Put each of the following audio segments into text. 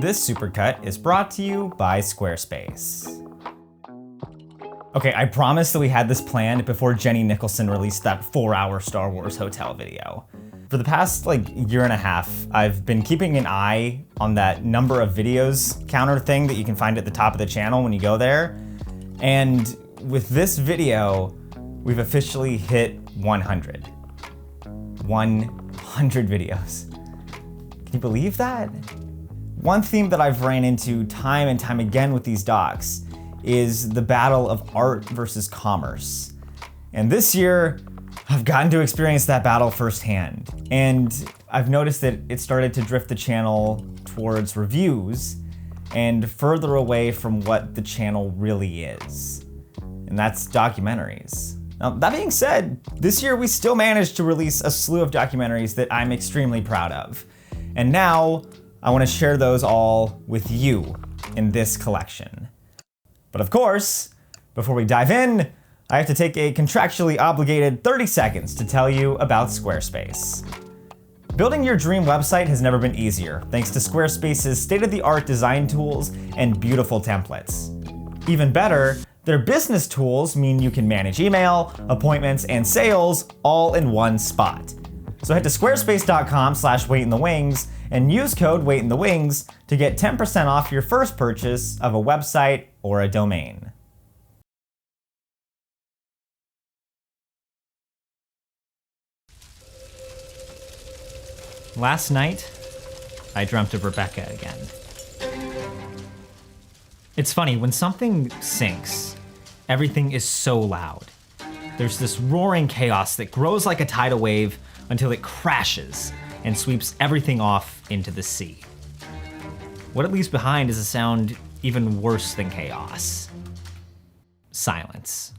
This supercut is brought to you by Squarespace. Okay, I promised that we had this planned before Jenny Nicholson released that 4-hour Star Wars hotel video. For the past year and a half, I've been keeping an eye on that number of videos counter thing that you can find at the top of the channel when you go there. And with this video, we've officially hit 100. 100 videos. Can you believe that? One theme that I've ran into time and time again with these docs is the battle of art versus commerce. And this year, I've gotten to experience that battle firsthand. And I've noticed that it started to drift the channel towards reviews and further away from what the channel really is. And that's documentaries. Now, that being said, this year we still managed to release a slew of documentaries that I'm extremely proud of. And now, I want to share those all with you in this collection. But of course, before we dive in, I have to take a contractually obligated 30 seconds to tell you about Squarespace. Building your dream website has never been easier, thanks to Squarespace's state-of-the-art design tools and beautiful templates. Even better, their business tools mean you can manage email, appointments, and sales all in one spot. So head to squarespace.com/waitinthewings and use code WAITINTHEWINGS to get 10% off your first purchase of a website or a domain. Last night, I dreamt of Rebecca again. It's funny, when something sinks, everything is so loud. There's this roaring chaos that grows like a tidal wave until it crashes and sweeps everything off into the sea. What it leaves behind is a sound even worse than chaos. Silence.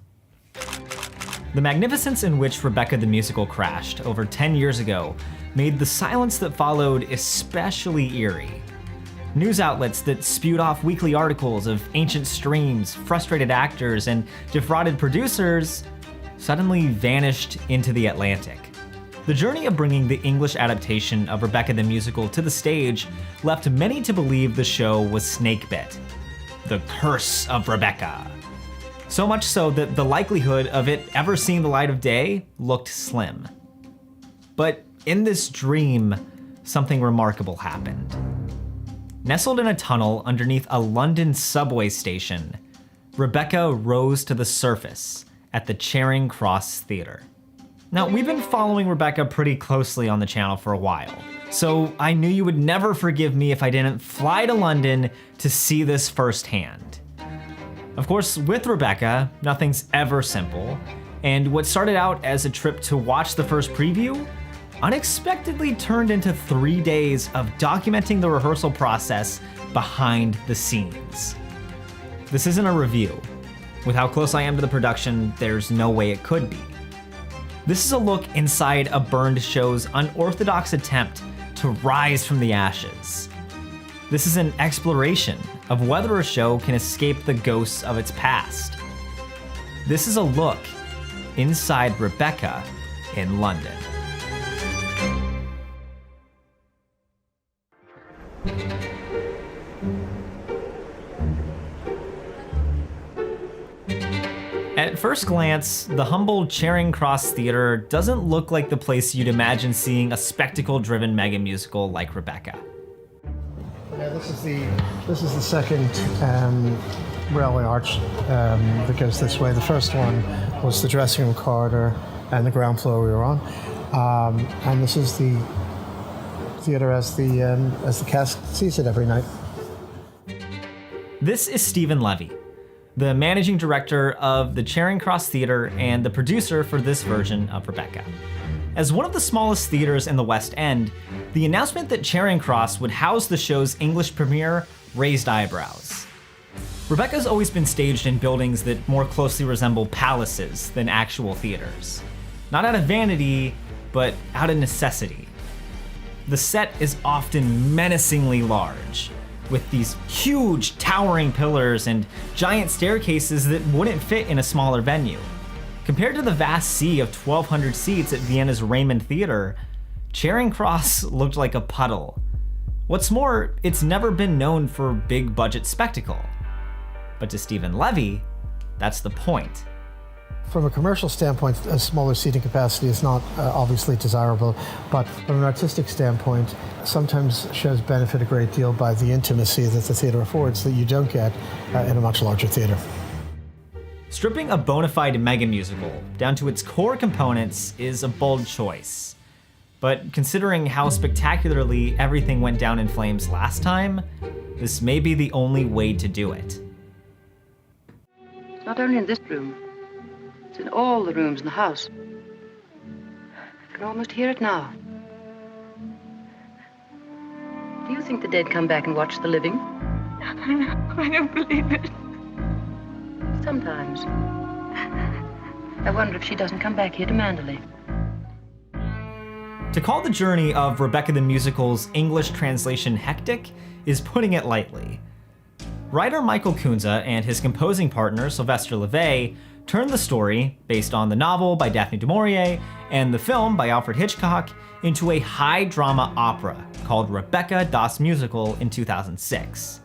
The magnificence in which Rebecca the Musical crashed over 10 years ago made the silence that followed especially eerie. News outlets that spewed off weekly articles of ancient streams, frustrated actors, and defrauded producers suddenly vanished into the Atlantic. The journey of bringing the English adaptation of Rebecca the Musical to the stage left many to believe the show was snakebit. The curse of Rebecca. So much so that the likelihood of it ever seeing the light of day looked slim. But in this dream, something remarkable happened. Nestled in a tunnel underneath a London subway station, Rebecca rose to the surface at the Charing Cross Theatre. Now, we've been following Rebecca pretty closely on the channel for a while, so I knew you would never forgive me if I didn't fly to London to see this firsthand. Of course, with Rebecca, nothing's ever simple, and what started out as a trip to watch the first preview unexpectedly turned into 3 days of documenting the rehearsal process behind the scenes. This isn't a review. With how close I am to the production, there's no way it could be. This is a look inside a burned show's unorthodox attempt to rise from the ashes. This is an exploration of whether a show can escape the ghosts of its past. This is a look inside Rebecca in London. At first glance, the humble Charing Cross Theatre doesn't look like the place you'd imagine seeing a spectacle-driven mega musical like Rebecca. Yeah, this is the second railway arch that goes this way. The first one was the dressing room corridor and the ground floor we were on, and this is the theatre as the cast sees it every night. This is Stephen Levy, the managing director of the Charing Cross Theatre and the producer for this version of Rebecca. As one of the smallest theatres in the West End, the announcement that Charing Cross would house the show's English premiere raised eyebrows. Rebecca's always been staged in buildings that more closely resemble palaces than actual theaters. Not out of vanity, but out of necessity. The set is often menacingly large, with these huge towering pillars and giant staircases that wouldn't fit in a smaller venue. Compared to the vast sea of 1,200 seats at Vienna's Raymond Theatre, Charing Cross looked like a puddle. What's more, it's never been known for big budget spectacle. But to Stephen Levy, that's the point. From a commercial standpoint, a smaller seating capacity is not obviously desirable, but from an artistic standpoint, sometimes shows benefit a great deal by the intimacy that the theater affords that you don't get in a much larger theater. Stripping a bona fide mega musical down to its core components is a bold choice. But considering how spectacularly everything went down in flames last time, this may be the only way to do it. It's not only in this room. It's in all the rooms in the house. I can almost hear it now. Do you think the dead come back and watch the living? I don't believe it. Sometimes. I wonder if she doesn't come back here to Manderley. To call the journey of Rebecca the Musical's English translation hectic is putting it lightly. Writer Michael Kunze and his composing partner Sylvester Levay turned the story, based on the novel by Daphne du Maurier and the film by Alfred Hitchcock, into a high drama opera called Rebecca das Musical in 2006.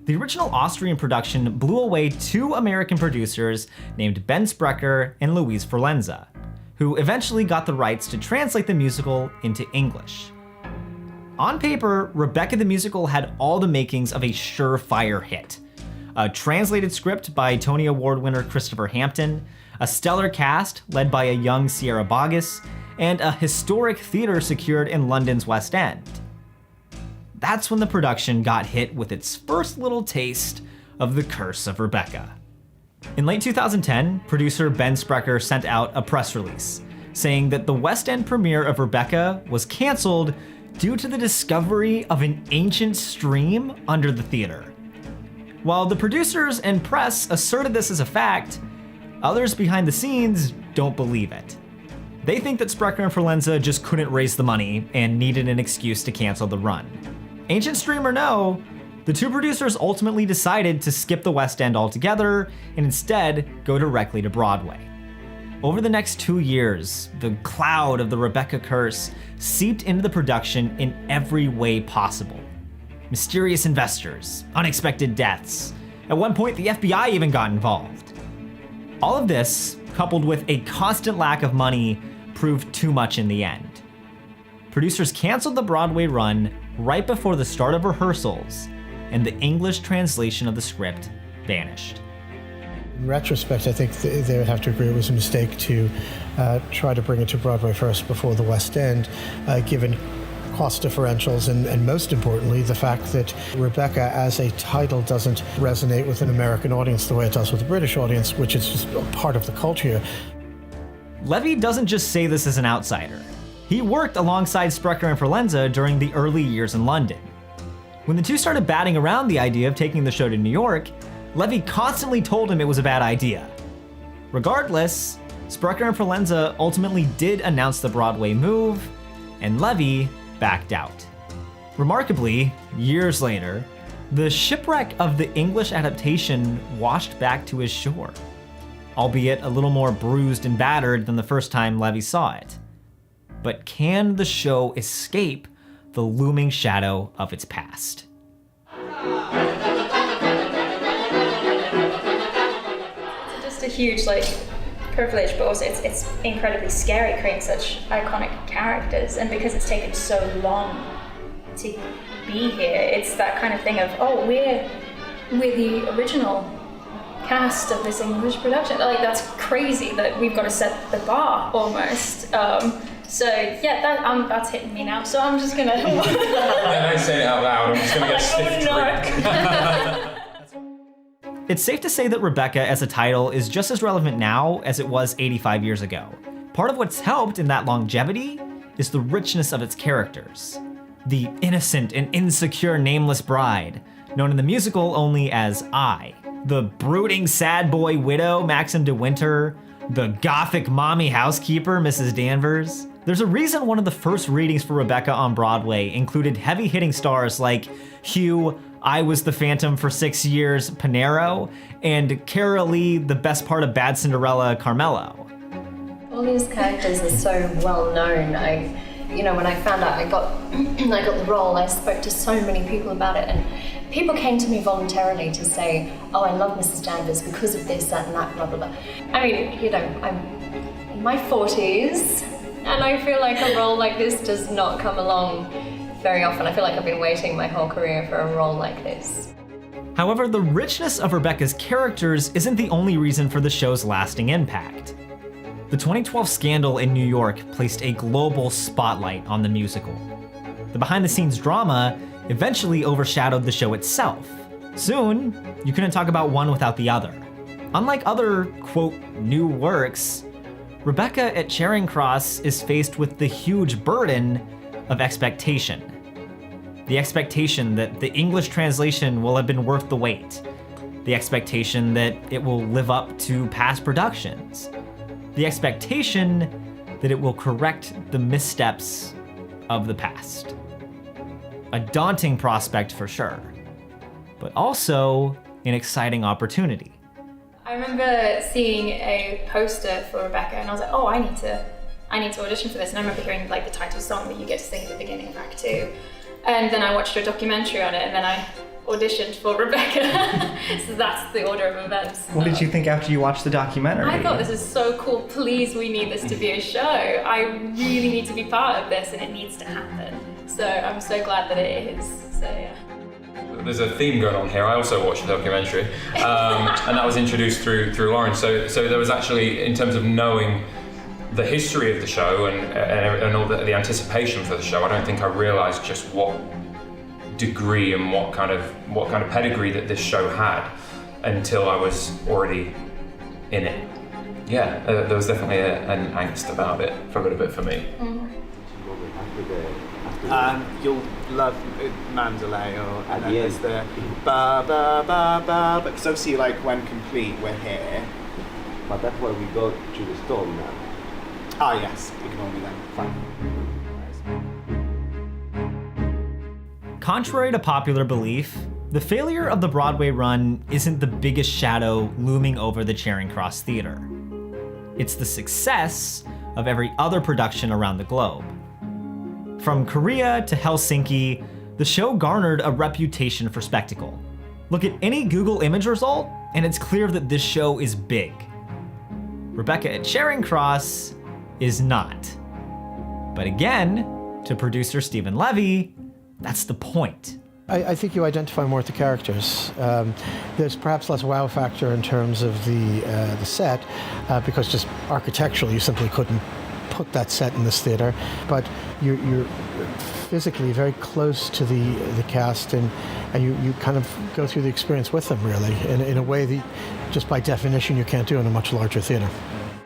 The original Austrian production blew away two American producers named Ben Sprecher and Louise Forlenza, who eventually got the rights to translate the musical into English. On paper, Rebecca the Musical had all the makings of a surefire hit. A translated script by Tony Award winner Christopher Hampton, a stellar cast led by a young Sierra Boggess, and a historic theater secured in London's West End. That's when the production got hit with its first little taste of the curse of Rebecca. In late 2010, producer Ben Sprecher sent out a press release saying that the West End premiere of Rebecca was canceled due to the discovery of an ancient stream under the theater. While the producers and press asserted this as a fact, others behind the scenes don't believe it. They think that Sprecher and Forlenza just couldn't raise the money and needed an excuse to cancel the run. Ancient stream or no, the two producers ultimately decided to skip the West End altogether and instead go directly to Broadway. Over the next 2 years, the cloud of the Rebecca curse seeped into the production in every way possible. Mysterious investors, unexpected deaths. At one point, the FBI even got involved. All of this, coupled with a constant lack of money, proved too much in the end. Producers canceled the Broadway run right before the start of rehearsals, and the English translation of the script vanished. In retrospect, I think they would have to agree it was a mistake to try to bring it to Broadway first before the West End, given cost differentials and most importantly, the fact that Rebecca as a title doesn't resonate with an American audience the way it does with the British audience, which is just part of the culture. Levy doesn't just say this as an outsider. He worked alongside Sprecher and Forlenza during the early years in London. When the two started batting around the idea of taking the show to New York, Levy constantly told him it was a bad idea. Regardless, Sprecher and Forlenza ultimately did announce the Broadway move, and Levy backed out. Remarkably, years later, the shipwreck of the English adaptation washed back to his shore, albeit a little more bruised and battered than the first time Levy saw it. But can the show escape the looming shadow of its past? Just a huge privilege, but also it's incredibly scary creating such iconic characters, and because it's taken so long to be here, it's that kind of thing of, oh, we're the original cast of this English production. That's crazy that we've got to set the bar almost. So yeah, that's hitting me now. So I'm just gonna. And I say it out loud. I'm just gonna get stiff drink. It's safe to say that Rebecca as a title is just as relevant now as it was 85 years ago. Part of what's helped in that longevity is the richness of its characters. The innocent and insecure nameless bride, known in the musical only as I. The brooding sad boy widow, Maxim de Winter. The gothic mommy housekeeper, Mrs. Danvers. There's a reason one of the first readings for Rebecca on Broadway included heavy-hitting stars like Hugh, I Was the Phantom for 6 years, Panero, and Cara Lee, the best part of Bad Cinderella, Carmelo. All these characters are so well known. you know, when I found out I got the role, I spoke to so many people about it, and people came to me voluntarily to say, oh, I love Mrs. Danvers because of this, that, and that, blah, blah, blah. I mean, you know, I'm in my 40s, and I feel like a role like this does not come along very often. I feel like I've been waiting my whole career for a role like this. However, the richness of Rebecca's characters isn't the only reason for the show's lasting impact. The 2012 scandal in New York placed a global spotlight on the musical. The behind-the-scenes drama eventually overshadowed the show itself. Soon, you couldn't talk about one without the other. Unlike other, quote, new works, Rebecca at Charing Cross is faced with the huge burden of expectation. The expectation that the English translation will have been worth the wait. The expectation that it will live up to past productions. The expectation that it will correct the missteps of the past. A daunting prospect for sure, but also an exciting opportunity. I remember seeing a poster for Rebecca, and I was like, oh, I need to audition for this. And I remember hearing like the title song that you get to sing at the beginning of Act 2. And then I watched a documentary on it, and then I auditioned for Rebecca. So that's the order of events. What did you think after you watched the documentary? I thought, this is so cool. Please, we need this to be a show. I really need to be part of this, and it needs to happen. So I'm so glad that it is. So yeah. There's a theme going on here. I also watched the documentary, and that was introduced through Lawren. So there was actually, in terms of knowing the history of the show and all the anticipation for the show, I don't think I realised just what degree and what kind of pedigree that this show had until I was already in it. Yeah, there was definitely an angst about it for a little bit for me. You'll love Mandalay, and then there's the ba ba ba ba, because obviously, like, when complete, we're here. But that's why we go to the storm now. Ah, yes, ignore me then. Fine. Contrary to popular belief, the failure of the Broadway run isn't the biggest shadow looming over the Charing Cross Theatre. It's the success of every other production around the globe. From Korea to Helsinki, the show garnered a reputation for spectacle. Look at any Google image result, and it's clear that this show is big. Rebecca at Charing Cross is not. But again, to producer Stephen Levy, that's the point. I think you identify more with the characters. There's perhaps less wow factor in terms of the set, because just architecturally you simply couldn't put that set in this theater. But you're physically very close to the cast, and you kind of go through the experience with them, really, in a way that just by definition you can't do in a much larger theater.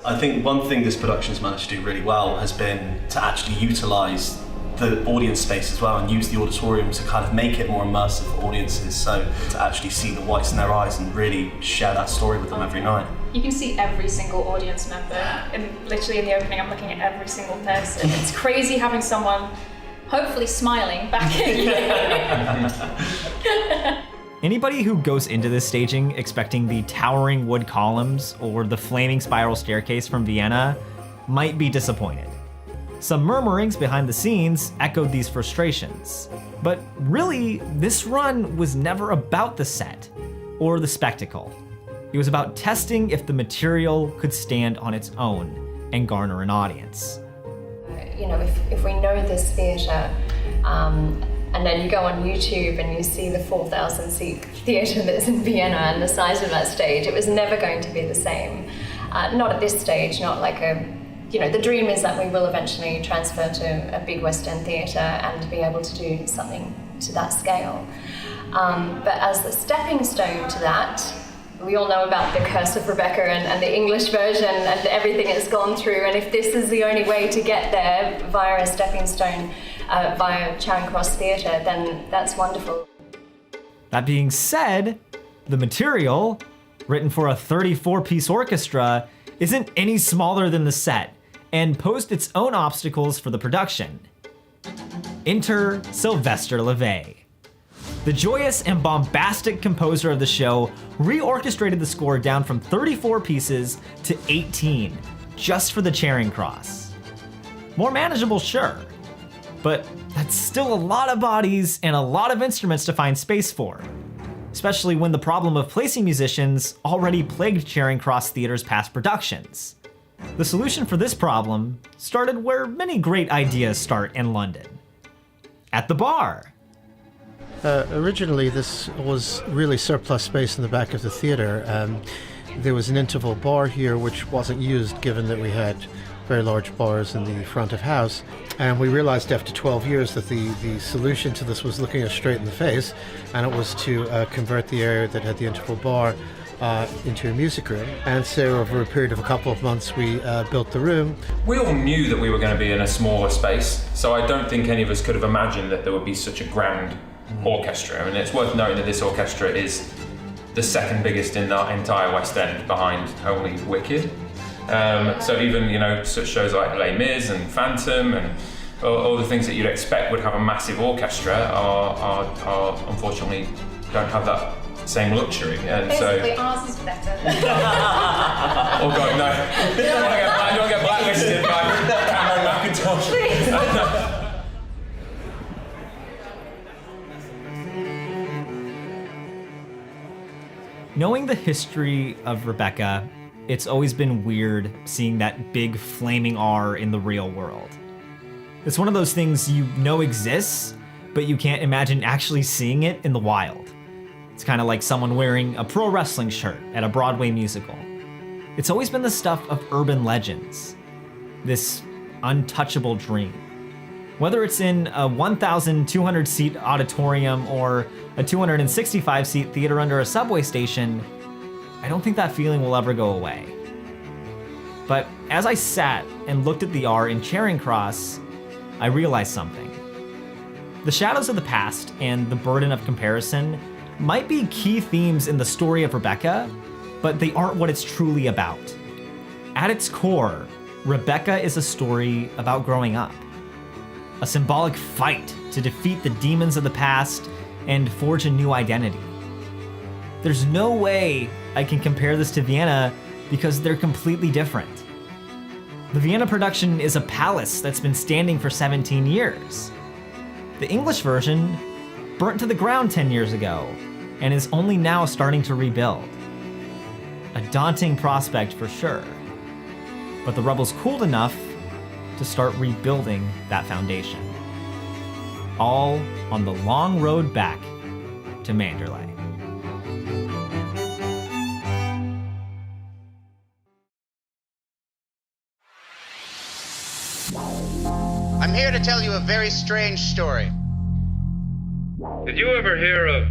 I think one thing this production's managed to do really well has been to actually utilise the audience space as well and use the auditorium to kind of make it more immersive for audiences, so to actually see the whites in their eyes and really share that story with them every night. You can see every single audience member, and literally in the opening I'm looking at every single person. It's crazy having someone hopefully smiling back at you. Anybody who goes into this staging expecting the towering wood columns or the flaming spiral staircase from Vienna might be disappointed. Some murmurings behind the scenes echoed these frustrations. But really, this run was never about the set or the spectacle. It was about testing if the material could stand on its own and garner an audience. You know, if we know this theatre, and then you go on YouTube and you see the 4,000 seat theatre that's in Vienna and the size of that stage, it was never going to be the same. Not at this stage, not like the dream is that we will eventually transfer to a big West End theatre and be able to do something to that scale. But as the stepping stone to that, we all know about the Curse of Rebecca and the English version and everything it's gone through, and if this is the only way to get there via a stepping stone, via Charing Cross Theatre, then that's wonderful. That being said, the material, written for a 34-piece orchestra, isn't any smaller than the set, and posed its own obstacles for the production. Enter Sylvester LeVay. The joyous and bombastic composer of the show reorchestrated the score down from 34 pieces to 18, just for the Charing Cross. More manageable, sure, But that's still a lot of bodies and a lot of instruments to find space for, especially when the problem of placing musicians already plagued Charing Cross Theatre's past productions. The solution for this problem started where many great ideas start in London. At the bar. Originally, this was really surplus space in the back of the theatre. There was an interval bar here which wasn't used, given that we had very large bars in the front of house. And we realized after 12 years that the solution to this was looking us straight in the face, and it was to convert the area that had the interval bar into a music room. And so over a period of a couple of months, we built the room. We all knew that we were going to be in a smaller space, so I don't think any of us could have imagined that there would be such a grand orchestra. I mean, it's worth noting that this orchestra is the second biggest in the entire West End, behind only Wicked. So even, you know, such shows like Les Mis and Phantom and all the things that you'd expect would have a massive orchestra are unfortunately don't have that same luxury. And basically, so ours is better. oh god, no! I don't get blacklisted by Cameron McIntosh. Knowing the history of Rebecca, it's always been weird seeing that big flaming R in the real world. It's one of those things you know exists, but you can't imagine actually seeing it in the wild. It's kind of like someone wearing a pro wrestling shirt at a Broadway musical. It's always been the stuff of urban legends, this untouchable dream. Whether it's in a 1,200 seat auditorium or a 265 seat theater under a subway station, I don't think that feeling will ever go away. But as I sat and looked at the R in Charing Cross, I realized something. The shadows of the past and the burden of comparison might be key themes in the story of Rebecca, but they aren't what it's truly about. At its core, Rebecca is a story about growing up. A symbolic fight to defeat the demons of the past and forge a new identity. There's no way I can compare this to Vienna because they're completely different. The Vienna production is a palace that's been standing for 17 years. The English version burnt to the ground 10 years ago and is only now starting to rebuild. A daunting prospect for sure, but the rebels cooled enough to start rebuilding that foundation. All on the long road back to Manderley. I'm here to tell you a very strange story. Did you ever hear of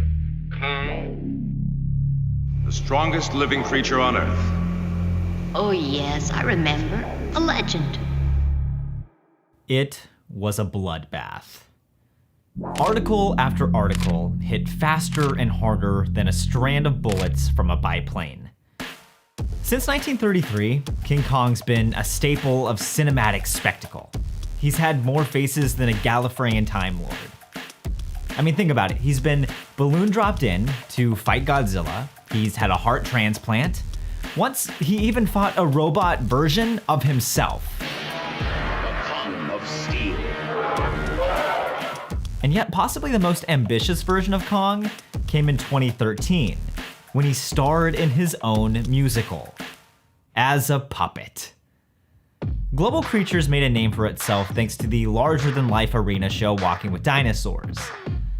Kong? The strongest living creature on Earth. Oh yes, I remember. A legend. It was a bloodbath. Article after article hit faster and harder than a strand of bullets from a biplane. Since 1933, King Kong's been a staple of cinematic spectacle. He's had more faces than a Gallifreyan Time Lord. I mean, think about it. He's been balloon dropped in to fight Godzilla. He's had a heart transplant. Once, he even fought a robot version of himself. Of steel. And yet, possibly the most ambitious version of Kong came in 2013, when he starred in his own musical, as a puppet. Global Creatures made a name for itself thanks to the larger-than-life arena show Walking with Dinosaurs.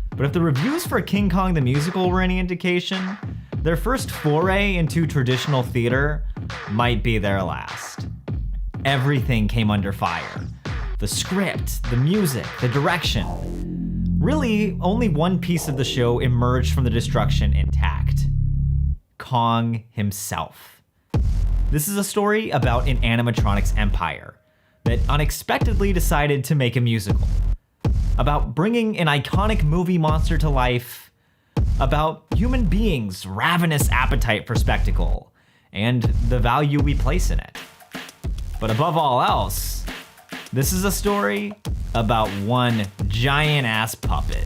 But if the reviews for King Kong the Musical were any indication, their first foray into traditional theater might be their last. Everything came under fire. The script, the music, the direction. Really, only one piece of the show emerged from the destruction intact. Kong himself. This is a story about an animatronics empire that unexpectedly decided to make a musical. About bringing an iconic movie monster to life. About human beings' ravenous appetite for spectacle and the value we place in it. But above all else, this is a story about one giant-ass puppet.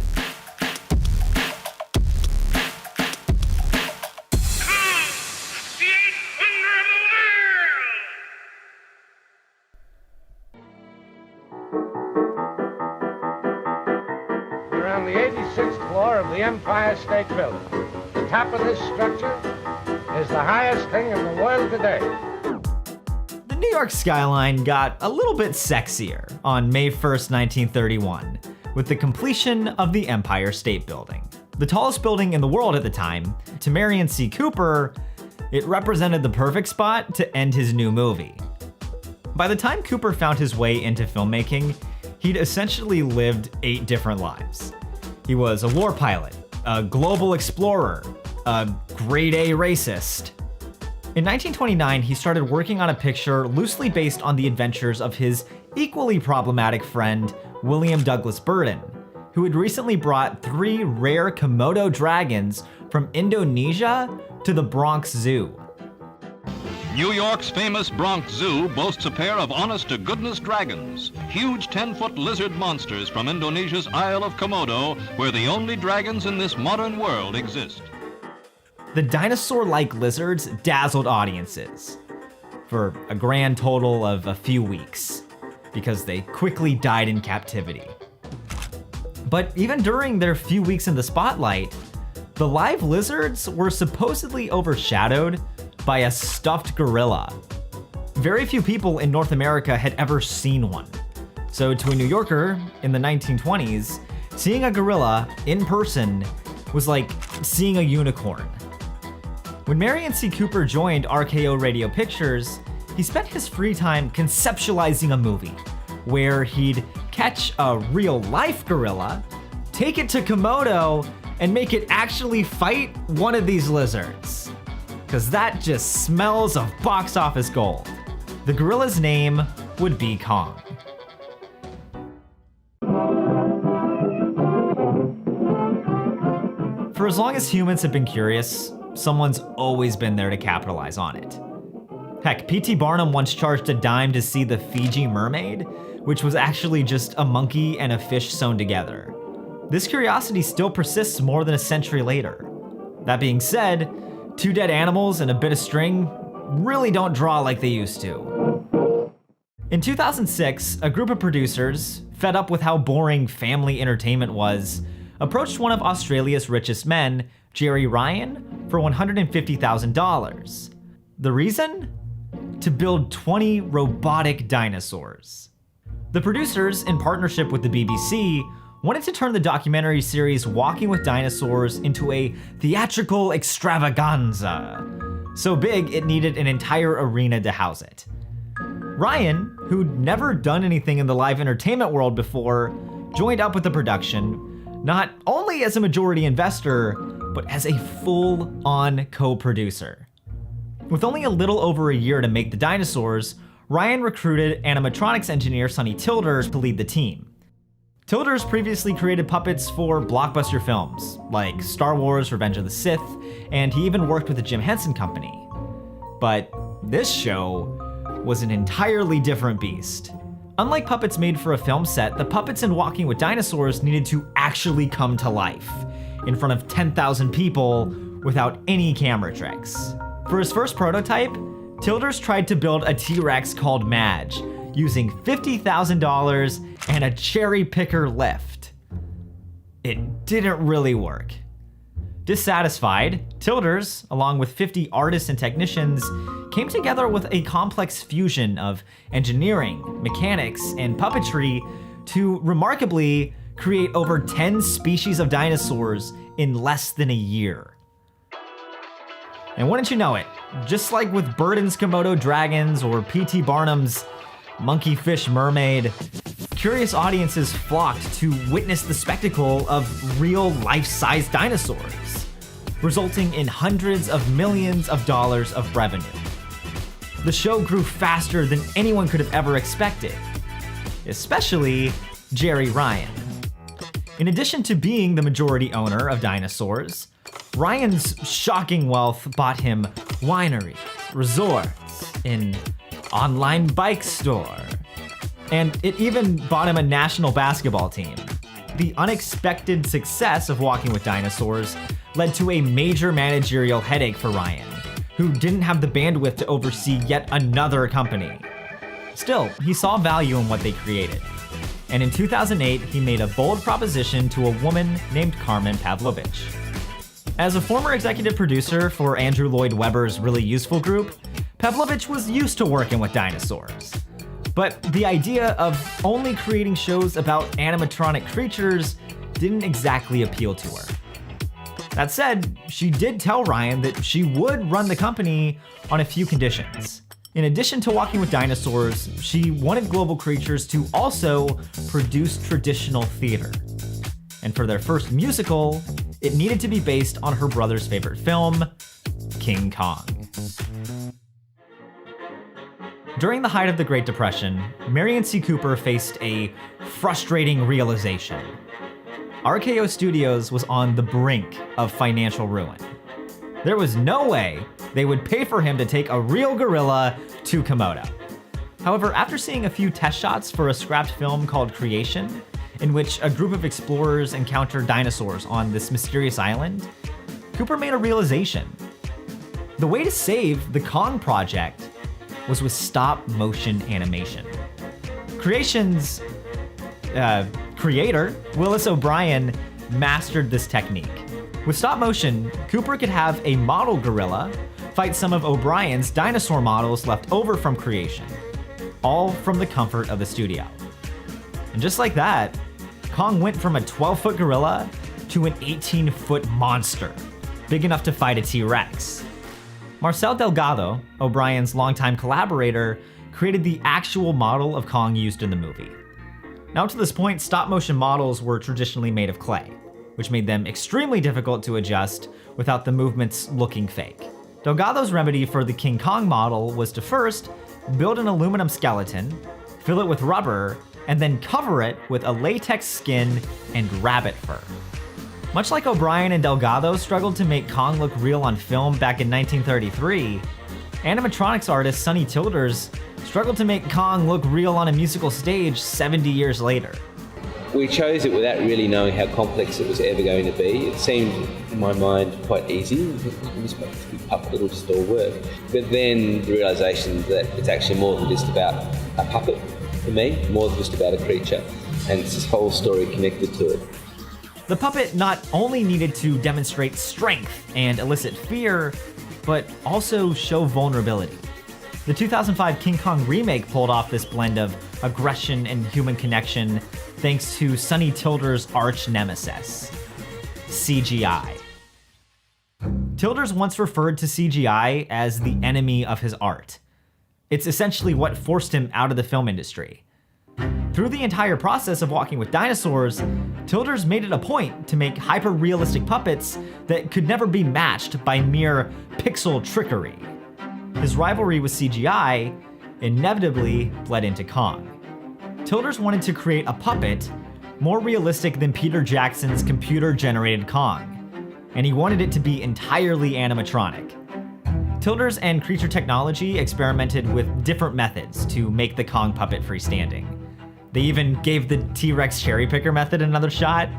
Empire State Building. The top of this structure is the highest thing in the world today. The New York skyline got a little bit sexier on May 1st, 1931, with the completion of the Empire State Building. The tallest building in the world at the time, to Merian C. Cooper, it represented the perfect spot to end his new movie. By the time Cooper found his way into filmmaking, he'd essentially lived 8 different lives. He was a war pilot, a global explorer, a grade A racist. In 1929, he started working on a picture loosely based on the adventures of his equally problematic friend, William Douglas Burton, who had recently brought 3 rare Komodo dragons from Indonesia to the Bronx Zoo. New York's famous Bronx Zoo boasts a pair of honest-to-goodness dragons, huge 10-foot lizard monsters from Indonesia's Isle of Komodo, where the only dragons in this modern world exist. The dinosaur-like lizards dazzled audiences for a grand total of a few weeks, because they quickly died in captivity. But even during their few weeks in the spotlight, the live lizards were supposedly overshadowed by a stuffed gorilla. Very few people in North America had ever seen one. So to a New Yorker in the 1920s, seeing a gorilla in person was like seeing a unicorn. When Merian C. Cooper joined RKO Radio Pictures, he spent his free time conceptualizing a movie where he'd catch a real-life gorilla, take it to Komodo, and make it actually fight one of these lizards. Because that just smells of box office gold. The gorilla's name would be Kong. For as long as humans have been curious, someone's always been there to capitalize on it. Heck, P.T. Barnum once charged a dime to see the Fiji mermaid, which was actually just a monkey and a fish sewn together. This curiosity still persists more than a century later. That being said, 2 dead animals and a bit of string really don't draw like they used to. In 2006, a group of producers, fed up with how boring family entertainment was, approached one of Australia's richest men, Jerry Ryan, for $150,000. The reason? To build 20 robotic dinosaurs. The producers, in partnership with the BBC, wanted to turn the documentary series Walking with Dinosaurs into a theatrical extravaganza. So big, it needed an entire arena to house it. Ryan, who'd never done anything in the live entertainment world before, joined up with the production, not only as a majority investor, but as a full-on co-producer. With only a little over a year to make the dinosaurs, Ryan recruited animatronics engineer Sonny Tilders to lead the team. Tilders previously created puppets for blockbuster films, like Star Wars Revenge of the Sith, and he even worked with the Jim Henson Company. But this show was an entirely different beast. Unlike puppets made for a film set, the puppets in Walking with Dinosaurs needed to actually come to life, in front of 10,000 people without any camera tricks. For his first prototype, Tilders tried to build a T-Rex called Madge, using $50,000 and a cherry picker lift. It didn't really work. Dissatisfied, Tilders, along with 50 artists and technicians, came together with a complex fusion of engineering, mechanics, and puppetry to remarkably create over 10 species of dinosaurs in less than a year. And wouldn't you know it, just like with Burton's Komodo dragons or P.T. Barnum's monkey fish mermaid, curious audiences flocked to witness the spectacle of real life-size dinosaurs, resulting in hundreds of millions of dollars of revenue. The show grew faster than anyone could have ever expected, especially Jerry Ryan. In addition to being the majority owner of dinosaurs, Ryan's shocking wealth bought him wineries, resorts, an online bike store, and it even bought him a national basketball team. The unexpected success of Walking with Dinosaurs led to a major managerial headache for Ryan, who didn't have the bandwidth to oversee yet another company. Still, he saw value in what they created. And in 2008, he made a bold proposition to a woman named Carmen Pavlovich. As a former executive producer for Andrew Lloyd Webber's Really Useful group, Pavlovich was used to working with dinosaurs. But the idea of only creating shows about animatronic creatures didn't exactly appeal to her. That said, she did tell Ryan that she would run the company on a few conditions. In addition to Walking with Dinosaurs, she wanted Global Creatures to also produce traditional theater. And for their first musical, it needed to be based on her brother's favorite film, King Kong. During the height of the Great Depression, Merian C. Cooper faced a frustrating realization. RKO Studios was on the brink of financial ruin. There was no way they would pay for him to take a real gorilla to Komodo. However, after seeing a few test shots for a scrapped film called Creation, in which a group of explorers encounter dinosaurs on this mysterious island, Cooper made a realization. The way to save the Kong project was with stop-motion animation. Creation's creator, Willis O'Brien, mastered this technique. With stop motion, Cooper could have a model gorilla fight some of O'Brien's dinosaur models left over from Creation, all from the comfort of the studio. And just like that, Kong went from a 12-foot gorilla to an 18-foot monster, big enough to fight a T-Rex. Marcel Delgado, O'Brien's longtime collaborator, created the actual model of Kong used in the movie. Now, up to this point, stop-motion models were traditionally made of clay, which made them extremely difficult to adjust without the movements looking fake. Delgado's remedy for the King Kong model was to first build an aluminum skeleton, fill it with rubber, and then cover it with a latex skin and rabbit fur. Much like O'Brien and Delgado struggled to make Kong look real on film back in 1933, animatronics artist Sonny Tilders struggled to make Kong look real on a musical stage 70 years later. We chose it without really knowing how complex it was ever going to be. It seemed, in my mind, quite easy. It was supposed to be puppet, it'll just all work. But then the realisation that it's actually more than just about a puppet for me, more than just about a creature. And it's this whole story connected to it. The puppet not only needed to demonstrate strength and elicit fear, but also show vulnerability. The 2005 King Kong remake pulled off this blend of aggression and human connection thanks to Sonny Tilders' arch nemesis, CGI. Tilders once referred to CGI as the enemy of his art. It's essentially what forced him out of the film industry. Through the entire process of Walking with Dinosaurs, Tilders made it a point to make hyper-realistic puppets that could never be matched by mere pixel trickery. His rivalry with CGI inevitably bled into Kong. Tilders wanted to create a puppet more realistic than Peter Jackson's computer-generated Kong, and he wanted it to be entirely animatronic. Tilders and Creature Technology experimented with different methods to make the Kong puppet freestanding. They even gave the T-Rex cherry picker method another shot.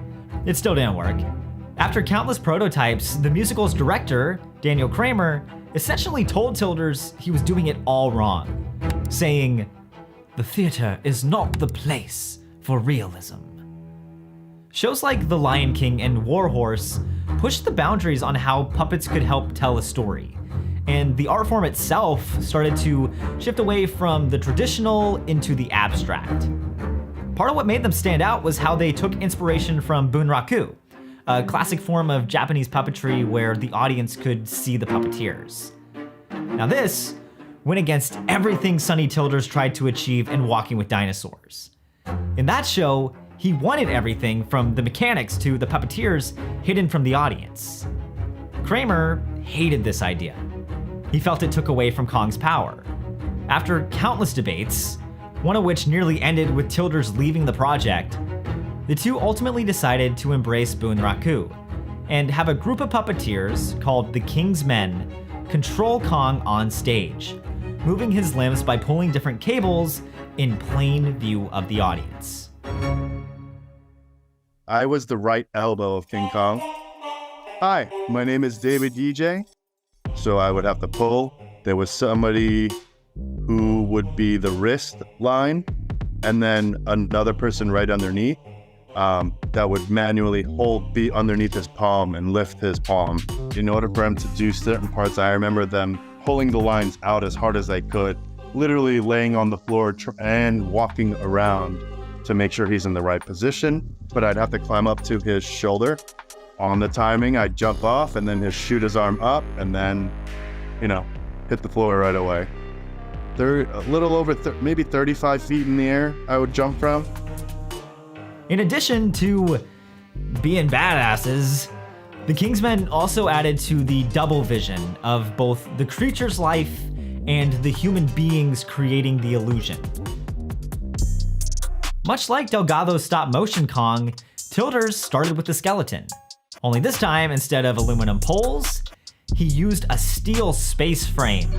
It still didn't work. After countless prototypes, the musical's director, Daniel Kramer, essentially told Tilders he was doing it all wrong, saying, "The theater is not the place for realism." Shows like The Lion King and War Horse pushed the boundaries on how puppets could help tell a story, and the art form itself started to shift away from the traditional into the abstract. Part of what made them stand out was how they took inspiration from bunraku, a classic form of Japanese puppetry where the audience could see the puppeteers. Now this went against everything Sonny Tilders tried to achieve in Walking with Dinosaurs. In that show, he wanted everything from the mechanics to the puppeteers hidden from the audience. Kramer hated this idea. He felt it took away from Kong's power. After countless debates, one of which nearly ended with Tilders leaving the project, the two ultimately decided to embrace bunraku and have a group of puppeteers called the King's Men control Kong on stage, moving his limbs by pulling different cables in plain view of the audience. I was the right elbow of King Kong. Hi, my name is David DJ. So I would have to pull. There was somebody who would be the wrist line, and then another person right underneath that would manually be underneath his palm and lift his palm. In order for him to do certain parts, I remember them pulling the lines out as hard as they could, literally laying on the floor and walking around to make sure he's in the right position. But I'd have to climb up to his shoulder. On the timing, I'd jump off and then shoot his arm up and then, hit the floor right away. A little over maybe 35 feet in the air I would jump from. In addition to being badasses, the Kingsmen also added to the double vision of both the creature's life and the human beings creating the illusion. Much like Delgado's stop-motion Kong, Tilder's started with the skeleton. Only this time, instead of aluminum poles, he used a steel space frame.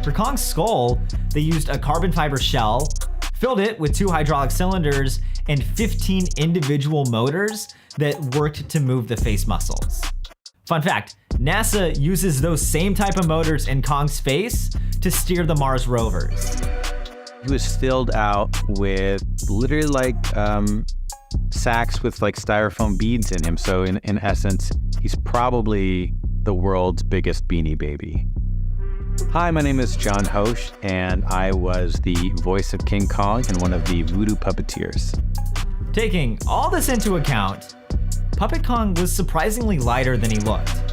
For Kong's skull, they used a carbon fiber shell, filled it with 2 hydraulic cylinders, and 15 individual motors that worked to move the face muscles. Fun fact, NASA uses those same type of motors in Kong's face to steer the Mars rovers. He was filled out with literally like sacks with like styrofoam beads in him. So in essence, he's probably the world's biggest Beanie Baby. Hi, my name is John Hosch, and I was the voice of King Kong and one of the voodoo puppeteers. Taking all this into account, Puppet Kong was surprisingly lighter than he looked.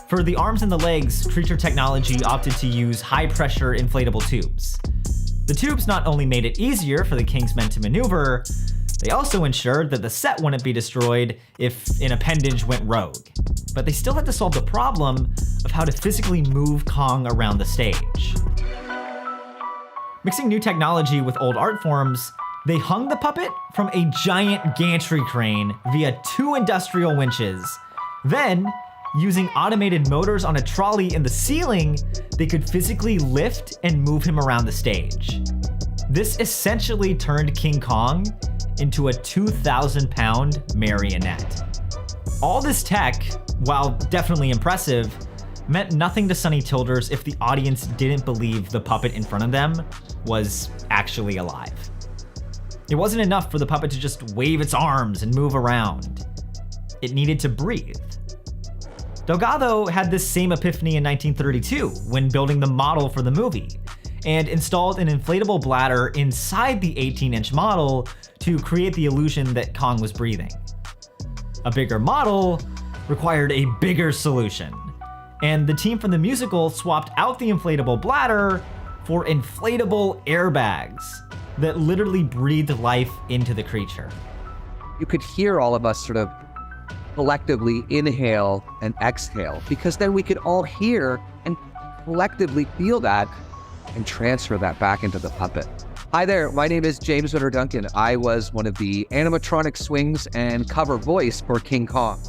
For the arms and the legs, Creature Technology opted to use high-pressure inflatable tubes. The tubes not only made it easier for the Kingsmen to maneuver, they also ensured that the set wouldn't be destroyed if an appendage went rogue. But they still had to solve the problem of how to physically move Kong around the stage. Mixing new technology with old art forms, they hung the puppet from a giant gantry crane via 2 industrial winches. Then, using automated motors on a trolley in the ceiling, they could physically lift and move him around the stage. This essentially turned King Kong into a 2,000-pound marionette. All this tech, while definitely impressive, meant nothing to Sonny Tilders if the audience didn't believe the puppet in front of them was actually alive. It wasn't enough for the puppet to just wave its arms and move around. It needed to breathe. Delgado had this same epiphany in 1932 when building the model for the movie, and installed an inflatable bladder inside the 18-inch model to create the illusion that Kong was breathing. A bigger model required a bigger solution, and the team from the musical swapped out the inflatable bladder for inflatable airbags that literally breathed life into the creature. You could hear all of us sort of collectively inhale and exhale, because then we could all hear and collectively feel that and transfer that back into the puppet. Hi there, my name is James Winter Duncan. I was one of the animatronic swings and cover voice for King Kong.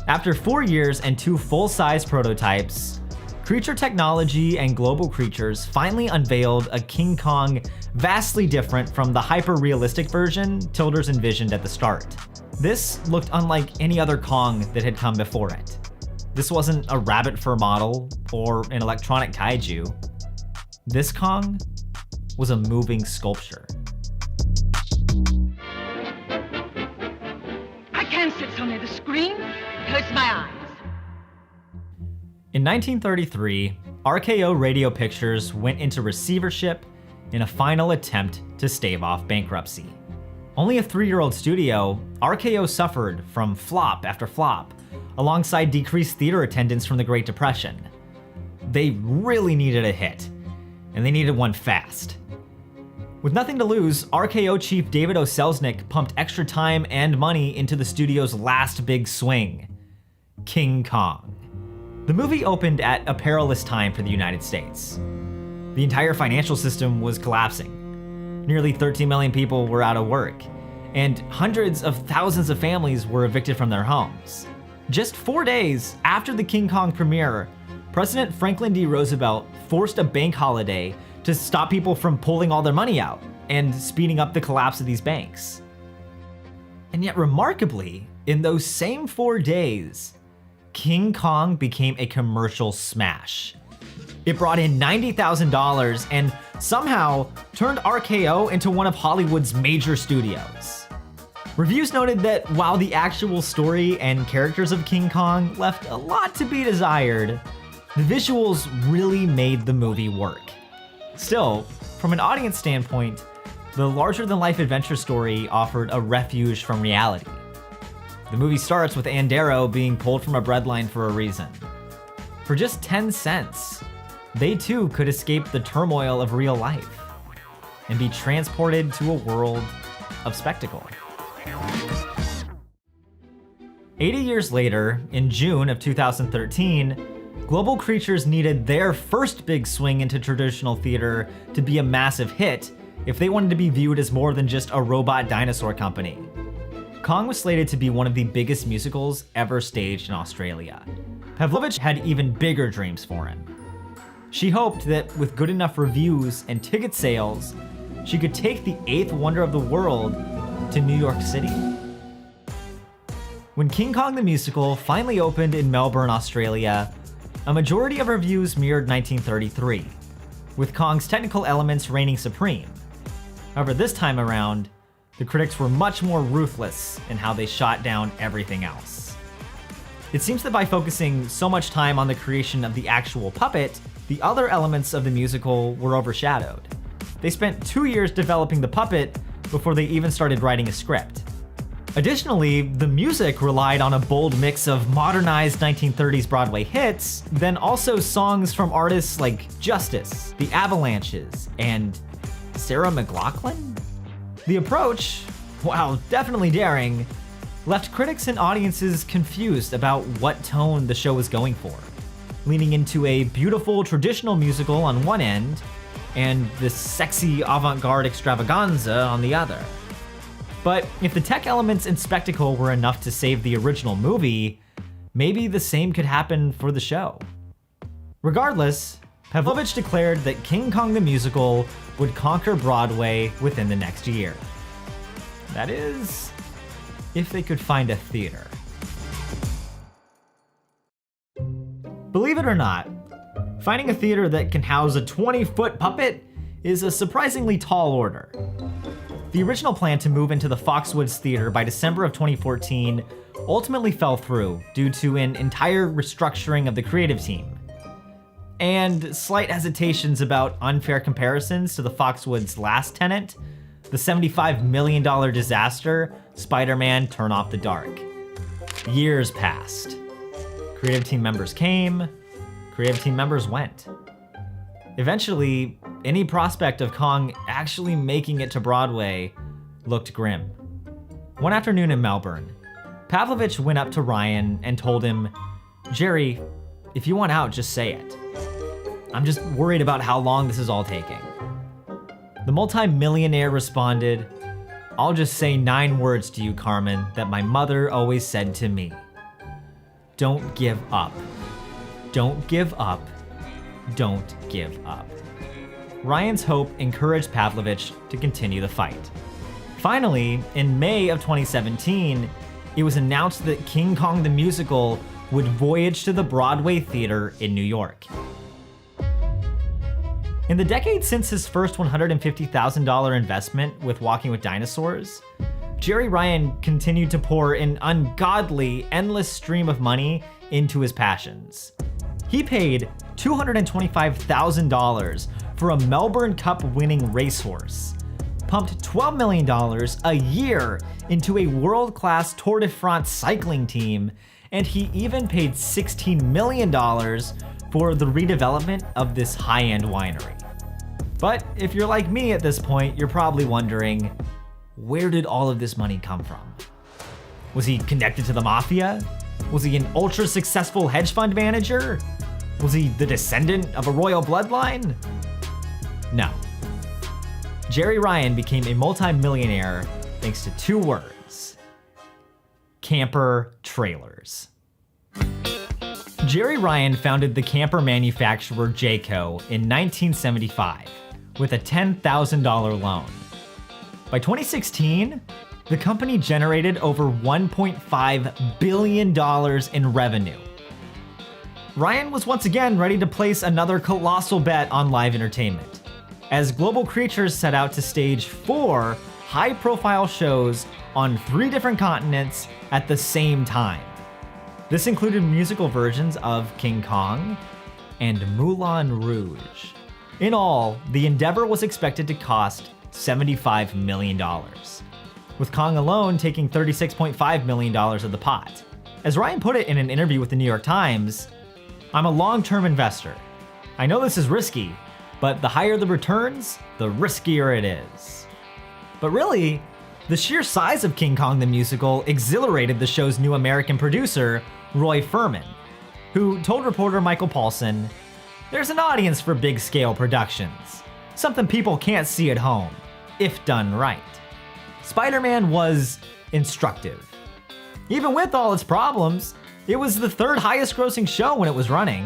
After 4 years and 2 full-size prototypes, Creature Technology and Global Creatures finally unveiled a King Kong vastly different from the hyper-realistic version Tilders envisioned at the start. This looked unlike any other Kong that had come before it. This wasn't a rabbit fur model or an electronic kaiju. This Kong was a moving sculpture. I can't sit so near the screen. It hurts my eyes. In 1933, RKO Radio Pictures went into receivership in a final attempt to stave off bankruptcy. Only a 3-year-old studio, RKO suffered from flop after flop, alongside decreased theater attendance from the Great Depression. They really needed a hit, and they needed one fast. With nothing to lose, RKO chief David O. Selznick pumped extra time and money into the studio's last big swing, King Kong. The movie opened at a perilous time for the United States. The entire financial system was collapsing. Nearly 13 million people were out of work, and hundreds of thousands of families were evicted from their homes. Just 4 days after the King Kong premiere, President Franklin D. Roosevelt forced a bank holiday to stop people from pulling all their money out and speeding up the collapse of these banks. And yet remarkably, in those same 4 days, King Kong became a commercial smash. It brought in $90,000 and somehow turned RKO into one of Hollywood's major studios. Reviews noted that while the actual story and characters of King Kong left a lot to be desired, the visuals really made the movie work. Still, from an audience standpoint, the larger-than-life adventure story offered a refuge from reality. The movie starts with Andero being pulled from a breadline for a reason. For just 10 cents, they too could escape the turmoil of real life and be transported to a world of spectacle. 80 years later, in June of 2013, Global Creatures needed their first big swing into traditional theater to be a massive hit if they wanted to be viewed as more than just a robot dinosaur company. Kong was slated to be one of the biggest musicals ever staged in Australia. Pavlovich had even bigger dreams for him. She hoped that with good enough reviews and ticket sales, she could take the eighth wonder of the world to New York City. When King Kong the Musical finally opened in Melbourne, Australia, a majority of reviews mirrored 1933, with Kong's technical elements reigning supreme. However, this time around, the critics were much more ruthless in how they shot down everything else. It seems that by focusing so much time on the creation of the actual puppet, the other elements of the musical were overshadowed. They spent 2 years developing the puppet before they even started writing a script. Additionally, the music relied on a bold mix of modernized 1930s Broadway hits, then also songs from artists like Justice, The Avalanches, and Sarah McLachlan? The approach, while definitely daring, left critics and audiences confused about what tone the show was going for, leaning into a beautiful traditional musical on one end and this sexy avant-garde extravaganza on the other. But if the tech elements and spectacle were enough to save the original movie, maybe the same could happen for the show. Regardless, Pavlovich declared that King Kong the Musical would conquer Broadway within the next year. That is, if they could find a theater. Believe it or not, finding a theater that can house a 20-foot puppet is a surprisingly tall order. The original plan to move into the Foxwoods Theater by December of 2014 ultimately fell through due to an entire restructuring of the creative team, and slight hesitations about unfair comparisons to the Foxwoods' last tenant, the $75 million disaster, Spider-Man Turn Off the Dark. Years passed. Creative team members came, creative team members went. Eventually, any prospect of Kong actually making it to Broadway looked grim. One afternoon in Melbourne, Pavlovich went up to Ryan and told him, "Jerry, if you want out, just say it. I'm just worried about how long this is all taking." The multi-millionaire responded, "I'll just say 9 words to you, Carmen, that my mother always said to me. Don't give up. Don't give up. Don't give up." Ryan's hope encouraged Pavlovich to continue the fight. Finally, in May of 2017, it was announced that King Kong the Musical would voyage to the Broadway Theater in New York. In the decade since his first $150,000 investment with Walking with Dinosaurs, Jerry Ryan continued to pour an ungodly, endless stream of money into his passions. He paid $225,000 for a Melbourne Cup winning racehorse, pumped $12 million a year into a world-class Tour de France cycling team, and he even paid $16 million for the redevelopment of this high-end winery. But if you're like me at this point, you're probably wondering, where did all of this money come from? Was he connected to the mafia? Was he an ultra-successful hedge fund manager? Was he the descendant of a royal bloodline? No. Jerry Ryan became a multi-millionaire thanks to 2 words: camper trailers. Jerry Ryan founded the camper manufacturer Jayco in 1975 with a $10,000 loan. By 2016, the company generated over $1.5 billion in revenue. Ryan was once again ready to place another colossal bet on live entertainment, as Global Creatures set out to stage 4 high-profile shows on 3 different continents at the same time. This included musical versions of King Kong and Moulin Rouge. In all, the endeavor was expected to cost $75 million, with Kong alone taking $36.5 million of the pot. As Ryan put it in an interview with the New York Times, "I'm a long-term investor. I know this is risky, but the higher the returns, the riskier it is." But really, the sheer size of King Kong the Musical exhilarated the show's new American producer, Roy Furman, who told reporter Michael Paulson, "There's an audience for big-scale productions, something people can't see at home, if done right." Spider-Man was instructive. Even with all its problems, it was the 3rd highest grossing show when it was running.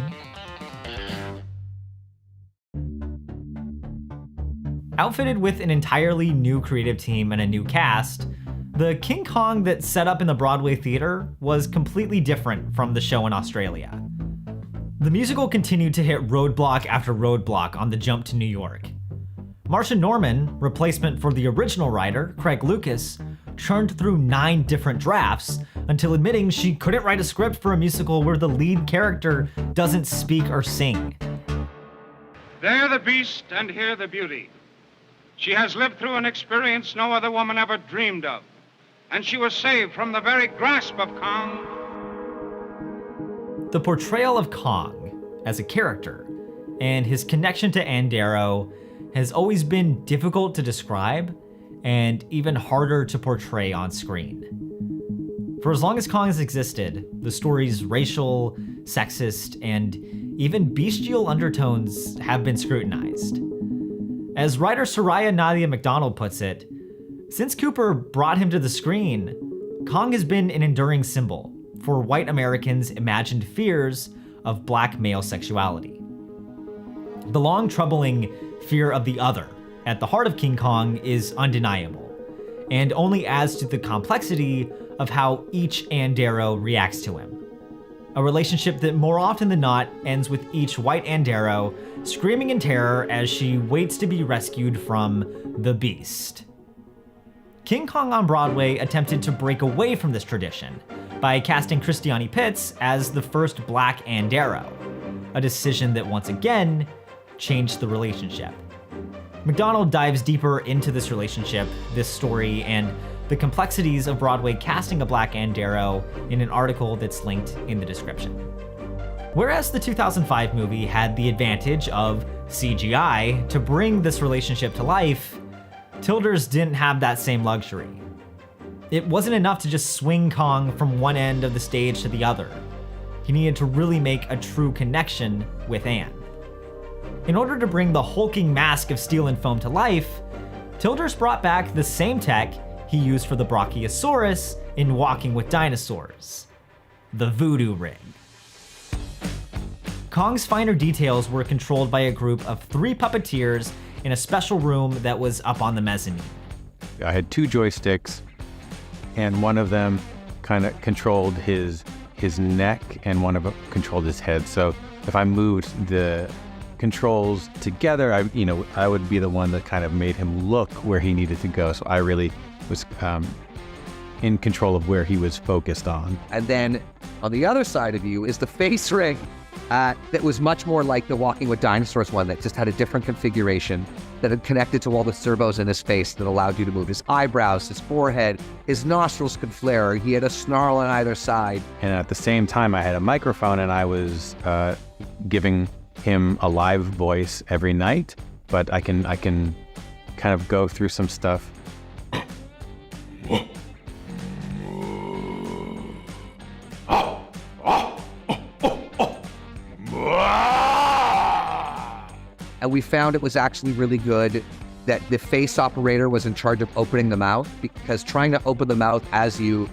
Outfitted with an entirely new creative team and a new cast, the King Kong that set up in the Broadway theater was completely different from the show in Australia. The musical continued to hit roadblock after roadblock on the jump to New York. Marcia Norman, replacement for the original writer, Craig Lucas, churned through 9 different drafts until admitting she couldn't write a script for a musical where the lead character doesn't speak or sing. There the beast and here the beauty. She has lived through an experience no other woman ever dreamed of, and she was saved from the very grasp of Kong. The portrayal of Kong as a character and his connection to Andero has always been difficult to describe and even harder to portray on screen. For as long as Kong has existed, the story's racial, sexist, and even bestial undertones have been scrutinized. As writer Soraya Nadia McDonald puts it, since Cooper brought him to the screen, Kong has been an enduring symbol for white Americans' imagined fears of black male sexuality. The long troubling fear of the other at the heart of King Kong is undeniable, and only adds to the complexity of how each Andero reacts to him. A relationship that more often than not ends with each white Andero screaming in terror as she waits to be rescued from the beast. King Kong on Broadway attempted to break away from this tradition by casting Christiani Pitts as the first black Andero, a decision that once again changed the relationship. McDonald dives deeper into this relationship, this story, and the complexities of Broadway casting a black Andero in an article that's linked in the description. Whereas the 2005 movie had the advantage of CGI to bring this relationship to life, Tilders didn't have that same luxury. It wasn't enough to just swing Kong from one end of the stage to the other. He needed to really make a true connection with Anne. In order to bring the hulking mask of steel and foam to life, Tilders brought back the same tech he used for the Brachiosaurus in Walking with Dinosaurs, the voodoo rig. Kong's finer details were controlled by a group of 3 puppeteers in a special room that was up on the mezzanine. I had 2 joysticks, and one of them kind of controlled his neck, and one of them controlled his head. So if I moved the controls together, I would be the one that kind of made him look where he needed to go. So I really was in control of where he was focused on. And then on the other side of you is the face ring that was much more like the Walking with Dinosaurs one, that just had a different configuration that had connected to all the servos in his face that allowed you to move his eyebrows, his forehead, his nostrils could flare. He had a snarl on either side. And at the same time, I had a microphone, and I was giving him a live voice every night, but I can kind of go through some stuff. And we found it was actually really good that the face operator was in charge of opening the mouth, because trying to open the mouth as you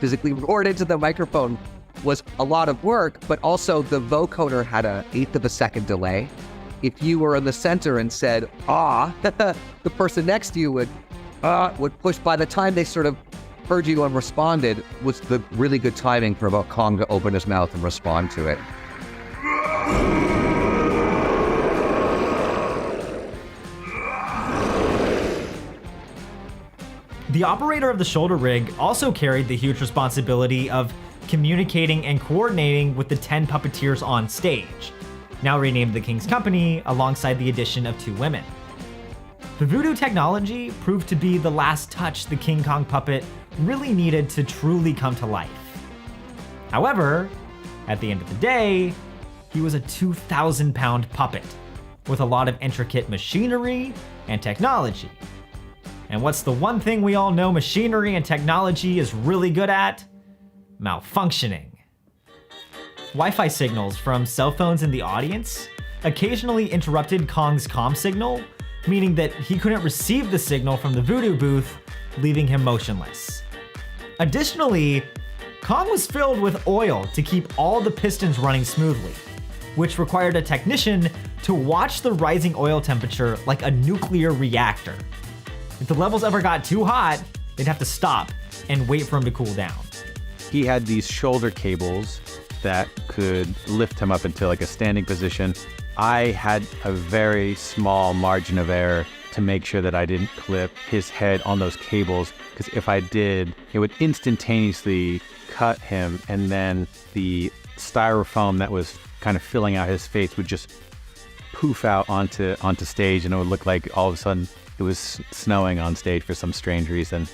physically roared into the microphone was a lot of work, but also the vocoder had an 1/8 of a second delay. If you were in the center and said, "ah," the person next to you would push. By the time they sort of heard you and responded, was the really good timing for about Kong to open his mouth and respond to it. The operator of the shoulder rig also carried the huge responsibility of communicating and coordinating with the 10 puppeteers on stage, now renamed the King's Company, alongside the addition of 2 women. The voodoo technology proved to be the last touch the King Kong puppet really needed to truly come to life. However, at the end of the day, he was a 2,000-pound puppet with a lot of intricate machinery and technology. And what's the one thing we all know machinery and technology is really good at? Malfunctioning. Wi-Fi signals from cell phones in the audience occasionally interrupted Kong's comm signal, meaning that he couldn't receive the signal from the voodoo booth, leaving him motionless. Additionally, Kong was filled with oil to keep all the pistons running smoothly, which required a technician to watch the rising oil temperature like a nuclear reactor. If the levels ever got too hot, they'd have to stop and wait for him to cool down. He had these shoulder cables that could lift him up into like a standing position. I had a very small margin of error to make sure that I didn't clip his head on those cables, because if I did, it would instantaneously cut him, and then the styrofoam that was kind of filling out his face would just poof out onto stage, and it would look like all of a sudden it was snowing on stage for some strange reason.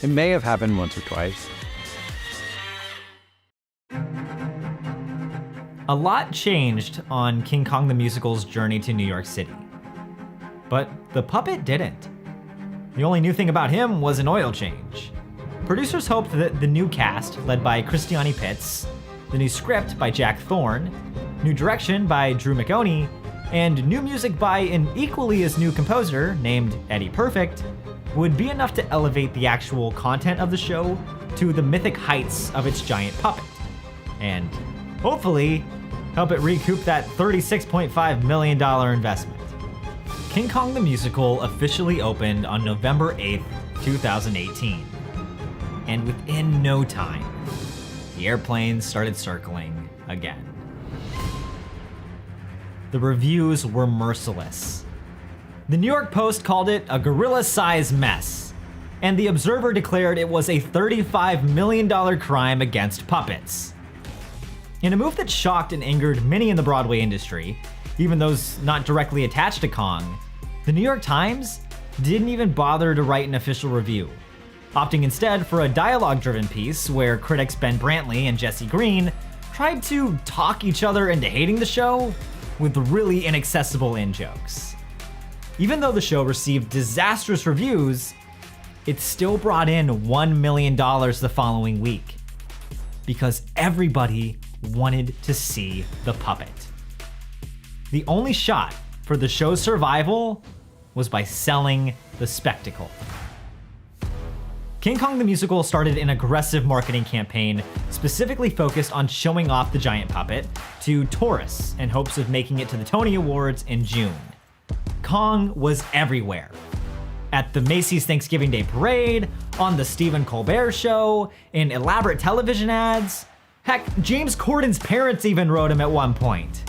It may have happened once or twice. A lot changed on King Kong the Musical's journey to New York City. But the puppet didn't. The only new thing about him was an oil change. Producers hoped that the new cast, led by Christiani Pitts, the new script by Jack Thorne, new direction by Drew McOnie, and new music by an equally as new composer named Eddie Perfect, would be enough to elevate the actual content of the show to the mythic heights of its giant puppet, and hopefully help it recoup that $36.5 million investment. King Kong the Musical officially opened on November 8th, 2018. And within no time, the airplanes started circling again. The reviews were merciless. The New York Post called it a gorilla-sized mess, and The Observer declared it was a $35 million crime against puppets. In a move that shocked and angered many in the Broadway industry, even those not directly attached to Kong, the New York Times didn't even bother to write an official review, opting instead for a dialogue-driven piece where critics Ben Brantley and Jesse Green tried to talk each other into hating the show with really inaccessible in-jokes. Even though the show received disastrous reviews, it still brought in $1 million the following week, because everybody wanted to see the puppet. The only shot for the show's survival was by selling the spectacle. King Kong the Musical started an aggressive marketing campaign specifically focused on showing off the giant puppet to tourists in hopes of making it to the Tony Awards in June. Kong was everywhere. At the Macy's Thanksgiving Day Parade, on the Stephen Colbert Show, in elaborate television ads. Heck, James Corden's parents even wrote him at one point.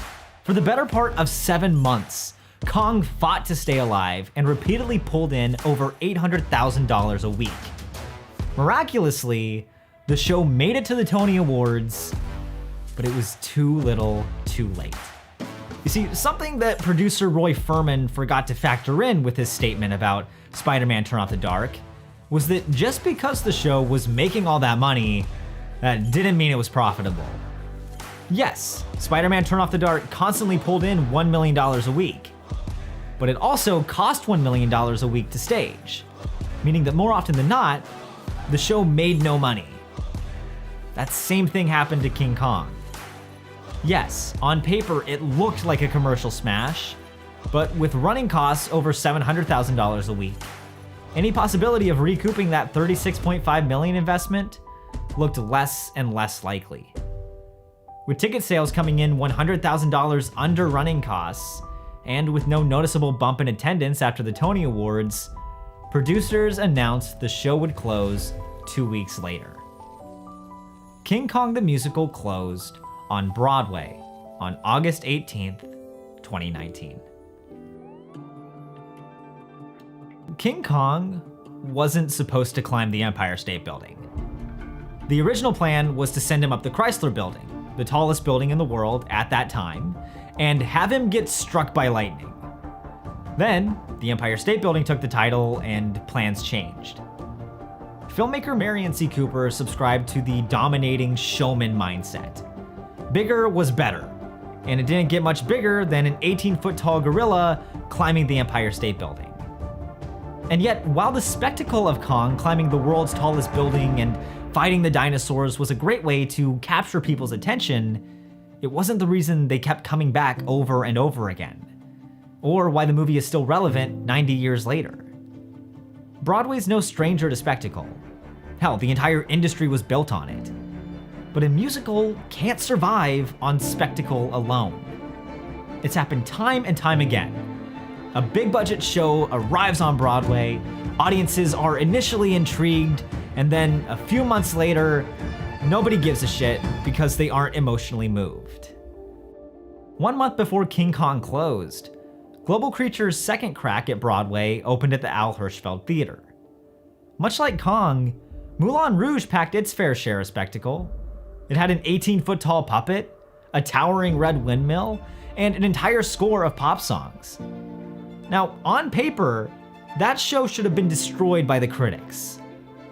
For the better part of 7 months, Kong fought to stay alive and repeatedly pulled in over $800,000 a week. Miraculously, the show made it to the Tony Awards, but it was too little, too late. You see, something that producer Roy Furman forgot to factor in with his statement about Spider-Man Turn Off the Dark was that just because the show was making all that money, that didn't mean it was profitable. Yes, Spider-Man Turn Off the Dark constantly pulled in $1 million a week, but it also cost $1 million a week to stage, meaning that more often than not, the show made no money. That same thing happened to King Kong. Yes, on paper it looked like a commercial smash, but with running costs over $700,000 a week, any possibility of recouping that $36.5 million investment looked less and less likely. With ticket sales coming in $100,000 under running costs, and with no noticeable bump in attendance after the Tony Awards, producers announced the show would close 2 weeks later. King Kong the Musical closed on Broadway on August 18th, 2019. King Kong wasn't supposed to climb the Empire State Building. The original plan was to send him up the Chrysler Building, the tallest building in the world at that time, and have him get struck by lightning. Then, the Empire State Building took the title and plans changed. Filmmaker Marion C. Cooper subscribed to the dominating showman mindset. Bigger was better, and it didn't get much bigger than an 18-foot tall gorilla climbing the Empire State Building. And yet, while the spectacle of Kong climbing the world's tallest building and fighting the dinosaurs was a great way to capture people's attention, it wasn't the reason they kept coming back over and over again, or why the movie is still relevant 90 years later. Broadway's no stranger to spectacle. Hell, the entire industry was built on it. But a musical can't survive on spectacle alone. It's happened time and time again. A big budget show arrives on Broadway, audiences are initially intrigued, and then a few months later, nobody gives a shit because they aren't emotionally moved. 1 month before King Kong closed, Global Creature's second crack at Broadway opened at the Al Hirschfeld Theater. Much like Kong, Moulin Rouge packed its fair share of spectacle. It had an 18-foot tall puppet, a towering red windmill, and an entire score of pop songs. Now, on paper, that show should have been destroyed by the critics.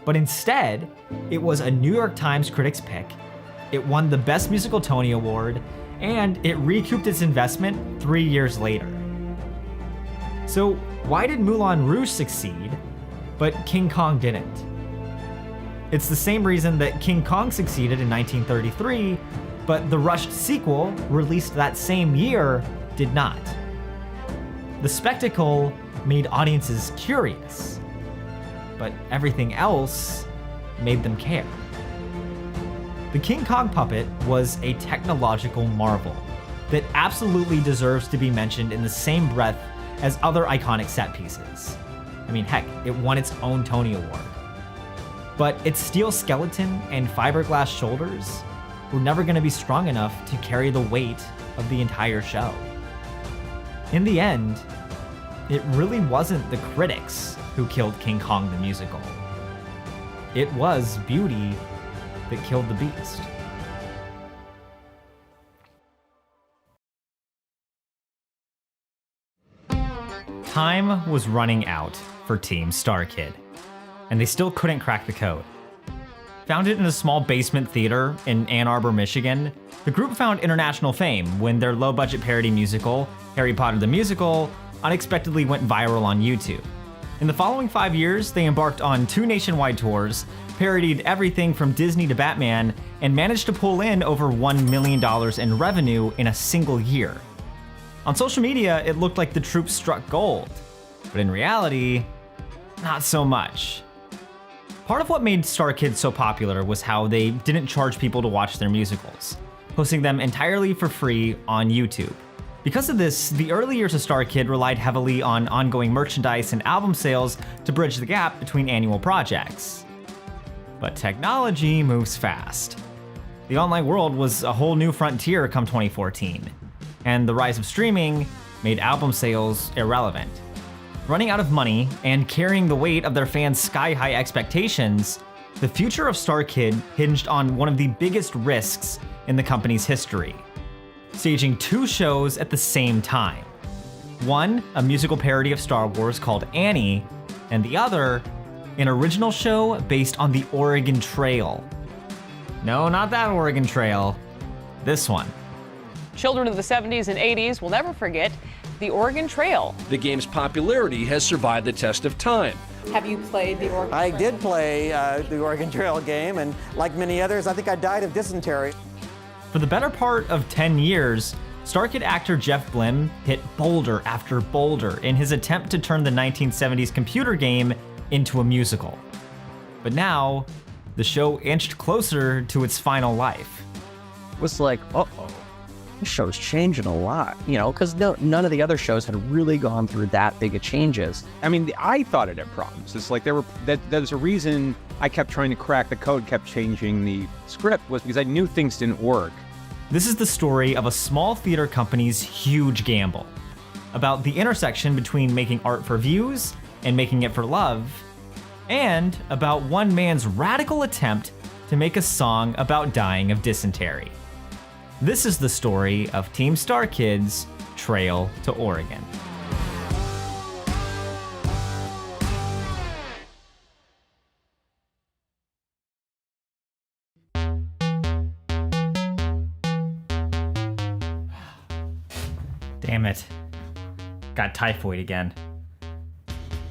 But instead, it was a New York Times critics pick, it won the Best Musical Tony Award, and it recouped its investment 3 years later. So why did Moulin Rouge succeed, but King Kong didn't? It's the same reason that King Kong succeeded in 1933, but the rushed sequel, released that same year, did not. The spectacle made audiences curious, but everything else made them care. The King Kong puppet was a technological marvel that absolutely deserves to be mentioned in the same breath as other iconic set pieces. I mean, heck, it won its own Tony Award. But its steel skeleton and fiberglass shoulders were never going to be strong enough to carry the weight of the entire show. In the end, it really wasn't the critics who killed King Kong the musical. It was beauty that killed the beast. Time was running out for Team Starkid, and they still couldn't crack the code. Founded in a small basement theater in Ann Arbor, Michigan, the group found international fame when their low-budget parody musical, Harry Potter the Musical, unexpectedly went viral on YouTube. In the following 5 years, they embarked on 2 nationwide tours, parodied everything from Disney to Batman, and managed to pull in over $1 million in revenue in a single year. On social media, it looked like the troupe struck gold, but in reality, not so much. Part of what made Starkid so popular was how they didn't charge people to watch their musicals, posting them entirely for free on YouTube. Because of this, the early years of Starkid relied heavily on ongoing merchandise and album sales to bridge the gap between annual projects. But technology moves fast. The online world was a whole new frontier come 2014, and the rise of streaming made album sales irrelevant. Running out of money and carrying the weight of their fans' sky-high expectations, the future of Starkid hinged on one of the biggest risks in the company's history: staging 2 shows at the same time. One, a musical parody of Star Wars called Annie, and the other, an original show based on the Oregon Trail. No, not that Oregon Trail. This one. Children of the 70s and 80s will never forget the Oregon Trail. The game's popularity has survived the test of time. Have you played the Oregon Trail? I did play the Oregon Trail game, and like many others, I think I died of dysentery. For the better part of 10 years, Starkid actor Jeff Blim hit boulder after boulder in his attempt to turn the 1970s computer game into a musical. But now, the show inched closer to its final life. It was like, uh-oh, this show's changing a lot, you know, because none of the other shows had really gone through that big of changes. I mean, I thought it had problems. It's like there's a reason I kept trying to crack the code, kept changing the script, was because I knew things didn't work. This is the story of a small theater company's huge gamble, about the intersection between making art for views and making it for love, and about one man's radical attempt to make a song about dying of dysentery. This is the story of Team Starkid's Trail to Oregon. Damn it. Got typhoid again.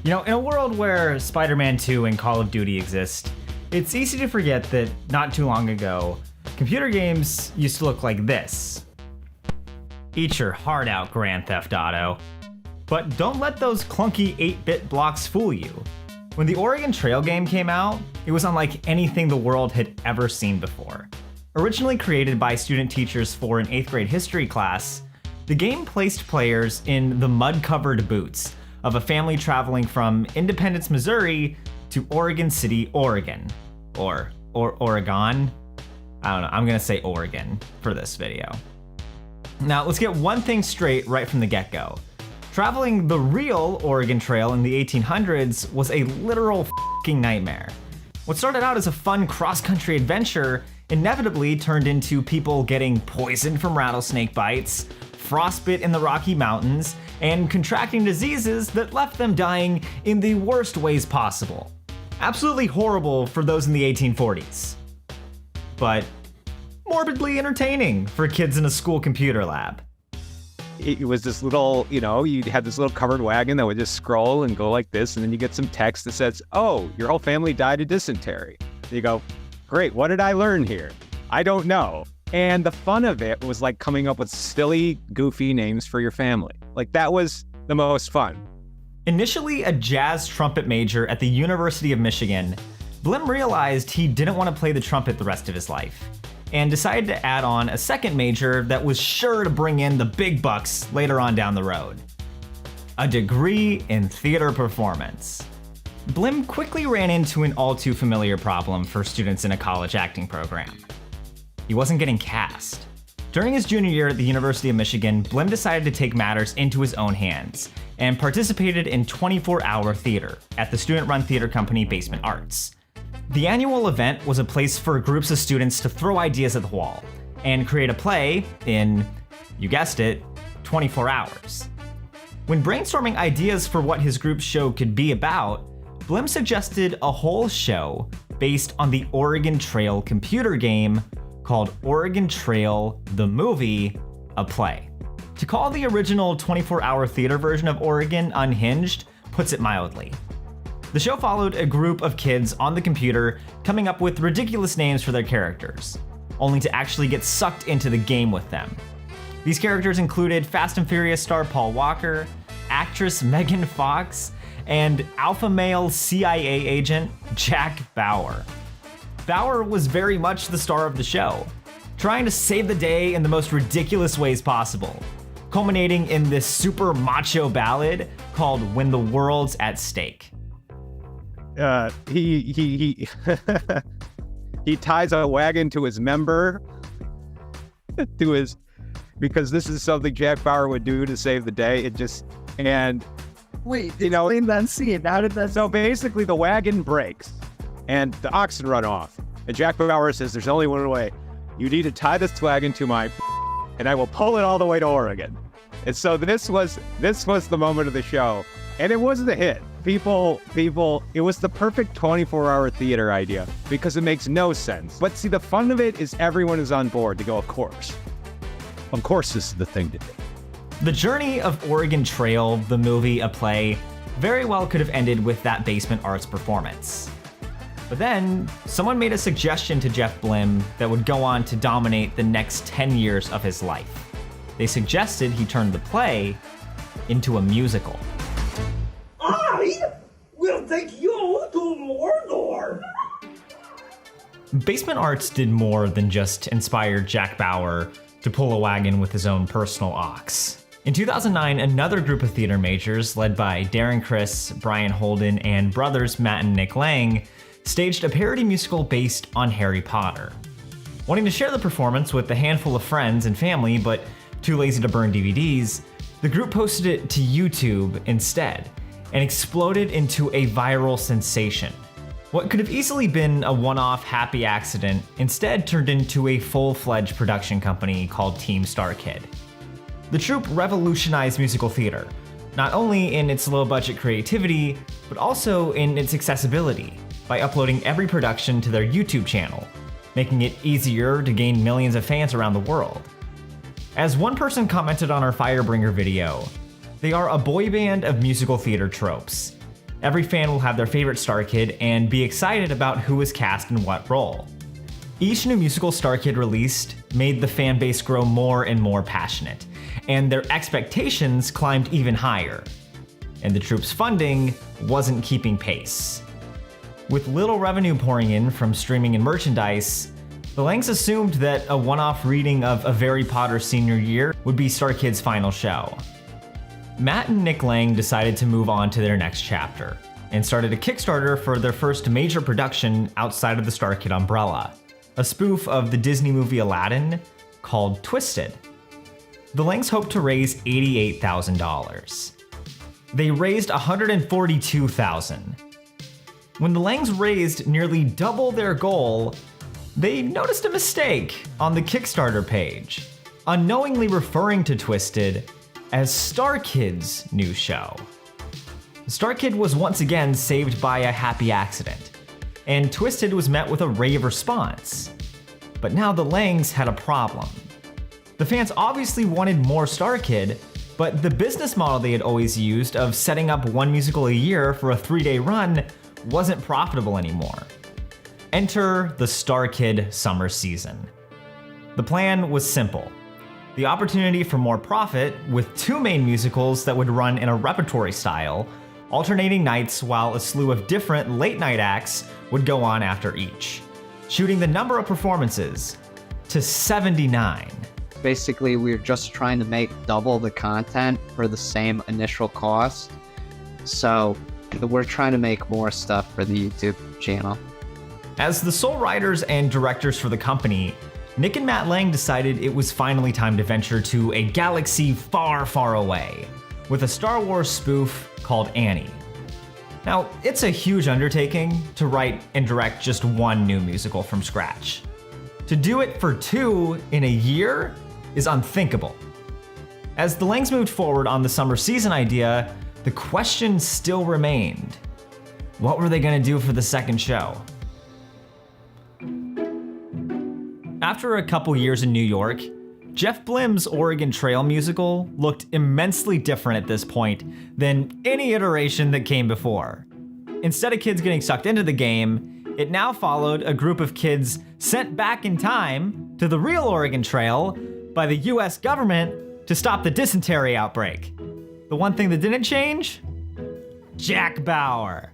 You know, in a world where Spider-Man 2 and Call of Duty exist, it's easy to forget that not too long ago, computer games used to look like this. Eat your heart out, Grand Theft Auto. But don't let those clunky 8-bit blocks fool you. When the Oregon Trail game came out, it was unlike anything the world had ever seen before. Originally created by student teachers for an 8th grade history class, the game placed players in the mud-covered boots of a family traveling from Independence, Missouri to Oregon City, Oregon. Or Oregon? I don't know, I'm gonna say Oregon for this video. Now, let's get one thing straight right from the get-go. Traveling the real Oregon Trail in the 1800s was a literal f***ing nightmare. What started out as a fun cross-country adventure inevitably turned into people getting poisoned from rattlesnake bites, frostbite in the Rocky Mountains, and contracting diseases that left them dying in the worst ways possible. Absolutely horrible for those in the 1840s. But morbidly entertaining for kids in a school computer lab. It was this little, you had this little covered wagon that would just scroll and go like this, and then you get some text that says, oh, your whole family died of dysentery. You go, great, what did I learn here? I don't know. And the fun of it was like coming up with silly, goofy names for your family. Like that was the most fun. Initially a jazz trumpet major at the University of Michigan, Blim realized he didn't want to play the trumpet the rest of his life, and decided to add on a second major that was sure to bring in the big bucks later on down the road: a degree in theater performance. Blim quickly ran into an all too familiar problem for students in a college acting program. He wasn't getting cast. During his junior year at the University of Michigan, Blim decided to take matters into his own hands and participated in 24-hour theater at the student-run theater company Basement Arts. The annual event was a place for groups of students to throw ideas at the wall and create a play in, you guessed it, 24 hours. When brainstorming ideas for what his group's show could be about, Blim suggested a whole show based on the Oregon Trail computer game called Oregon Trail, the Movie, a play. To call the original 24-hour theater version of Oregon unhinged puts it mildly. The show followed a group of kids on the computer coming up with ridiculous names for their characters, only to actually get sucked into the game with them. These characters included Fast and Furious star Paul Walker, actress Megan Fox, and alpha male CIA agent Jack Bauer. Bauer was very much the star of the show, trying to save the day in the most ridiculous ways possible, culminating in this super macho ballad called When the World's at Stake. He ties a wagon to his member, because this is something Jack Bauer would do to save the day. Wait, explain that scene. How did that? So basically, the wagon breaks, and the oxen run off. And Jack Bauer says, "There's only one way. You need to tie this wagon to my, and I will pull it all the way to Oregon." And so this was the moment of the show, and it was the hit. People, it was the perfect 24-hour theater idea because it makes no sense. But see, the fun of it is everyone is on board to go, of course this is the thing to do. The journey of Oregon Trail, the movie, a play, very well could have ended with that Basement Arts performance. But then, someone made a suggestion to Jeff Blim that would go on to dominate the next 10 years of his life. They suggested he turn the play into a musical. I will take you to Mordor! Basement Arts did more than just inspire Jack Bauer to pull a wagon with his own personal ox. In 2009, another group of theater majors, led by Darren Criss, Brian Holden, and brothers Matt and Nick Lang, staged a parody musical based on Harry Potter. Wanting to share the performance with a handful of friends and family, but too lazy to burn DVDs, the group posted it to YouTube instead, and exploded into a viral sensation. What could have easily been a one-off happy accident instead turned into a full-fledged production company called Team Starkid. The troupe revolutionized musical theater, not only in its low-budget creativity, but also in its accessibility, by uploading every production to their YouTube channel, making it easier to gain millions of fans around the world. As one person commented on our Firebringer video, they are a boy band of musical theater tropes. Every fan will have their favorite Starkid and be excited about who is cast in what role. Each new musical Starkid released made the fan base grow more and more passionate, and their expectations climbed even higher. And the troupe's funding wasn't keeping pace. With little revenue pouring in from streaming and merchandise, the Langs assumed that a one-off reading of A Very Potter Senior Year would be Starkid's final show. Matt and Nick Lang decided to move on to their next chapter, and started a Kickstarter for their first major production outside of the Starkid umbrella, a spoof of the Disney movie Aladdin called Twisted. The Langs hoped to raise $88,000. They raised $142,000. When the Langs raised nearly double their goal, they noticed a mistake on the Kickstarter page, unknowingly referring to Twisted as Starkid's new show. Starkid was once again saved by a happy accident, and Twisted was met with a rave response. But now the Langs had a problem. The fans obviously wanted more Starkid, but the business model they had always used of setting up one musical a year for a 3-day run wasn't profitable anymore. Enter the Starkid summer season. The plan was simple. The opportunity for more profit with 2 main musicals that would run in a repertory style, alternating nights while a slew of different late-night acts would go on after each, shooting the number of performances to 79. Basically, we're just trying to make double the content for the same initial cost. So we're trying to make more stuff for the YouTube channel. As the sole writers and directors for the company, Nick and Matt Lang decided it was finally time to venture to a galaxy far, far away, with a Star Wars spoof called Annie. Now, it's a huge undertaking to write and direct just one new musical from scratch. To do it for 2 in a year is unthinkable. As the Langs moved forward on the summer season idea, the question still remained. What were they going to do for the second show? After a couple years in New York, Jeff Blim's Oregon Trail musical looked immensely different at this point than any iteration that came before. Instead of kids getting sucked into the game, it now followed a group of kids sent back in time to the real Oregon Trail by the US government to stop the dysentery outbreak. The one thing that didn't change? Jack Bauer.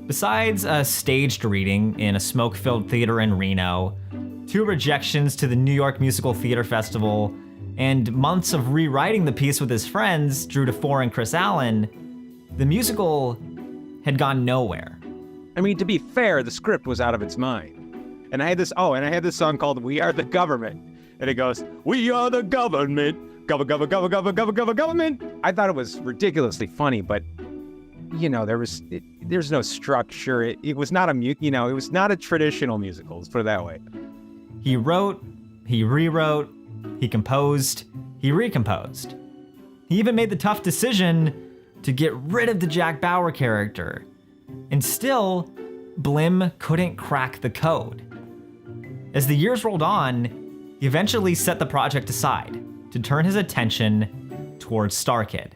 Besides a staged reading in a smoke-filled theater in Reno, 2 rejections to the New York Musical Theater Festival, and months of rewriting the piece with his friends, Drew DeFore and Chris Allen, the musical had gone nowhere. I mean, to be fair, the script was out of its mind. And I had this song called We Are the Government. And it goes, we are the government, government. I thought it was ridiculously funny, but you know, there's no structure. It was not it was not a traditional musical, let's put it that way. He wrote, he rewrote, he composed, he recomposed. He even made the tough decision to get rid of the Jack Bauer character. And still, Blim couldn't crack the code. As the years rolled on, he eventually set the project aside to turn his attention towards Starkid.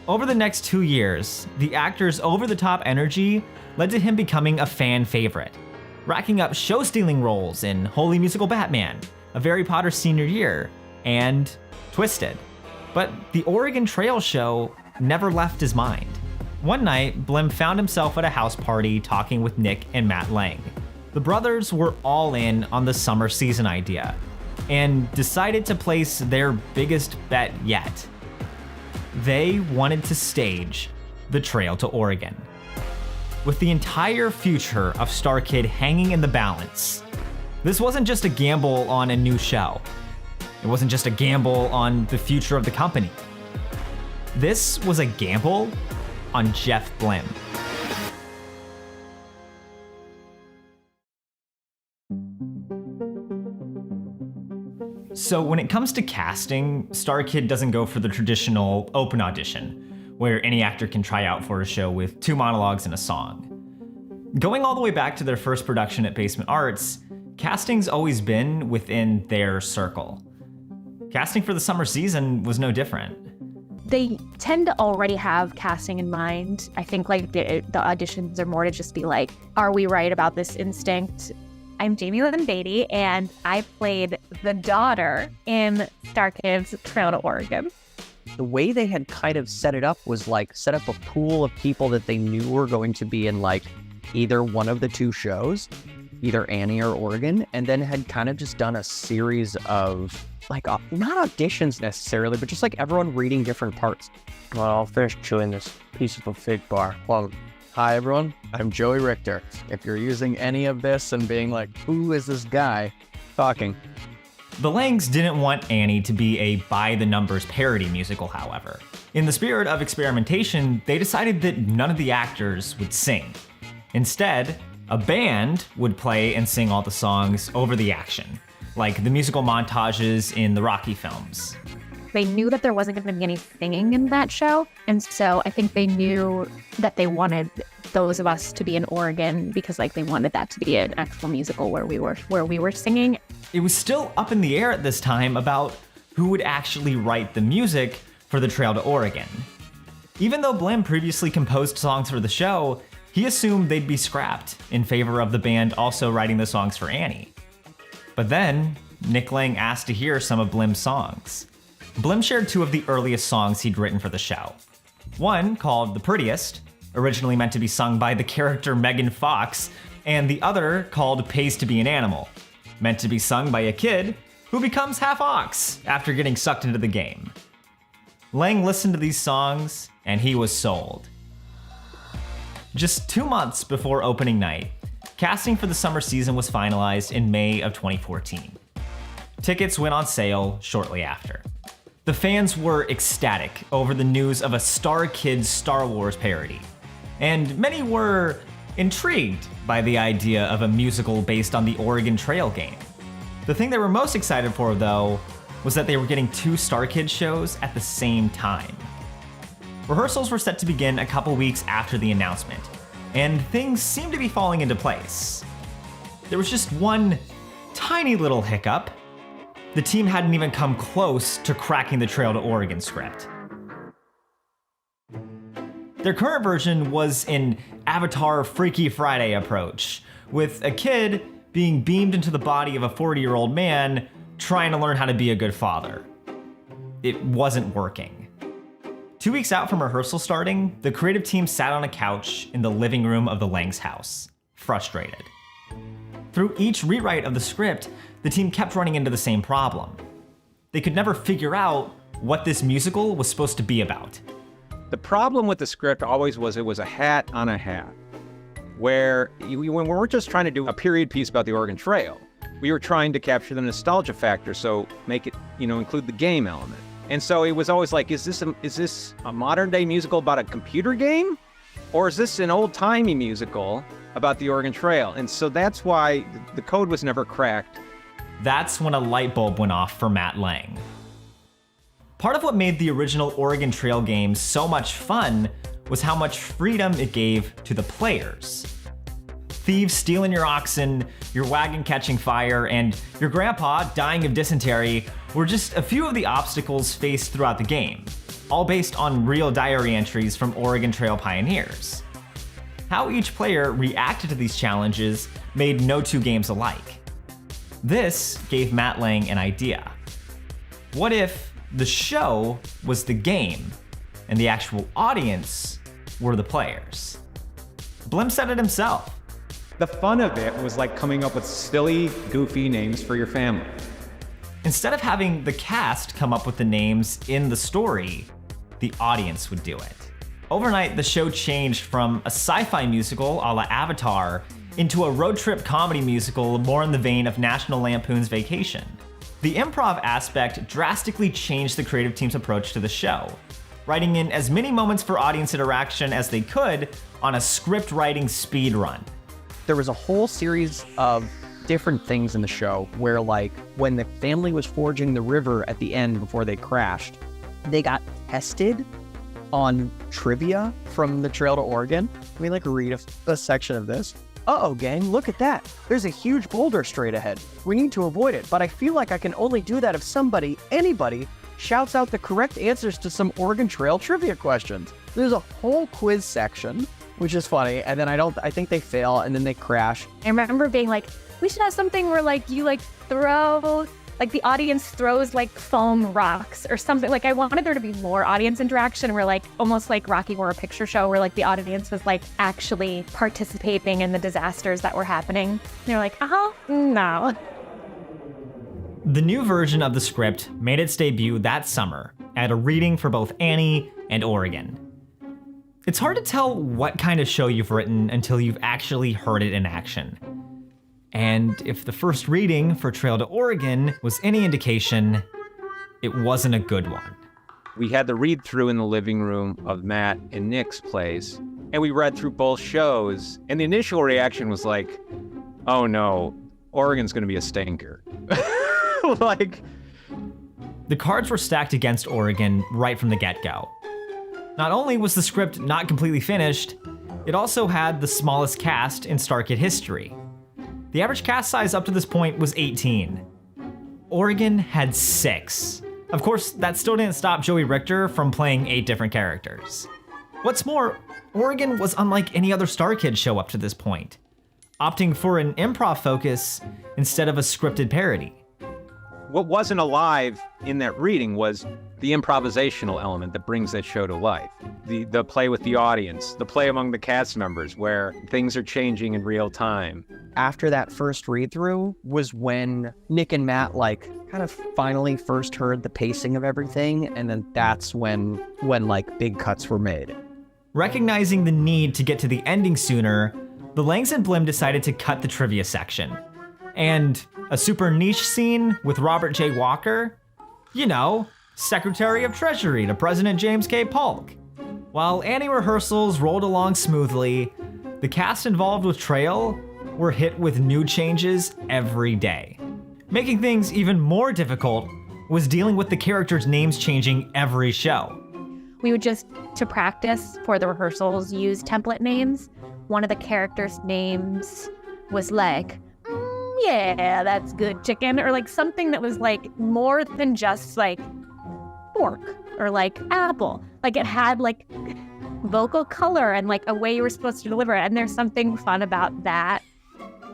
Over the next 2 years, the actor's over-the-top energy led to him becoming a fan favorite, racking up show-stealing roles in Holy Musical Batman, A Very Potter Senior Year, and Twisted. But the Oregon Trail show never left his mind. One night, Blim found himself at a house party talking with Nick and Matt Lang. The brothers were all in on the summer season idea, and decided to place their biggest bet yet. They wanted to stage the Trail to Oregon. With the entire future of Starkid hanging in the balance, This wasn't just a gamble on a new show. It wasn't just a gamble on the future of the company. This was a gamble on Jeff Blim. So when it comes to casting, Starkid doesn't go for the traditional open audition, where any actor can try out for a show with 2 monologues and a song. Going all the way back to their first production at Basement Arts, casting's always been within their circle. Casting for the summer season was no different. They tend to already have casting in mind. I think like the auditions are more to just be like, are we right about this instinct? I'm Jamie Lynn Beatty, and I played the daughter in Starkid's Trail to Oregon. The way they had kind of set it up was like set up a pool of people that they knew were going to be in like either one of the 2 shows, either Annie or Oregon, and then had kind of just done a series of like, not auditions necessarily, but just like everyone reading different parts. Well, I'll finish chewing this piece of a fig bar. Well, hi everyone, I'm Joey Richter. If you're using any of this and being like, who is this guy talking? The Langs didn't want Annie to be a by-the-numbers parody musical, however. In the spirit of experimentation, they decided that none of the actors would sing. Instead, a band would play and sing all the songs over the action, like the musical montages in the Rocky films. They knew that there wasn't going to be any singing in that show, and so I think they knew that they wanted those of us to be in Oregon because like they wanted that to be an actual musical where we were singing. It was still up in the air at this time about who would actually write the music for the Trail to Oregon. Even though Blim previously composed songs for the show, he assumed they'd be scrapped in favor of the band also writing the songs for Annie. But then, Nick Lang asked to hear some of Blim's songs. Blim shared 2 of the earliest songs he'd written for the show. One, called The Prettiest, originally meant to be sung by the character Megan Fox, and the other, called Pays to Be an Animal, meant to be sung by a kid who becomes half ox after getting sucked into the game. Lang listened to these songs, and he was sold. Just 2 months before opening night, casting for the summer season was finalized in May of 2014. Tickets went on sale shortly after. The fans were ecstatic over the news of a Starkid Star Wars parody, and many were intrigued by the idea of a musical based on the Oregon Trail game. The thing they were most excited for, though, was that they were getting 2 Starkid shows at the same time. Rehearsals were set to begin a couple weeks after the announcement, and things seemed to be falling into place. There was just one tiny little hiccup. The team hadn't even come close to cracking the Trail to Oregon script. Their current version was an Avatar Freaky Friday approach, with a kid being beamed into the body of a 40-year-old man trying to learn how to be a good father. It wasn't working. 2 weeks out from rehearsal starting, the creative team sat on a couch in the living room of the Langs' house, frustrated. Through each rewrite of the script, the team kept running into the same problem. They could never figure out what this musical was supposed to be about. The problem with the script always was it was a hat on a hat, where when we weren't just trying to do a period piece about the Oregon Trail, we were trying to capture the nostalgia factor, so make it, include the game element. And so it was always like, is this a modern day musical about a computer game? Or is this an old-timey musical about the Oregon Trail? And so that's why the code was never cracked. That's when a light bulb went off for Matt Lang. Part of what made the original Oregon Trail game so much fun was how much freedom it gave to the players. Thieves stealing your oxen, your wagon catching fire, and your grandpa dying of dysentery were just a few of the obstacles faced throughout the game, all based on real diary entries from Oregon Trail pioneers. How each player reacted to these challenges made no 2 games alike. This gave Matt Lang an idea. What if the show was the game and the actual audience were the players? Blim said it himself. The fun of it was like coming up with silly, goofy names for your family. Instead of having the cast come up with the names in the story, the audience would do it. Overnight, the show changed from a sci-fi musical a la Avatar into a road trip comedy musical more in the vein of National Lampoon's Vacation. The improv aspect drastically changed the creative team's approach to the show, writing in as many moments for audience interaction as they could on a script writing speed run. There was a whole series of different things in the show where, like, when the family was forging the river at the end before they crashed, they got tested on trivia from the Trail to Oregon. Let me, like, read a section of this. Uh-oh, gang, look at that. There's a huge boulder straight ahead. We need to avoid it, but I feel like I can only do that if anybody, shouts out the correct answers to some Oregon Trail trivia questions. There's a whole quiz section, which is funny, and then I think they fail, and then they crash. I remember being like, we should have something where, like, you, like, throw, like, the audience throws, like, foam rocks or something. Like, I wanted there to be more audience interaction where, like, almost like Rocky Horror Picture Show, where, like, the audience was, like, actually participating in the disasters that were happening. And they're like, no. The new version of the script made its debut that summer at a reading for both Annie and Oregon. It's hard to tell what kind of show you've written until you've actually heard it in action. And if the first reading for Trail to Oregon was any indication, it wasn't a good one. We had the read-through in the living room of Matt and Nick's place, and we read through both shows, and the initial reaction was like, oh no, Oregon's gonna be a stinker. Like, the cards were stacked against Oregon right from the get-go. Not only was the script not completely finished, it also had the smallest cast in Starkid history. The average cast size up to this point was 18. Oregon had 6. Of course, that still didn't stop Joey Richter from playing 8 different characters. What's more, Oregon was unlike any other Starkid show up to this point, opting for an improv focus instead of a scripted parody. what wasn't alive in that reading was the improvisational element that brings that show to life. The play with the audience, the play among the cast members where things are changing in real time. After that first read-through was when Nick and Matt kind of finally first heard the pacing of everything, and then that's when big cuts were made. Recognizing the need to get to the ending sooner, the Langs and Blim decided to cut the trivia section. And a super niche scene with Robert J. Walker? You know, Secretary of Treasury to President James K. Polk. While Annie rehearsals rolled along smoothly, the cast involved with Trail were hit with new changes every day. Making things even more difficult was dealing with the characters' names changing every show. We would just, to practice for the rehearsals, use template names. One of the characters' names was yeah, that's good chicken, or something that was more than just pork or apple. It had vocal color and a way you were supposed to deliver it. And there's something fun about that.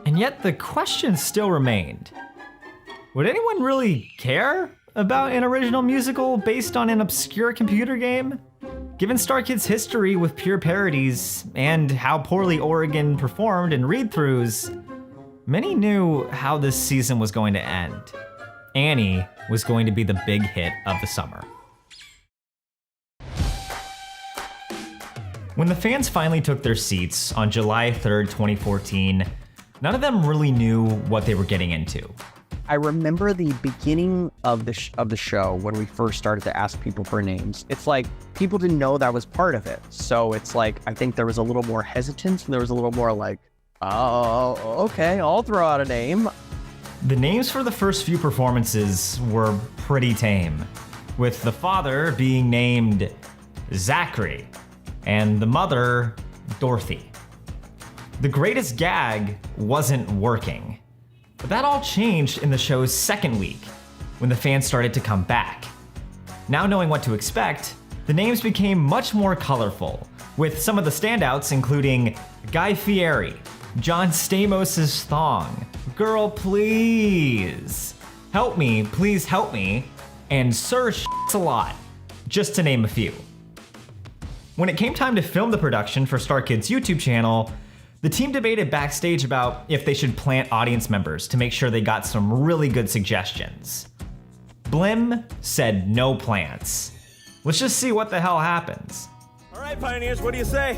And yet the question still remained. Would anyone really care about an original musical based on an obscure computer game? Given Starkid's history with pure parodies and how poorly Oregon performed in read-throughs, many knew how this season was going to end. Annie was going to be the big hit of the summer. When the fans finally took their seats on July 3rd, 2014, none of them really knew what they were getting into. I remember the beginning of the show when we first started to ask people for names. It's people didn't know that was part of it. So it's I think there was a little more hesitance and there was a little more oh, okay, I'll throw out a name. The names for the first few performances were pretty tame, with the father being named Zachary and the mother Dorothy. The greatest gag wasn't working. But that all changed in the show's second week, when the fans started to come back. Now knowing what to expect, the names became much more colorful, with some of the standouts including Guy Fieri, John Stamos' Thong, Girl Please, Help Me, Please Help Me, and Sir Shits a Lot, just to name a few. When it came time to film the production for Starkid's YouTube channel, the team debated backstage about if they should plant audience members to make sure they got some really good suggestions. Blim said no plants. Let's just see what the hell happens. All right, Pioneers, what do you say?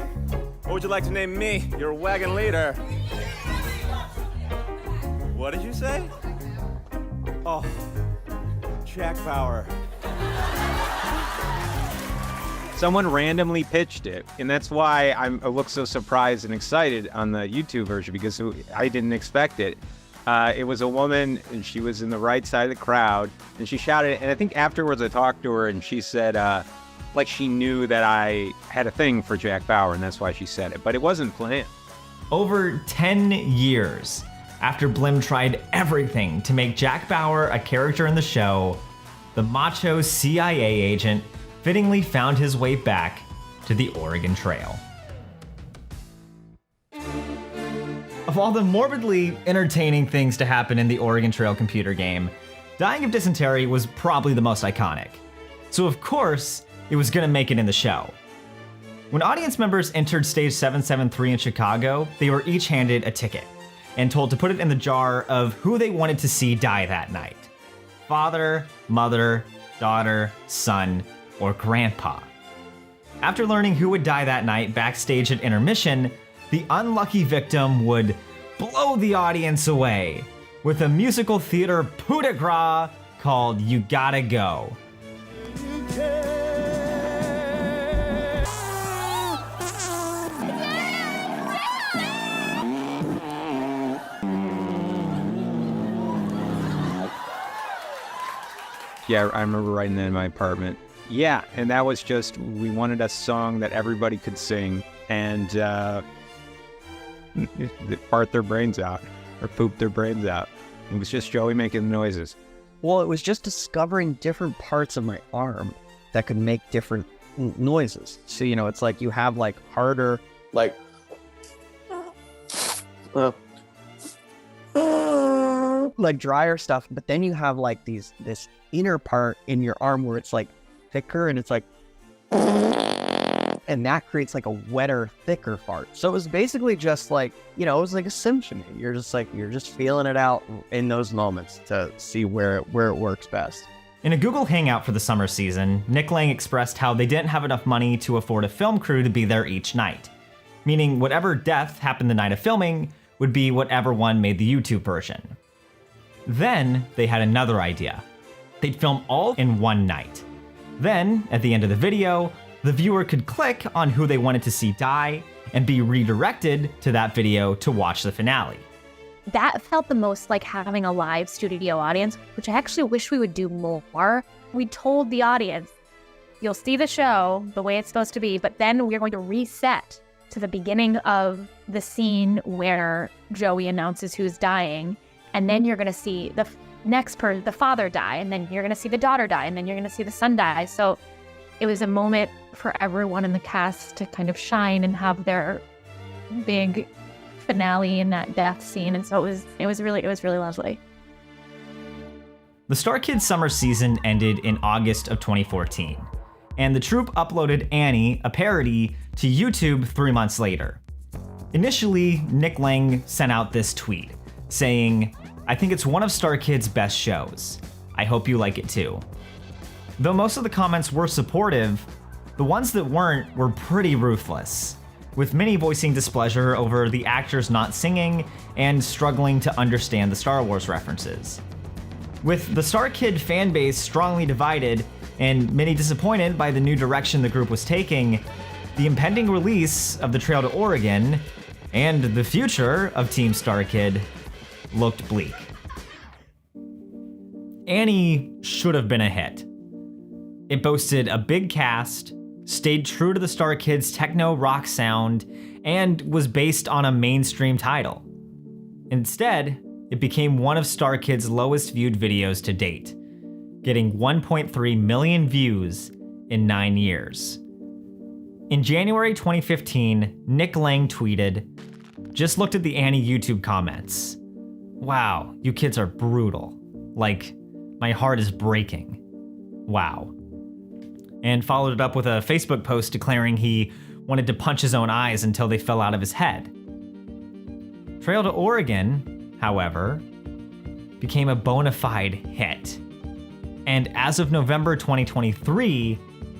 What would you like to name me, your wagon leader? What did you say? Oh, Jack Bauer. Someone randomly pitched it, and that's why I look so surprised and excited on the YouTube version, because I didn't expect it. It was a woman, and she was in the right side of the crowd, and she shouted it, and I think afterwards I talked to her, and she said, like she knew that I had a thing for Jack Bauer, and that's why she said it, but it wasn't planned. Over 10 years after Blim tried everything to make Jack Bauer a character in the show, the macho CIA agent fittingly found his way back to the Oregon Trail. Of all the morbidly entertaining things to happen in the Oregon Trail computer game, dying of dysentery was probably the most iconic. So of course, it was gonna make it in the show. When audience members entered stage 773 in Chicago, they were each handed a ticket and told to put it in the jar of who they wanted to see die that night. Father, mother, daughter, son, or grandpa. After learning who would die that night backstage at intermission, the unlucky victim would blow the audience away with a musical theater coup de grace called You Gotta Go. Yeah, I remember writing that in my apartment. Yeah, and that was just, we wanted a song that everybody could sing and fart their brains out or poop their brains out. It was just Joey making the noises. Well, it was just discovering different parts of my arm that could make different noises. So, you know, it's like you have like harder, like drier stuff, but then you have like this inner part in your arm where it's like thicker and it's like, and that creates like a wetter, thicker fart. So it was basically just like, you know, it was like a symphony. You're just feeling it out in those moments to see where it works best. In a Google Hangout for the summer season, Nick Lang expressed how they didn't have enough money to afford a film crew to be there each night, meaning whatever death happened the night of filming would be whatever one made the YouTube version. Then they had another idea. They'd film all in one night. Then, at the end of the video, the viewer could click on who they wanted to see die and be redirected to that video to watch the finale. That felt the most like having a live studio audience, which I actually wish we would do more. We told the audience, you'll see the show the way it's supposed to be, but then we're going to reset to the beginning of the scene where Joey announces who's dying, and then you're going to see the the father die, and then you're going to see the daughter die, and then you're going to see the son die. So it was a moment for everyone in the cast to kind of shine and have their big finale in that death scene, and so it was really lovely. The Starkid summer season ended in August of 2014, and the troupe uploaded Annie, a parody, to YouTube 3 months later. Initially, Nick Lang sent out this tweet saying, "I think it's one of Starkid's best shows. I hope you like it too." Though most of the comments were supportive, the ones that weren't were pretty ruthless, with many voicing displeasure over the actors not singing and struggling to understand the Star Wars references. With the Starkid fanbase strongly divided and many disappointed by the new direction the group was taking, the impending release of The Trail to Oregon and the future of Team Starkid looked bleak. Annie should have been a hit. It boasted a big cast, stayed true to the Starkid's techno rock sound, and was based on a mainstream title. Instead, it became one of Starkid's lowest viewed videos to date, getting 1.3 million views in 9 years. In January 2015, Nick Lang tweeted, "Just looked at the Annie YouTube comments. Wow, you kids are brutal. Like, my heart is breaking. Wow." And followed it up with a Facebook post declaring he wanted to punch his own eyes until they fell out of his head. Trail to Oregon, however, became a bona fide hit. And as of November 2023,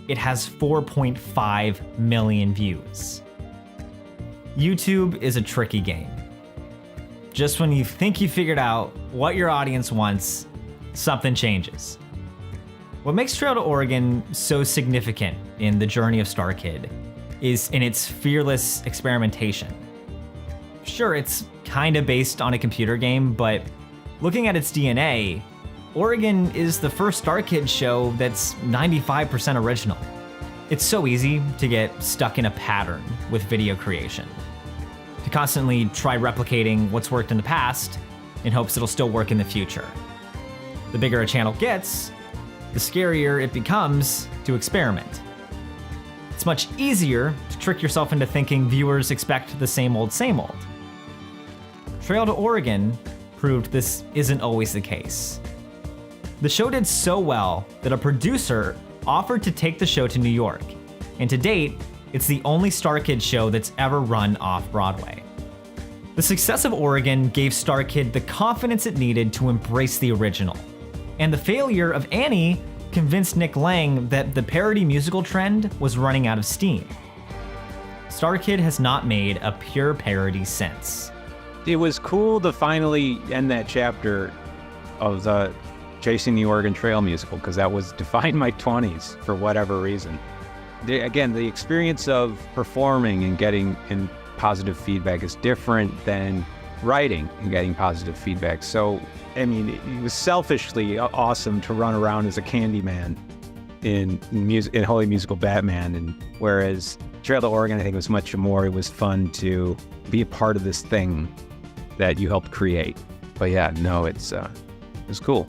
it has 4.5 million views. YouTube is a tricky game. just when you think you figured out what your audience wants, something changes. What makes Trail to Oregon so significant in the journey of Starkid is in its fearless experimentation. Sure, it's kinda based on a computer game, but looking at its DNA, Oregon is the first Starkid show that's 95% original. It's so easy to get stuck in a pattern with video creation, to constantly try replicating what's worked in the past in hopes it'll still work in the future. The bigger a channel gets, the scarier it becomes to experiment. It's much easier to trick yourself into thinking viewers expect the same old, same old. Trail to Oregon proved this isn't always the case. The show did so well that a producer offered to take the show to New York, and to date, it's the only Starkid show that's ever run off-Broadway. The success of Oregon gave Starkid the confidence it needed to embrace the original, and the failure of Annie convinced Nick Lang that the parody musical trend was running out of steam. Starkid has not made a pure parody since. It was cool to finally end that chapter of the Chasing the Oregon Trail musical, because that was defined my 20s for whatever reason. Again, the experience of performing and getting positive feedback is different than writing and getting positive feedback. So, I mean, it was selfishly awesome to run around as a Candyman in Holy Musical Batman, and whereas Trail to Oregon, I think, was much more. It was fun to be a part of this thing that you helped create. But yeah, no, it was cool.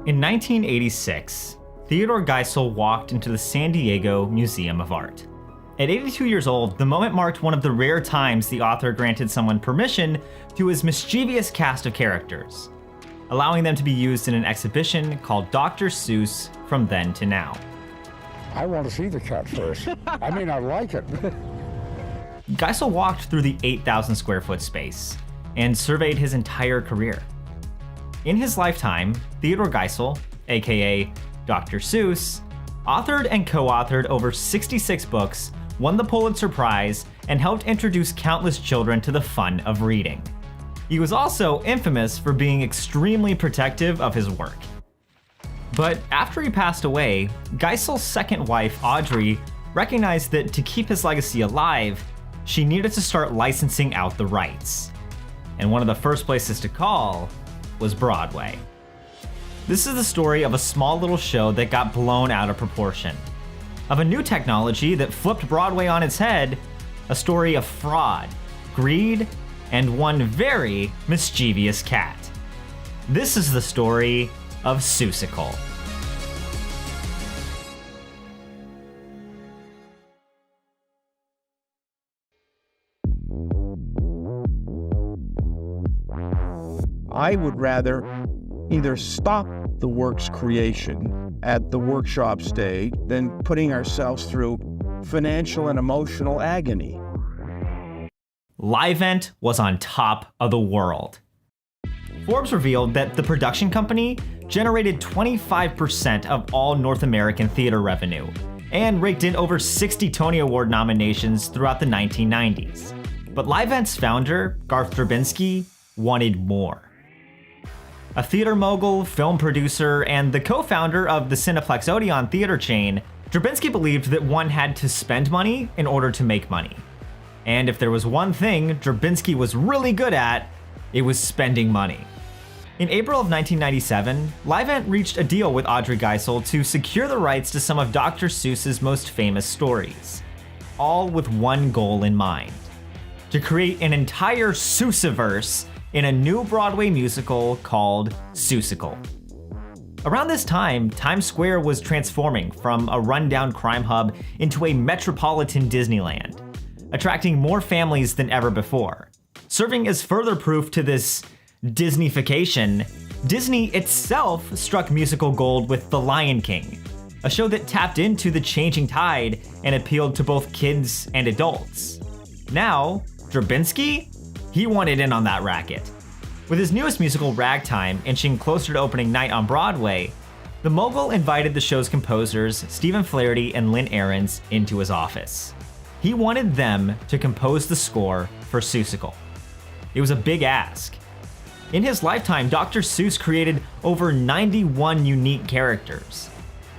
In 1986, Theodore Geisel walked into the San Diego Museum of Art. At 82 years old, the moment marked one of the rare times the author granted someone permission to his mischievous cast of characters, allowing them to be used in an exhibition called Dr. Seuss From Then to Now. I want to see the cat first. I mean, I like it. Geisel walked through the 8,000 square foot space and surveyed his entire career. In his lifetime, Theodore Geisel, aka Dr. Seuss, authored and co-authored over 66 books, won the Pulitzer Prize, and helped introduce countless children to the fun of reading. He was also infamous for being extremely protective of his work. But after he passed away, Geisel's second wife, Audrey, recognized that to keep his legacy alive, she needed to start licensing out the rights. And one of the first places to call was Broadway. This is the story of a small little show that got blown out of proportion, of a new technology that flipped Broadway on its head, a story of fraud, greed, and one very mischievous cat. This is the story of Seussical. I would rather either stop the work's creation at the workshop stage than putting ourselves through financial and emotional agony. Livent was on top of the world. Forbes revealed that the production company generated 25% of all North American theater revenue and raked in over 60 Tony Award nominations throughout the 1990s. But Livent's founder, Garth Drabinsky, wanted more. A theater mogul, film producer, and the co-founder of the Cineplex Odeon theater chain, Drabinsky believed that one had to spend money in order to make money. And if there was one thing Drabinsky was really good at, it was spending money. In April of 1997, Livent reached a deal with Audrey Geisel to secure the rights to some of Dr. Seuss's most famous stories, all with one goal in mind: to create an entire Seussiverse in a new Broadway musical called Seussical. Around this time, Times Square was transforming from a rundown crime hub into a metropolitan Disneyland, attracting more families than ever before. Serving as further proof to this Disneyfication, Disney itself struck musical gold with The Lion King, a show that tapped into the changing tide and appealed to both kids and adults. Now, Drabinsky? He wanted in on that racket. With his newest musical, Ragtime, inching closer to opening night on Broadway, The mogul invited the show's composers, Stephen Flaherty and Lynn Ahrens, into his office. He wanted them to compose the score for Seussical. It was a big ask. In his lifetime, Dr. Seuss created over 91 unique characters,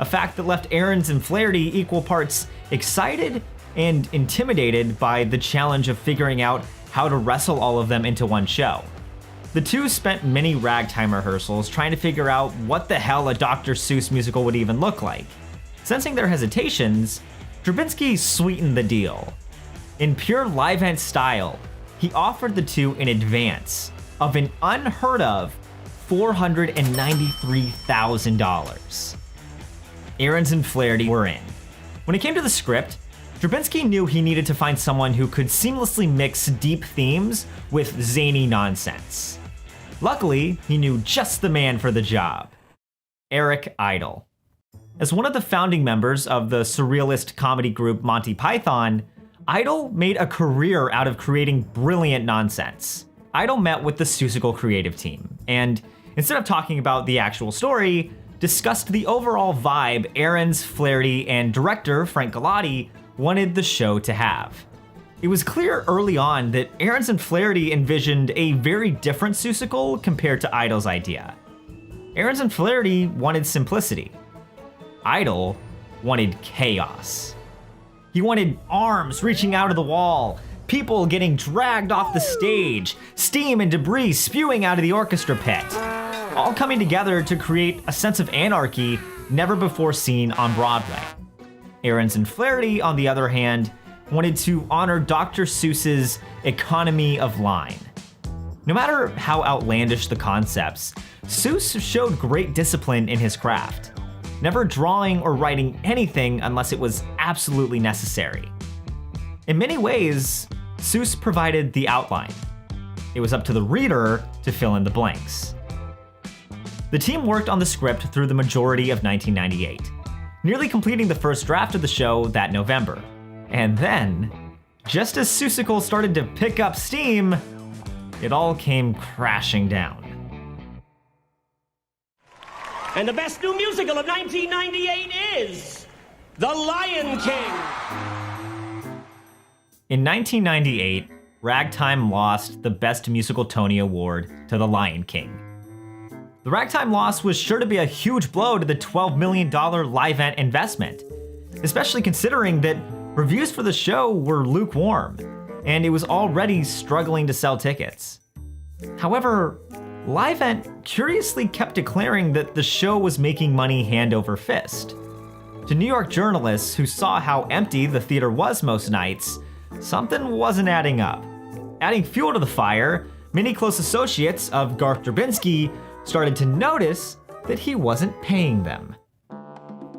a fact that left Ahrens and Flaherty equal parts excited and intimidated by the challenge of figuring out how to wrestle all of them into one show. The two spent many ragtime rehearsals trying to figure out what the hell a Dr. Seuss musical would even look like. Sensing their hesitations, Drabinsky sweetened the deal. In pure Livent style, he offered the two an advance of an unheard of $493,000. Ahrens and Flaherty were in. When it came to the script, Drabinsky knew he needed to find someone who could seamlessly mix deep themes with zany nonsense. Luckily, he knew just the man for the job: Eric Idle. As one of the founding members of the surrealist comedy group Monty Python, Idle made a career out of creating brilliant nonsense. Idle met with the Seussical creative team, and instead of talking about the actual story, discussed the overall vibe Ahrens, Flaherty, and director Frank Galati wanted the show to have. It was clear early on that Ahrens and Flaherty envisioned a very different Seussical compared to Idle's idea. Ahrens and Flaherty wanted simplicity. Idle wanted chaos. He wanted arms reaching out of the wall, people getting dragged off the stage, steam and debris spewing out of the orchestra pit, all coming together to create a sense of anarchy never before seen on Broadway. Ahrens and Flaherty, on the other hand, wanted to honor Dr. Seuss's economy of line. No matter how outlandish the concepts, Seuss showed great discipline in his craft, never drawing or writing anything unless it was absolutely necessary. In many ways, Seuss provided the outline. It was up to the reader to fill in the blanks. The team worked on the script through the majority of 1998, nearly completing the first draft of the show that November. And then, just as Seussical started to pick up steam, it all came crashing down. And the best new musical of 1998 is The Lion King. In 1998, Ragtime lost the Best Musical Tony Award to The Lion King. The Ragtime loss was sure to be a huge blow to the $12 million Livent investment, especially considering that reviews for the show were lukewarm, and it was already struggling to sell tickets. However, Livent curiously kept declaring that the show was making money hand over fist. To New York journalists who saw how empty the theater was most nights, something wasn't adding up. Adding fuel to the fire, many close associates of Garth Drabinsky started to notice that he wasn't paying them.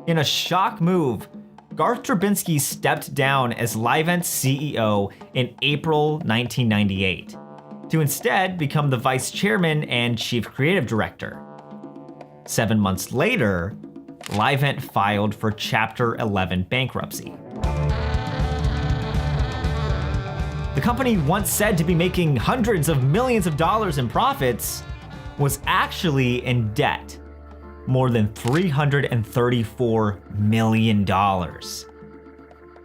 In a shock move, Garth Drabinsky stepped down as Livent's CEO in April 1998, to instead become the vice chairman and chief creative director. 7 months later, Livent filed for Chapter 11 bankruptcy. The company, once said to be making hundreds of millions of dollars in profits, was actually in debt. More than $334 million.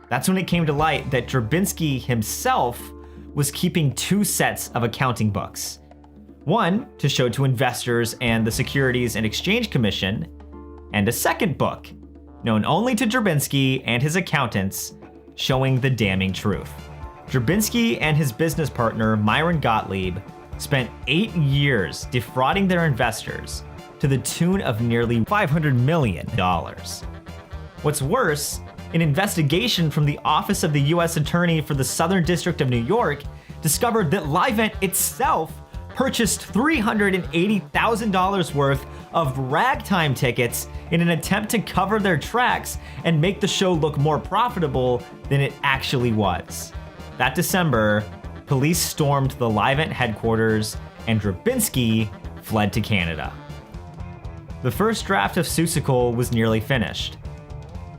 That's when it came to light that Drabinsky himself was keeping 2 sets of accounting books. One to show to investors and the Securities and Exchange Commission, and a second book, known only to Drabinsky and his accountants, showing the damning truth. Drabinsky and his business partner, Myron Gottlieb, spent 8 years defrauding their investors to the tune of nearly $500 million. What's worse, an investigation from the Office of the U.S. Attorney for the Southern District of New York discovered that Livent itself purchased $380,000 worth of ragtime tickets in an attempt to cover their tracks and make the show look more profitable than it actually was. That December, police stormed the Livent headquarters and Drabinsky fled to Canada. The first draft of Seussical was nearly finished,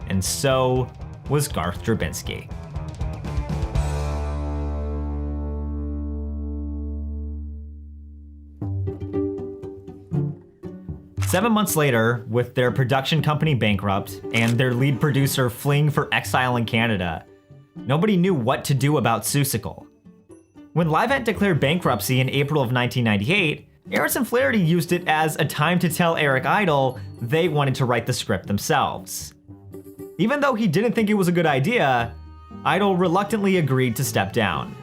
and so was Garth Drabinsky. 7 months later, with their production company bankrupt and their lead producer fleeing for exile in Canada, nobody knew what to do about Seussical. When Livent declared bankruptcy in April of 1998, Ahrens and Flaherty used it as a time to tell Eric Idle they wanted to write the script themselves. Even though he didn't think it was a good idea, Idle reluctantly agreed to step down.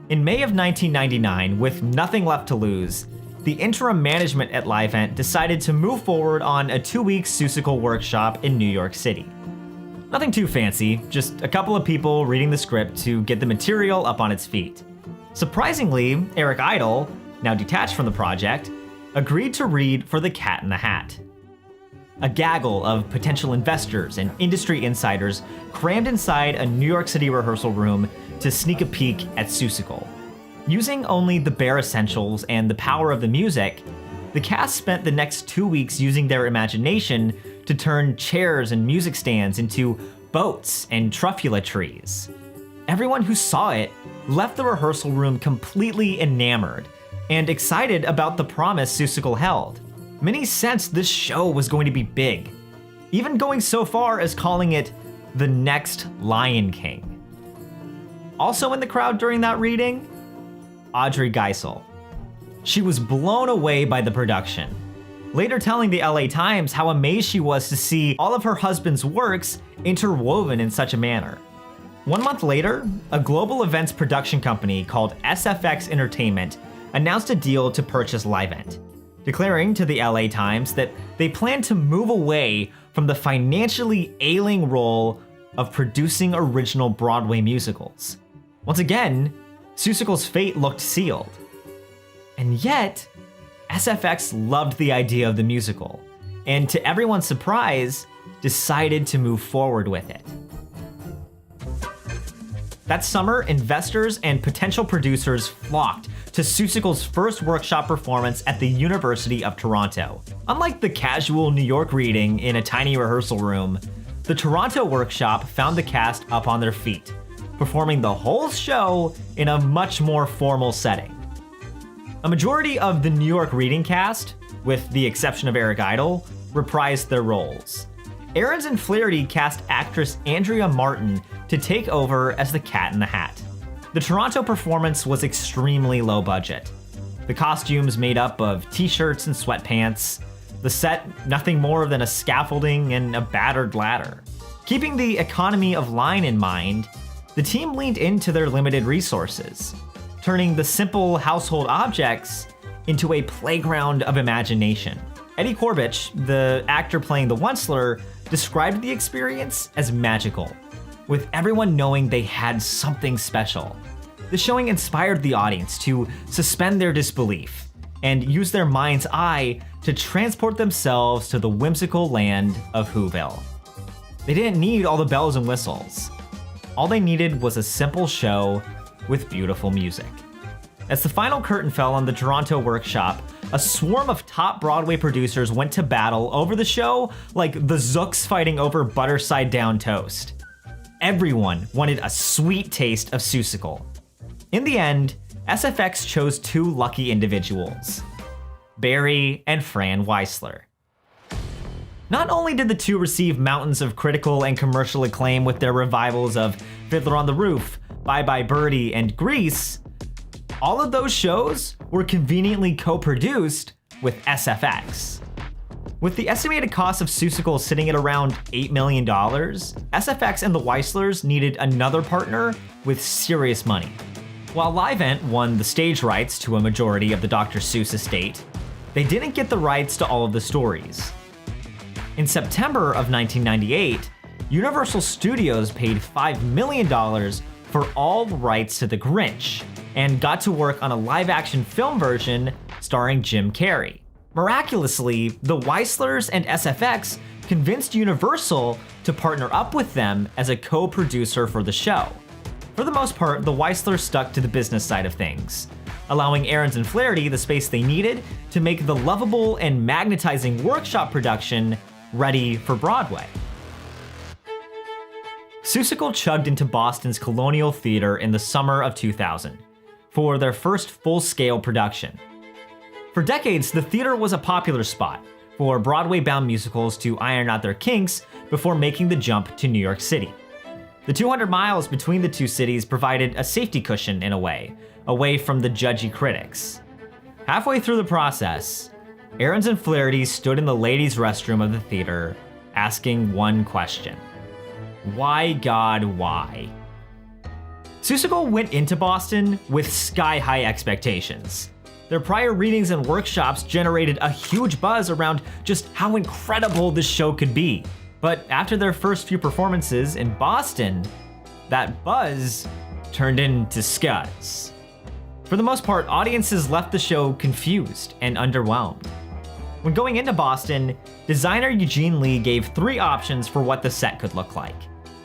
In May of 1999, with nothing left to lose, the interim management at Livent decided to move forward on a 2-week Seussical workshop in New York City. Nothing too fancy, just a couple of people reading the script to get the material up on its feet. Surprisingly, Eric Idle, now detached from the project, agreed to read for The Cat in the Hat. A gaggle of potential investors and industry insiders crammed inside a New York City rehearsal room to sneak a peek at Seussical. Using only the bare essentials and the power of the music, the cast spent the next 2 weeks using their imagination to turn chairs and music stands into boats and truffula trees. Everyone who saw it left the rehearsal room completely enamored and excited about the promise Seussical held. Many sensed this show was going to be big, even going so far as calling it the next Lion King. Also in the crowd during that reading, Audrey Geisel. She was blown away by the production, later telling the LA Times how amazed she was to see all of her husband's works interwoven in such a manner. 1 month later, a global events production company called SFX Entertainment announced a deal to purchase Livent, declaring to the LA Times that they planned to move away from the financially ailing role of producing original Broadway musicals. Once again, Seussical's fate looked sealed. And yet, SFX loved the idea of the musical, and to everyone's surprise, decided to move forward with it. That summer, investors and potential producers flocked to Seussical's first workshop performance at the University of Toronto. Unlike the casual New York reading in a tiny rehearsal room, the Toronto workshop found the cast up on their feet, performing the whole show in a much more formal setting. A majority of the New York reading cast, with the exception of Eric Idle, reprised their roles. Ahrens and Flaherty cast actress Andrea Martin to take over as the Cat in the Hat. The Toronto performance was extremely low budget. The costumes made up of t-shirts and sweatpants, the set nothing more than a scaffolding and a battered ladder. Keeping the economy of line in mind, the team leaned into their limited resources, turning the simple household objects into a playground of imagination. Eddie Corbich, the actor playing the Onceler, described the experience as magical, with everyone knowing they had something special. The showing inspired the audience to suspend their disbelief and use their mind's eye to transport themselves to the whimsical land of Whoville. They didn't need all the bells and whistles. All they needed was a simple show with beautiful music. As the final curtain fell on the Toronto workshop, a swarm of top Broadway producers went to battle over the show like the Zooks fighting over butter side down toast. Everyone wanted a sweet taste of Seussical. In the end, SFX chose 2 lucky individuals, Barry and Fran Weisler. Not only did the 2 receive mountains of critical and commercial acclaim with their revivals of Fiddler on the Roof, Bye Bye Birdie, and Grease, all of those shows were conveniently co-produced with SFX. With the estimated cost of Seussical sitting at around $8 million, SFX and the Weislers needed another partner with serious money. While Livent won the stage rights to a majority of the Dr. Seuss estate, they didn't get the rights to all of the stories. In September of 1998, Universal Studios paid $5 million for all rights to The Grinch, and got to work on a live-action film version starring Jim Carrey. Miraculously, the Weislers and SFX convinced Universal to partner up with them as a co-producer for the show. For the most part, the Weislers stuck to the business side of things, allowing Ahrens and Flaherty the space they needed to make the lovable and magnetizing workshop production ready for Broadway. Seussical chugged into Boston's Colonial Theater in the summer of 2000 for their first full-scale production. For decades, the theater was a popular spot for Broadway-bound musicals to iron out their kinks before making the jump to New York City. The 200 miles between the two cities provided a safety cushion in a way, away from the judgy critics. Halfway through the process, Ahrens and Flaherty stood in the ladies' restroom of the theater, asking one question. Why, God, why? Seussical went into Boston with sky-high expectations. Their prior readings and workshops generated a huge buzz around just how incredible this show could be. But after their first few performances in Boston, that buzz turned into scuzz. For the most part, audiences left the show confused and underwhelmed. When going into Boston, designer Eugene Lee gave 3 options for what the set could look like.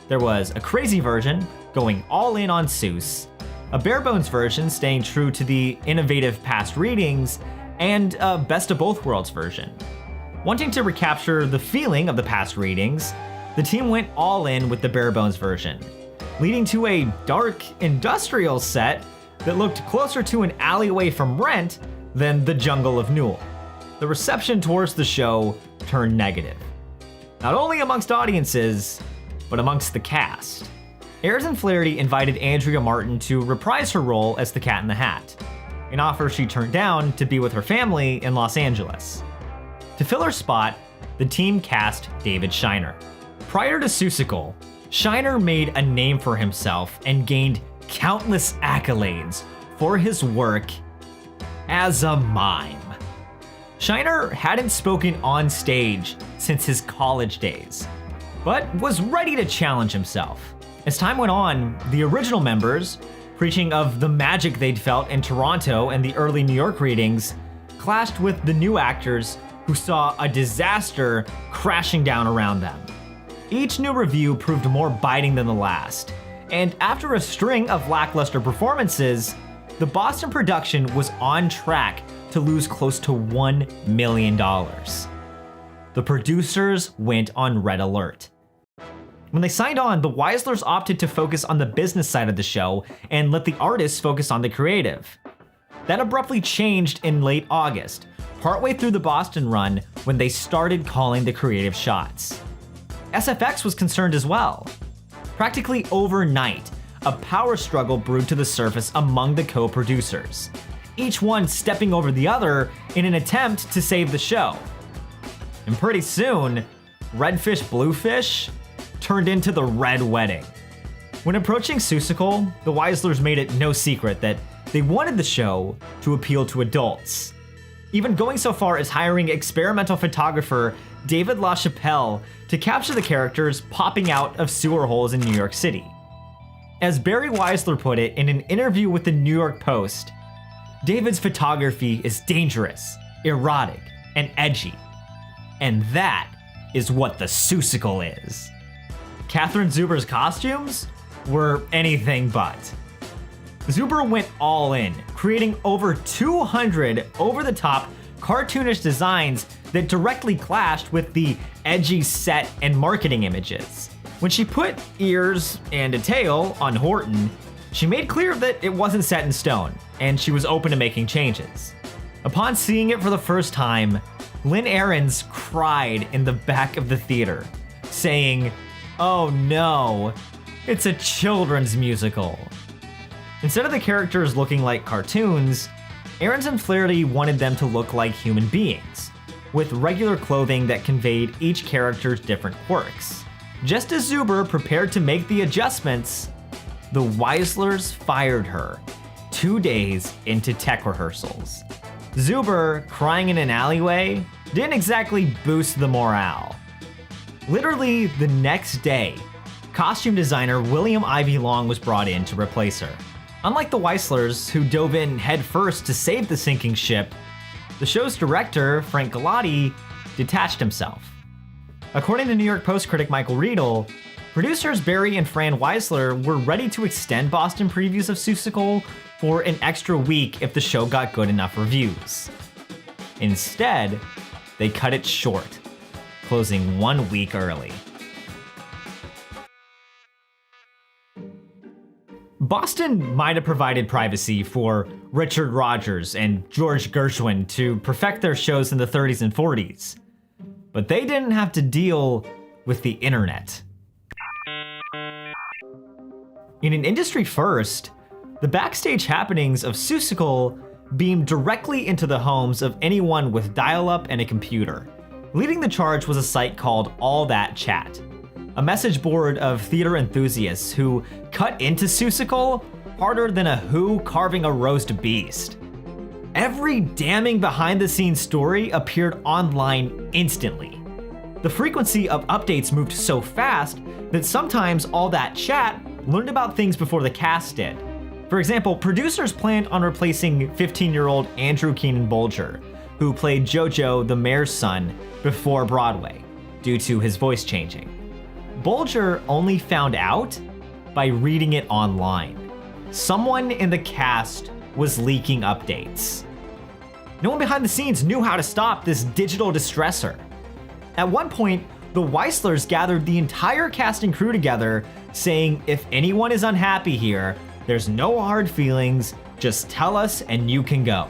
There was a crazy version, going all in on Seuss, a bare-bones version staying true to the innovative past readings, and a best of both worlds version. Wanting to recapture the feeling of the past readings, the team went all in with the bare-bones version, leading to a dark, industrial set that looked closer to an alleyway from Rent than the jungle of Newell. The reception towards the show turned negative, not only amongst audiences, but amongst the cast. Ayers and Flaherty invited Andrea Martin to reprise her role as the Cat in the Hat, an offer she turned down to be with her family in Los Angeles. To fill her spot, the team cast David Shiner. Prior to Seussical, Shiner made a name for himself and gained countless accolades for his work as a mime. Shiner hadn't spoken on stage since his college days, but was ready to challenge himself. As time went on, the original members, preaching of the magic they'd felt in Toronto and the early New York readings, clashed with the new actors who saw a disaster crashing down around them. Each new review proved more biting than the last, and after a string of lackluster performances, the Boston production was on track to lose close to $1 million. The producers went on red alert. When they signed on, the Weislers opted to focus on the business side of the show and let the artists focus on the creative. That abruptly changed in late August, partway through the Boston run, when they started calling the creative shots. SFX was concerned as well. Practically overnight, a power struggle brewed to the surface among the co-producers, each one stepping over the other in an attempt to save the show. And pretty soon, Redfish Bluefish turned into the Red Wedding. When approaching Seussical, the Weislers made it no secret that they wanted the show to appeal to adults, even going so far as hiring experimental photographer David LaChapelle to capture the characters popping out of sewer holes in New York City. As Barry Weisler put it in an interview with the New York Post, David's photography is dangerous, erotic, and edgy. And that is what the Seussical is. Catherine Zuber's costumes were anything but. Zuber went all in, creating over 200 over-the-top cartoonish designs that directly clashed with the edgy set and marketing images. When she put ears and a tail on Horton, she made clear that it wasn't set in stone, and she was open to making changes. Upon seeing it for the first time, Lynn Ahrens cried in the back of the theater, saying, "Oh no, it's a children's musical." Instead of the characters looking like cartoons, Ahrens and Flaherty wanted them to look like human beings, with regular clothing that conveyed each character's different quirks. Just as Zuber prepared to make the adjustments, the Weislers fired her 2 days into tech rehearsals. Zuber crying in an alleyway didn't exactly boost the morale. Literally the next day, costume designer William Ivy Long was brought in to replace her. Unlike the Weislers, who dove in headfirst to save the sinking ship, the show's director, Frank Galati, detached himself. According to New York Post critic Michael Riedel, producers Barry and Fran Weisler were ready to extend Boston previews of Seussical for an extra week if the show got good enough reviews. Instead, they cut it short, closing 1 week early. Boston might have provided privacy for Richard Rodgers and George Gershwin to perfect their shows in the 30s and 40s, But they didn't have to deal with the internet. In an industry first, the backstage happenings of Seussical beamed directly into the homes of anyone with dial-up and a computer. Leading the charge was a site called All That Chat, a message board of theater enthusiasts who cut into Seussical harder than a Who carving a roast beast. Every damning behind-the-scenes story appeared online instantly. The frequency of updates moved so fast that sometimes All That Chat learned about things before the cast did. For example, producers planned on replacing 15-year-old Andrew Keenan Bolger, who played JoJo the mayor's son, before Broadway, due to his voice changing. Bolger only found out by reading it online. Someone in the cast was leaking updates. No one behind the scenes knew how to stop this digital distressor. At one point, the Weislers gathered the entire cast and crew together, saying, if anyone is unhappy here, there's no hard feelings, just tell us and you can go.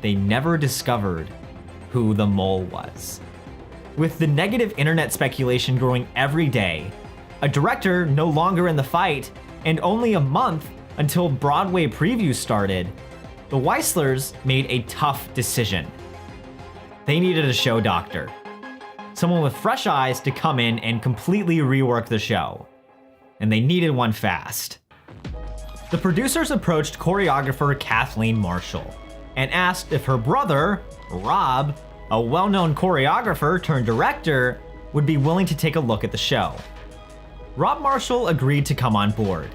They never discovered who the mole was. With the negative internet speculation growing every day, a director no longer in the fight, and only a month until Broadway previews started, the Weislers made a tough decision. They needed a show doctor. Someone with fresh eyes to come in and completely rework the show. And they needed one fast. The producers approached choreographer Kathleen Marshall and asked if her brother, Rob, a well-known choreographer turned director, would be willing to take a look at the show. Rob Marshall agreed to come on board,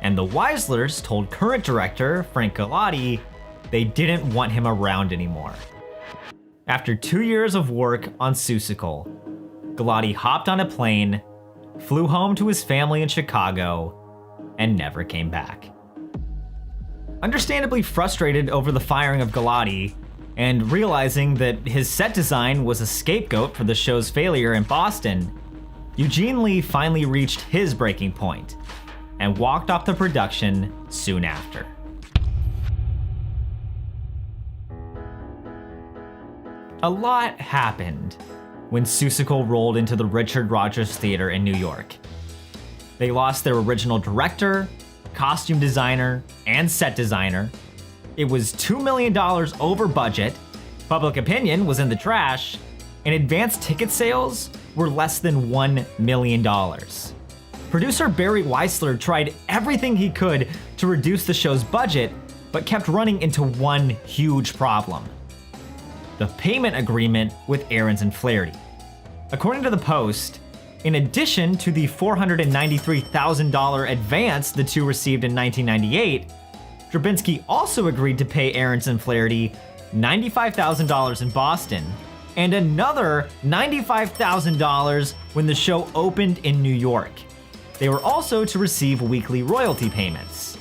and the Weislers told current director Frank Galati they didn't want him around anymore. After 2 years of work on Seussical, Galati hopped on a plane, flew home to his family in Chicago, and never came back. Understandably frustrated over the firing of Galati, and realizing that his set design was a scapegoat for the show's failure in Boston, Eugene Lee finally reached his breaking point and walked off the production soon after. A lot happened when Seussical rolled into the Richard Rodgers Theater in New York. They lost their original director, costume designer, and set designer. It was $2 million over budget, public opinion was in the trash, and advanced ticket sales were less than $1 million. Producer Barry Weisler tried everything he could to reduce the show's budget, but kept running into one huge problem: the payment agreement with Ahrens and Flaherty. According to the Post, in addition to the $493,000 advance the two received in 1998, Drabinsky also agreed to pay Ahrens and Flaherty $95,000 in Boston, and another $95,000 when the show opened in New York. They were also to receive weekly royalty payments.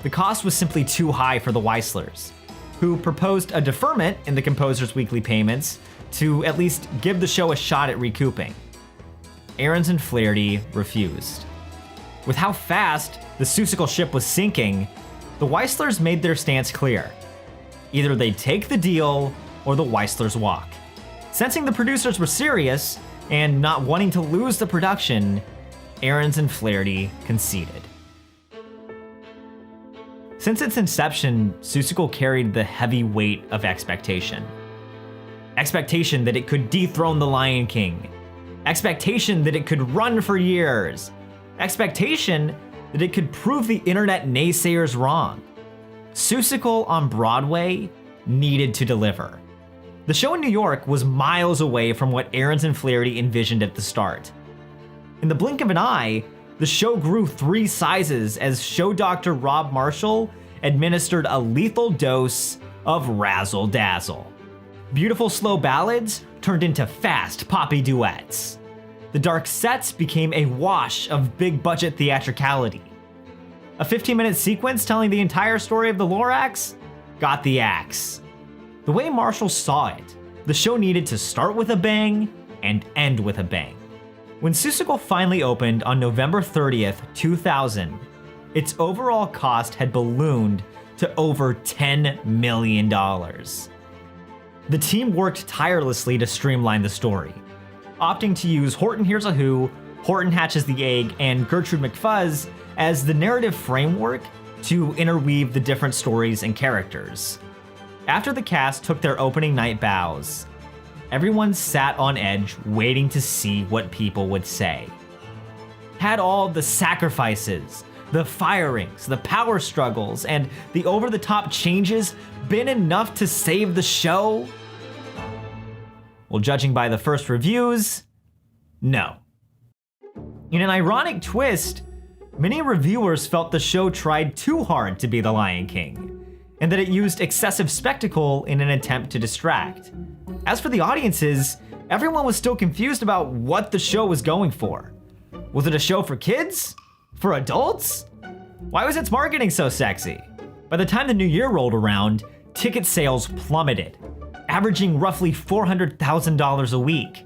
The cost was simply too high for the Weislers, who proposed a deferment in the composer's weekly payments to at least give the show a shot at recouping. Ahrens and Flaherty refused. With how fast the Seussical ship was sinking, the Weislers made their stance clear. Either they take the deal or the Weislers walk. Sensing the producers were serious and not wanting to lose the production, Ahrens and Flaherty conceded. Since its inception, Seussical carried the heavy weight of expectation. Expectation that it could dethrone the Lion King. Expectation that it could run for years. Expectation that it could prove the internet naysayers wrong. Seussical on Broadway needed to deliver. The show in New York was miles away from what Ahrens and Flaherty envisioned at the start. In the blink of an eye, the show grew 3 sizes as show doctor Rob Marshall administered a lethal dose of razzle-dazzle. Beautiful slow ballads turned into fast poppy duets. The dark sets became a wash of big-budget theatricality. A 15-minute sequence telling the entire story of the Lorax got the axe. The way Marshall saw it, the show needed to start with a bang and end with a bang. When Seussical finally opened on November 30th, 2000, its overall cost had ballooned to over $10 million. The team worked tirelessly to streamline the story, opting to use Horton Hears a Who, Horton Hatches the Egg, and Gertrude McFuzz as the narrative framework to interweave the different stories and characters. After the cast took their opening night bows, everyone sat on edge waiting to see what people would say. Had all the sacrifices, the firings, the power struggles, and the over-the-top changes been enough to save the show? Well, judging by the first reviews, no. In an ironic twist, many reviewers felt the show tried too hard to be The Lion King, and that it used excessive spectacle in an attempt to distract. As for the audiences, everyone was still confused about what the show was going for. Was it a show for kids? For adults? Why was its marketing so sexy? By the time the new year rolled around, ticket sales plummeted, averaging roughly $400,000 a week.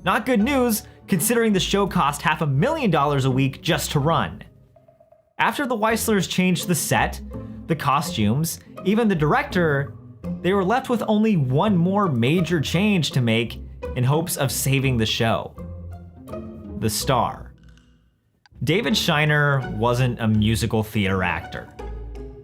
Not good news, considering the show cost $500,000 a week just to run. After the Weislers changed the set, the costumes, even the director, they were left with only one more major change to make in hopes of saving the show. The star. David Shiner wasn't a musical theater actor.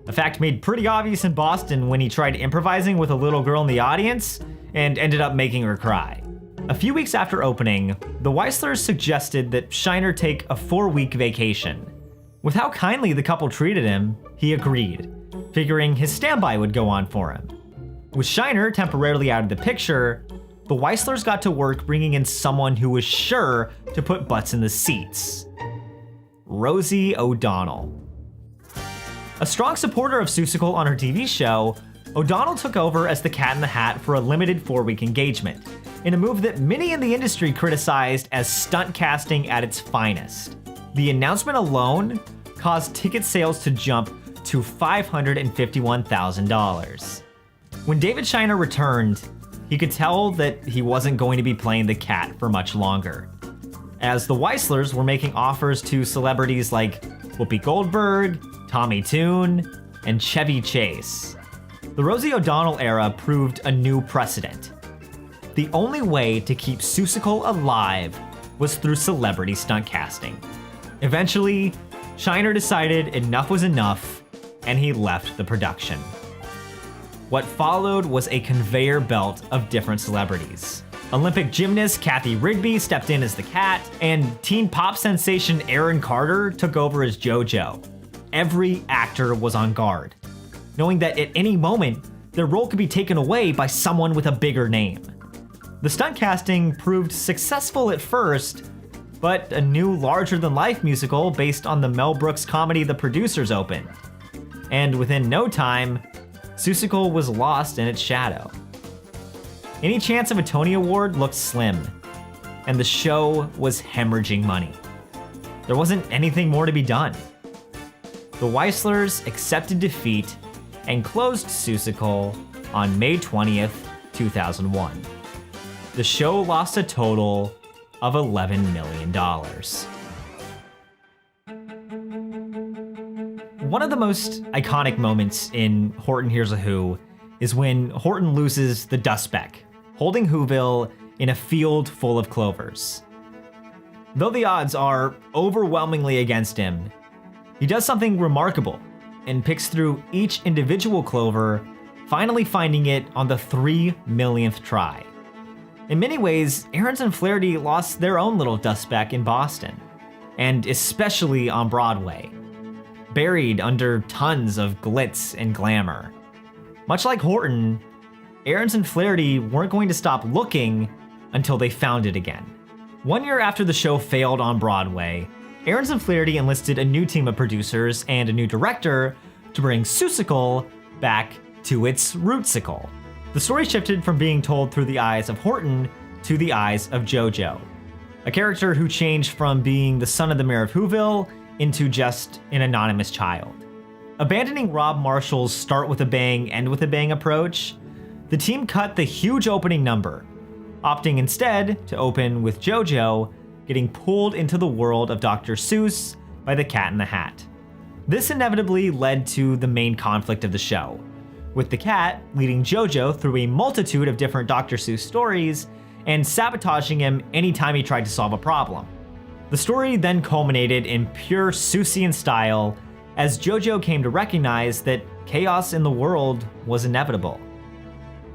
A fact made pretty obvious in Boston when he tried improvising with a little girl in the audience and ended up making her cry. A few weeks after opening, the Weislers suggested that Shiner take a 4-week vacation. With how kindly the couple treated him, he agreed, figuring his standby would go on for him. With Shiner temporarily out of the picture, the Weislers got to work bringing in someone who was sure to put butts in the seats. Rosie O'Donnell. A strong supporter of Seussical on her TV show, O'Donnell took over as the Cat in the Hat for a limited 4-week engagement, in a move that many in the industry criticized as stunt casting at its finest. The announcement alone caused ticket sales to jump to $551,000. When David Shiner returned, he could tell that he wasn't going to be playing the cat for much longer, as the Weislers were making offers to celebrities like Whoopi Goldberg, Tommy Tune, and Chevy Chase. The Rosie O'Donnell era proved a new precedent. The only way to keep Seussical alive was through celebrity stunt casting. Eventually, Shiner decided enough was enough, and he left the production. What followed was a conveyor belt of different celebrities. Olympic gymnast Kathy Rigby stepped in as the cat, and teen pop sensation Aaron Carter took over as JoJo. Every actor was on guard, knowing that at any moment, their role could be taken away by someone with a bigger name. The stunt casting proved successful at first, but a new larger-than-life musical based on the Mel Brooks comedy The Producers opened. And within no time, Seussical was lost in its shadow. Any chance of a Tony Award looked slim, and the show was hemorrhaging money. There wasn't anything more to be done. The Weislers accepted defeat and closed Seussical on May 20th, 2001. The show lost a total of $11 million. One of the most iconic moments in Horton Hears a Who is when Horton loses the Dustbeck, holding Whoville in a field full of clovers. Though the odds are overwhelmingly against him, he does something remarkable and picks through each individual clover, finally finding it on the 3 millionth try. In many ways, Ahrens and Flaherty lost their own little Dustbeck in Boston, and especially on Broadway, buried under tons of glitz and glamour. Much like Horton, Ahrens and Flaherty weren't going to stop looking until they found it again. 1 year after the show failed on Broadway, Ahrens and Flaherty enlisted a new team of producers and a new director to bring Seussical back to its rootsicle. The story shifted from being told through the eyes of Horton to the eyes of JoJo, a character who changed from being the son of the mayor of Whoville into just an anonymous child. Abandoning Rob Marshall's start with a bang, end with a bang approach, the team cut the huge opening number, opting instead to open with JoJo getting pulled into the world of Dr. Seuss by the Cat in the Hat. This inevitably led to the main conflict of the show, with the cat leading JoJo through a multitude of different Dr. Seuss stories and sabotaging him anytime he tried to solve a problem. The story then culminated in pure Seussian style as JoJo came to recognize that chaos in the world was inevitable,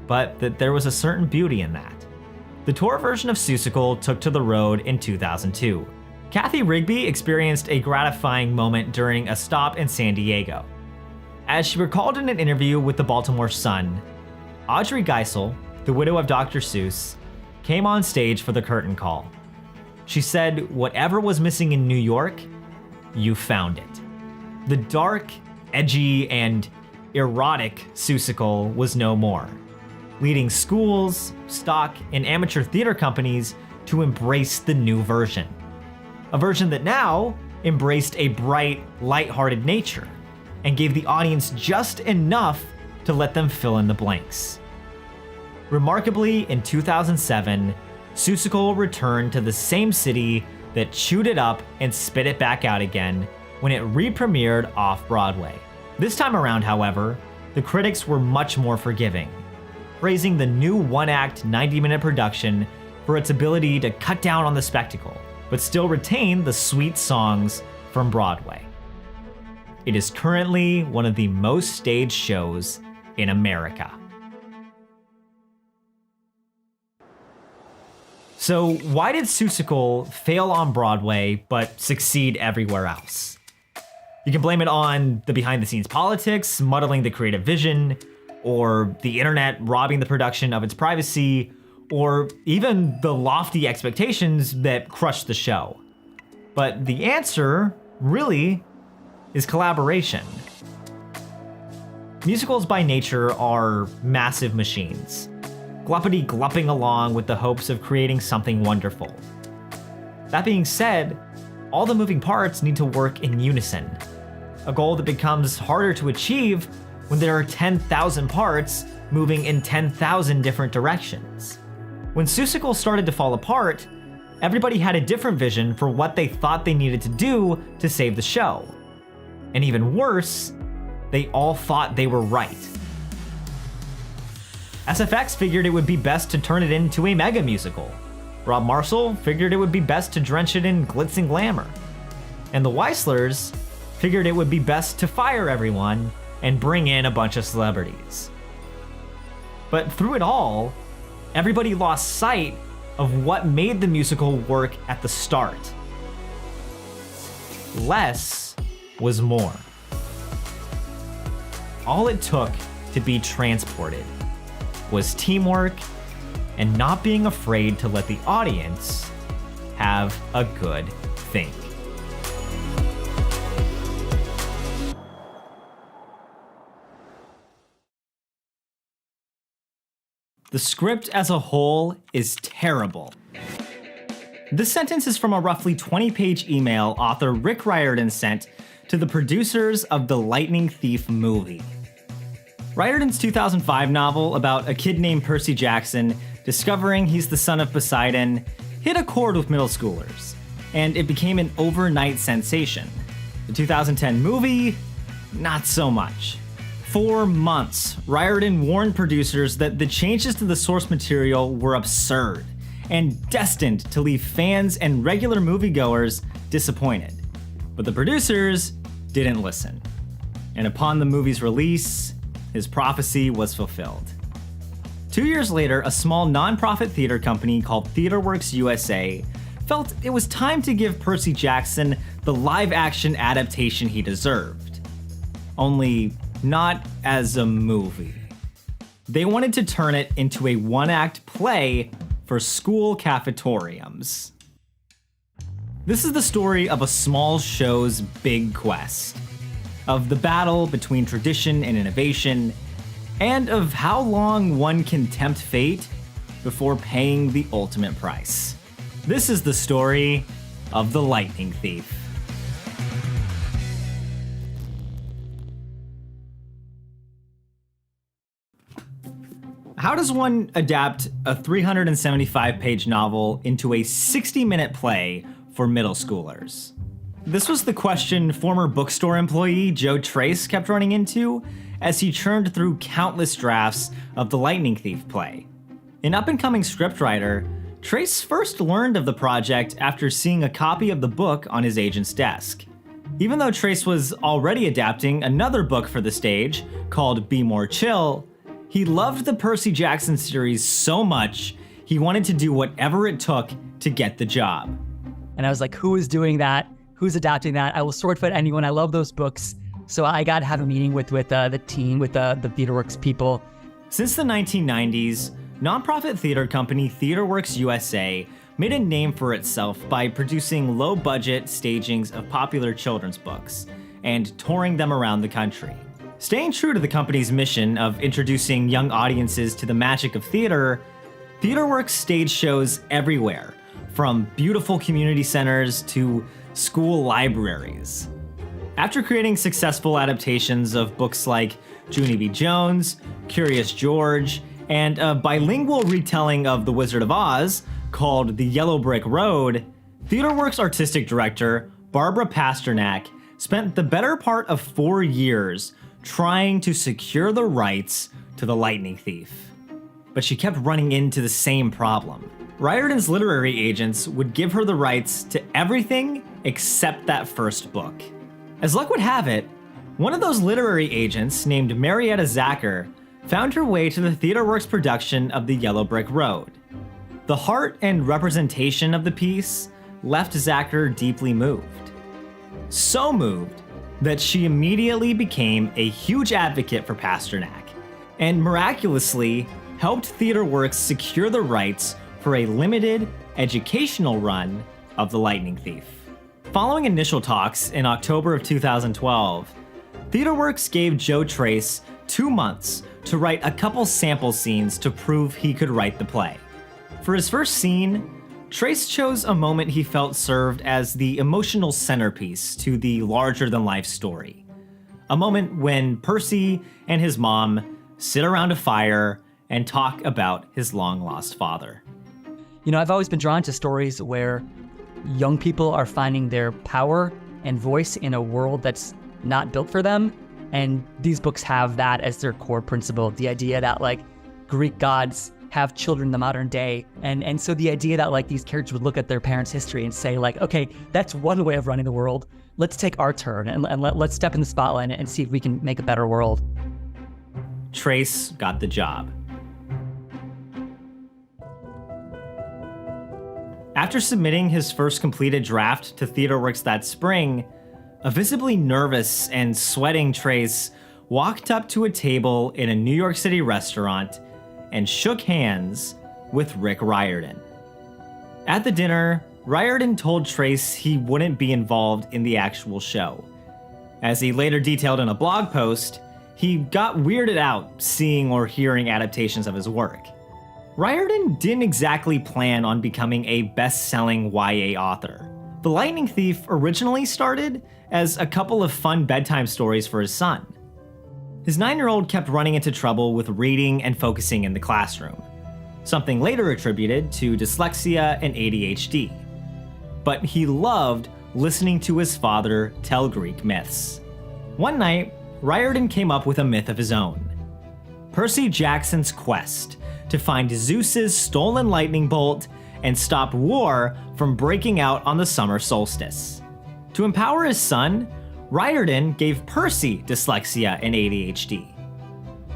but that there was a certain beauty in that. The tour version of Seussical took to the road in 2002. Kathy Rigby experienced a gratifying moment during a stop in San Diego. As she recalled in an interview with the Baltimore Sun, Audrey Geisel, the widow of Dr. Seuss, came on stage for the curtain call. She said, "Whatever was missing in New York, you found it." The dark, edgy, and erotic Seussical was no more, leading schools, stock, and amateur theater companies to embrace the new version. A version that now embraced a bright, lighthearted nature and gave the audience just enough to let them fill in the blanks. Remarkably, in 2007, Seussical returned to the same city that chewed it up and spit it back out again when it re-premiered off-Broadway. This time around, however, the critics were much more forgiving, praising the new one-act, 90-minute production for its ability to cut down on the spectacle, but still retain the sweet songs from Broadway. It is currently one of the most staged shows in America. So why did Seussical fail on Broadway but succeed everywhere else? You can blame it on the behind-the-scenes politics, muddling the creative vision, or the internet robbing the production of its privacy, or even the lofty expectations that crushed the show. But the answer, really, is collaboration. Musicals by nature are massive machines, gluppity-glupping along with the hopes of creating something wonderful. That being said, all the moving parts need to work in unison, a goal that becomes harder to achieve when there are 10,000 parts moving in 10,000 different directions. When Seussical started to fall apart, everybody had a different vision for what they thought they needed to do to save the show. And even worse, they all thought they were right. SFX figured it would be best to turn it into a mega musical. Rob Marshall figured it would be best to drench it in glitz and glamour. And the Weislers figured it would be best to fire everyone and bring in a bunch of celebrities. But through it all, everybody lost sight of what made the musical work at the start. Less was more. All it took to be transported was teamwork and not being afraid to let the audience have a good think. The script as a whole is terrible. This sentence is from a roughly 20-page email author Rick Riordan sent to the producers of the Lightning Thief movie. Riordan's 2005 novel about a kid named Percy Jackson discovering he's the son of Poseidon hit a chord with middle schoolers, and it became an overnight sensation. The 2010 movie, not so much. For months, Riordan warned producers that the changes to the source material were absurd and destined to leave fans and regular moviegoers disappointed. But the producers didn't listen. And upon the movie's release, his prophecy was fulfilled. 2 years later, a small nonprofit theater company called TheaterWorks USA felt it was time to give Percy Jackson the live-action adaptation he deserved. Only not as a movie. They wanted to turn it into a one-act play for school cafetoriums. This is the story of a small show's big quest, of the battle between tradition and innovation, and of how long one can tempt fate before paying the ultimate price. This is the story of The Lightning Thief. How does one adapt a 375-page novel into a 60-minute play for middle schoolers? This was the question former bookstore employee Joe Trace kept running into as he churned through countless drafts of the Lightning Thief play. An up-and-coming scriptwriter, Trace first learned of the project after seeing a copy of the book on his agent's desk. Even though Trace was already adapting another book for the stage, called Be More Chill, he loved the Percy Jackson series so much, he wanted to do whatever it took to get the job. And I was like, who is doing that? Who's adapting that? I will sword fight anyone. I love those books. So I got to have a meeting with the team, with the TheaterWorks people. Since the 1990s, nonprofit theater company TheaterWorks USA made a name for itself by producing low-budget stagings of popular children's books and touring them around the country. Staying true to the company's mission of introducing young audiences to the magic of theater, TheaterWorks staged shows everywhere, from beautiful community centers to school libraries. After creating successful adaptations of books like Junie B. Jones, Curious George, and a bilingual retelling of The Wizard of Oz called The Yellow Brick Road, TheaterWorks artistic director Barbara Pasternak spent the better part of 4 years trying to secure the rights to The Lightning Thief. But she kept running into the same problem. Riordan's literary agents would give her the rights to everything except that first book. As luck would have it, one of those literary agents named Marietta Zacher found her way to the TheaterWorks production of The Yellow Brick Road. The heart and representation of the piece left Zacher deeply moved. So moved that she immediately became a huge advocate for Pasternak, and miraculously helped TheaterWorks secure the rights for a limited educational run of The Lightning Thief. Following initial talks in October of 2012, TheaterWorks gave Joe Trace 2 months to write a couple sample scenes to prove he could write the play. For his first scene, Trace chose a moment he felt served as the emotional centerpiece to the larger-than-life story. A moment when Percy and his mom sit around a fire and talk about his long-lost father. You know, I've always been drawn to stories where young people are finding their power and voice in a world that's not built for them. And these books have that as their core principle. The idea that like Greek gods have children in the modern day. And so the idea that like these characters would look at their parents' history and say like, okay, that's one way of running the world. Let's take our turn and let's step in the spotlight and see if we can make a better world. Trace got the job. After submitting his first completed draft to TheaterWorks that spring, a visibly nervous and sweating Trace walked up to a table in a New York City restaurant and shook hands with Rick Riordan. At the dinner, Riordan told Trace he wouldn't be involved in the actual show. As he later detailed in a blog post, he got weirded out seeing or hearing adaptations of his work. Riordan didn't exactly plan on becoming a best-selling YA author. The Lightning Thief originally started as a couple of fun bedtime stories for his son. His 9-year-old kept running into trouble with reading and focusing in the classroom, something later attributed to dyslexia and ADHD. But he loved listening to his father tell Greek myths. One night, Riordan came up with a myth of his own: Percy Jackson's quest to find Zeus's stolen lightning bolt and stop war from breaking out on the summer solstice. To empower his son, Riordan gave Percy dyslexia and ADHD.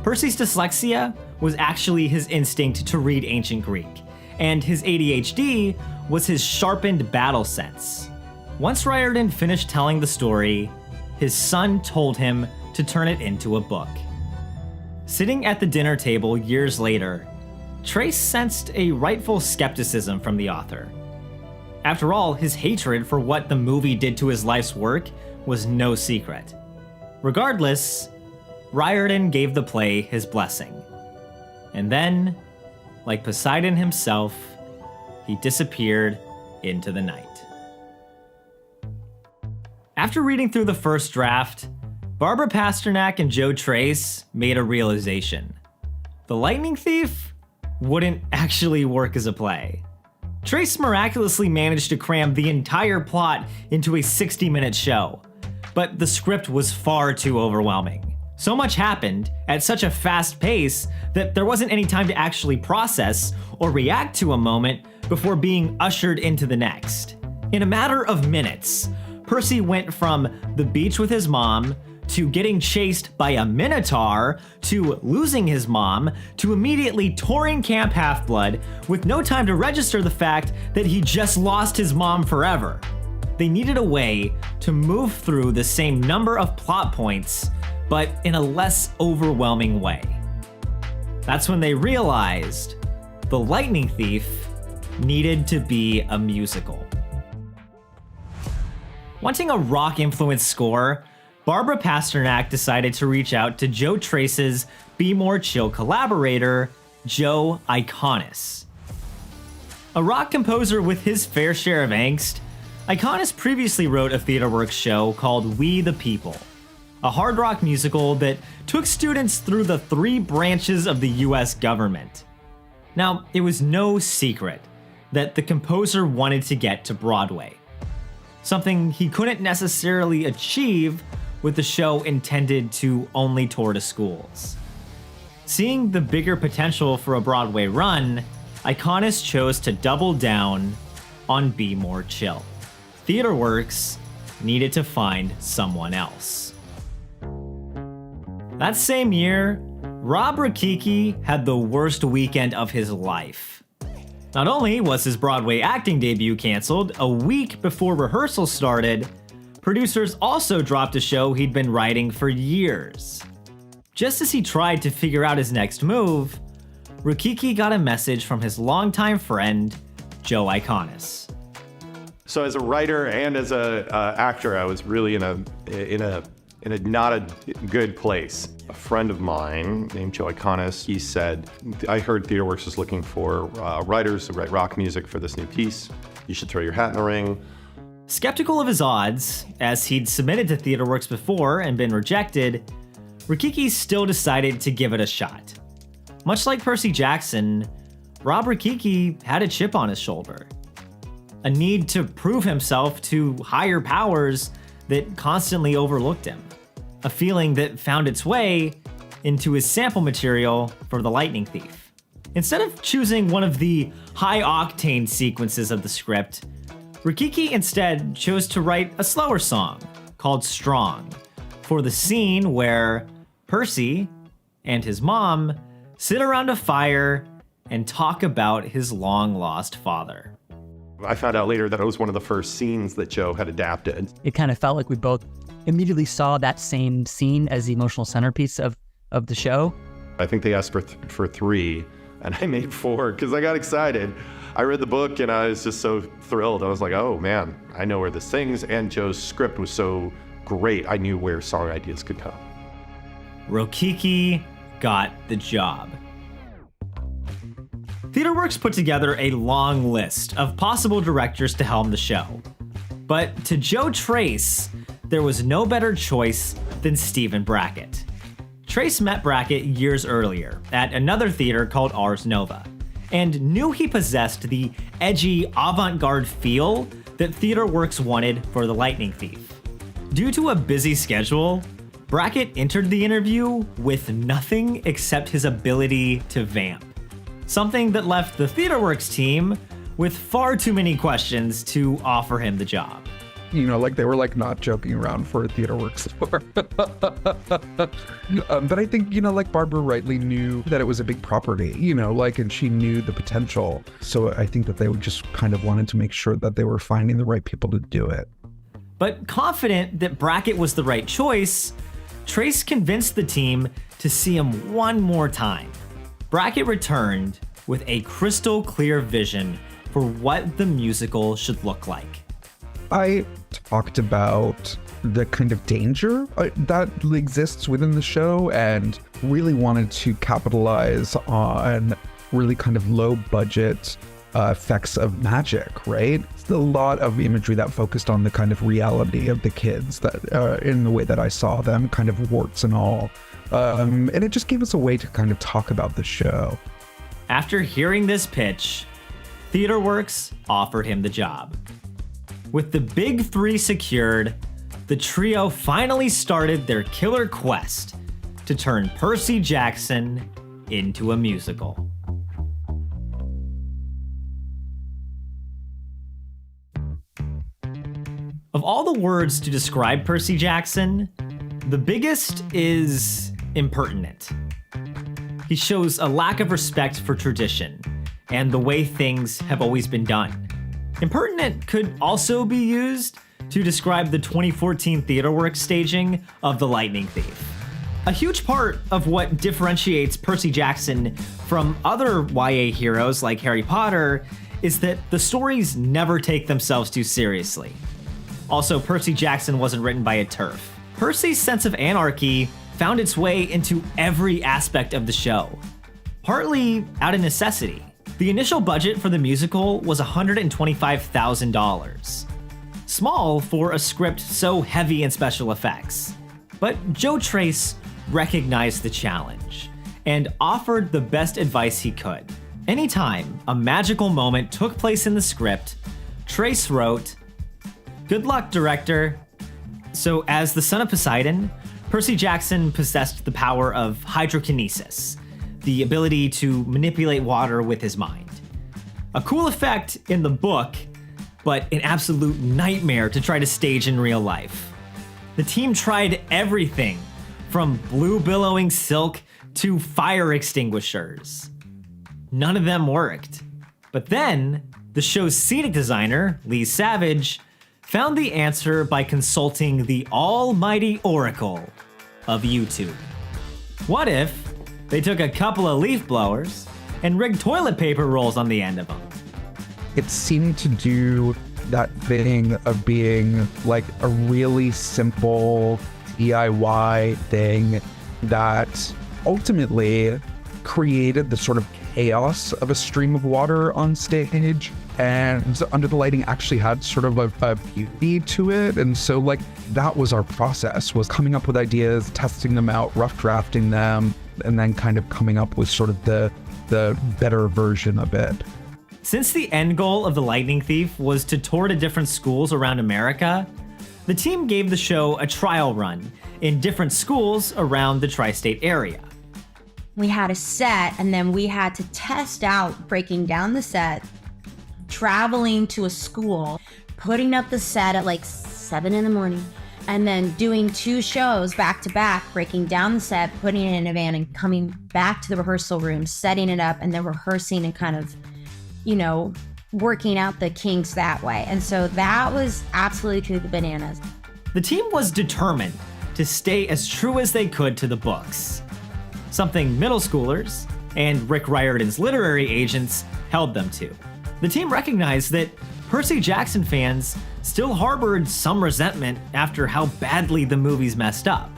Percy's dyslexia was actually his instinct to read ancient Greek, and his ADHD was his sharpened battle sense. Once Riordan finished telling the story, his son told him to turn it into a book. Sitting at the dinner table years later, Trace sensed a rightful skepticism from the author. After all, his hatred for what the movie did to his life's work was no secret. Regardless, Riordan gave the play his blessing. And then, like Poseidon himself, he disappeared into the night. After reading through the first draft, Barbara Pasternak and Joe Trace made a realization. The Lightning Thief wouldn't actually work as a play. Trace miraculously managed to cram the entire plot into a 60-minute show, but the script was far too overwhelming. So much happened at such a fast pace that there wasn't any time to actually process or react to a moment before being ushered into the next. In a matter of minutes, Percy went from the beach with his mom, to getting chased by a minotaur, to losing his mom, to immediately touring Camp Half-Blood with no time to register the fact that he just lost his mom forever. They needed a way to move through the same number of plot points, but in a less overwhelming way. That's when they realized The Lightning Thief needed to be a musical. Wanting a rock-influenced score, Barbara Pasternak decided to reach out to Joe Trace's Be More Chill collaborator, Joe Iconis. A rock composer with his fair share of angst, Iconis previously wrote a TheaterWorks show called We the People, a hard rock musical that took students through the 3 branches of the US government. Now, it was no secret that the composer wanted to get to Broadway, something he couldn't necessarily achieve with the show intended to only tour to schools. Seeing the bigger potential for a Broadway run, Iconis chose to double down on Be More Chill. TheaterWorks needed to find someone else. That same year, Rob Rakicki had the worst weekend of his life. Not only was his Broadway acting debut canceled a week before rehearsal started, producers also dropped a show he'd been writing for years. Just as he tried to figure out his next move, Rakicki got a message from his longtime friend, Joe Iconis. So as a writer and as a actor, I was really in a not a good place. A friend of mine named Joe Iconis, he said, I heard TheaterWorks is looking for writers to write rock music for this new piece. You should throw your hat in the ring. Skeptical of his odds, as he'd submitted to TheaterWorks before and been rejected, Rakicki still decided to give it a shot. Much like Percy Jackson, Rob Rakicki had a chip on his shoulder. A need to prove himself to higher powers that constantly overlooked him. A feeling that found its way into his sample material for The Lightning Thief. Instead of choosing one of the high-octane sequences of the script, Rakicki instead chose to write a slower song called Strong for the scene where Percy and his mom sit around a fire and talk about his long-lost father. I found out later that it was one of the first scenes that Joe had adapted. It kind of felt like we both immediately saw that same scene as the emotional centerpiece of the show. I think they asked for 3, and I made 4 because I got excited. I read the book and I was just so thrilled. I was like, oh man, I know where this sings, and Joe's script was so great. I knew where song ideas could come. Rakicki got the job. TheaterWorks put together a long list of possible directors to helm the show. But to Joe Trace, there was no better choice than Stephen Brackett. Trace met Brackett years earlier at another theater called Ars Nova, and knew he possessed the edgy, avant-garde feel that TheaterWorks wanted for The Lightning Thief. Due to a busy schedule, Brackett entered the interview with nothing except his ability to vamp. Something that left the TheaterWorks team with far too many questions to offer him the job. You know, like they were like not joking around for TheaterWorks. But I think, you know, like Barbara rightly knew that it was a big property, you know, like, and she knew the potential. So I think that they just kind of wanted to make sure that they were finding the right people to do it. But confident that Brackett was the right choice, Trace convinced the team to see him one more time. Brackett returned with a crystal clear vision for what the musical should look like. I talked about the kind of danger that exists within the show and really wanted to capitalize on really kind of low budget effects of magic, right? It's a lot of imagery that focused on the kind of reality of the kids that in the way that I saw them, kind of warts and all. And it just gave us a way to kind of talk about the show. After hearing this pitch, TheaterWorks offered him the job. With the big 3 secured, the trio finally started their killer quest to turn Percy Jackson into a musical. Of all the words to describe Percy Jackson, the biggest is impertinent. He shows a lack of respect for tradition and the way things have always been done. Impertinent could also be used to describe the 2014 TheaterWorks staging of The Lightning Thief. A huge part of what differentiates Percy Jackson from other YA heroes like Harry Potter is that the stories never take themselves too seriously. Also, Percy Jackson wasn't written by a TERF. Percy's sense of anarchy found its way into every aspect of the show, partly out of necessity. The initial budget for the musical was $125,000. Small for a script so heavy in special effects. But Joe Tracz recognized the challenge and offered the best advice he could. Anytime a magical moment took place in the script, Tracz wrote, "Good luck, director." So as the son of Poseidon, Percy Jackson possessed the power of hydrokinesis, the ability to manipulate water with his mind. A cool effect in the book, but an absolute nightmare to try to stage in real life. The team tried everything from blue billowing silk to fire extinguishers. None of them worked. But then, the show's scenic designer, Lee Savage, found the answer by consulting the almighty oracle of YouTube. What if they took a couple of leaf blowers and rigged toilet paper rolls on the end of them? It seemed to do that thing of being like a really simple DIY thing that ultimately created the sort of chaos of a stream of water on stage, and Under the Lighting actually had sort of a beauty to it. And so like that was our process, was coming up with ideas, testing them out, rough drafting them, and then kind of coming up with sort of the better version of it. Since the end goal of The Lightning Thief was to tour to different schools around America, the team gave the show a trial run in different schools around the tri-state area. We had a set, and then we had to test out breaking down the set, traveling to a school, putting up the set at like 7 in the morning, and then doing 2 shows back to back, breaking down the set, putting it in a van, and coming back to the rehearsal room, setting it up, and then rehearsing and kind of, you know, working out the kinks that way. And so that was absolutely to the bananas. The team was determined to stay as true as they could to the books, something middle schoolers and Rick Riordan's literary agents held them to. The team recognized that Percy Jackson fans still harbored some resentment after how badly the movies messed up,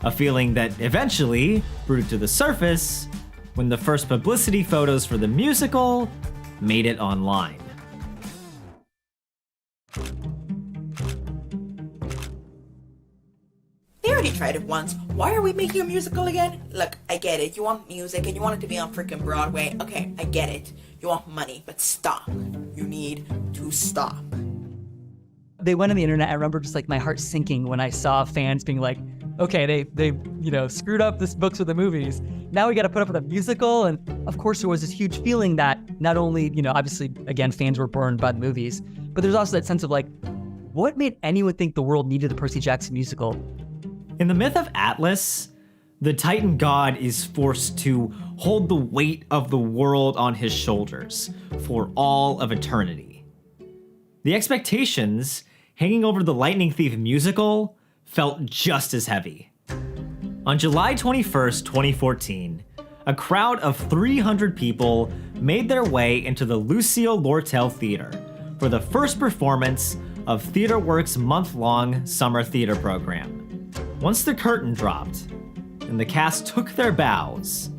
a feeling that eventually brewed to the surface when the first publicity photos for the musical made it online. They already tried it once. Why are we making a musical again? Look, I get it. You want music and you want it to be on freaking Broadway. Okay, I get it. You want money, but stop. You need to stop. They went on the internet. I remember just like my heart sinking when I saw fans being like, okay, they screwed up this books with the movies. Now we got to put up with a musical. And of course there was this huge feeling that not only, obviously, again, fans were burned by the movies, but there's also that sense of like, what made anyone think the world needed the Percy Jackson musical? In the myth of Atlas, the Titan god is forced to hold the weight of the world on his shoulders for all of eternity. The expectations hanging over the Lightning Thief musical felt just as heavy. On July 21st, 2014, a crowd of 300 people made their way into the Lucille Lortel Theater for the first performance of TheaterWorks' month-long summer theater program. Once the curtain dropped and the cast took their bows,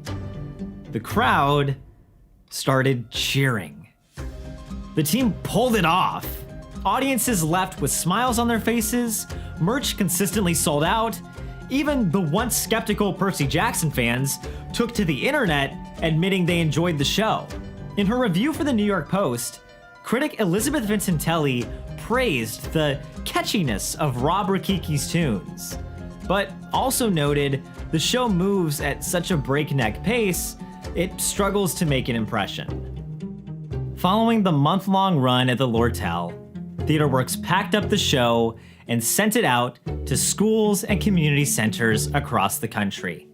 the crowd started cheering. The team pulled it off. Audiences left with smiles on their faces, merch consistently sold out. Even the once skeptical Percy Jackson fans took to the internet admitting they enjoyed the show. In her review for the New York Post, critic Elizabeth Vincentelli praised the catchiness of Rob Rakiki's tunes, but also noted the show moves at such a breakneck pace, it struggles to make an impression. Following the month-long run at the Lortel, TheaterWorks packed up the show and sent it out to schools and community centers across the country.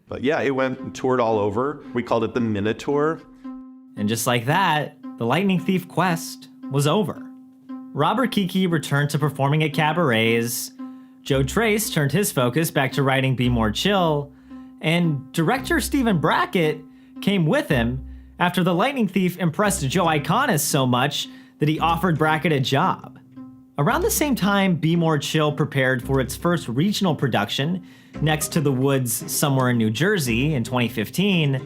But yeah, it went and toured all over. We called it the Minotaur. And just like that, the Lightning Thief quest was over. Rob Rukicki returned to performing at cabarets, Joe Tracz turned his focus back to writing Be More Chill, and director Stephen Brackett came with him after the Lightning Thief impressed Joe Iconis so much that he offered Brackett a job. Around the same time Be More Chill prepared for its first regional production next to the woods somewhere in New Jersey in 2015,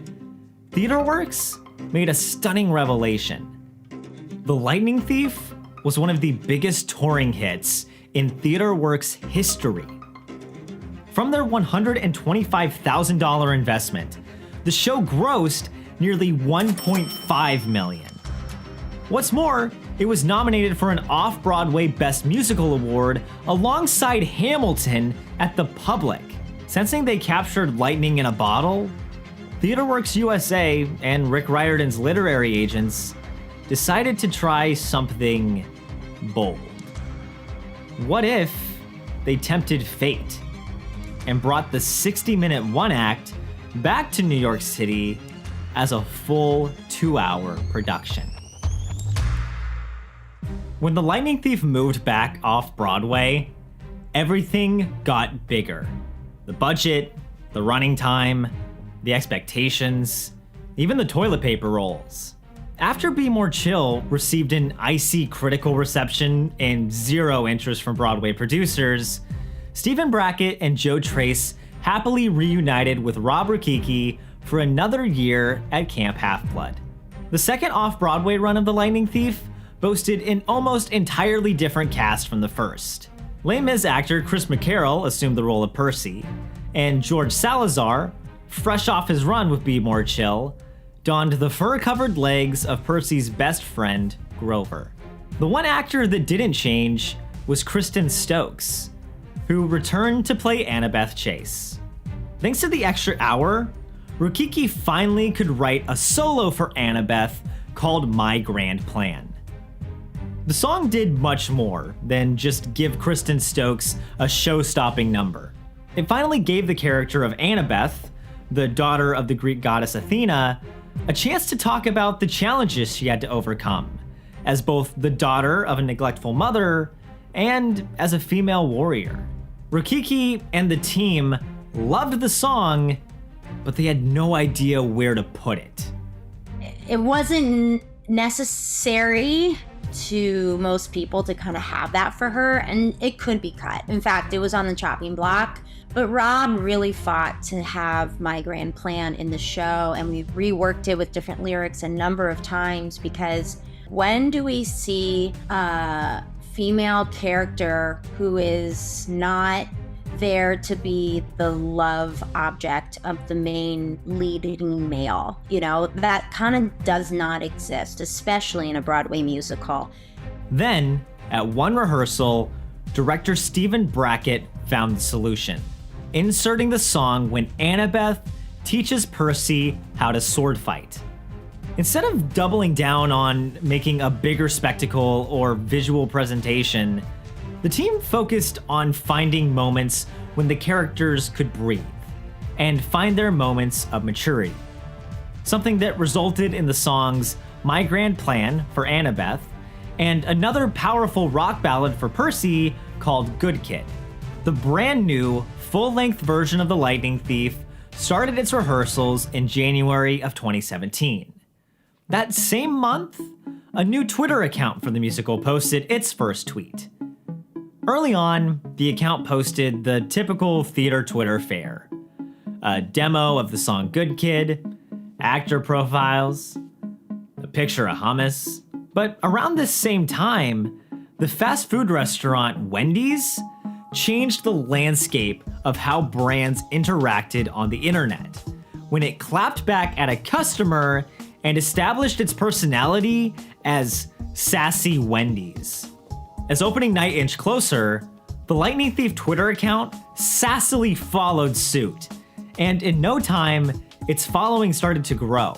TheaterWorks made a stunning revelation. The Lightning Thief was one of the biggest touring hits in TheaterWorks history. From their $125,000 investment, the show grossed nearly $1.5 million. What's more, it was nominated for an Off-Broadway Best Musical Award alongside Hamilton at the Public. Sensing they captured lightning in a bottle, TheaterWorks USA and Rick Riordan's literary agents decided to try something bold. What if they tempted fate and brought the 60-minute one-act back to New York City as a full 2-hour production? When The Lightning Thief moved back off Broadway, everything got bigger. The budget, the running time, the expectations, even the toilet paper rolls. After Be More Chill received an icy critical reception and zero interest from Broadway producers, Stephen Brackett and Joe Tracz happily reunited with Rob Rukicki for another year at Camp Half-Blood. The second off-Broadway run of The Lightning Thief boasted an almost entirely different cast from the first. Les Mis actor Chris McCarroll assumed the role of Percy, and George Salazar, fresh off his run with Be More Chill, donned the fur-covered legs of Percy's best friend, Grover. The one actor that didn't change was Kristen Stokes, who returned to play Annabeth Chase. Thanks to the extra hour, Rukicki finally could write a solo for Annabeth called My Grand Plan. The song did much more than just give Kristen Stokes a show-stopping number. It finally gave the character of Annabeth, the daughter of the Greek goddess Athena, a chance to talk about the challenges she had to overcome, as both the daughter of a neglectful mother and as a female warrior. Rukicki and the team loved the song, but they had no idea where to put it. It wasn't necessary to most people to kind of have that for her, and it could be cut. In fact, it was on the chopping block. But Rob really fought to have My Grand Plan in the show, and we reworked it with different lyrics a number of times, because when do we see a female character who is not there to be the love object of the main leading male? You know, that kind of does not exist, especially in a Broadway musical. Then, at one rehearsal, director Stephen Brackett found the solution, inserting the song when Annabeth teaches Percy how to sword fight. Instead of doubling down on making a bigger spectacle or visual presentation, the team focused on finding moments when the characters could breathe and find their moments of maturity. Something that resulted in the songs My Grand Plan for Annabeth and another powerful rock ballad for Percy called Good Kid. The brand new full-length version of The Lightning Thief started its rehearsals in January of 2017. That same month, a new Twitter account for the musical posted its first tweet. Early on, the account posted the typical theater Twitter fare: a demo of the song Good Kid, actor profiles, a picture of hummus. But around this same time, the fast food restaurant Wendy's changed the landscape of how brands interacted on the internet when it clapped back at a customer and established its personality as Sassy Wendy's. As opening night inched closer, the Lightning Thief Twitter account sassily followed suit, and in no time, its following started to grow.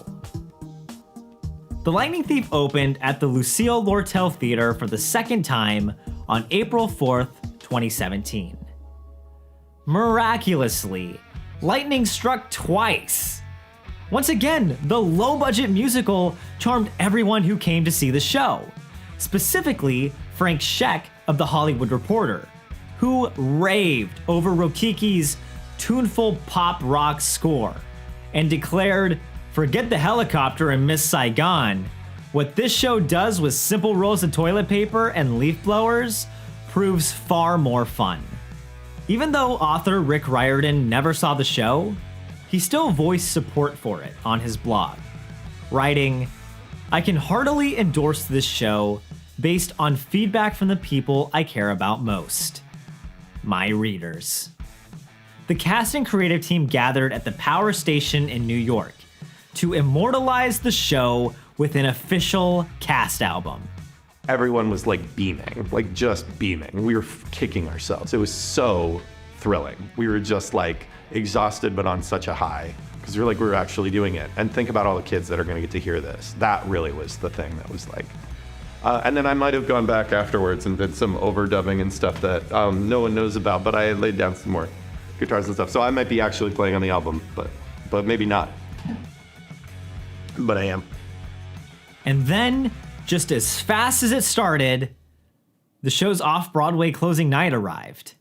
The Lightning Thief opened at the Lucille Lortel Theater for the second time on April 4th, 2017. Miraculously, lightning struck twice. Once again, the low-budget musical charmed everyone who came to see the show, specifically Frank Scheck of The Hollywood Reporter, who raved over Rokiki's tuneful pop rock score and declared, "Forget the helicopter and Miss Saigon. What this show does with simple rolls of toilet paper and leaf blowers proves far more fun." Even though author Rick Riordan never saw the show, he still voiced support for it on his blog, writing, "I can heartily endorse this show based on feedback from the people I care about most, my readers." The cast and creative team gathered at the Power Station in New York to immortalize the show with an official cast album. Everyone was like beaming, like just beaming. We were kicking ourselves. It was so thrilling. We were just like exhausted, but on such a high, because we were actually doing it. And think about all the kids that are gonna get to hear this. That really was the thing that was like, and then I might have gone back afterwards and did some overdubbing and stuff that no one knows about, but I laid down some more guitars and stuff. So I might be actually playing on the album, but maybe not. But I am. And then, just as fast as it started, the show's off-Broadway closing night arrived.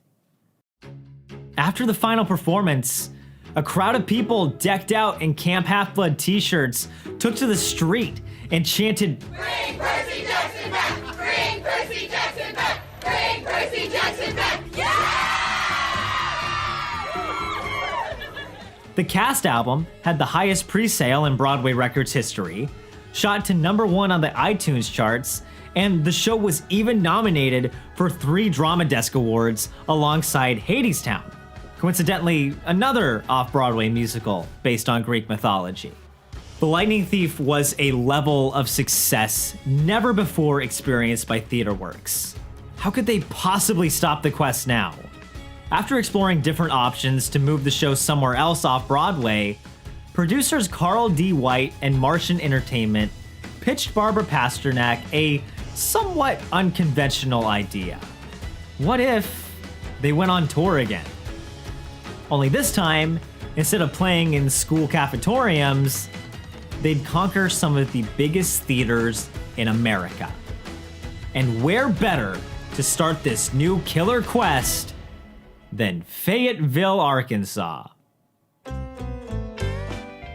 After the final performance, a crowd of people decked out in Camp Half-Blood t-shirts took to the street and chanted, "Bring Percy Jackson back! Bring Percy Jackson back! Bring Percy Jackson back! Yeah!" The cast album had the highest pre-sale in Broadway Records history, shot to #1 on the iTunes charts, and the show was even nominated for 3 Drama Desk Awards alongside Hadestown, coincidentally another off-Broadway musical based on Greek mythology. The Lightning Thief was a level of success never before experienced by TheaterWorks. How could they possibly stop the quest now? After exploring different options to move the show somewhere else off-Broadway, producers Carl D. White and Martian Entertainment pitched Barbara Pasternak a somewhat unconventional idea. What if they went on tour again? Only this time, instead of playing in school cafetoriums, they'd conquer some of the biggest theaters in America. And where better to start this new killer quest than Fayetteville, Arkansas?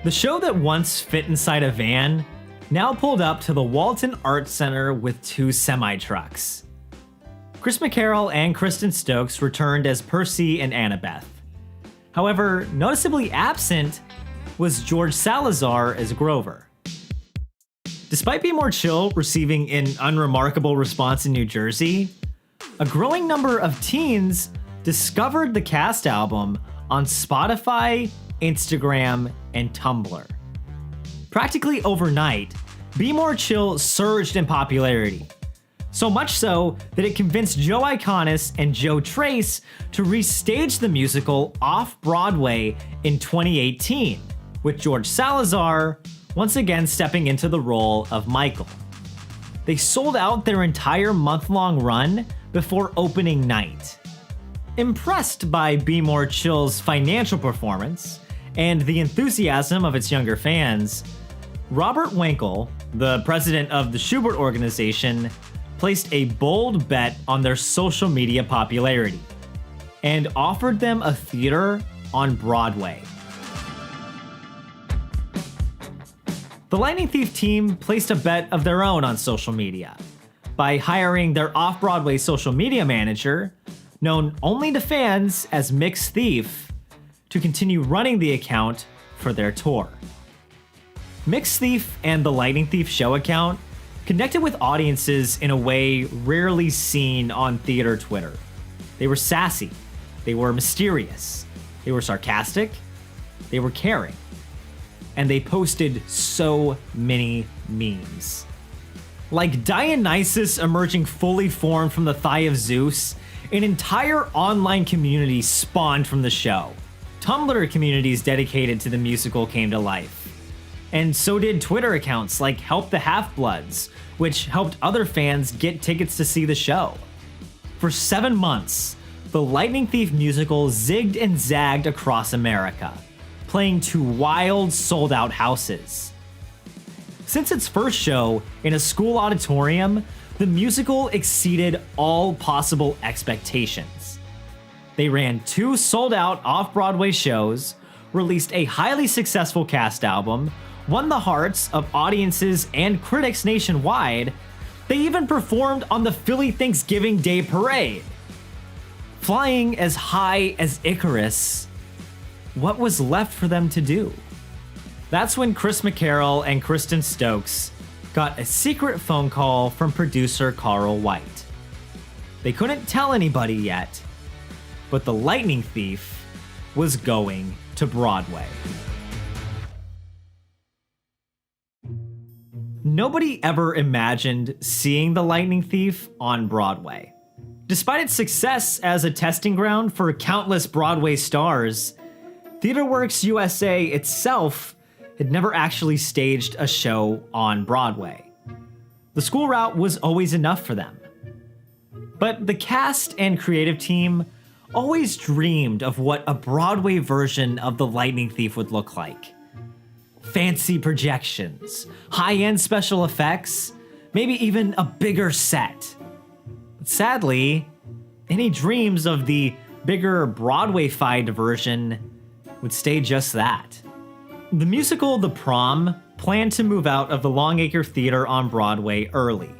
The show that once fit inside a van now pulled up to the Walton Arts Center with 2 semi-trucks. Chris McCarroll and Kristen Stokes returned as Percy and Annabeth. However, noticeably absent was George Salazar as Grover. Despite Be More Chill receiving an unremarkable response in New Jersey, a growing number of teens discovered the cast album on Spotify, Instagram, and Tumblr. Practically overnight, Be More Chill surged in popularity. So much so that it convinced Joe Iconis and Joe Trace to restage the musical off-Broadway in 2018, with George Salazar once again stepping into the role of Michael. They sold out their entire month-long run before opening night. Impressed by Be More Chill's financial performance and the enthusiasm of its younger fans, Robert Winkle, the president of the Schubert Organization, placed a bold bet on their social media popularity and offered them a theater on Broadway. The Lightning Thief team placed a bet of their own on social media by hiring their off-Broadway social media manager, known only to fans as Mix Thief, to continue running the account for their tour. Mix Thief and the Lightning Thief show account connected with audiences in a way rarely seen on theater Twitter. They were sassy, they were mysterious, they were sarcastic, they were caring, and they posted so many memes. Like Dionysus emerging fully formed from the thigh of Zeus, an entire online community spawned from the show. Tumblr communities dedicated to the musical came to life. And so did Twitter accounts like Help the Half-Bloods, which helped other fans get tickets to see the show. For 7 months, the Lightning Thief musical zigged and zagged across America, playing to wild, sold-out houses. Since its first show in a school auditorium, the musical exceeded all possible expectations. They ran 2 sold-out off-Broadway shows, released a highly successful cast album, won the hearts of audiences and critics nationwide. They even performed on the Philly Thanksgiving Day Parade. Flying as high as Icarus, what was left for them to do? That's when Chris McCarroll and Kristen Stokes got a secret phone call from producer Carl White. They couldn't tell anybody yet, but The Lightning Thief was going to Broadway. Nobody ever imagined seeing The Lightning Thief on Broadway. Despite its success as a testing ground for countless Broadway stars, TheaterWorks USA itself had never actually staged a show on Broadway. The school route was always enough for them. But the cast and creative team always dreamed of what a Broadway version of The Lightning Thief would look like. Fancy projections, high-end special effects, maybe even a bigger set. But sadly, any dreams of the bigger Broadway-fied version would stay just that. The musical The Prom planned to move out of the Longacre Theater on Broadway early,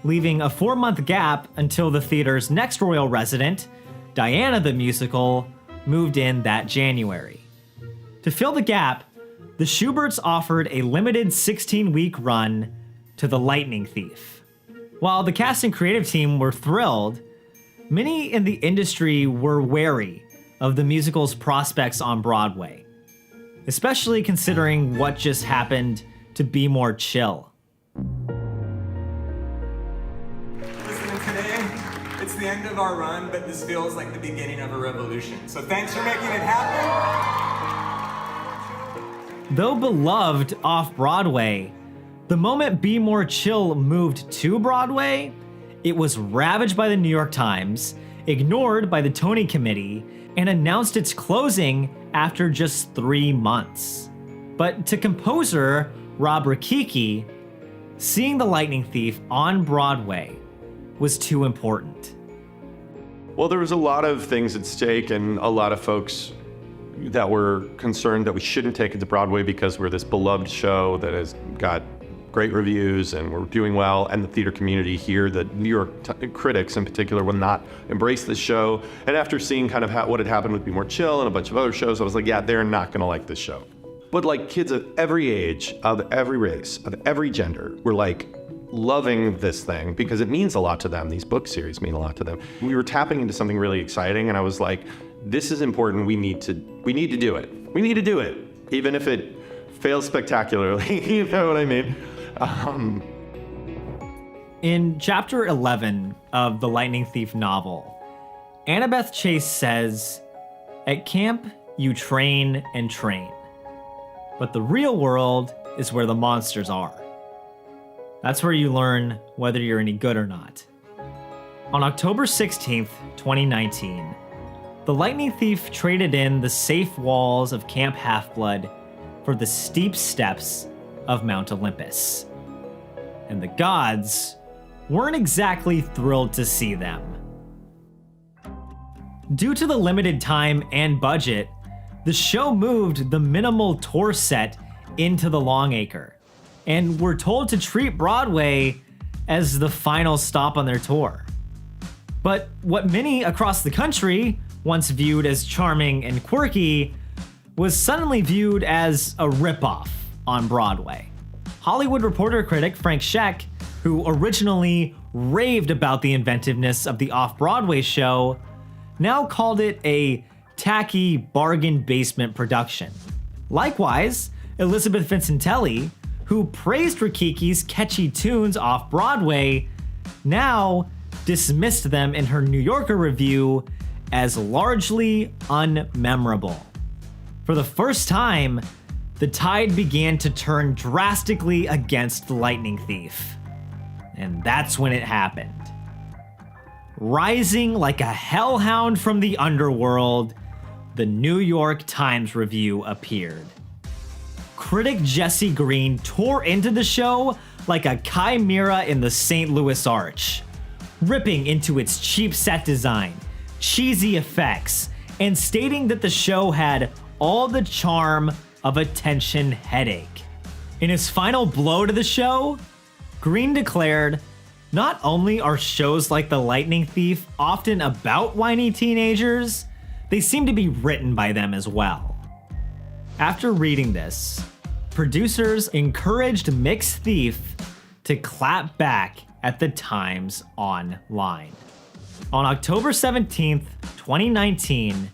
leaving a 4-month gap until the theater's next royal resident, Diana the Musical, moved in that January. To fill the gap, the Schuberts offered a limited 16-week run to The Lightning Thief. While the cast and creative team were thrilled, many in the industry were wary of the musical's prospects on Broadway, especially considering what just happened to Be More Chill. Listen, today, it's the end of our run, but this feels like the beginning of a revolution. So thanks for making it happen. Though beloved off-Broadway, the moment Be More Chill moved to Broadway, it was ravaged by the New York Times, ignored by the Tony Committee, and announced its closing after just 3 months. But to composer Rob Rakicki, seeing The Lightning Thief on Broadway was too important. Well, there was a lot of things at stake and a lot of folks that were concerned that we shouldn't take it to Broadway because we're this beloved show that has got great reviews and we're doing well, and the theater community here, the New York critics in particular, will not embrace this show. And after seeing kind of what had happened with Be More Chill and a bunch of other shows, I was like, yeah, they're not gonna like this show. But like kids of every age, of every race, of every gender, were like loving this thing because it means a lot to them. These book series mean a lot to them. We were tapping into something really exciting, and I was like, this is important. We need to do it. We need to do it, even if it fails spectacularly. You know what I mean? In chapter 11 of the Lightning Thief novel, Annabeth Chase says, "At camp, you train and train, but the real world is where the monsters are. That's where you learn whether you're any good or not." On October 16th, 2019, the Lightning Thief traded in the safe walls of Camp Half-Blood for the steep steps of Mount Olympus. And the gods weren't exactly thrilled to see them. Due to the limited time and budget, the show moved the minimal tour set into the Longacre, and were told to treat Broadway as the final stop on their tour. But what many across the country once viewed as charming and quirky was suddenly viewed as a ripoff on Broadway. Hollywood Reporter critic Frank Scheck, who originally raved about the inventiveness of the off-Broadway show, now called it a tacky bargain basement production. Likewise, Elizabeth Vincentelli, who praised Rakicki's catchy tunes off-Broadway, now dismissed them in her New Yorker review as largely unmemorable. For the first time, the tide began to turn drastically against the Lightning Thief. And that's when it happened. Rising like a hellhound from the underworld, the New York Times review appeared. Critic Jesse Green tore into the show like a chimera in the St. Louis Arch, ripping into its cheap set design, cheesy effects, and stating that the show had all the charm of a tension headache. In his final blow to the show, Green declared, "Not only are shows like The Lightning Thief often about whiny teenagers, they seem to be written by them as well." After reading this, producers encouraged Mix Thief to clap back at the Times online. On October 17th, 2019,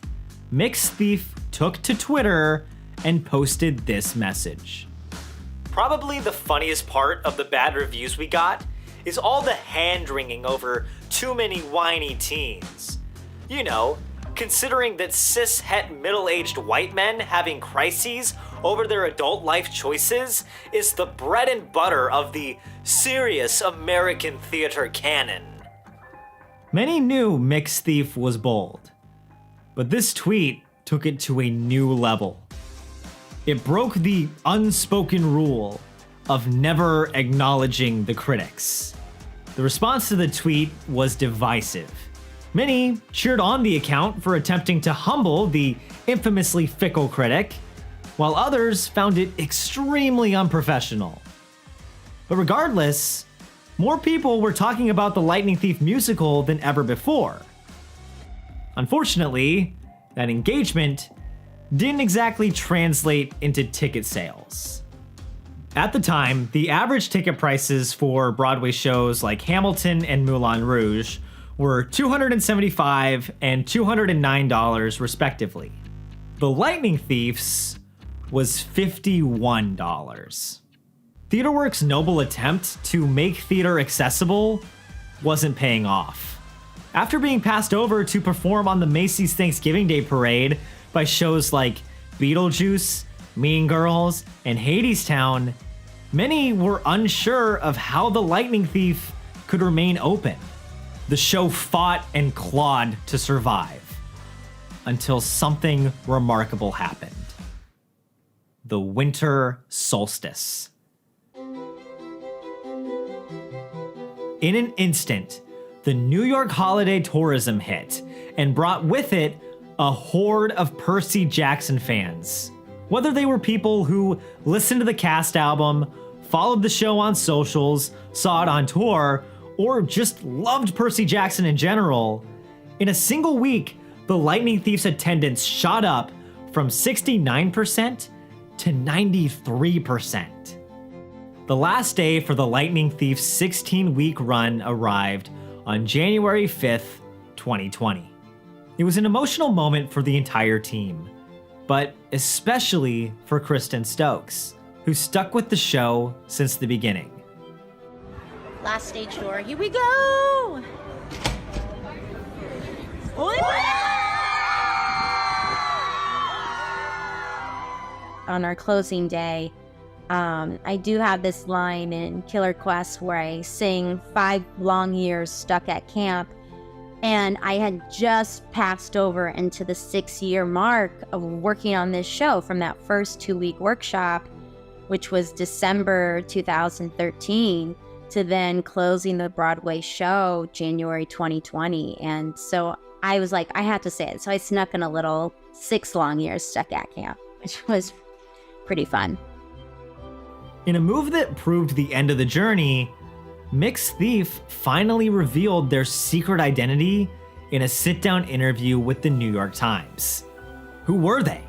Mix Thief took to Twitter and posted this message. "Probably the funniest part of the bad reviews we got is all the hand-wringing over too many whiny teens. You know, considering that cis-het middle-aged white men having crises over their adult life choices is the bread and butter of the serious American theater canon." Many knew Mix Thief was bold, but this tweet took it to a new level. It broke the unspoken rule of never acknowledging the critics. The response to the tweet was divisive. Many cheered on the account for attempting to humble the infamously fickle critic, while others found it extremely unprofessional. But regardless, more people were talking about the Lightning Thief musical than ever before. Unfortunately, that engagement didn't exactly translate into ticket sales. At the time, the average ticket prices for Broadway shows like Hamilton and Moulin Rouge were $275 and $209 respectively. The Lightning Thief's was $51. TheaterWorks' noble attempt to make theater accessible wasn't paying off. After being passed over to perform on the Macy's Thanksgiving Day Parade by shows like Beetlejuice, Mean Girls, and Hadestown, many were unsure of how the Lightning Thief could remain open. The show fought and clawed to survive, until something remarkable happened. The winter solstice. In an instant, the New York holiday tourism hit and brought with it a horde of Percy Jackson fans. Whether they were people who listened to the cast album, followed the show on socials, saw it on tour, or just loved Percy Jackson in general, in a single week, the Lightning Thief's attendance shot up from 69% to 93%. The last day for the Lightning Thief's 16-week run arrived on January 5th, 2020. It was an emotional moment for the entire team, but especially for Kristen Stokes, who stuck with the show since the beginning. Last stage door, here we go! On our closing day, I do have this line in Killer Quest where I sing 5 long years stuck at camp, and I had just passed over into the 6-year mark of working on this show from that first 2-week workshop, which was December 2013, to then closing the Broadway show January 2020. And so I was like, I had to say it. So I snuck in a little 6 long years stuck at camp, which was pretty fun. In a move that proved the end of the journey, Mix Thief finally revealed their secret identity in a sit-down interview with the New York Times. Who were they?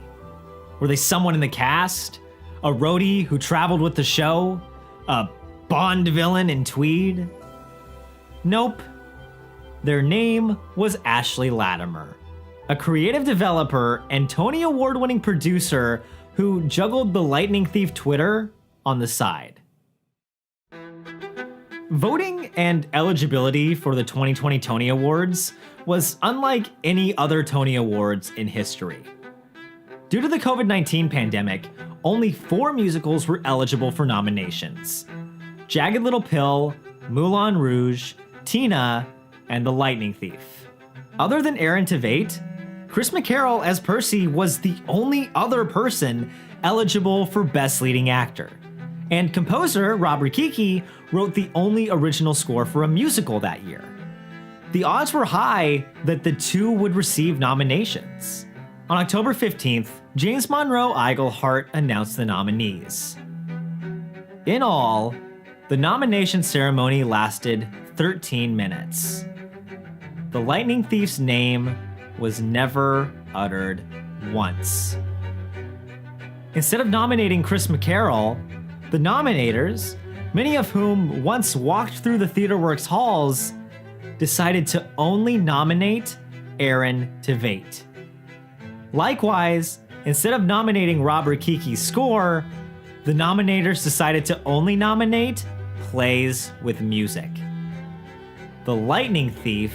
Were they someone in the cast? A roadie who traveled with the show? A Bond villain in tweed? Nope. Their name was Ashley Latimer, a creative developer and Tony Award-winning producer who juggled the Lightning Thief Twitter on the side. Voting and eligibility for the 2020 Tony Awards was unlike any other Tony Awards in history. Due to the COVID-19 pandemic, only 4 musicals were eligible for nominations: Jagged Little Pill, Moulin Rouge, Tina, and The Lightning Thief. Other than Aaron Tveit, Chris McCarroll as Percy was the only other person eligible for Best Leading Actor. And composer Rob Rikiki wrote the only original score for a musical that year. The odds were high that the two would receive nominations. On October 15th, James Monroe Iglehart announced the nominees. In all, the nomination ceremony lasted 13 minutes. The Lightning Thief's name was never uttered once. Instead of nominating Chris McCarroll, the nominators, many of whom once walked through the TheaterWorks halls, decided to only nominate Aaron Tveit. Likewise, instead of nominating Rob Rikiki's score, the nominators decided to only nominate plays with music. The Lightning Thief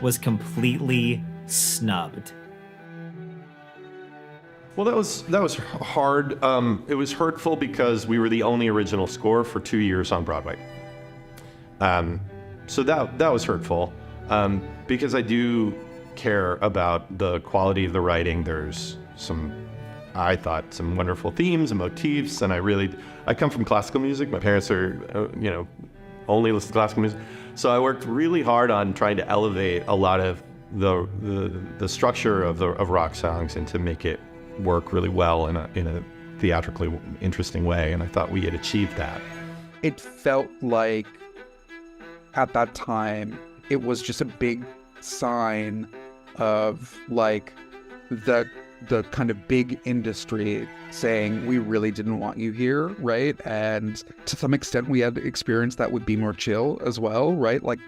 was completely snubbed. Well, that was hard. It was hurtful because we were the only original score for 2 years on Broadway. So that was hurtful because I do care about the quality of the writing. There's I thought some wonderful themes and motifs, and I come from classical music. My parents are, only listen to classical music. So I worked really hard on trying to elevate a lot of the structure of rock songs and to make it work really well in a theatrically interesting way. And I thought we had achieved that. It felt like at that time, it was just a big sign of like the kind of big industry saying, we really didn't want you here, right? And to some extent, we had experienced that with Be More Chill as well, right? Like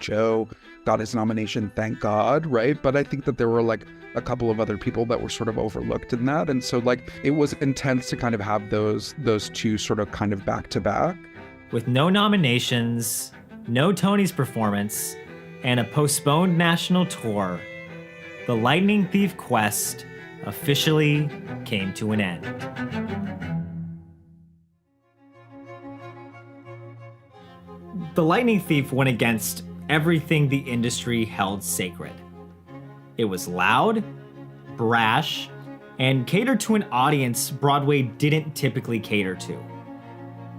Joe got his nomination, thank God, right? But I think that there were like a couple of other people that were sort of overlooked in that. And so like, it was intense to kind of have those two sort of kind of back to back. With no nominations, no Tony's performance, and a postponed national tour, the Lightning Thief quest officially came to an end. The Lightning Thief went against everything the industry held sacred. It was loud, brash, and catered to an audience Broadway didn't typically cater to.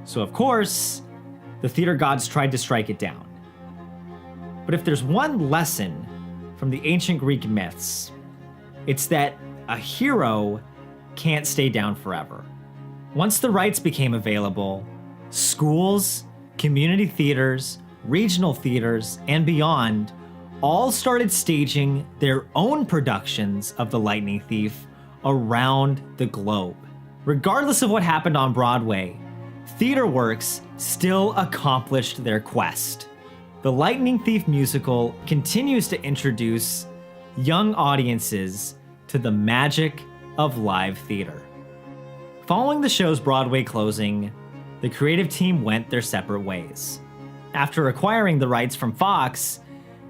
So of course, the theater gods tried to strike it down. But if there's one lesson from the ancient Greek myths, it's that a hero can't stay down forever. Once the rights became available, schools, community theaters, regional theaters, and beyond all started staging their own productions of The Lightning Thief around the globe. Regardless of what happened on Broadway, TheaterWorks still accomplished their quest. The Lightning Thief musical continues to introduce young audiences to the magic of live theater. Following the show's Broadway closing, the creative team went their separate ways. After acquiring the rights from Fox,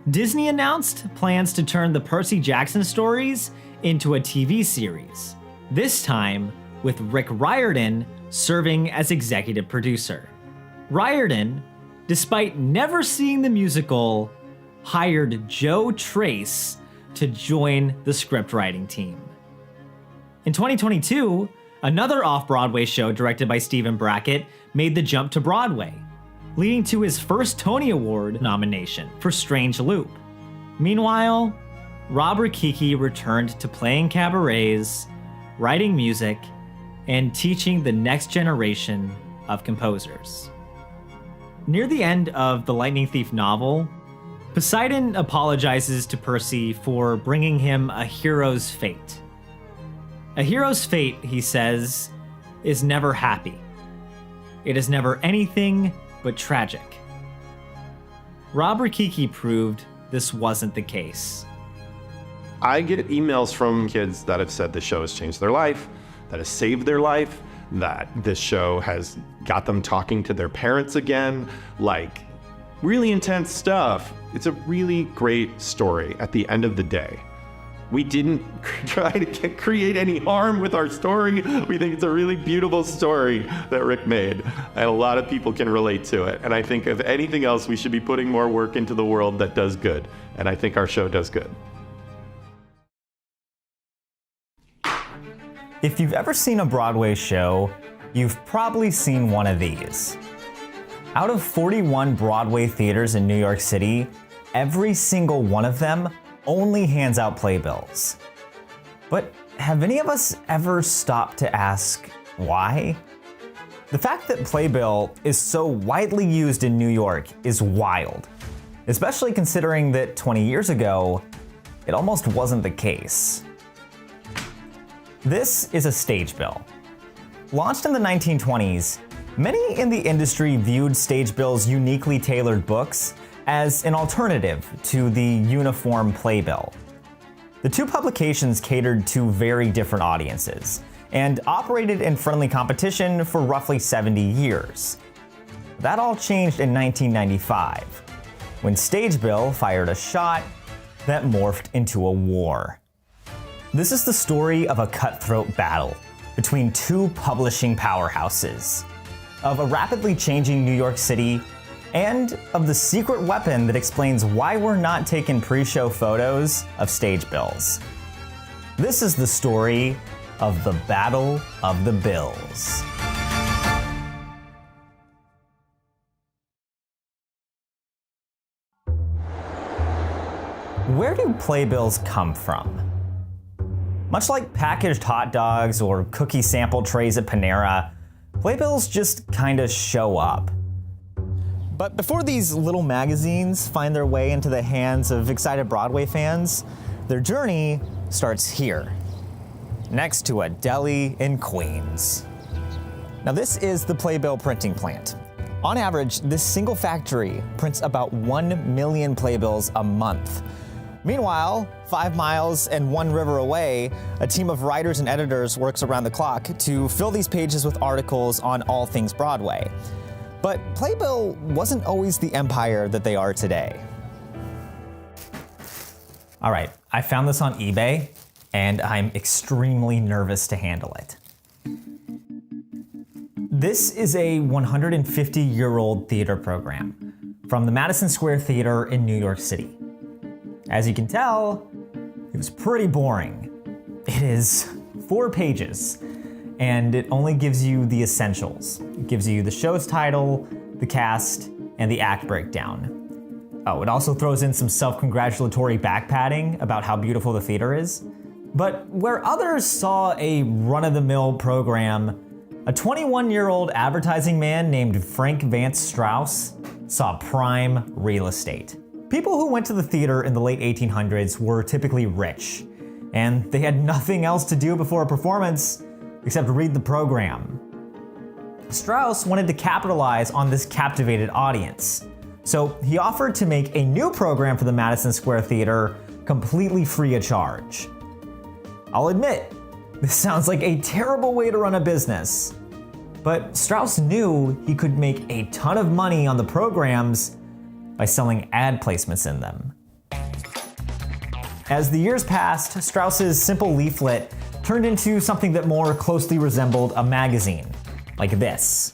Disney announced plans to turn the Percy Jackson stories into a TV series, this time with Rick Riordan serving as executive producer. Riordan, despite never seeing the musical, hired Joe Trace to join the scriptwriting team. In 2022, another off-Broadway show directed by Stephen Brackett made the jump to Broadway, leading to his first Tony Award nomination for Strange Loop. Meanwhile, Rob Rikiki returned to playing cabarets, writing music, and teaching the next generation of composers. Near the end of the Lightning Thief novel, Poseidon apologizes to Percy for bringing him a hero's fate. A hero's fate, he says, is never happy. It is never anything but tragic. Rob Rikiki proved this wasn't the case. I get emails from kids that have said the show has changed their life, that has saved their life, that this show has got them talking to their parents again, like really intense stuff. It's a really great story at the end of the day. We didn't try to create any harm with our story. We think it's a really beautiful story that Rick made, and a lot of people can relate to it. And I think if anything else, we should be putting more work into the world that does good. And I think our show does good. If you've ever seen a Broadway show, you've probably seen one of these. Out of 41 Broadway theaters in New York City, every single one of them only hands out playbills. But have any of us ever stopped to ask why? The fact that Playbill is so widely used in New York is wild, especially considering that 20 years ago, it almost wasn't the case. This is a Stagebill. Launched in the 1920s, many in the industry viewed Stagebill's uniquely tailored books as an alternative to the uniform Playbill. The two publications catered to very different audiences and operated in friendly competition for roughly 70 years. That all changed in 1995, when Stagebill fired a shot that morphed into a war. This is the story of a cutthroat battle between two publishing powerhouses, of a rapidly changing New York City, and of the secret weapon that explains why we're not taking pre-show photos of Stagebills. This is the story of the Battle of the Bills. Where do playbills come from? Much like packaged hot dogs or cookie sample trays at Panera, playbills just kinda show up. But before these little magazines find their way into the hands of excited Broadway fans, their journey starts here, next to a deli in Queens. Now this is the Playbill printing plant. On average, this single factory prints about 1 million playbills a month. Meanwhile, 5 miles and 1 river away, a team of writers and editors works around the clock to fill these pages with articles on all things Broadway. But Playbill wasn't always the empire that they are today. All right, I found this on eBay, and I'm extremely nervous to handle it. This is a 150-year-old theater program from the Madison Square Theater in New York City. As you can tell, it was pretty boring. It is 4 pages, and it only gives you the essentials. It gives you the show's title, the cast, and the act breakdown. Oh, it also throws in some self-congratulatory back padding about how beautiful the theater is. But where others saw a run-of-the-mill program, a 21-year-old advertising man named Frank Vance Strauss saw prime real estate. People who went to the theater in the late 1800s were typically rich, and they had nothing else to do before a performance except read the program. Strauss wanted to capitalize on this captivated audience, so he offered to make a new program for the Madison Square Theater completely free of charge. I'll admit, this sounds like a terrible way to run a business, but Strauss knew he could make a ton of money on the programs by selling ad placements in them. As the years passed, Strauss's simple leaflet turned into something that more closely resembled a magazine, like this.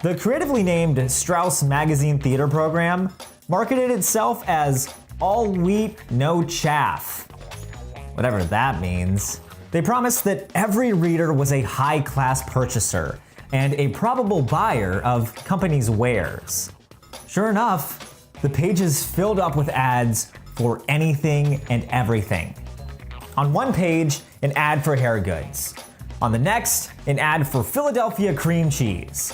The creatively named Strauss Magazine Theater Program marketed itself as all wheat, no chaff. Whatever that means. They promised that every reader was a high-class purchaser and a probable buyer of company's wares. Sure enough, the pages filled up with ads for anything and everything. On one page, an ad for hair goods. On the next, an ad for Philadelphia cream cheese.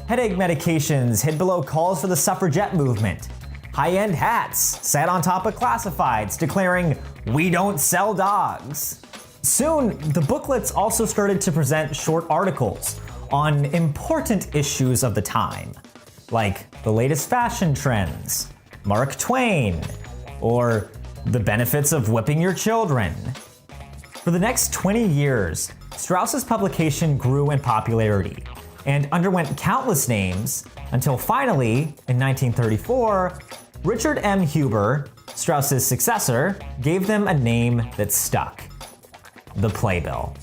Headache medications hid below calls for the suffragette movement. High-end hats sat on top of classifieds declaring, "We don't sell dogs." Soon, the booklets also started to present short articles on important issues of the time, like the latest fashion trends, Mark Twain, or the benefits of whipping your children. For the next 20 years, Strauss's publication grew in popularity and underwent countless names until finally, in 1934, Richard M. Huber, Strauss's successor, gave them a name that stuck: the Playbill.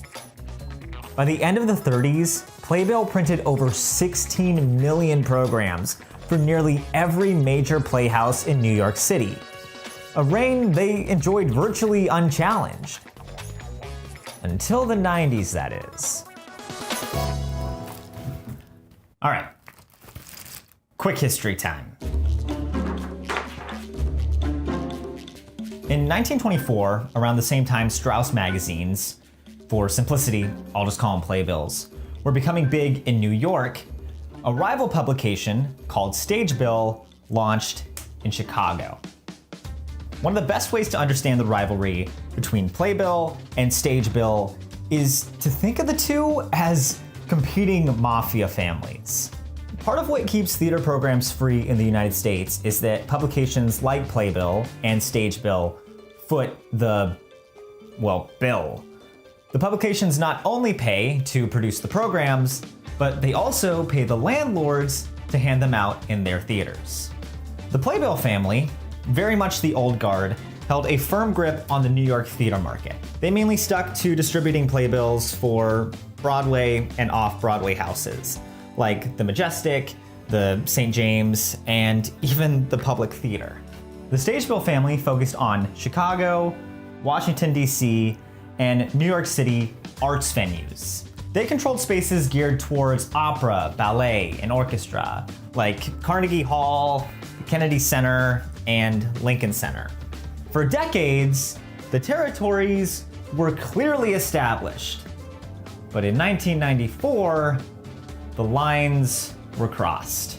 By the end of the 30s, Playbill printed over 16 million programs for nearly every major playhouse in New York City, a reign they enjoyed virtually unchallenged. Until the 90s, that is. All right, quick history time. In 1924, around the same time Strauss magazines, for simplicity, I'll just call them Playbills, were becoming big in New York, a rival publication called Stagebill launched in Chicago. One of the best ways to understand the rivalry between Playbill and Stagebill is to think of the two as competing mafia families. Part of what keeps theater programs free in the United States is that publications like Playbill and Stagebill foot the, well, bill. The publications not only pay to produce the programs, but they also pay the landlords to hand them out in their theaters. The Playbill family, very much the old guard, held a firm grip on the New York theater market. They mainly stuck to distributing playbills for Broadway and off-Broadway houses, like the Majestic, the St. James, and even the Public Theater. The Stagebill family focused on Chicago, Washington, D.C., and New York City arts venues. They controlled spaces geared towards opera, ballet, and orchestra, like Carnegie Hall, Kennedy Center, and Lincoln Center. For decades, the territories were clearly established. But in 1994, the lines were crossed.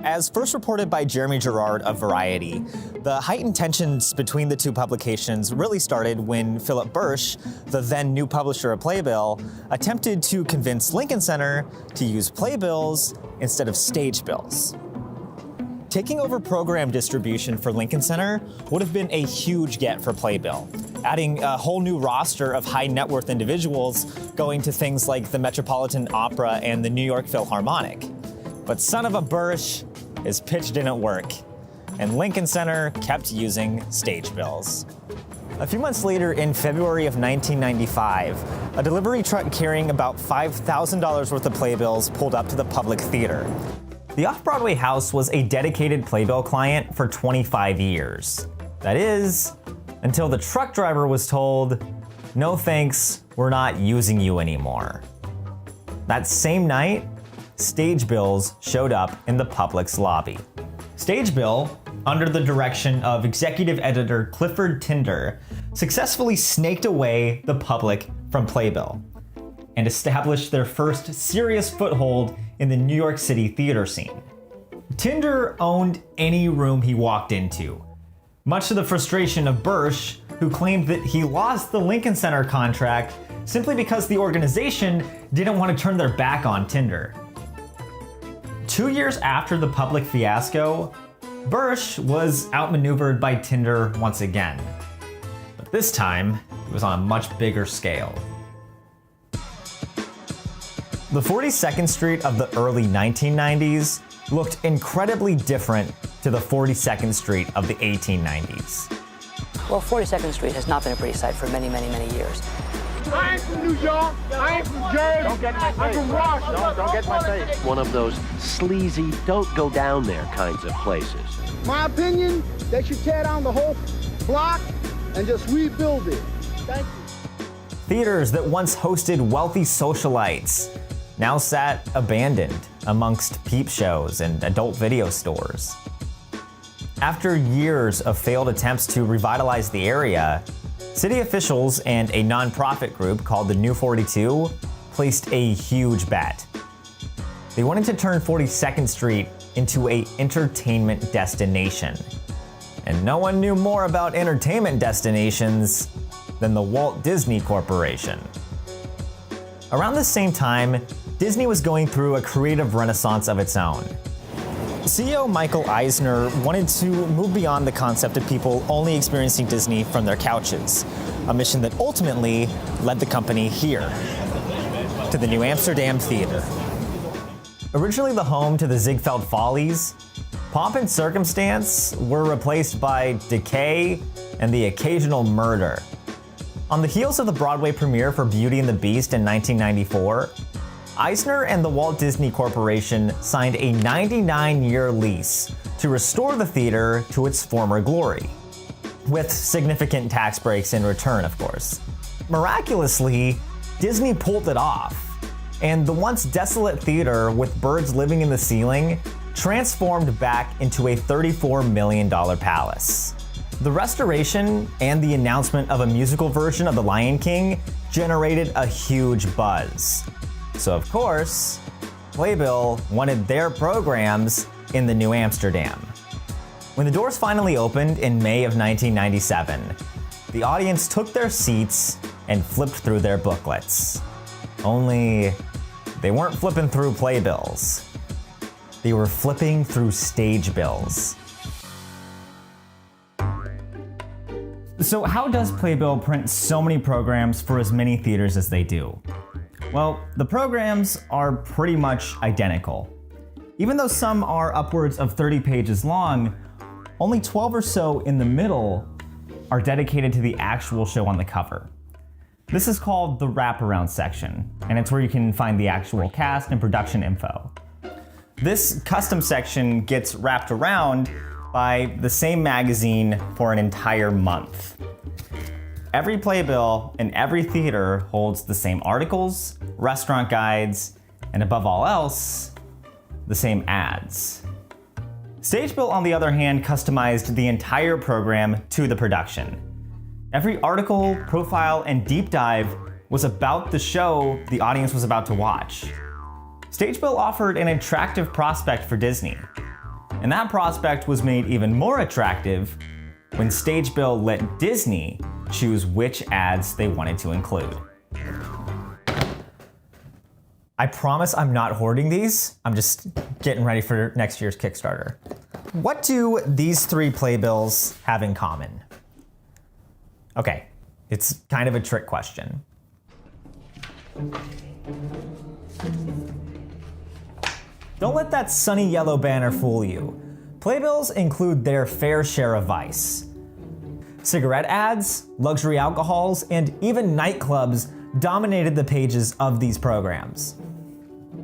As first reported by Jeremy Gerard of Variety, the heightened tensions between the two publications really started when Philip Bursch, the then new publisher of Playbill, attempted to convince Lincoln Center to use Playbills instead of Stagebills. Taking over program distribution for Lincoln Center would have been a huge get for Playbill, adding a whole new roster of high net worth individuals going to things like the Metropolitan Opera and the New York Philharmonic. But son of a Bursch, his pitch didn't work, and Lincoln Center kept using Stagebills. A few months later, in February of 1995, a delivery truck carrying about $5,000 worth of Playbills pulled up to the Public Theater. The Off-Broadway house was a dedicated Playbill client for 25 years. That is, until the truck driver was told, "No thanks, we're not using you anymore." That same night, Stagebills showed up in the Public's lobby. Stagebill, under the direction of executive editor Clifford Tinder, successfully snaked away the Public from Playbill and established their first serious foothold in the New York City theater scene. Tinder owned any room he walked into, much to the frustration of Bursch, who claimed that he lost the Lincoln Center contract simply because the organization didn't want to turn their back on Tinder. 2 years after the Public fiasco, Bursch was outmaneuvered by Tinder once again. But this time, it was on a much bigger scale. The 42nd Street of the early 1990s looked incredibly different to the 42nd Street of the 1890s. Well, 42nd Street has not been a pretty sight for many, many, many years. I ain't from New York. I ain't from Jersey. Don't get my face. I'm from Washington. Don't get my face. One of those sleazy, don't go down there kinds of places. My opinion, they should tear down the whole block and just rebuild it. Thank you. Theaters that once hosted wealthy socialites now sat abandoned amongst peep shows and adult video stores. After years of failed attempts to revitalize the area, city officials and a nonprofit group called the New 42 placed a huge bet. They wanted to turn 42nd Street into an entertainment destination. And no one knew more about entertainment destinations than the Walt Disney Corporation. Around the same time, Disney was going through a creative renaissance of its own. CEO Michael Eisner wanted to move beyond the concept of people only experiencing Disney from their couches, a mission that ultimately led the company here, to the New Amsterdam Theater. Originally the home to the Ziegfeld Follies, Pomp and circumstance were replaced by decay and the occasional murder. On the heels of the Broadway premiere for Beauty and the Beast in 1994, Eisner and the Walt Disney Corporation signed a 99-year lease to restore the theater to its former glory, with significant tax breaks in return, of course. Miraculously, Disney pulled it off, and the once desolate theater with birds living in the ceiling transformed back into a $34 million palace. The restoration and the announcement of a musical version of The Lion King generated a huge buzz. So of course, Playbill wanted their programs in the New Amsterdam. When the doors finally opened in May of 1997, the audience took their seats and flipped through their booklets. Only they weren't flipping through playbills. They were flipping through Stagebills. So how does Playbill print so many programs for as many theaters as they do? Well, the programs are pretty much identical. Even though some are upwards of 30 pages long, only 12 or so in the middle are dedicated to the actual show on the cover. This is called the wraparound section, and it's where you can find the actual cast and production info. This custom section gets wrapped around by the same magazine for an entire month. Every playbill in every theater holds the same articles, restaurant guides, and above all else, the same ads. Stagebill, on the other hand, customized the entire program to the production. Every article, profile, and deep dive was about the show the audience was about to watch. Stagebill offered an attractive prospect for Disney, and that prospect was made even more attractive when Stagebill let Disney choose which ads they wanted to include. I promise I'm not hoarding these. I'm just getting ready for next year's Kickstarter. What do these three playbills have in common? Okay, it's kind of a trick question. Don't let that sunny yellow banner fool you. Playbills include their fair share of vice. Cigarette ads, luxury alcohols, and even nightclubs dominated the pages of these programs.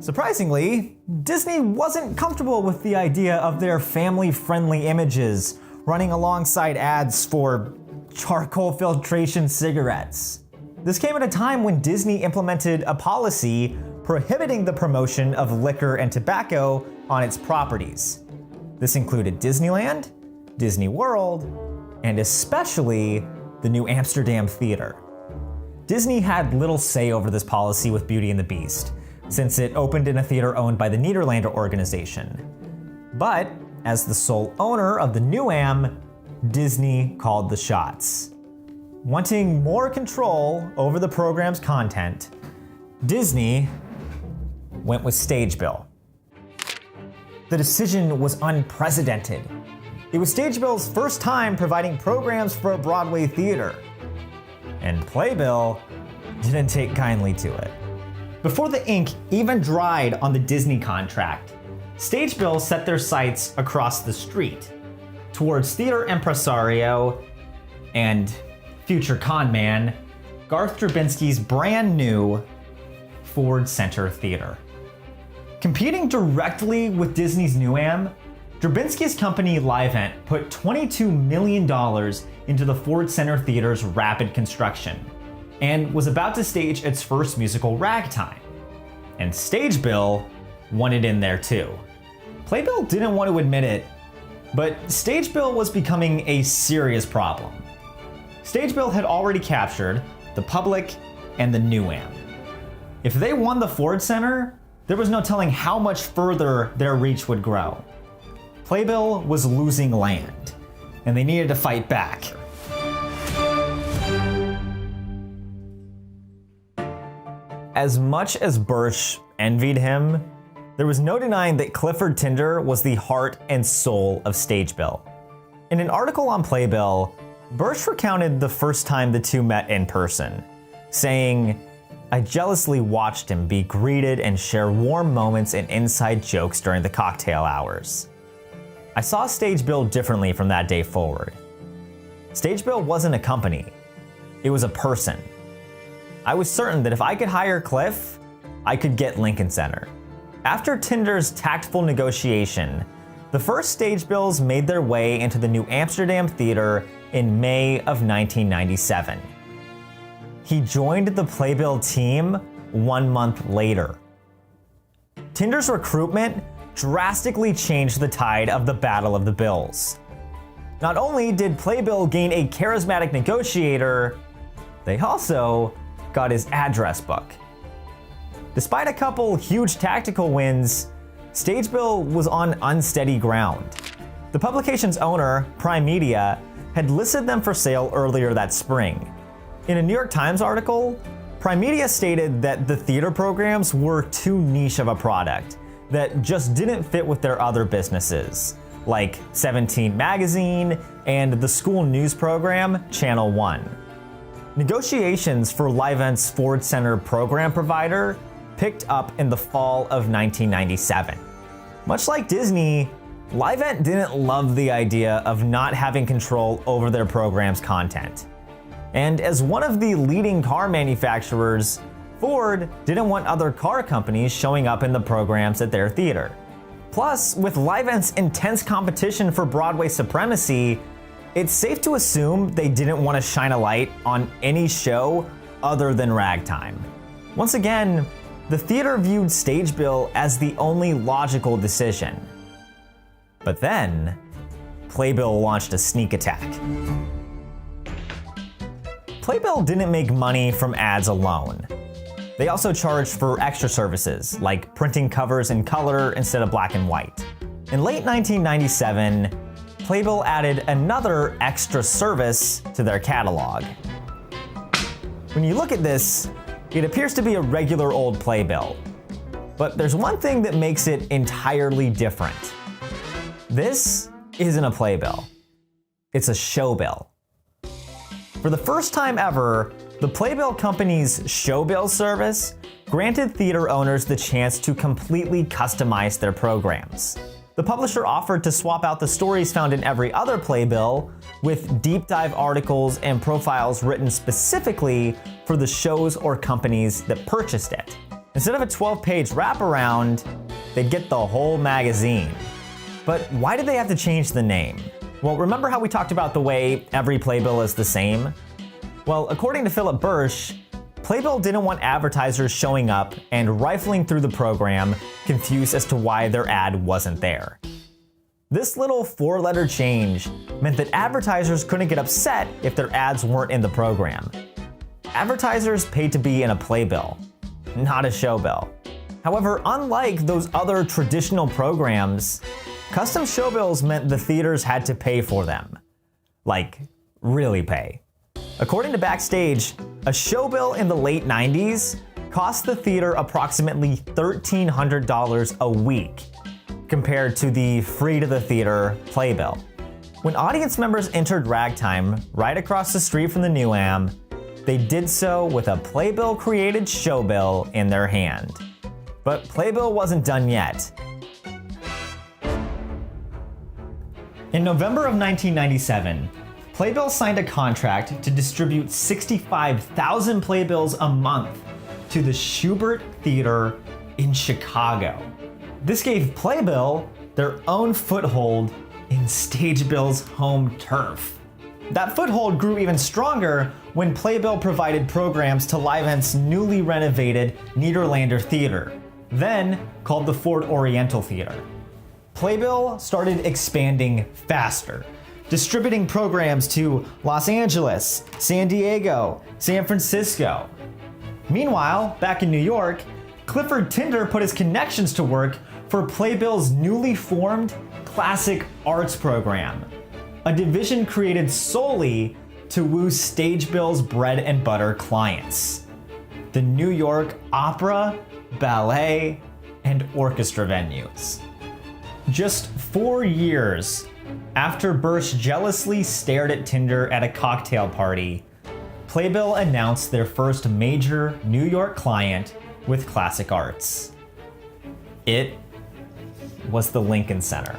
Surprisingly, Disney wasn't comfortable with the idea of their family-friendly images running alongside ads for charcoal filtration cigarettes. This came at a time when Disney implemented a policy prohibiting the promotion of liquor and tobacco on its properties. This included Disneyland, Disney World, and especially the New Amsterdam Theater. Disney had little say over this policy with Beauty and the Beast, since it opened in a theater owned by the Nederlander organization. But as the sole owner of the New Am, Disney called the shots. Wanting more control over the program's content, Disney went with Stagebill. The decision was unprecedented. It was Stagebill's first time providing programs for a Broadway theater, and Playbill didn't take kindly to it. Before the ink even dried on the Disney contract, Stagebill set their sights across the street towards theater impresario and future con man Garth Drabinsky's brand new Ford Center Theater. Competing directly with Disney's New Am, Drabinsky's company Livent put $22 million into the Ford Center Theater's rapid construction and was about to stage its first musical, Ragtime. And Stagebill wanted in there too. Playbill didn't want to admit it, but Stagebill was becoming a serious problem. Stagebill had already captured the public and the New Am. If they won the Ford Center, there was no telling how much further their reach would grow. Playbill was losing land, and they needed to fight back. As much as Birch envied him, there was no denying that Clifford Tinder was the heart and soul of Stagebill. In an article on Playbill, Birch recounted the first time the two met in person, saying, "I jealously watched him be greeted and share warm moments and inside jokes during the cocktail hours. I saw Stagebill differently from that day forward. Stagebill wasn't a company, it was a person. I was certain that if I could hire Cliff, I could get Lincoln Center. After Tinder's tactful negotiation, the first Stagebills made their way into the New Amsterdam Theater in May of 1997. He joined the Playbill team 1 month later. Tinder's recruitment drastically changed the tide of the Battle of the Bills. Not only did Playbill gain a charismatic negotiator, they also got his address book. Despite a couple huge tactical wins, Stagebill was on unsteady ground. The publication's owner, Prime Media, had listed them for sale earlier that spring. In a New York Times article, Prime Media stated that the theater programs were too niche of a product that just didn't fit with their other businesses, like 17 Magazine and the school news program Channel 1. Negotiations for Livent's Ford Center program provider picked up in the fall of 1997. Much like Disney, Livent didn't love the idea of not having control over their program's content. And as one of the leading car manufacturers, Ford didn't want other car companies showing up in the programs at their theater. Plus, with Livent's intense competition for Broadway supremacy, it's safe to assume they didn't want to shine a light on any show other than Ragtime. Once again, the theater viewed Stagebill as the only logical decision. But then, Playbill launched a sneak attack. Playbill didn't make money from ads alone. They also charged for extra services, like printing covers in color instead of black and white. In late 1997, Playbill added another extra service to their catalog. When you look at this, it appears to be a regular old Playbill. But there's one thing that makes it entirely different. This isn't a Playbill. It's a showbill. For the first time ever, the Playbill company's Showbill service granted theater owners the chance to completely customize their programs. The publisher offered to swap out the stories found in every other Playbill with deep dive articles and profiles written specifically for the shows or companies that purchased it. Instead of a 12-page wraparound, they'd get the whole magazine. But why did they have to change the name? Well, remember how we talked about the way every Playbill is the same? Well, according to Philip Bursch, Playbill didn't want advertisers showing up and rifling through the program, confused as to why their ad wasn't there. This little 4-letter change meant that advertisers couldn't get upset if their ads weren't in the program. Advertisers paid to be in a Playbill, not a showbill. However, unlike those other traditional programs, custom showbills meant the theaters had to pay for them. Like, really pay. According to Backstage, a showbill in the late 90s cost the theater approximately $1,300 a week, compared to the free-to-the-theater Playbill. When audience members entered Ragtime right across the street from the New Am, they did so with a Playbill-created showbill in their hand. But Playbill wasn't done yet. In November of 1997, Playbill signed a contract to distribute 65,000 Playbills a month to the Schubert Theater in Chicago. This gave Playbill their own foothold in Stagebill's home turf. That foothold grew even stronger when Playbill provided programs to Livent's newly renovated Nederlander Theater, then called the Ford Oriental Theater. Playbill started expanding faster, distributing programs to Los Angeles, San Diego, San Francisco. Meanwhile, back in New York, Clifford Tinder put his connections to work for Playbill's newly formed Classic Arts program, a division created solely to woo Stagebill's bread and butter clients, the New York opera, ballet, and orchestra venues. Just 4 years after Bursch jealously stared at Tinder at a cocktail party, Playbill announced their first major New York client with Classic Arts. It was the Lincoln Center.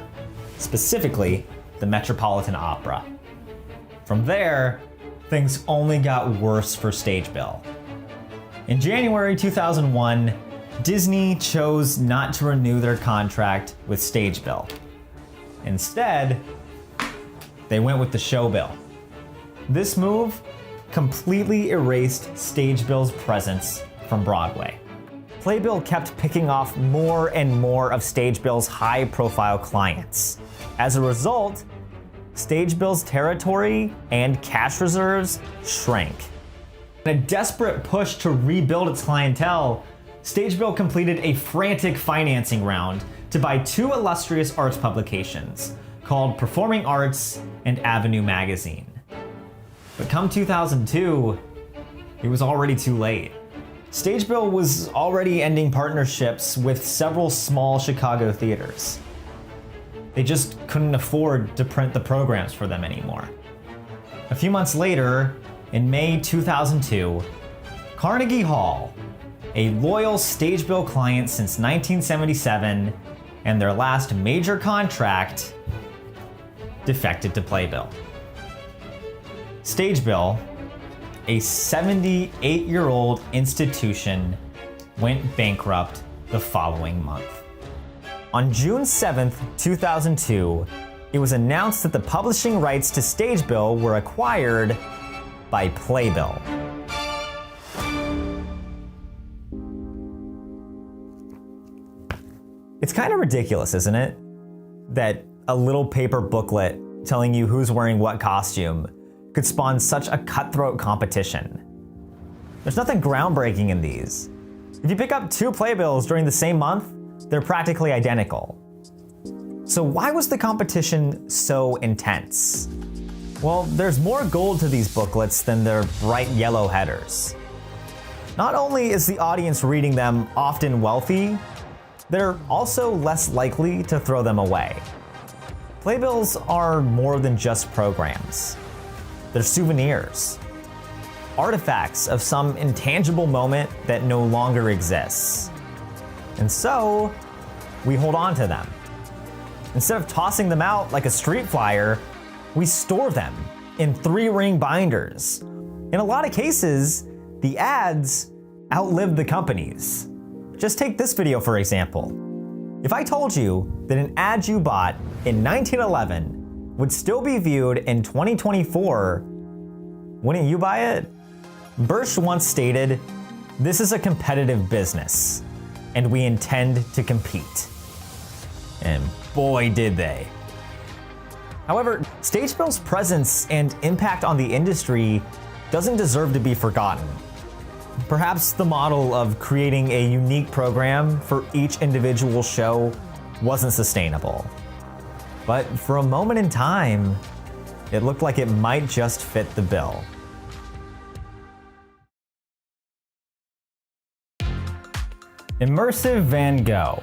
specifically the Metropolitan Opera. From there, things only got worse for Stagebill. In January 2001, Disney chose not to renew their contract with Stagebill. Instead, they went with the show bill. This move completely erased Stagebill's presence from Broadway. Playbill kept picking off more and more of Stagebill's high-profile clients. As a result, Stagebill's territory and cash reserves shrank. In a desperate push to rebuild its clientele, Stagebill completed a frantic financing round to buy two illustrious arts publications called Performing Arts and Avenue Magazine. But come 2002, it was already too late. Stagebill was already ending partnerships with several small Chicago theaters. They just couldn't afford to print the programs for them anymore. A few months later, in May 2002, Carnegie Hall, a loyal Stagebill client since 1977 and their last major contract, defected to Playbill. Stagebill, a 78-year-old institution, went bankrupt the following month. On June 7th, 2002, it was announced that the publishing rights to Stagebill were acquired by Playbill. It's kind of ridiculous, isn't it? That a little paper booklet telling you who's wearing what costume could spawn such a cutthroat competition. There's nothing groundbreaking in these. If you pick up two Playbills during the same month, they're practically identical. So why was the competition so intense? Well, there's more gold to these booklets than their bright yellow headers. Not only is the audience reading them often wealthy, they're also less likely to throw them away. Playbills are more than just programs. They're souvenirs, artifacts of some intangible moment that no longer exists. And so, we hold on to them. Instead of tossing them out like a street flyer, we store them in 3-ring binders. In a lot of cases, the ads outlive the companies. Just take this video for example. If I told you that an ad you bought in 1911 would still be viewed in 2024, wouldn't you buy it? Birch once stated, "This is a competitive business, and we intend to compete." And boy did they. However, Stagebill's presence and impact on the industry doesn't deserve to be forgotten. Perhaps the model of creating a unique program for each individual show wasn't sustainable. But for a moment in time, it looked like it might just fit the bill. Immersive Van Gogh,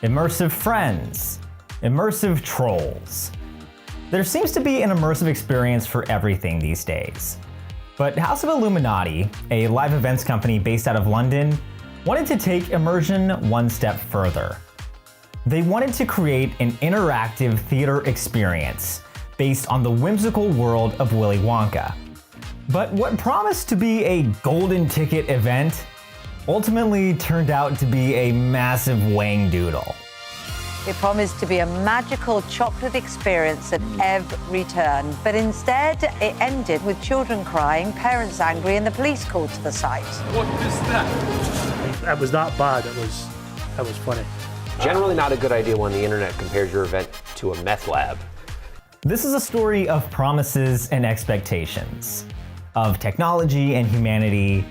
immersive friends, immersive trolls. There seems to be an immersive experience for everything these days. But House of Illuminati, a live events company based out of London, wanted to take immersion one step further. They wanted to create an interactive theater experience based on the whimsical world of Willy Wonka. But what promised to be a golden ticket event ultimately turned out to be a massive wangdoodle. It promised to be a magical chocolate experience at every turn, but instead it ended with children crying, parents angry, and the police called to the site. What is that? That was not bad, that was funny. Generally not a good idea when the internet compares your event to a meth lab. This is a story of promises and expectations, of technology and humanity,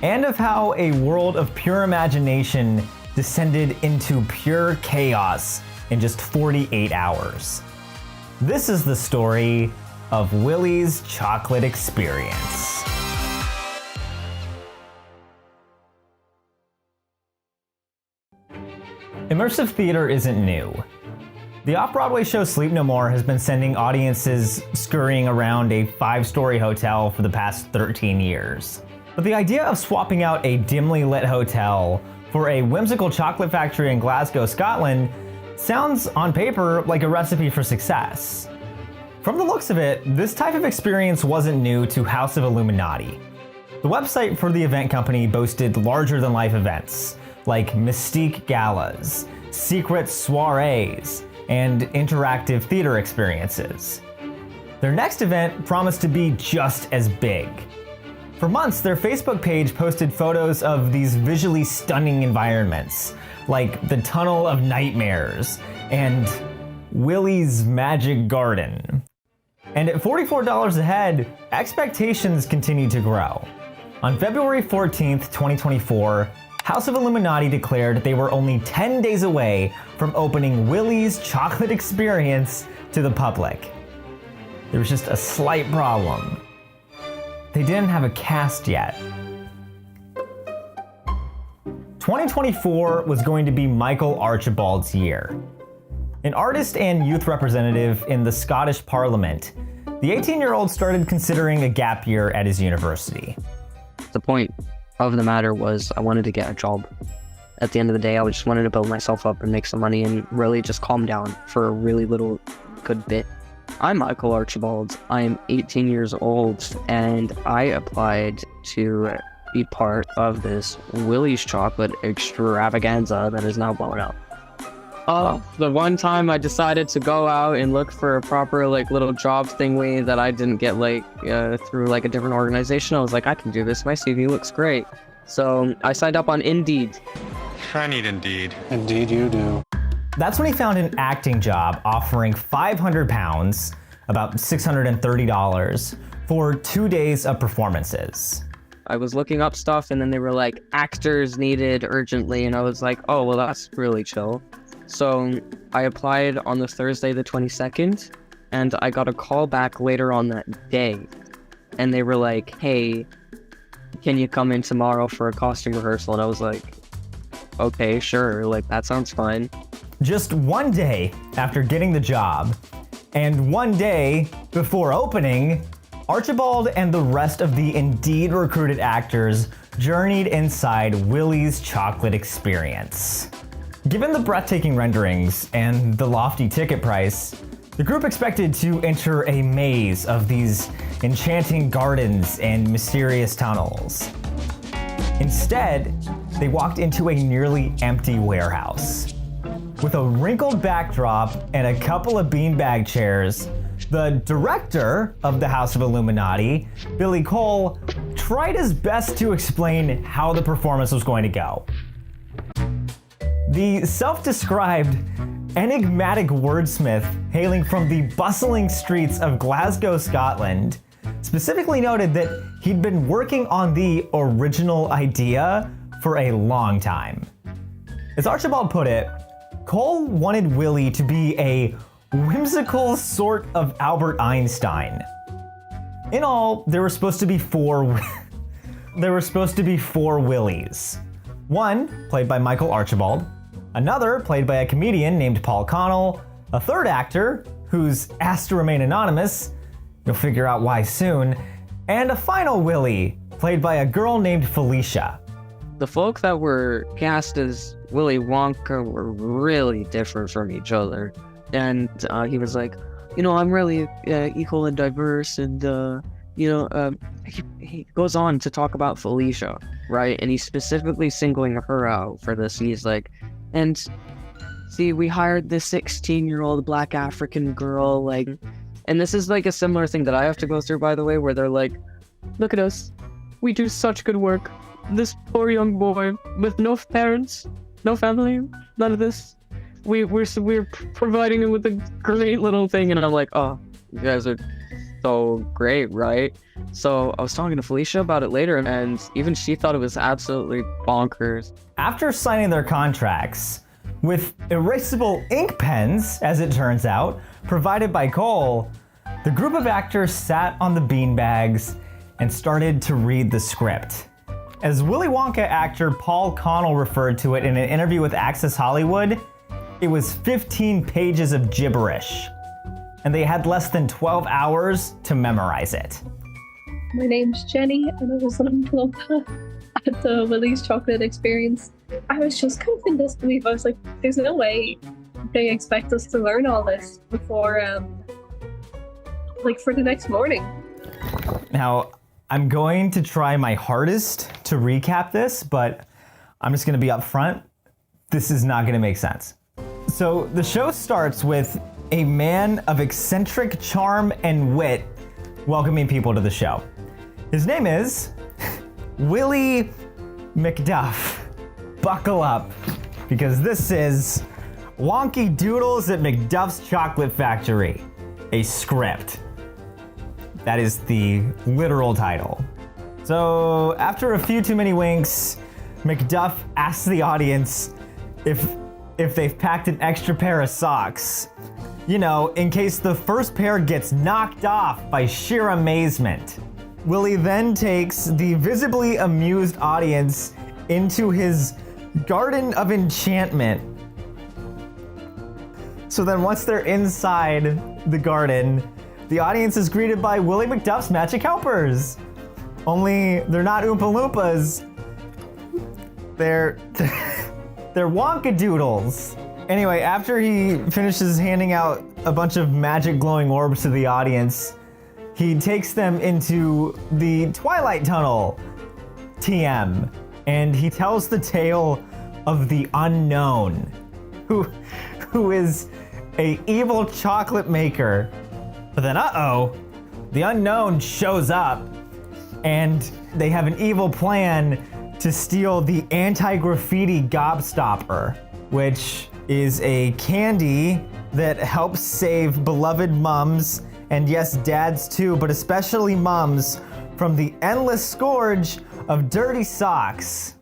and of how a world of pure imagination descended into pure chaos in just 48 hours. This is the story of Willy's Chocolate Experience. Immersive theater isn't new. The off-Broadway show Sleep No More has been sending audiences scurrying around a 5-story hotel for the past 13 years. But the idea of swapping out a dimly lit hotel for a whimsical chocolate factory in Glasgow, Scotland Sounds on paper like a recipe for success. From the looks of it, this type of experience wasn't new to House of Illuminati. The website for the event company boasted larger-than-life events, like Mystique Galas, secret soirees, and interactive theater experiences. Their next event promised to be just as big. For months, their Facebook page posted photos of these visually stunning environments, like the Tunnel of Nightmares and Willy's Magic Garden. And at $44 a head, expectations continued to grow. On February 14th, 2024, House of Illuminati declared they were only 10 days away from opening Willy's Chocolate Experience to the public. There was just a slight problem. They didn't have a cast yet. 2024 was going to be Michael Archibald's year. An artist and youth representative in the Scottish Parliament, the 18-year-old started considering a gap year at his university. The point of the matter was I wanted to get a job. At the end of the day, I just wanted to build myself up and make some money and really just calm down for a really little good bit. I'm Michael Archibald. I am 18 years old and I applied to be part of this Willy's Chocolate extravaganza that is now blown up. The one time I decided to go out and look for a proper little job thingy that I didn't get through a different organization, I was like, I can do this. My CV looks great. So I signed up on Indeed. I need Indeed. Indeed you do. That's when he found an acting job offering £500, about $630, for 2 days of performances. I was looking up stuff and then they were like, actors needed urgently, and I was like, oh, well, that's really chill. So I applied on the Thursday the 22nd, and I got a call back later on that day. And they were like, hey, can you come in tomorrow for a costume rehearsal? And I was like, okay, sure, that sounds fine. Just one day after getting the job, and one day before opening, Archibald and the rest of the Indeed recruited actors journeyed inside Willy's Chocolate Experience. Given the breathtaking renderings and the lofty ticket price, the group expected to enter a maze of these enchanting gardens and mysterious tunnels. Instead, they walked into a nearly empty warehouse. With a wrinkled backdrop and a couple of beanbag chairs, the director of the House of Illuminati, Billy Cole, tried his best to explain how the performance was going to go. The self-described enigmatic wordsmith hailing from the bustling streets of Glasgow, Scotland, specifically noted that he'd been working on the original idea for a long time. As Archibald put it, Cole wanted Willy to be a whimsical sort of Albert Einstein. In all, there were supposed to be four Willys. One played by Michael Archibald, another played by a comedian named Paul Connell, a third actor who's asked to remain anonymous, you'll figure out why soon, and a final Willy played by a girl named Felicia. The folk that were cast as Willy Wonka were really different from each other. And he was like, I'm really equal and diverse, and he goes on to talk about Felicia, right? And he's specifically singling her out for this. He's like, and see, we hired this 16-year-old black African girl, and this is a similar thing that I have to go through, by the way, where they're like, look at us, we do such good work. This poor young boy with no parents, no family, none of this. We're providing him with a great little thing, and I'm like, oh, you guys are so great, right? So I was talking to Felicia about it later, and even she thought it was absolutely bonkers. After signing their contracts, with erasable ink pens, as it turns out, provided by Cole, the group of actors sat on the beanbags and started to read the script. As Willy Wonka actor Paul Connell referred to it in an interview with Access Hollywood, it was 15 pages of gibberish, and they had less than 12 hours to memorize it. My name's Jenny, and I was on Wonka at the Willy's Chocolate Experience. I was just kind of in disbelief. I was like, there's no way they expect us to learn all this before, for the next morning. Now, I'm going to try my hardest to recap this, but I'm just going to be upfront. This is not going to make sense. So the show starts with a man of eccentric charm and wit welcoming people to the show. His name is Willy McDuff. Buckle up, because this is Wonky Doodles at McDuff's Chocolate Factory, a script. That is the literal title. So after a few too many winks, McDuff asks the audience if they've packed an extra pair of socks. You know, in case the first pair gets knocked off by sheer amazement. Willy then takes the visibly amused audience into his Garden of Enchantment. So then once they're inside the garden, the audience is greeted by Willy McDuff's magic helpers. Only they're not Oompa Loompas. They're Wonka Doodles. Anyway, after he finishes handing out a bunch of magic glowing orbs to the audience, he takes them into the Twilight Tunnel, TM, and he tells the tale of the unknown, who is a evil chocolate maker. But then, the unknown shows up, and they have an evil plan to steal the anti-graffiti gobstopper, which is a candy that helps save beloved mums, and yes, dads too, but especially mums, from the endless scourge of dirty socks.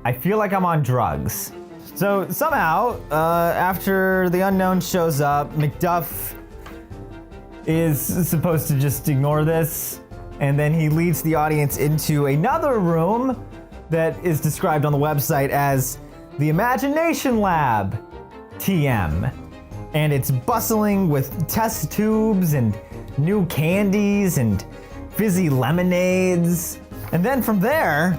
I feel like I'm on drugs. So somehow, after the unknown shows up, McDuff is supposed to just ignore this, and then he leads the audience into another room that is described on the website as the Imagination Lab, TM. And it's bustling with test tubes and new candies and fizzy lemonades. And then from there,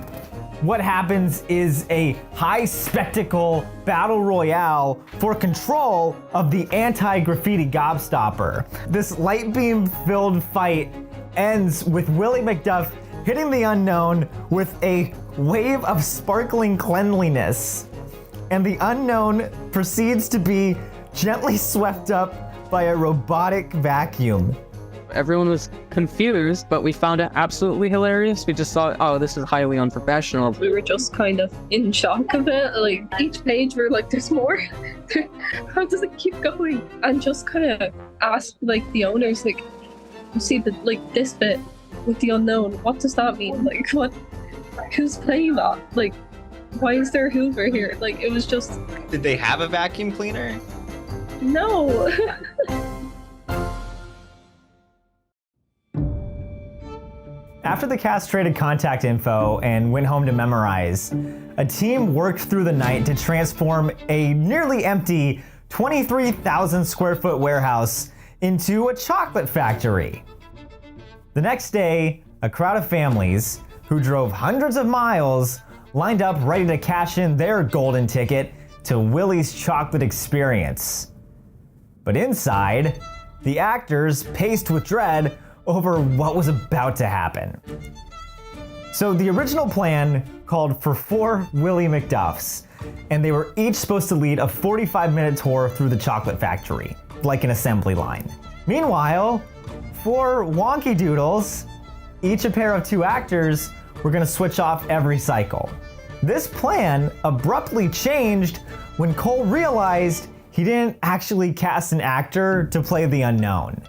what happens is a high spectacle battle royale for control of the anti-graffiti gobstopper. This light beam filled fight ends with Willy McDuff hitting the unknown with a wave of sparkling cleanliness. And the unknown proceeds to be gently swept up by a robotic vacuum. Everyone was confused, but we found it absolutely hilarious. We just thought, oh, this is highly unprofessional. We were just kind of in shock of it. Like, each page we're like, there's more. How does it keep going? And just kind of asked like the owners, like, you see the this bit with the unknown, what does that mean? Like, what? Who's playing that? Like, why is there a Hoover here? Like, it was just... Did they have a vacuum cleaner? No. After the cast traded contact info and went home to memorize, a team worked through the night to transform a nearly empty 23,000 square foot warehouse into a chocolate factory. The next day, a crowd of families who drove hundreds of miles lined up ready to cash in their golden ticket to Willy's chocolate experience. But inside, the actors paced with dread over what was about to happen. So the original plan called for 4 Willy McDuffs, and they were each supposed to lead a 45-minute tour through the chocolate factory, like an assembly line. Meanwhile, 4 Wonky Doodles, each a pair of 2 actors, were gonna switch off every cycle. This plan abruptly changed when Cole realized he didn't actually cast an actor to play the unknown.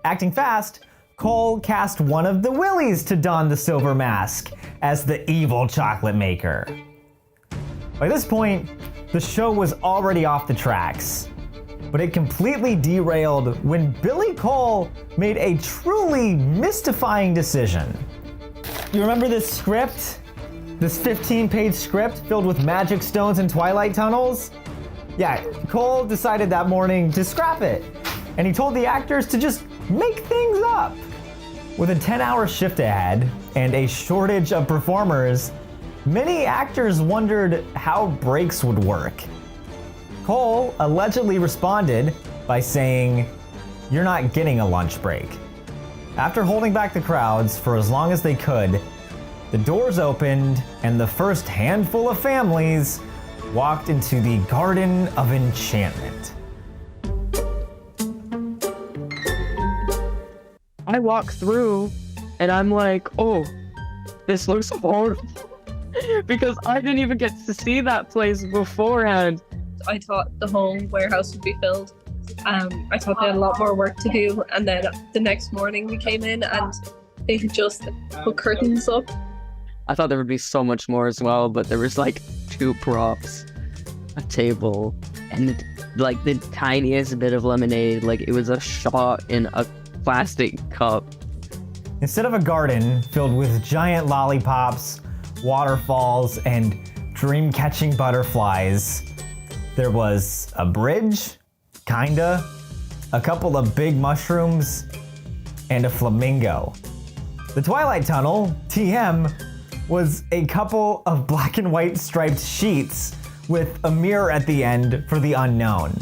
Acting fast, Cole cast one of the Willys to don the silver mask as the evil chocolate maker. By this point, the show was already off the tracks, but it completely derailed when Billy Cole made a truly mystifying decision. You remember this script? This 15-page script filled with magic stones and twilight tunnels? Yeah, Cole decided that morning to scrap it, and he told the actors to just make things up. With a 10-hour shift ahead and a shortage of performers, many actors wondered how breaks would work. Cole allegedly responded by saying, "You're not getting a lunch break." After holding back the crowds for as long as they could, the doors opened and the first handful of families walked into the Garden of Enchantment. I walk through and I'm like, oh, this looks horrible. Because I didn't even get to see that place beforehand. I thought the whole warehouse would be filled. I thought they had a lot more work to do, and then the next morning we came in and they had just put curtains up. I thought there would be so much more as well, but there was like 2 props, a table, and like the tiniest bit of lemonade. Like it was a shot in a plastic cup. Instead of a garden filled with giant lollipops, waterfalls, and dream-catching butterflies, there was a bridge, kinda, a couple of big mushrooms, and a flamingo. The Twilight Tunnel, TM, was a couple of black and white striped sheets with a mirror at the end for the unknown.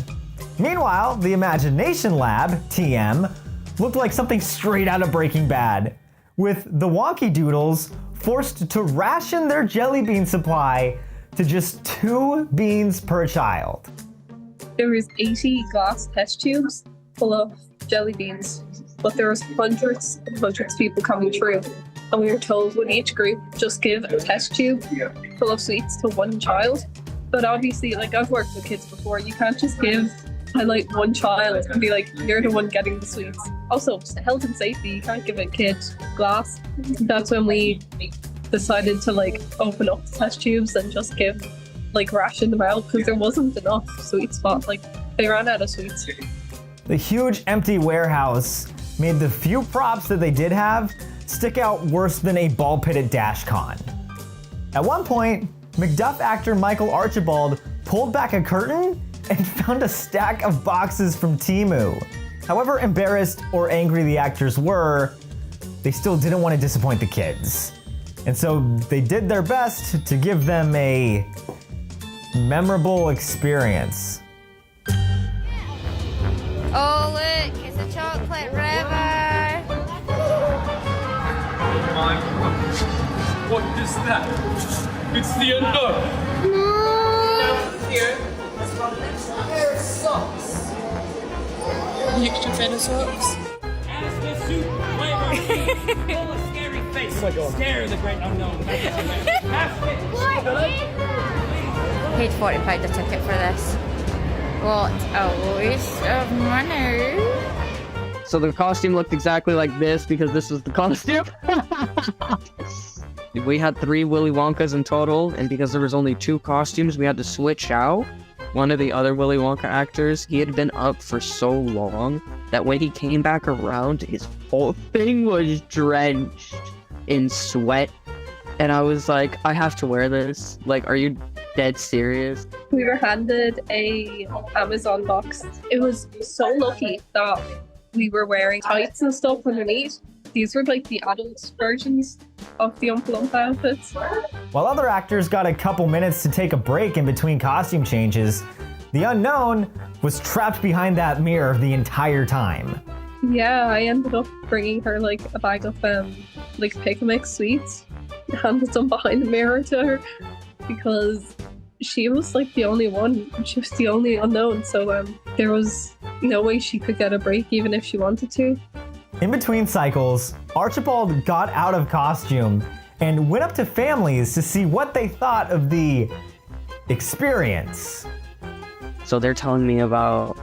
Meanwhile, the Imagination Lab, TM, looked like something straight out of Breaking Bad, with the Wonky Doodles forced to ration their jelly bean supply to just 2 beans per child. There was 80 glass test tubes full of jelly beans, but there was hundreds and hundreds of people coming through, and we were told with each group just give a test tube full of sweets to 1 child. But obviously, like, I've worked with kids before, you can't just give like 1 child and be like, you're the one getting the sweets. Also, health and safety, you can't give a kid glass. That's when we decided to like open up the test tubes and just give, like, ration them out, because there wasn't enough sweet spot. Like, they ran out of sweets. The huge empty warehouse made the few props that they did have stick out worse than a ball pit at DashCon. At one point, McDuff actor Michael Archibald pulled back a curtain and found a stack of boxes from Temu. However embarrassed or angry the actors were, they still didn't want to disappoint the kids. And so they did their best to give them a memorable experience. Oh look, it's a chocolate river. Oh my gosh. What is that? It's the unknown. No. Here. Pair of socks. The extra pair of socks. As the suit flavor, full of scary face. Oh my God. Stare the great unknown. Paid £40 a ticket for this. What a waste of money. So the costume looked exactly like this because this was the costume. We had 3 Willy Wonkas in total, and because there was only 2 costumes, we had to switch out. One of the other Willy Wonka actors, he had been up for so long that when he came back around, his whole thing was drenched in sweat. And I was like, I have to wear this. Like, are you dead serious? We were handed a Amazon box. It was so lucky that we were wearing tights and stuff underneath. These were like the adult versions of the Oompa Loompa outfits. While other actors got a couple minutes to take a break in between costume changes, the unknown was trapped behind that mirror the entire time. Yeah, I ended up bringing her like a bag of like pick and mix sweets, handed some behind the mirror to her, because she was like the only one. She was the only unknown, so there was no way she could get a break even if she wanted to. In between cycles, Archibald got out of costume and went up to families to see what they thought of the experience. So they're telling me about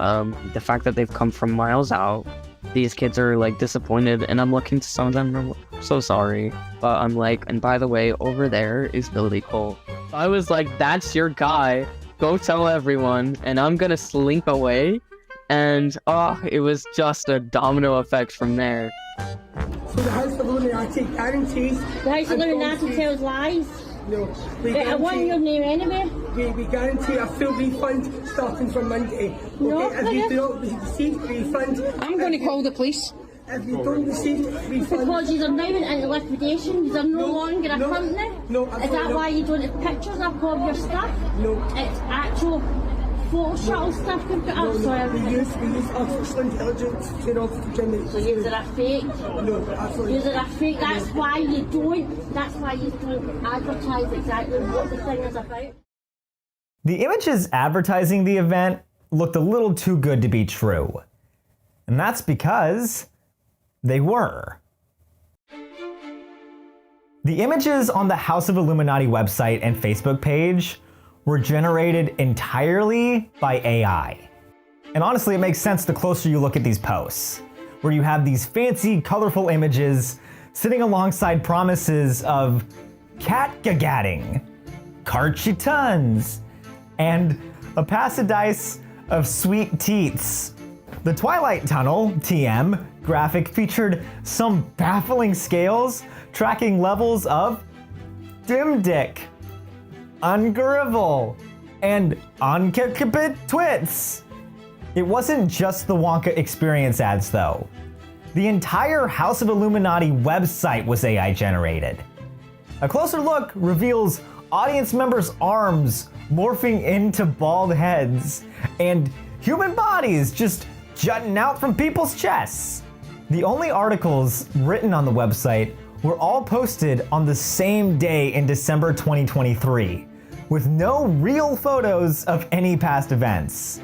the fact that they've come from miles out. These kids are like disappointed, and I'm looking to some of them, I'm so sorry. But I'm like, and by the way, over there is Billy Cole. I was like, that's your guy. Go tell everyone, and I'm gonna slink away. And it was just a domino effect from there. So the House of Illuminati guarantees... The House of Illuminati tells lies? No. I want your name anyway. We guarantee a full refund starting from Monday. No, okay, if you do not receive refund... I'm going to call the police. If you don't receive refund... Because you're now into liquidation, you're no longer a company? No, is that why you don't have pictures up of your stuff? No. It's actual Photoshop stuff can put up, so we use artificial intelligence to generate. So use it as fake? No, absolutely. Use it as fake. That's why you don't advertise exactly what the thing is about. The images advertising the event looked a little too good to be true. And that's because they were. The images on the House of Illuminati website and Facebook page were generated entirely by AI. And honestly, it makes sense the closer you look at these posts, where you have these fancy, colorful images sitting alongside promises of cat-gagatting, carchi-tons, and a paradise of sweet teats. The Twilight Tunnel, TM, graphic featured some baffling scales tracking levels of dim dick, ungrivel, and unkikibit twits. It wasn't just the Wonka experience ads though. The entire House of Illuminati website was AI generated. A closer look reveals audience members' arms morphing into bald heads and human bodies just jutting out from people's chests. The only articles written on the website were all posted on the same day in December 2023, with no real photos of any past events.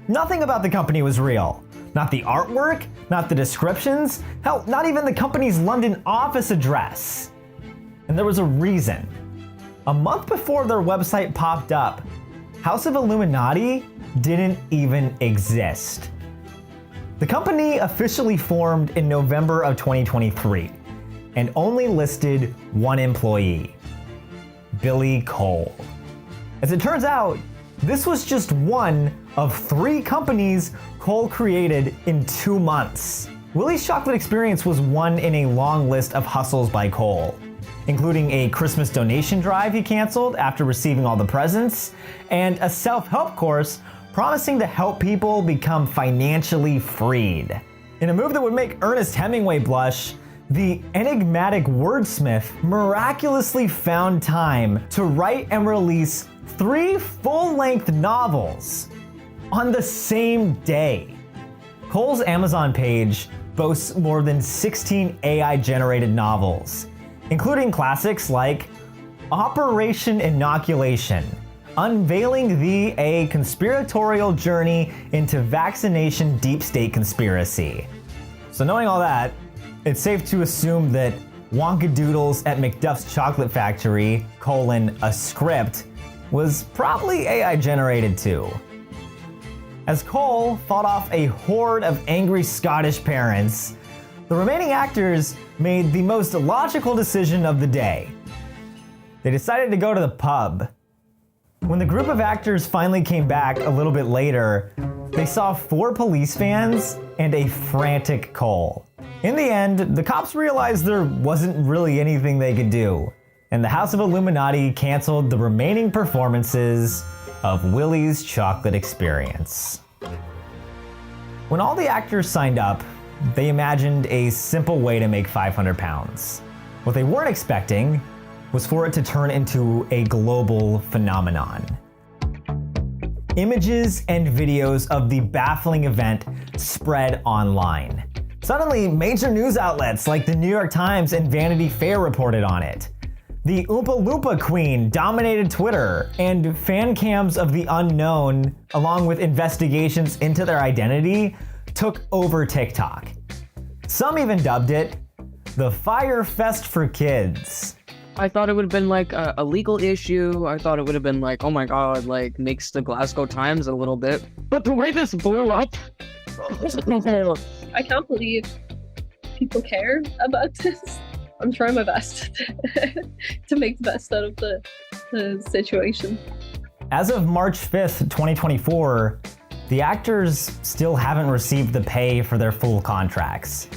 Nothing about the company was real. Not the artwork, not the descriptions, hell, not even the company's London office address. And there was a reason. A month before their website popped up, House of Illuminati didn't even exist. The company officially formed in November of 2023 and only listed one employee, Billy Cole. As it turns out, this was just one of 3 companies Cole created in 2 months. Willy's Chocolate Experience was one in a long list of hustles by Cole, including a Christmas donation drive he canceled after receiving all the presents, and a self-help course promising to help people become financially freed. In a move that would make Ernest Hemingway blush, the enigmatic wordsmith miraculously found time to write and release 3 full-length novels on the same day. Cole's Amazon page boasts more than 16 AI-generated novels, including classics like Operation Inoculation, Unveiling Thee, a conspiratorial journey into vaccination deep state conspiracy. So knowing all that, it's safe to assume that Wonka Doodles at McDuff's Chocolate Factory, a script, was probably AI generated too. As Cole fought off a horde of angry Scottish parents, the remaining actors made the most logical decision of the day. They decided to go to the pub. When the group of actors finally came back a little bit later, they saw 4 police vans and a frantic Cole. In the end, the cops realized there wasn't really anything they could do, and the House of Illuminati canceled the remaining performances of Willy's Chocolate Experience. When all the actors signed up, they imagined a simple way to make 500 pounds. What they weren't expecting was for it to turn into a global phenomenon. Images and videos of the baffling event spread online. Suddenly, major news outlets like the New York Times and Vanity Fair reported on it. The Oompa Loompa Queen dominated Twitter, and fan cams of the unknown, along with investigations into their identity, took over TikTok. Some even dubbed it the Fyre Fest for Kids. I thought it would have been like a legal issue. I thought it would have been like, oh my god, like makes the Glasgow Times a little bit. But the way this blew up, I can't believe people care about this. I'm trying my best to make the best out of the situation. As of March 5th, 2024, the actors still haven't received the pay for their full contracts.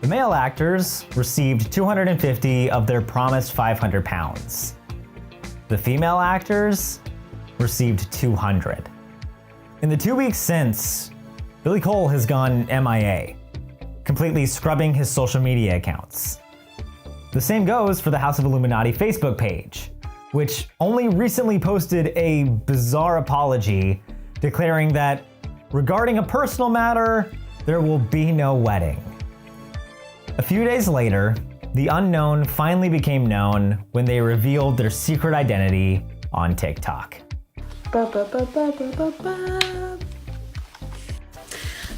The male actors received 250 of their promised 500 pounds. The female actors received 200. In the 2 weeks since, Billy Cole has gone MIA, completely scrubbing his social media accounts. The same goes for the House of Illuminati Facebook page, which only recently posted a bizarre apology declaring that regarding a personal matter, there will be no wedding. A few days later, the unknown finally became known when they revealed their secret identity on TikTok.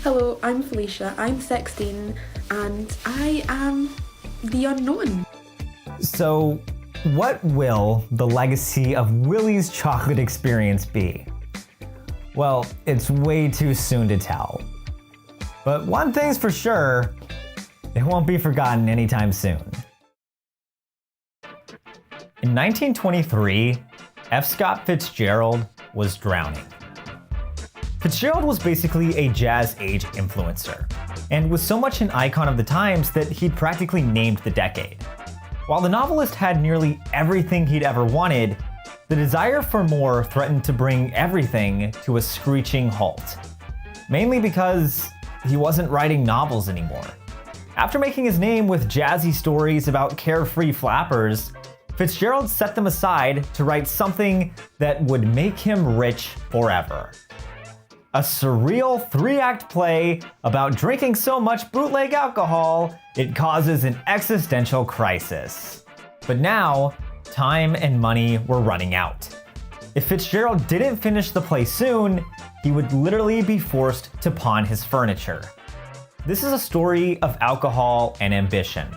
Hello, I'm Felicia, I'm 16, and I am the unknown. So, what will the legacy of Willy's chocolate experience be? Well, it's way too soon to tell. But one thing's for sure, it won't be forgotten anytime soon. In 1923, F. Scott Fitzgerald was drowning. Fitzgerald was basically a jazz age influencer, and was so much an icon of the times that he'd practically named the decade. While the novelist had nearly everything he'd ever wanted, the desire for more threatened to bring everything to a screeching halt. Mainly because he wasn't writing novels anymore. After making his name with jazzy stories about carefree flappers, Fitzgerald set them aside to write something that would make him rich forever. A surreal 3-act play about drinking so much bootleg alcohol it causes an existential crisis. But now, time and money were running out. If Fitzgerald didn't finish the play soon, he would literally be forced to pawn his furniture. This is a story of alcohol and ambition,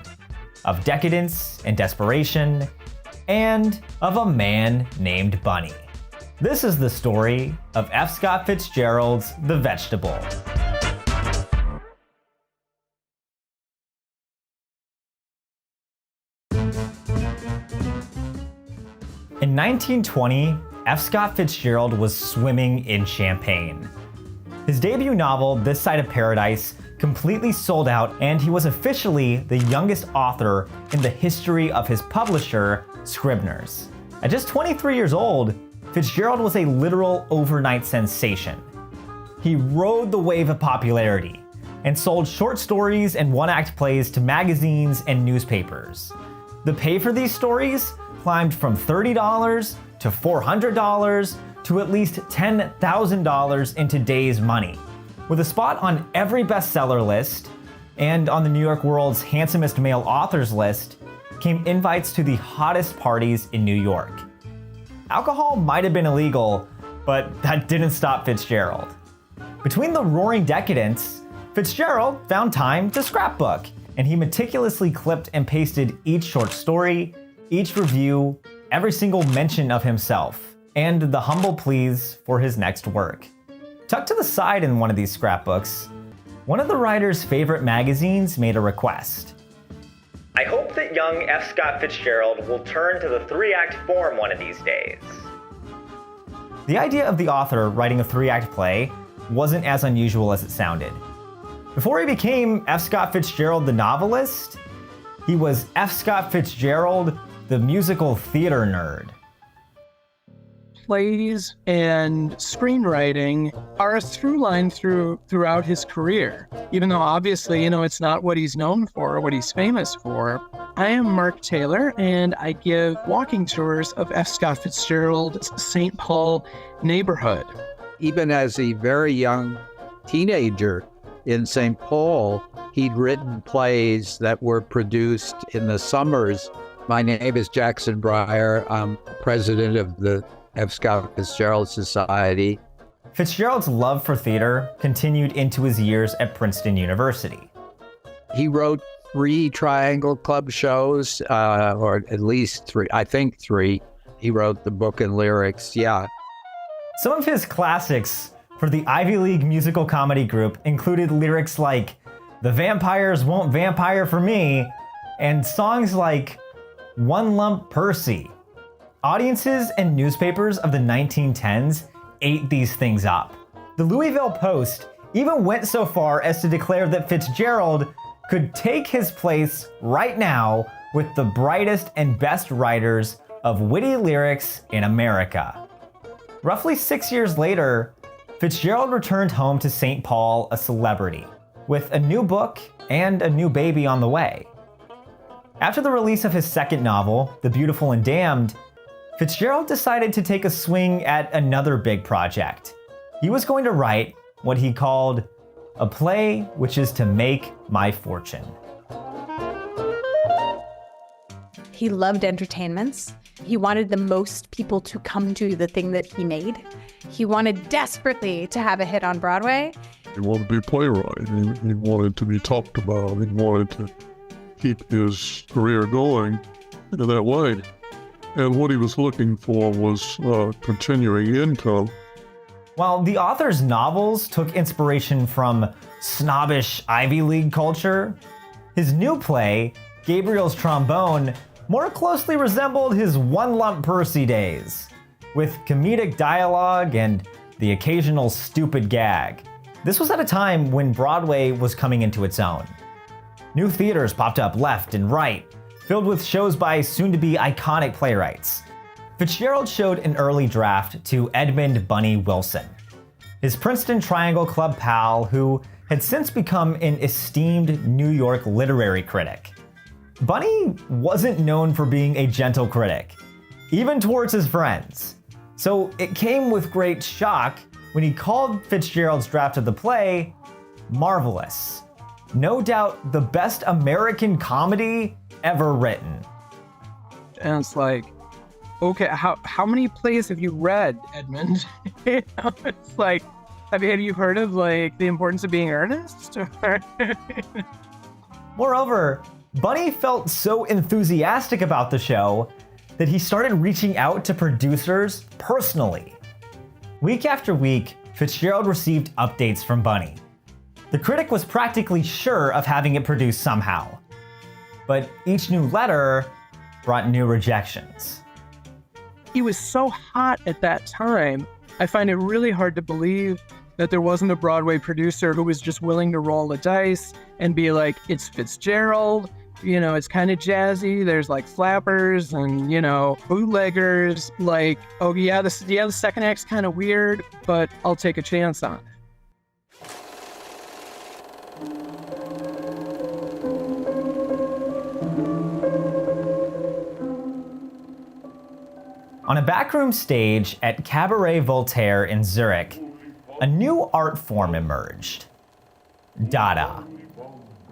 of decadence and desperation, and of a man named Bunny. This is the story of F. Scott Fitzgerald's The Vegetable. In 1920, F. Scott Fitzgerald was swimming in champagne. His debut novel, This Side of Paradise, completely sold out, and he was officially the youngest author in the history of his publisher, Scribner's. At just 23 years old, Fitzgerald was a literal overnight sensation. He rode the wave of popularity and sold short stories and one-act plays to magazines and newspapers. The pay for these stories climbed from $30 to $400 to at least $10,000 in today's money. With a spot on every bestseller list and on the New York World's handsomest male authors list came invites to the hottest parties in New York. Alcohol might have been illegal, but that didn't stop Fitzgerald. Between the roaring decadence, Fitzgerald found time to scrapbook, and he meticulously clipped and pasted each short story, each review, every single mention of himself, and the humble pleas for his next work. Tucked to the side in one of these scrapbooks, one of the writer's favorite magazines made a request. I hope that young F. Scott Fitzgerald will turn to the 3-act form one of these days. The idea of the author writing a 3-act play wasn't as unusual as it sounded. Before he became F. Scott Fitzgerald the novelist, he was F. Scott Fitzgerald the musical theater nerd. Plays and screenwriting are a through line throughout his career. Even though obviously, it's not what he's known for or what he's famous for. I am Mark Taylor, and I give walking tours of F. Scott Fitzgerald's St. Paul neighborhood. Even as a very young teenager in St. Paul, he'd written plays that were produced in the summers. My name is Jackson Breyer. I'm president of the F. Scott Fitzgerald Society. Fitzgerald's love for theater continued into his years at Princeton University. He wrote 3 Triangle Club shows, or at least 3, I think 3. He wrote the book and lyrics, yeah. Some of his classics for the Ivy League musical comedy group included lyrics like, "The vampires won't vampire for me," and songs like "One Lump Percy." Audiences and newspapers of the 1910s ate these things up. The Louisville Post even went so far as to declare that Fitzgerald could take his place right now with the brightest and best writers of witty lyrics in America. Roughly 6 years later, Fitzgerald returned home to St. Paul a celebrity, with a new book and a new baby on the way. After the release of his second novel, The Beautiful and Damned, Fitzgerald decided to take a swing at another big project. He was going to write what he called a play which is to make my fortune. He loved entertainments. He wanted the most people to come to the thing that he made. He wanted desperately to have a hit on Broadway. He wanted to be a playwright. He wanted to be talked about. He wanted to keep his career going in that way. And what he was looking for was continuing income. While the author's novels took inspiration from snobbish Ivy League culture, his new play, Gabriel's Trombone, more closely resembled his one-lump Percy days, with comedic dialogue and the occasional stupid gag. This was at a time when Broadway was coming into its own. New theaters popped up left and right, filled with shows by soon-to-be iconic playwrights. Fitzgerald showed an early draft to Edmund Bunny Wilson, his Princeton Triangle Club pal who had since become an esteemed New York literary critic. Bunny wasn't known for being a gentle critic, even towards his friends. So it came with great shock when he called Fitzgerald's draft of the play marvelous. No doubt the best American comedy ever written. And it's like, okay, how many plays have you read, Edmund? You know, it's like, have you heard of like The Importance of Being Earnest? Moreover, Bunny felt so enthusiastic about the show that he started reaching out to producers personally. Week after week, Fitzgerald received updates from Bunny. The critic was practically sure of having it produced somehow. But each new letter brought new rejections. He was so hot at that time, I find it really hard to believe that there wasn't a Broadway producer who was just willing to roll the dice and be like, it's Fitzgerald, you know, it's kind of jazzy, there's like flappers and, you know, bootleggers, like, oh yeah, the second act's kind of weird, but I'll take a chance on it. On a backroom stage at Cabaret Voltaire in Zurich, a new art form emerged: Dada.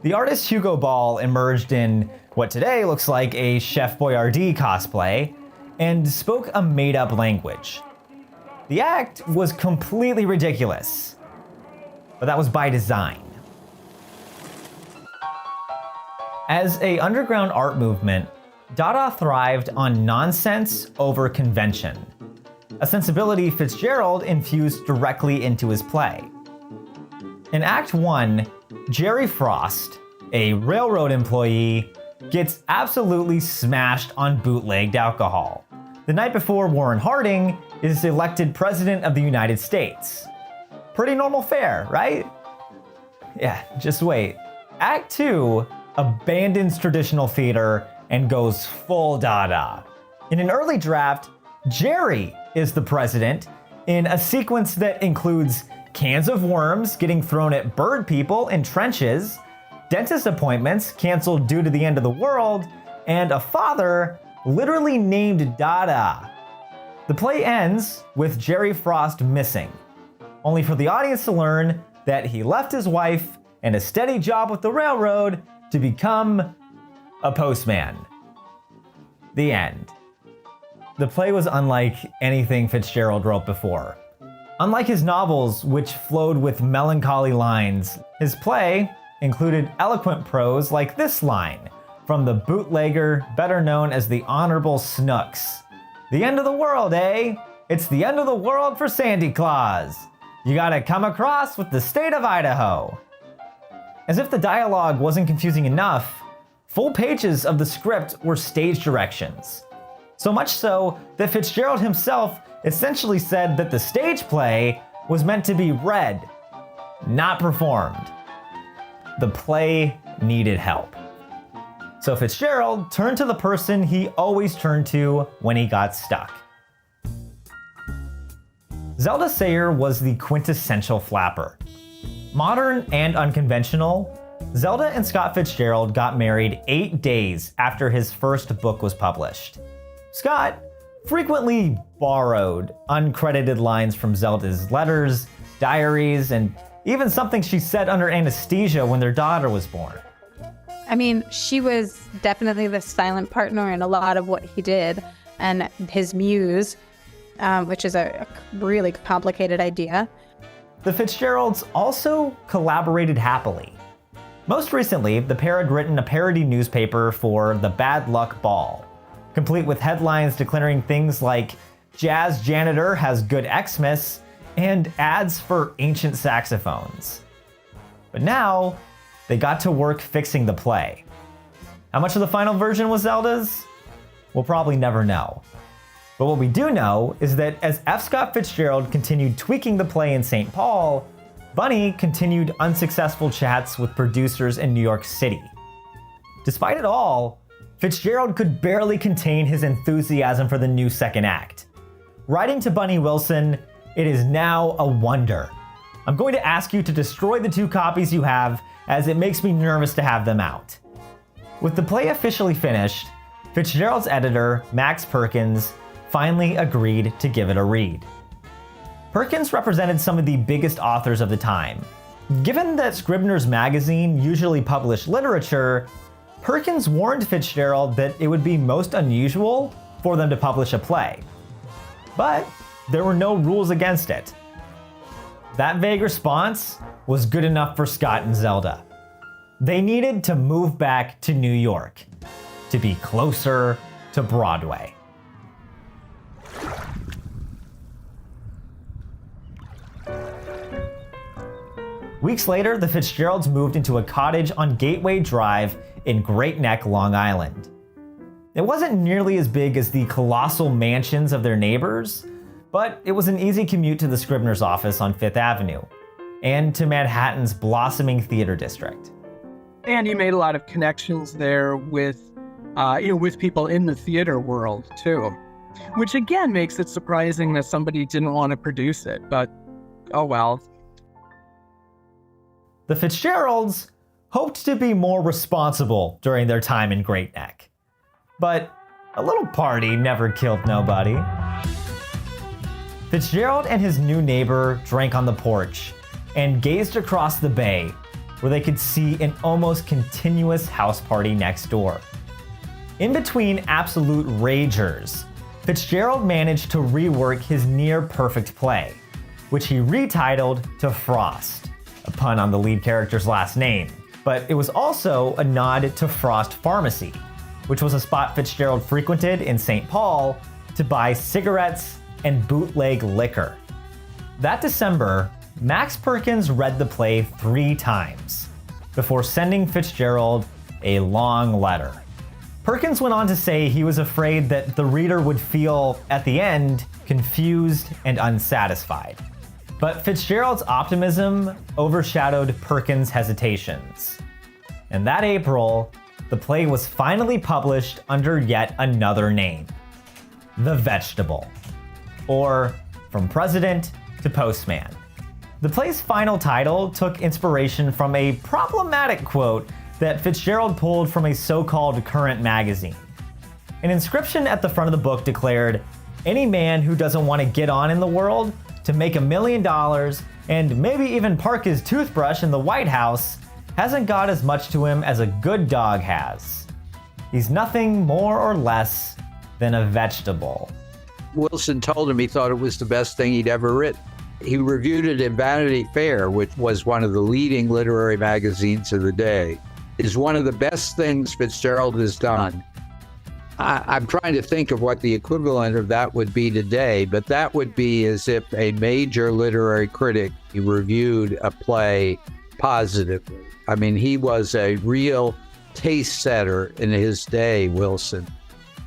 The artist Hugo Ball emerged in what today looks like a Chef Boyardee cosplay and spoke a made-up language. The act was completely ridiculous, but that was by design. As an underground art movement, Dada thrived on nonsense over convention, a sensibility Fitzgerald infused directly into his play. In Act 1, Jerry Frost, a railroad employee, gets absolutely smashed on bootlegged alcohol the night before Warren Harding is elected President of the United States. Pretty normal fare, right? Yeah, just wait. Act 2 abandons traditional theater and goes full Dada. In an early draft, Jerry is the president in a sequence that includes cans of worms getting thrown at bird people in trenches, dentist appointments canceled due to the end of the world, and a father literally named Dada. The play ends with Jerry Frost missing, only for the audience to learn that he left his wife and a steady job with the railroad to become a postman. The end. The play was unlike anything Fitzgerald wrote before. Unlike his novels, which flowed with melancholy lines, his play included eloquent prose like this line from the bootlegger better known as the Honorable Snooks. The end of the world, eh? It's the end of the world for Sandy Claus. You gotta come across with the state of Idaho. As if the dialogue wasn't confusing enough, full pages of the script were stage directions. So much so that Fitzgerald himself essentially said that the stage play was meant to be read, not performed. The play needed help. So Fitzgerald turned to the person he always turned to when he got stuck. Zelda Sayer was the quintessential flapper. Modern and unconventional, Zelda and Scott Fitzgerald got married 8 days after his first book was published. Scott, frequently borrowed uncredited lines from Zelda's letters, diaries, and even something she said under anesthesia when their daughter was born. I mean, she was definitely the silent partner in a lot of what he did, and his muse, which is a really complicated idea. The Fitzgeralds also collaborated happily. Most recently, the pair had written a parody newspaper for the Bad Luck Ball, complete with headlines declaring things like "Jazz Janitor has good Xmas" and ads for ancient saxophones. But now, they got to work fixing the play. How much of the final version was Zelda's? We'll probably never know. But what we do know is that as F. Scott Fitzgerald continued tweaking the play in St. Paul, Bunny continued unsuccessful chats with producers in New York City. Despite it all, Fitzgerald could barely contain his enthusiasm for the new second act. Writing to Bunny Wilson, "It is now a wonder. I'm going to ask you to destroy the 2 copies you have, as it makes me nervous to have them out." With the play officially finished, Fitzgerald's editor, Max Perkins, finally agreed to give it a read. Perkins represented some of the biggest authors of the time. Given that Scribner's magazine usually published literature, Perkins warned Fitzgerald that it would be most unusual for them to publish a play. But there were no rules against it. That vague response was good enough for Scott and Zelda. They needed to move back to New York, to be closer to Broadway. Weeks later, the Fitzgeralds moved into a cottage on Gateway Drive in Great Neck, Long Island. It wasn't nearly as big as the colossal mansions of their neighbors, but it was an easy commute to the Scribner's office on Fifth Avenue, and to Manhattan's blossoming theater district. And he made a lot of connections there with people in the theater world too, which again makes it surprising that somebody didn't want to produce it, but oh well. The Fitzgeralds hoped to be more responsible during their time in Great Neck. But a little party never killed nobody. Fitzgerald and his new neighbor drank on the porch and gazed across the bay, where they could see an almost continuous house party next door. In between absolute ragers, Fitzgerald managed to rework his near-perfect play, which he retitled to Frost, a pun on the lead character's last name. But it was also a nod to Frost Pharmacy, which was a spot Fitzgerald frequented in St. Paul to buy cigarettes and bootleg liquor. That December, Max Perkins read the play 3 times before sending Fitzgerald a long letter. Perkins went on to say he was afraid that the reader would feel, at the end, confused and unsatisfied. But Fitzgerald's optimism overshadowed Perkins' hesitations. And that April, the play was finally published under yet another name, The Vegetable, or From President to Postman. The play's final title took inspiration from a problematic quote that Fitzgerald pulled from a so-called current magazine. An inscription at the front of the book declared, "Any man who doesn't want to get on in the world to make $1 million and maybe even park his toothbrush in the White House hasn't got as much to him as a good dog has. He's nothing more or less than a vegetable." Wilson told him he thought it was the best thing he'd ever written. He reviewed it in Vanity Fair, which was one of the leading literary magazines of the day. It's one of the best things Fitzgerald has done. I'm trying to think of what the equivalent of that would be today, but that would be as if a major literary critic reviewed a play positively. I mean, he was a real taste setter in his day, Wilson.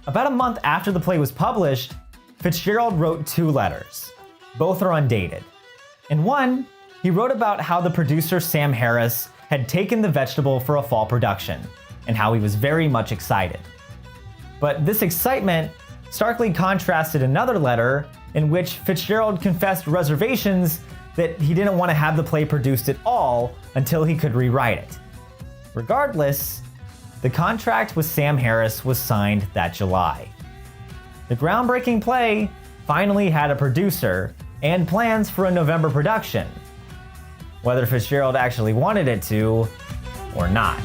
About a month after the play was published, Fitzgerald wrote 2 letters. Both are undated. In one, he wrote about how the producer Sam Harris had taken The Vegetable for a fall production, and how he was very much excited. But this excitement starkly contrasted another letter in which Fitzgerald confessed reservations that he didn't want to have the play produced at all until he could rewrite it. Regardless, the contract with Sam Harris was signed that July. The groundbreaking play finally had a producer and plans for a November production, whether Fitzgerald actually wanted it to or not.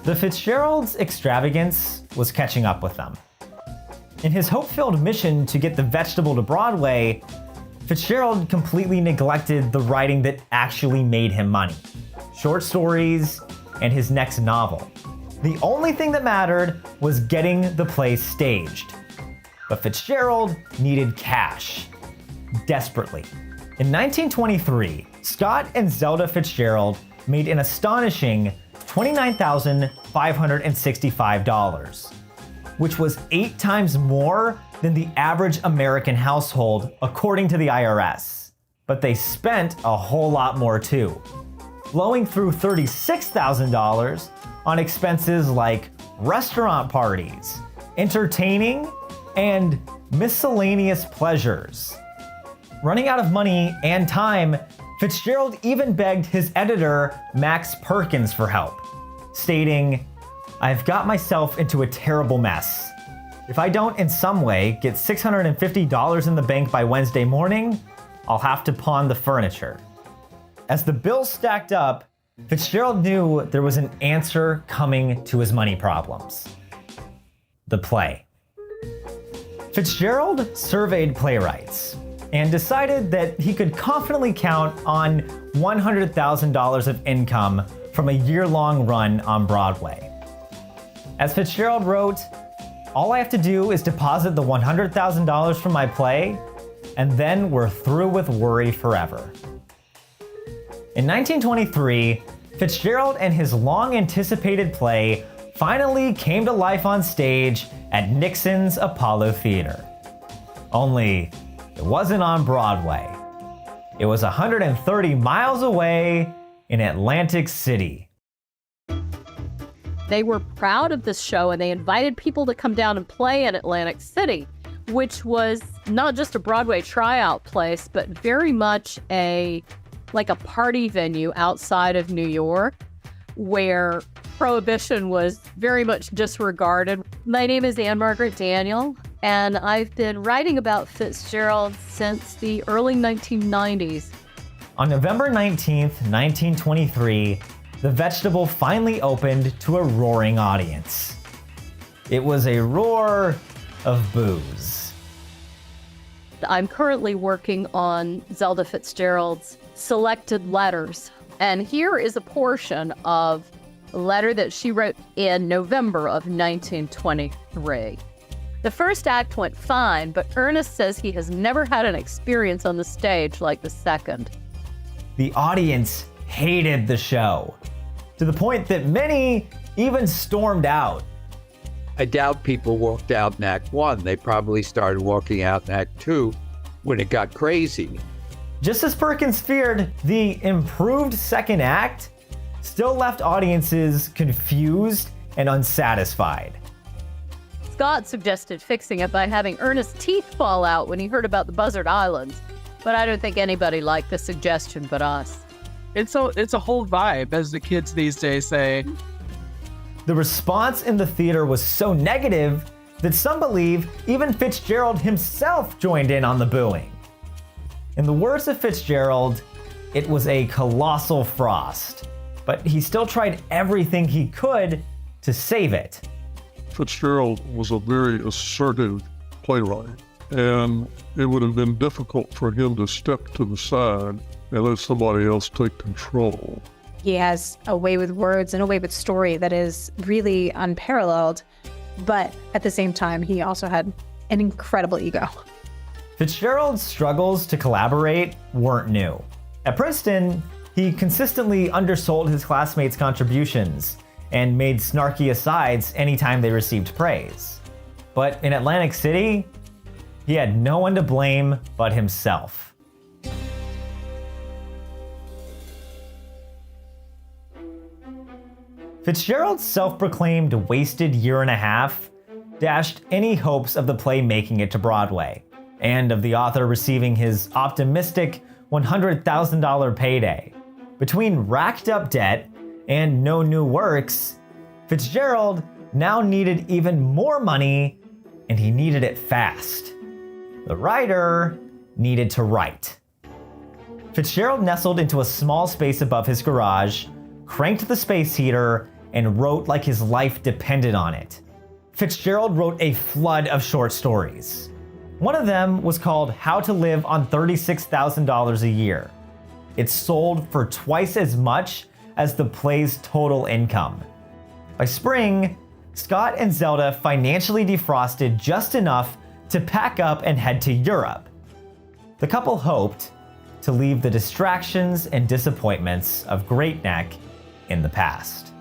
The Fitzgeralds' extravagance was catching up with them. In his hope-filled mission to get the vegetable to Broadway, Fitzgerald completely neglected the writing that actually made him money: short stories and his next novel. The only thing that mattered was getting the play staged. But Fitzgerald needed cash, desperately. In 1923, Scott and Zelda Fitzgerald made an astonishing $29,565, which was 8 times more than the average American household, according to the IRS. But they spent a whole lot more too, blowing through $36,000 on expenses like restaurant parties, entertaining, and miscellaneous pleasures. Running out of money and time, Fitzgerald even begged his editor, Max Perkins, for help, stating, "I've got myself into a terrible mess. If I don't in some way get $650 in the bank by Wednesday morning, I'll have to pawn the furniture." As the bills stacked up, Fitzgerald knew there was an answer coming to his money problems: the play. Fitzgerald surveyed playwrights and decided that he could confidently count on $100,000 of income from a year-long run on Broadway. As Fitzgerald wrote, "All I have to do is deposit the $100,000 from my play, and then we're through with worry forever." In 1923, Fitzgerald and his long-anticipated play finally came to life on stage at Nixon's Apollo Theater. Only, it wasn't on Broadway. It was 130 miles away in Atlantic City. They were proud of this show, and they invited people to come down and play in Atlantic City, which was not just a Broadway tryout place, but very much a party venue outside of New York, where Prohibition was very much disregarded. My name is Anne Margaret Daniel, and I've been writing about Fitzgerald since the early 1990s. On November 19th, 1923, the Vegetable finally opened to a roaring audience. It was a roar of boos. I'm currently working on Zelda Fitzgerald's Selected Letters, and here is a portion of a letter that she wrote in November of 1923. The first act went fine, but Ernest says he has never had an experience on the stage like the second. The audience hated the show, to the point that many even stormed out. I doubt people walked out in Act 1. They probably started walking out in Act 2 when it got crazy. Just as Perkins feared, the improved second act still left audiences confused and unsatisfied. Scott suggested fixing it by having Ernest's teeth fall out when he heard about the Buzzard Islands, but I don't think anybody liked the suggestion but us. It's a whole vibe, as the kids these days say. The response in the theater was so negative that some believe even Fitzgerald himself joined in on the booing. In the words of Fitzgerald, it was a colossal frost, but he still tried everything he could to save it. Fitzgerald was a very assertive playwright, and it would have been difficult for him to step to the side and let somebody else take control. He has a way with words and a way with story that is really unparalleled, but at the same time, he also had an incredible ego. Fitzgerald's struggles to collaborate weren't new. At Princeton, he consistently undersold his classmates' contributions and made snarky asides anytime they received praise. But in Atlantic City, he had no one to blame but himself. Fitzgerald's self-proclaimed wasted year and a half dashed any hopes of the play making it to Broadway, and of the author receiving his optimistic $100,000 payday. Between racked up debt and no new works, Fitzgerald now needed even more money, and he needed it fast. The writer needed to write. Fitzgerald nestled into a small space above his garage, cranked the space heater, and wrote like his life depended on it. Fitzgerald wrote a flood of short stories. One of them was called How to Live on $36,000 a Year. It sold for twice as much as the play's total income. By spring, Scott and Zelda financially defrosted just enough to pack up and head to Europe. The couple hoped to leave the distractions and disappointments of Great Neck in the past.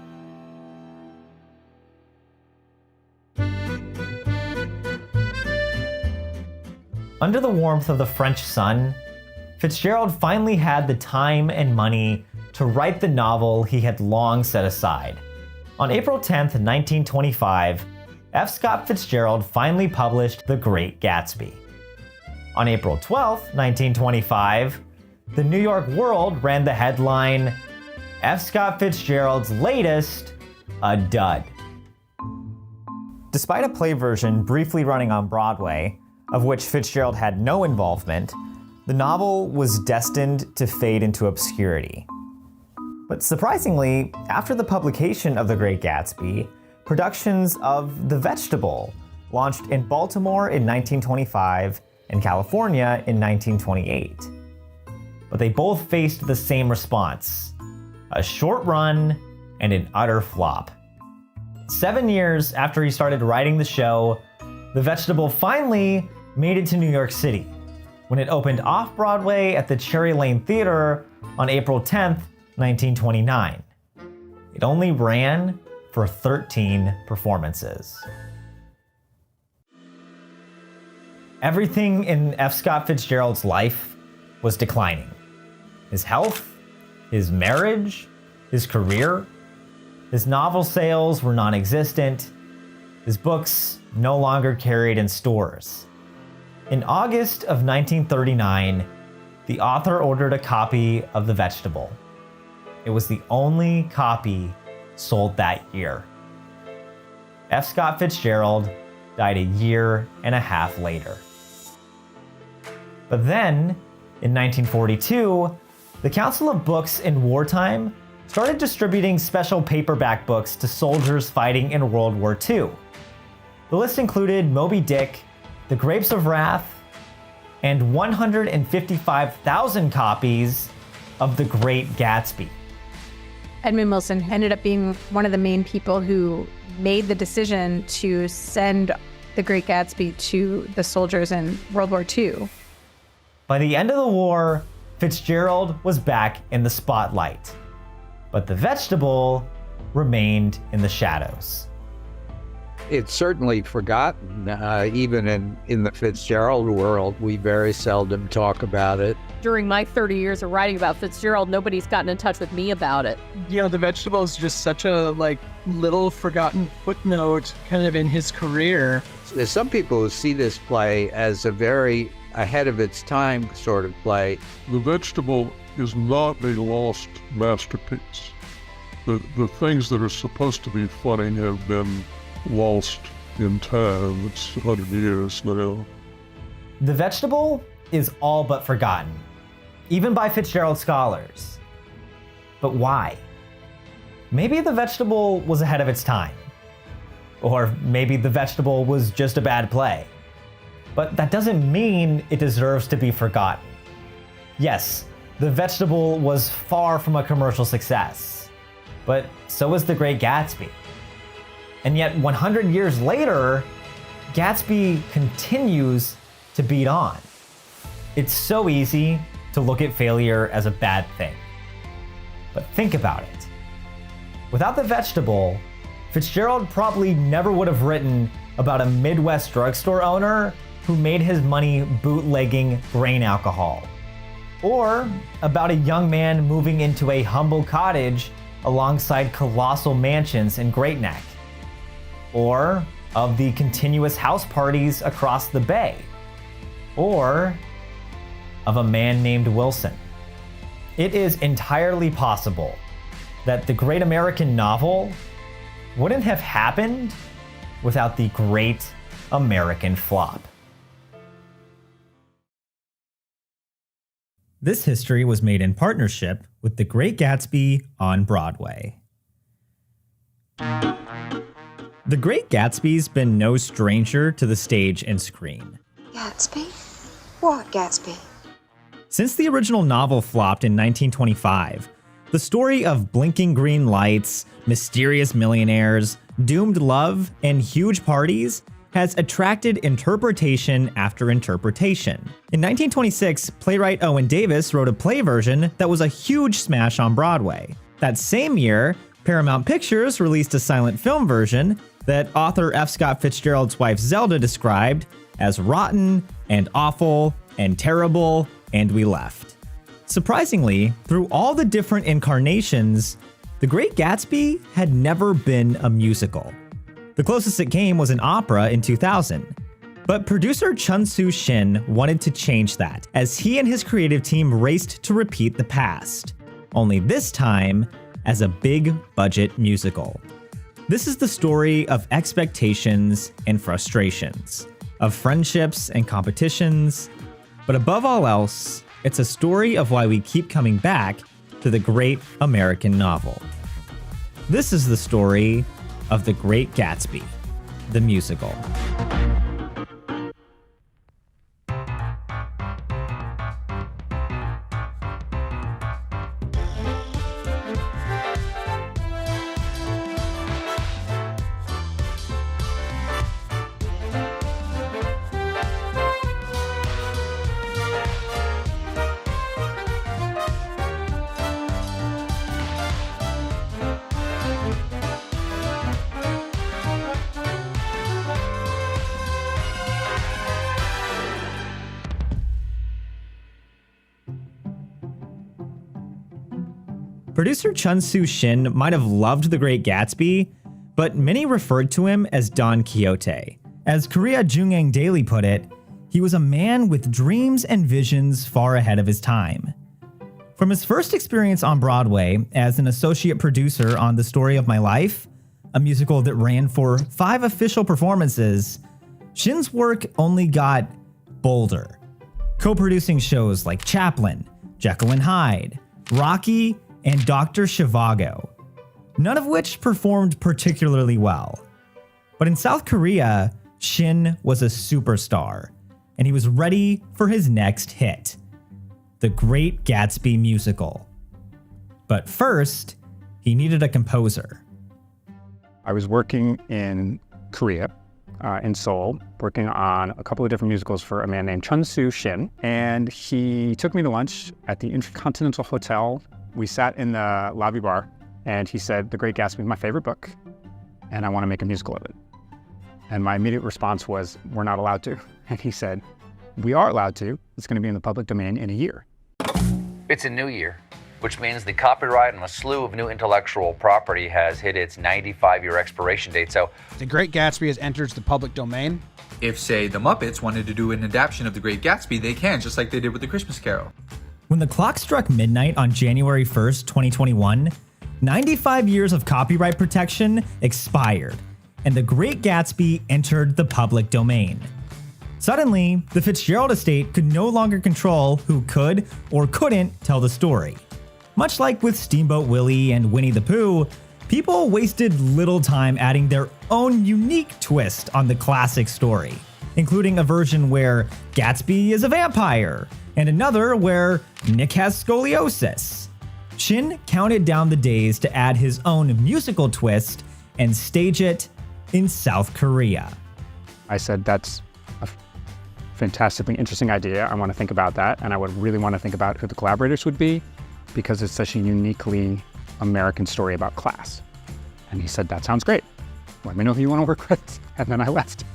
Under the warmth of the French sun, Fitzgerald finally had the time and money to write the novel he had long set aside. On April 10th, 1925, F. Scott Fitzgerald finally published The Great Gatsby. On April 12th, 1925, the New York World ran the headline, F. Scott Fitzgerald's latest, a dud. Despite a play version briefly running on Broadway, of which Fitzgerald had no involvement, the novel was destined to fade into obscurity. But surprisingly, after the publication of The Great Gatsby, productions of The Vegetable launched in Baltimore in 1925 and California in 1928. But they both faced the same response: a short run and an utter flop. 7 years after he started writing the show, The Vegetable finally made it to New York City when it opened off-Broadway at the Cherry Lane Theater on April 10th, 1929. It only ran for 13 performances. Everything in F. Scott Fitzgerald's life was declining. His health, his marriage, his career. His novel sales were non-existent. His books no longer carried in stores. In August of 1939, the author ordered a copy of The Vegetable. It was the only copy sold that year. F. Scott Fitzgerald died a year and a half later. But then, in 1942, the Council of Books in Wartime started distributing special paperback books to soldiers fighting in World War II. The list included Moby Dick, The Grapes of Wrath, and 155,000 copies of The Great Gatsby. Edmund Wilson ended up being one of the main people who made the decision to send The Great Gatsby to the soldiers in World War II. By the end of the war, Fitzgerald was back in the spotlight, but The Vegetable remained in the shadows. It's certainly forgotten. Even in the Fitzgerald world, we very seldom talk about it. During my 30 years of writing about Fitzgerald, nobody's gotten in touch with me about it. You know, The Vegetable is just such a little forgotten footnote kind of in his career. There's some people who see this play as a very ahead of its time sort of play. The Vegetable is not a lost masterpiece. The things that are supposed to be funny have been lost in time. It's 100 years now. The Vegetable is all but forgotten, even by Fitzgerald scholars. But why? Maybe The Vegetable was ahead of its time. Or maybe The Vegetable was just a bad play. But that doesn't mean it deserves to be forgotten. Yes, The Vegetable was far from a commercial success, but so was The Great Gatsby. And yet 100 years later, Gatsby continues to beat on. It's so easy to look at failure as a bad thing. But think about it. Without The Vegetable, Fitzgerald probably never would have written about a Midwest drugstore owner who made his money bootlegging grain alcohol. Or about a young man moving into a humble cottage alongside colossal mansions in Great Neck. Or of the continuous house parties across the bay. Or of a man named Wilson. It is entirely possible that the great American novel wouldn't have happened without the great American flop. This history was made in partnership with The Great Gatsby on Broadway. The Great Gatsby's been no stranger to the stage and screen. Gatsby? What Gatsby? Since the original novel flopped in 1925, the story of blinking green lights, mysterious millionaires, doomed love, and huge parties has attracted interpretation after interpretation. In 1926, playwright Owen Davis wrote a play version that was a huge smash on Broadway. That same year, Paramount Pictures released a silent film version that author F. Scott Fitzgerald's wife Zelda described as rotten and awful and terrible, and we left. Surprisingly, through all the different incarnations, The Great Gatsby had never been a musical. The closest it came was an opera in 2000. But producer Chun-Soo Shin wanted to change that, as he and his creative team raced to repeat the past. Only this time, as a big budget musical. This is the story of expectations and frustrations, of friendships and competitions, but above all else, it's a story of why we keep coming back to the great American novel. This is the story of The Great Gatsby, the musical. Producer Chun-Soo Shin might have loved The Great Gatsby, but many referred to him as Don Quixote. As Korea Jungang Daily put it, he was a man with dreams and visions far ahead of his time. From his first experience on Broadway as an associate producer on The Story of My Life, a musical that ran for 5 official performances, Shin's work only got bolder, co-producing shows like Chaplin, Jekyll and Hyde, Rocky, and Dr. Zhivago, none of which performed particularly well. But in South Korea, Shin was a superstar, and he was ready for his next hit, The Great Gatsby musical. But first, he needed a composer. I was working in Korea, in Seoul, working on a couple of different musicals for a man named Chun-Soo Shin, and he took me to lunch at the Intercontinental Hotel. We sat in the lobby bar, and he said, The Great Gatsby is my favorite book, and I want to make a musical of it. And my immediate response was, we're not allowed to. And he said, we are allowed to. It's going to be in the public domain in a year. It's a new year, which means the copyright on a slew of new intellectual property has hit its 95-year expiration date, so... The Great Gatsby has entered the public domain. If, say, the Muppets wanted to do an adaptation of The Great Gatsby, they can, just like they did with The Christmas Carol. When the clock struck midnight on January 1st, 2021, 95 years of copyright protection expired, and The Great Gatsby entered the public domain. Suddenly, the Fitzgerald estate could no longer control who could or couldn't tell the story. Much like with Steamboat Willie and Winnie the Pooh, people wasted little time adding their own unique twist on the classic story, including a version where Gatsby is a vampire, and another where Nick has scoliosis. Shin counted down the days to add his own musical twist and stage it in South Korea. I said, that's a fantastically interesting idea. I want to think about that, and I would really want to think about who the collaborators would be, because it's such a uniquely American story about class. And he said, that sounds great. Let me know who you want to work with. And then I left.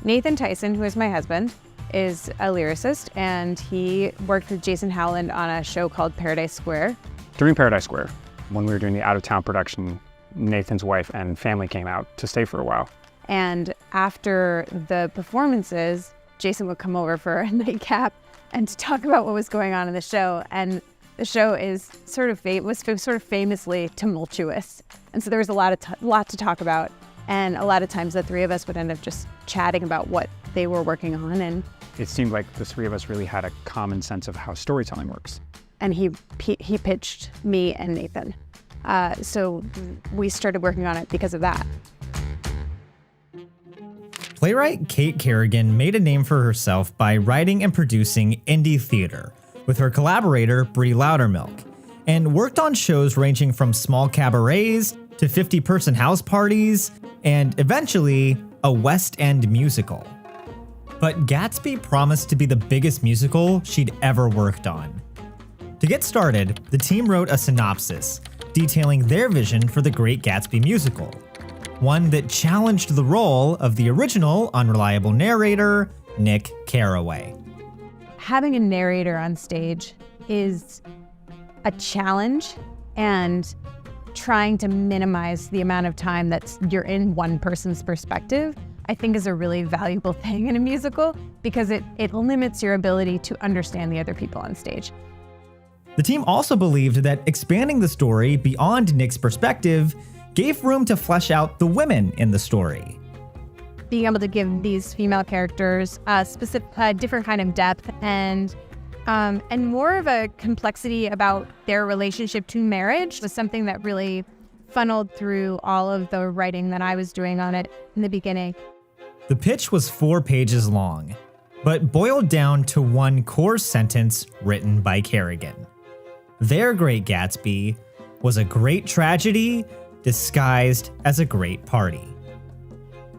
Nathan Tyson, who is my husband, is a lyricist, and he worked with Jason Howland on a show called Paradise Square. During Paradise Square, when we were doing the out-of-town production, Nathan's wife and family came out to stay for a while. And after the performances, Jason would come over for a nightcap and to talk about what was going on in the show. And The show is sort of famously tumultuous, and so there was a lot to talk about, and a lot of times the three of us would end up just chatting about what they were working on, and it seemed like the three of us really had a common sense of how storytelling works. And he pitched me and Nathan, so we started working on it because of that. Playwright Kate Kerrigan made a name for herself by writing and producing indie theater with her collaborator Brie Loudermilk, and worked on shows ranging from small cabarets to 50-person house parties, and eventually a West End musical. But Gatsby promised to be the biggest musical she'd ever worked on. To get started, the team wrote a synopsis detailing their vision for the Great Gatsby musical, one that challenged the role of the original unreliable narrator, Nick Carraway. Having a narrator on stage is a challenge, and trying to minimize the amount of time that you're in one person's perspective, I think is a really valuable thing in a musical, because it limits your ability to understand the other people on stage. The team also believed that expanding the story beyond Nick's perspective gave room to flesh out the women in the story. Being able to give these female characters a different kind of depth and more of a complexity about their relationship to marriage was something that really funneled through all of the writing that I was doing on it in the beginning. The pitch was 4 pages long, but boiled down to one core sentence written by Kerrigan. Their Great Gatsby was a great tragedy disguised as a great party.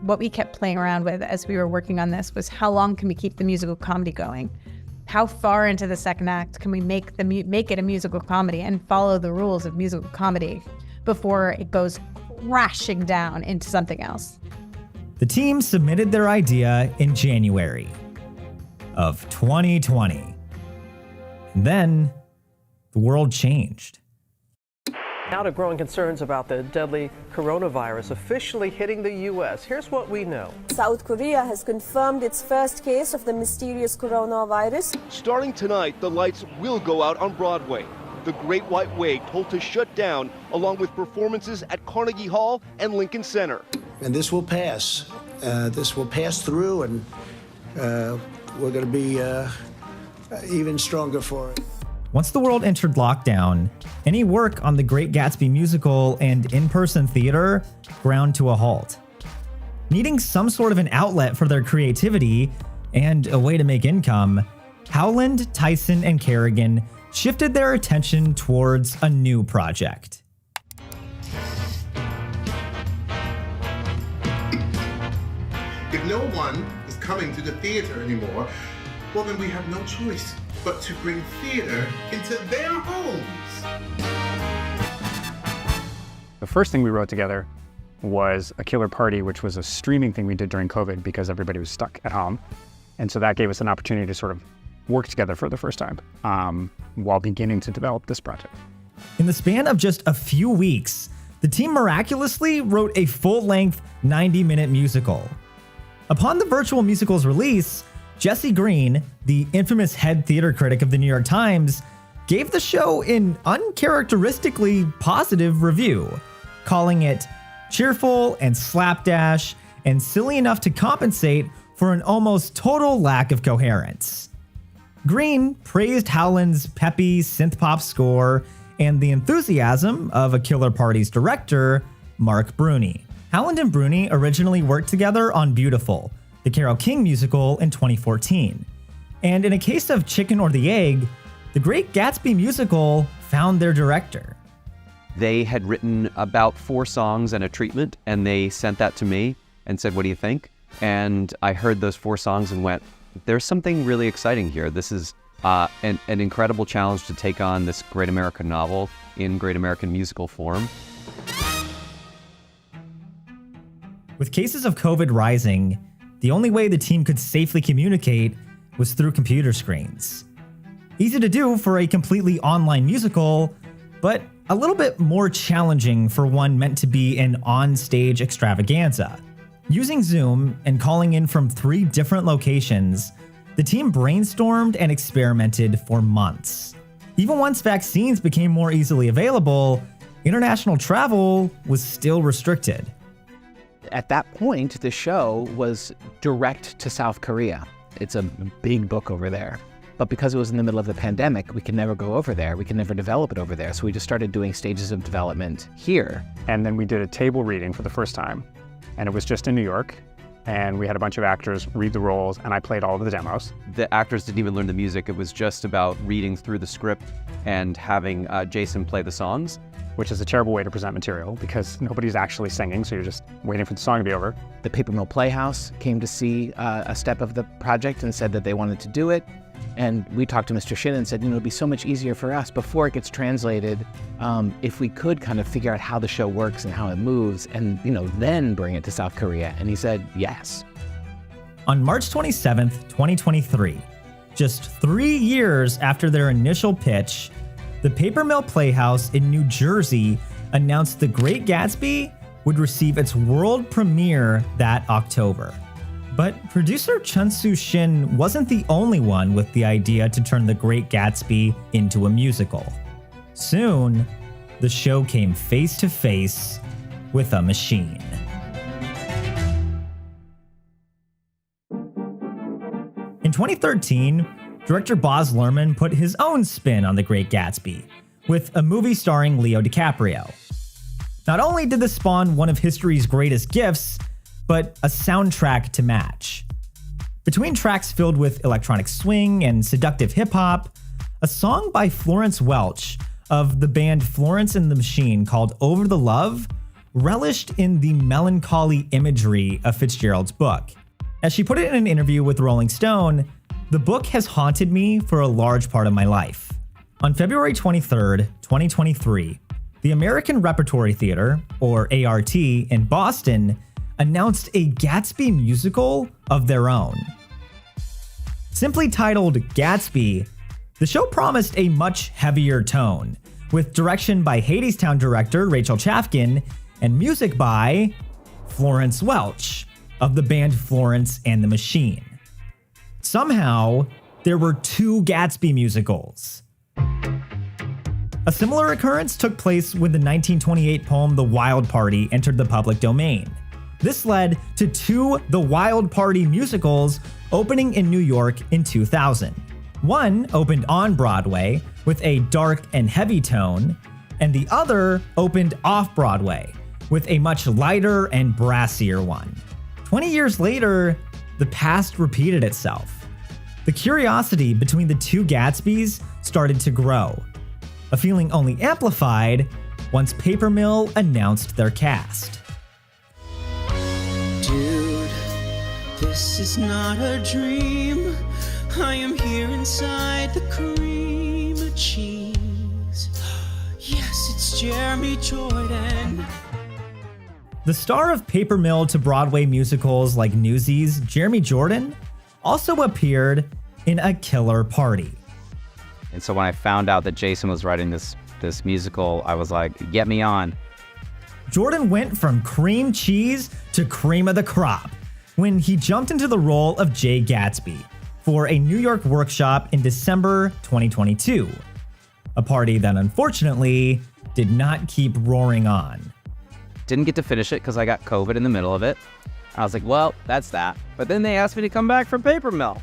What we kept playing around with as we were working on this was, how long can we keep the musical comedy going? How far into the second act can we make it a musical comedy and follow the rules of musical comedy before it goes crashing down into something else? The team submitted their idea in January of 2020. And then the world changed. Now to growing concerns about the deadly coronavirus officially hitting the U.S. Here's what we know. South Korea has confirmed its first case of the mysterious coronavirus. Starting tonight, the lights will go out on Broadway. The Great White Way told to shut down, along with performances at Carnegie Hall and Lincoln Center. And this will pass. This will pass through, and we're going to be even stronger for it. Once the world entered lockdown, any work on the Great Gatsby musical and in-person theater ground to a halt. Needing some sort of an outlet for their creativity and a way to make income, Howland, Tyson, and Kerrigan shifted their attention towards a new project. If no one is coming to the theater anymore, well, then we have no choice but to bring theater into their homes. The first thing we wrote together was a killer party, which was a streaming thing we did during COVID because everybody was stuck at home. And so that gave us an opportunity to sort of work together for the first time while beginning to develop this project. In the span of just a few weeks, the team miraculously wrote a full-length 90-minute musical. Upon the virtual musical's release, Jesse Green, the infamous head theater critic of the New York Times, gave the show an uncharacteristically positive review, calling it cheerful and slapdash and silly enough to compensate for an almost total lack of coherence. Green praised Howland's peppy synth-pop score and the enthusiasm of A Killer Party's director, Mark Bruni. Howland and Bruni originally worked together on Beautiful, the Carole King musical, in 2014. And in a case of chicken or the egg, the Great Gatsby musical found their director. They had written about 4 songs and a treatment, and they sent that to me and said, "What do you think?" And I heard those 4 songs and went, there's something really exciting here. This is an incredible challenge to take on this great American novel in great American musical form. With cases of COVID rising, the only way the team could safely communicate was through computer screens. Easy to do for a completely online musical, but a little bit more challenging for one meant to be an on-stage extravaganza. Using Zoom and calling in from 3 different locations, the team brainstormed and experimented for months. Even once vaccines became more easily available, international travel was still restricted. At that point, the show was direct to South Korea. It's a big book over there. But because it was in the middle of the pandemic, we could never go over there. We could never develop it over there. So we just started doing stages of development here. And then we did a table reading for the first time. And it was just in New York. And we had a bunch of actors read the roles, and I played all of the demos. The actors didn't even learn the music. It was just about reading through the script and having Jason play the songs. Which is a terrible way to present material because nobody's actually singing, so you're just waiting for the song to be over. The Paper Mill Playhouse came to see a step of the project and said that they wanted to do it. And we talked to Mr. Shin and said, it'd be so much easier for us before it gets translated, if we could kind of figure out how the show works and how it moves and, then bring it to South Korea. And he said, yes. On March 27th, 2023, just 3 years after their initial pitch, the Paper Mill Playhouse in New Jersey announced The Great Gatsby would receive its world premiere that October. But producer Chun-Soo Shin wasn't the only one with the idea to turn The Great Gatsby into a musical. Soon, the show came face to face with a machine. In 2013, director Baz Luhrmann put his own spin on The Great Gatsby, with a movie starring Leo DiCaprio. Not only did this spawn one of history's greatest gifts, but a soundtrack to match. Between tracks filled with electronic swing and seductive hip-hop, a song by Florence Welch of the band Florence and the Machine called Over the Love relished in the melancholy imagery of Fitzgerald's book. As she put it in an interview with Rolling Stone, the book has haunted me for a large part of my life. On February 23rd, 2023, the American Repertory Theater, or ART, in Boston announced a Gatsby musical of their own. Simply titled Gatsby, the show promised a much heavier tone, with direction by Hadestown director Rachel Chafkin and music by Florence Welch of the band Florence and the Machine. Somehow, there were 2 Gatsby musicals. A similar occurrence took place when the 1928 poem The Wild Party entered the public domain. This led to 2 The Wild Party musicals opening in New York in 2000. One opened on Broadway with a dark and heavy tone, and the other opened off-Broadway with a much lighter and brassier one. 20 years later, the past repeated itself. The curiosity between the 2 Gatsbys started to grow, a feeling only amplified once Paper Mill announced their cast. Dude, this is not a dream. I am here inside the cream of cheese. Yes, it's Jeremy Jordan. The star of Paper Mill to Broadway musicals like Newsies, Jeremy Jordan, also appeared in A Killer Party. And so when I found out that Jason was writing this musical, I was like, get me on. Jordan went from cream cheese to cream of the crop when he jumped into the role of Jay Gatsby for a New York workshop in December 2022. A party that unfortunately did not keep roaring on. Didn't get to finish it because I got COVID in the middle of it. I was like, well, that's that. But then they asked me to come back for Paper Mill.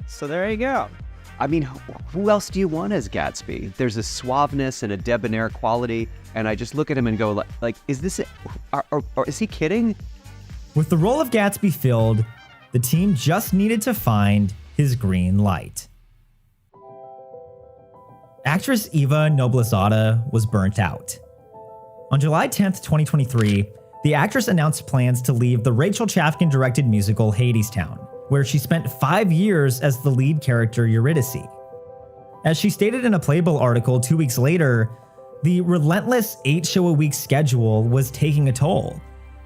So there you go. I mean, who else do you want as Gatsby? There's a suaveness and a debonair quality, and I just look at him and go, like, is this it? Or is he kidding? With the role of Gatsby filled, the team just needed to find his green light. Actress Eva Noblezada was burnt out. On July 10th, 2023, the actress announced plans to leave the Rachel Chafkin-directed musical Hadestown, where she spent 5 years as the lead character Eurydice. As she stated in a Playbill article 2 weeks later, the relentless 8-show-a-week schedule was taking a toll,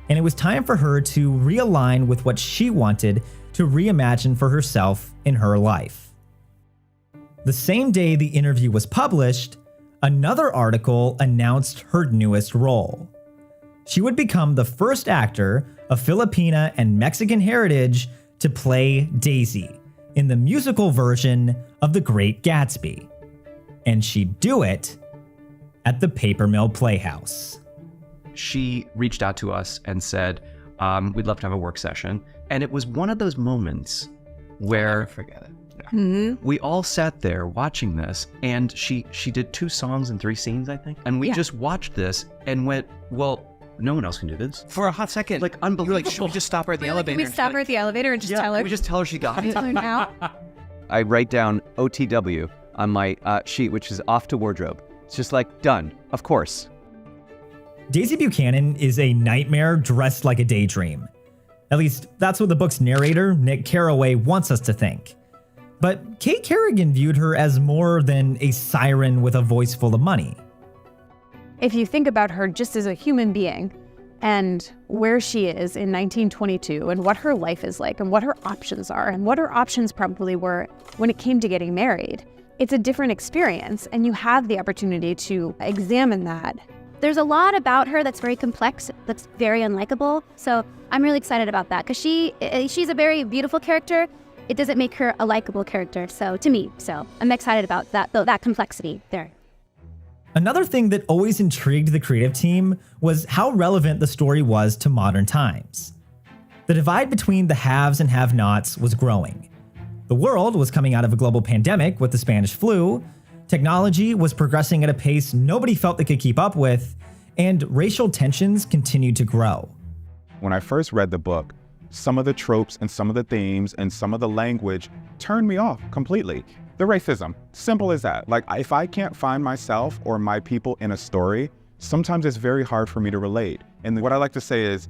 and it was time for her to realign with what she wanted to reimagine for herself in her life. The same day the interview was published, another article announced her newest role. She would become the first actor of Filipina and Mexican heritage to play Daisy in the musical version of The Great Gatsby. and she'd do it at the Paper Mill Playhouse. She reached out to us and said, we'd love to have a work session. And it was one of those moments where we all sat there watching this, and she did 2 songs and 3 scenes, I think. And we just watched this and went, well, no one else can do this. For a hot second. Like, unbelievable. You're like, should we just stop her at the elevator? Can we stop her at the elevator and just tell her? We just tell her she got it. Tell her now. I write down OTW on my sheet, which is off to wardrobe. It's just like, done, of course. Daisy Buchanan is a nightmare dressed like a daydream. At least, that's what the book's narrator, Nick Carraway, wants us to think. But Kate Kerrigan viewed her as more than a siren with a voice full of money. If you think about her just as a human being and where she is in 1922 and what her life is like and what her options are and what her options probably were when it came to getting married, it's a different experience, and you have the opportunity to examine that. There's a lot about her that's very complex, that's very unlikable. So I'm really excited about that because she's a very beautiful character. It doesn't make her a likable character, so to me. So I'm excited about that, though, that complexity there. Another thing that always intrigued the creative team was how relevant the story was to modern times. The divide between the haves and have-nots was growing. The world was coming out of a global pandemic with the Spanish flu, technology was progressing at a pace nobody felt they could keep up with, and racial tensions continued to grow. When I first read the book, some of the tropes and some of the themes and some of the language turned me off completely. The racism, simple as that. Like, if I can't find myself or my people in a story, sometimes it's very hard for me to relate. And what I like to say is,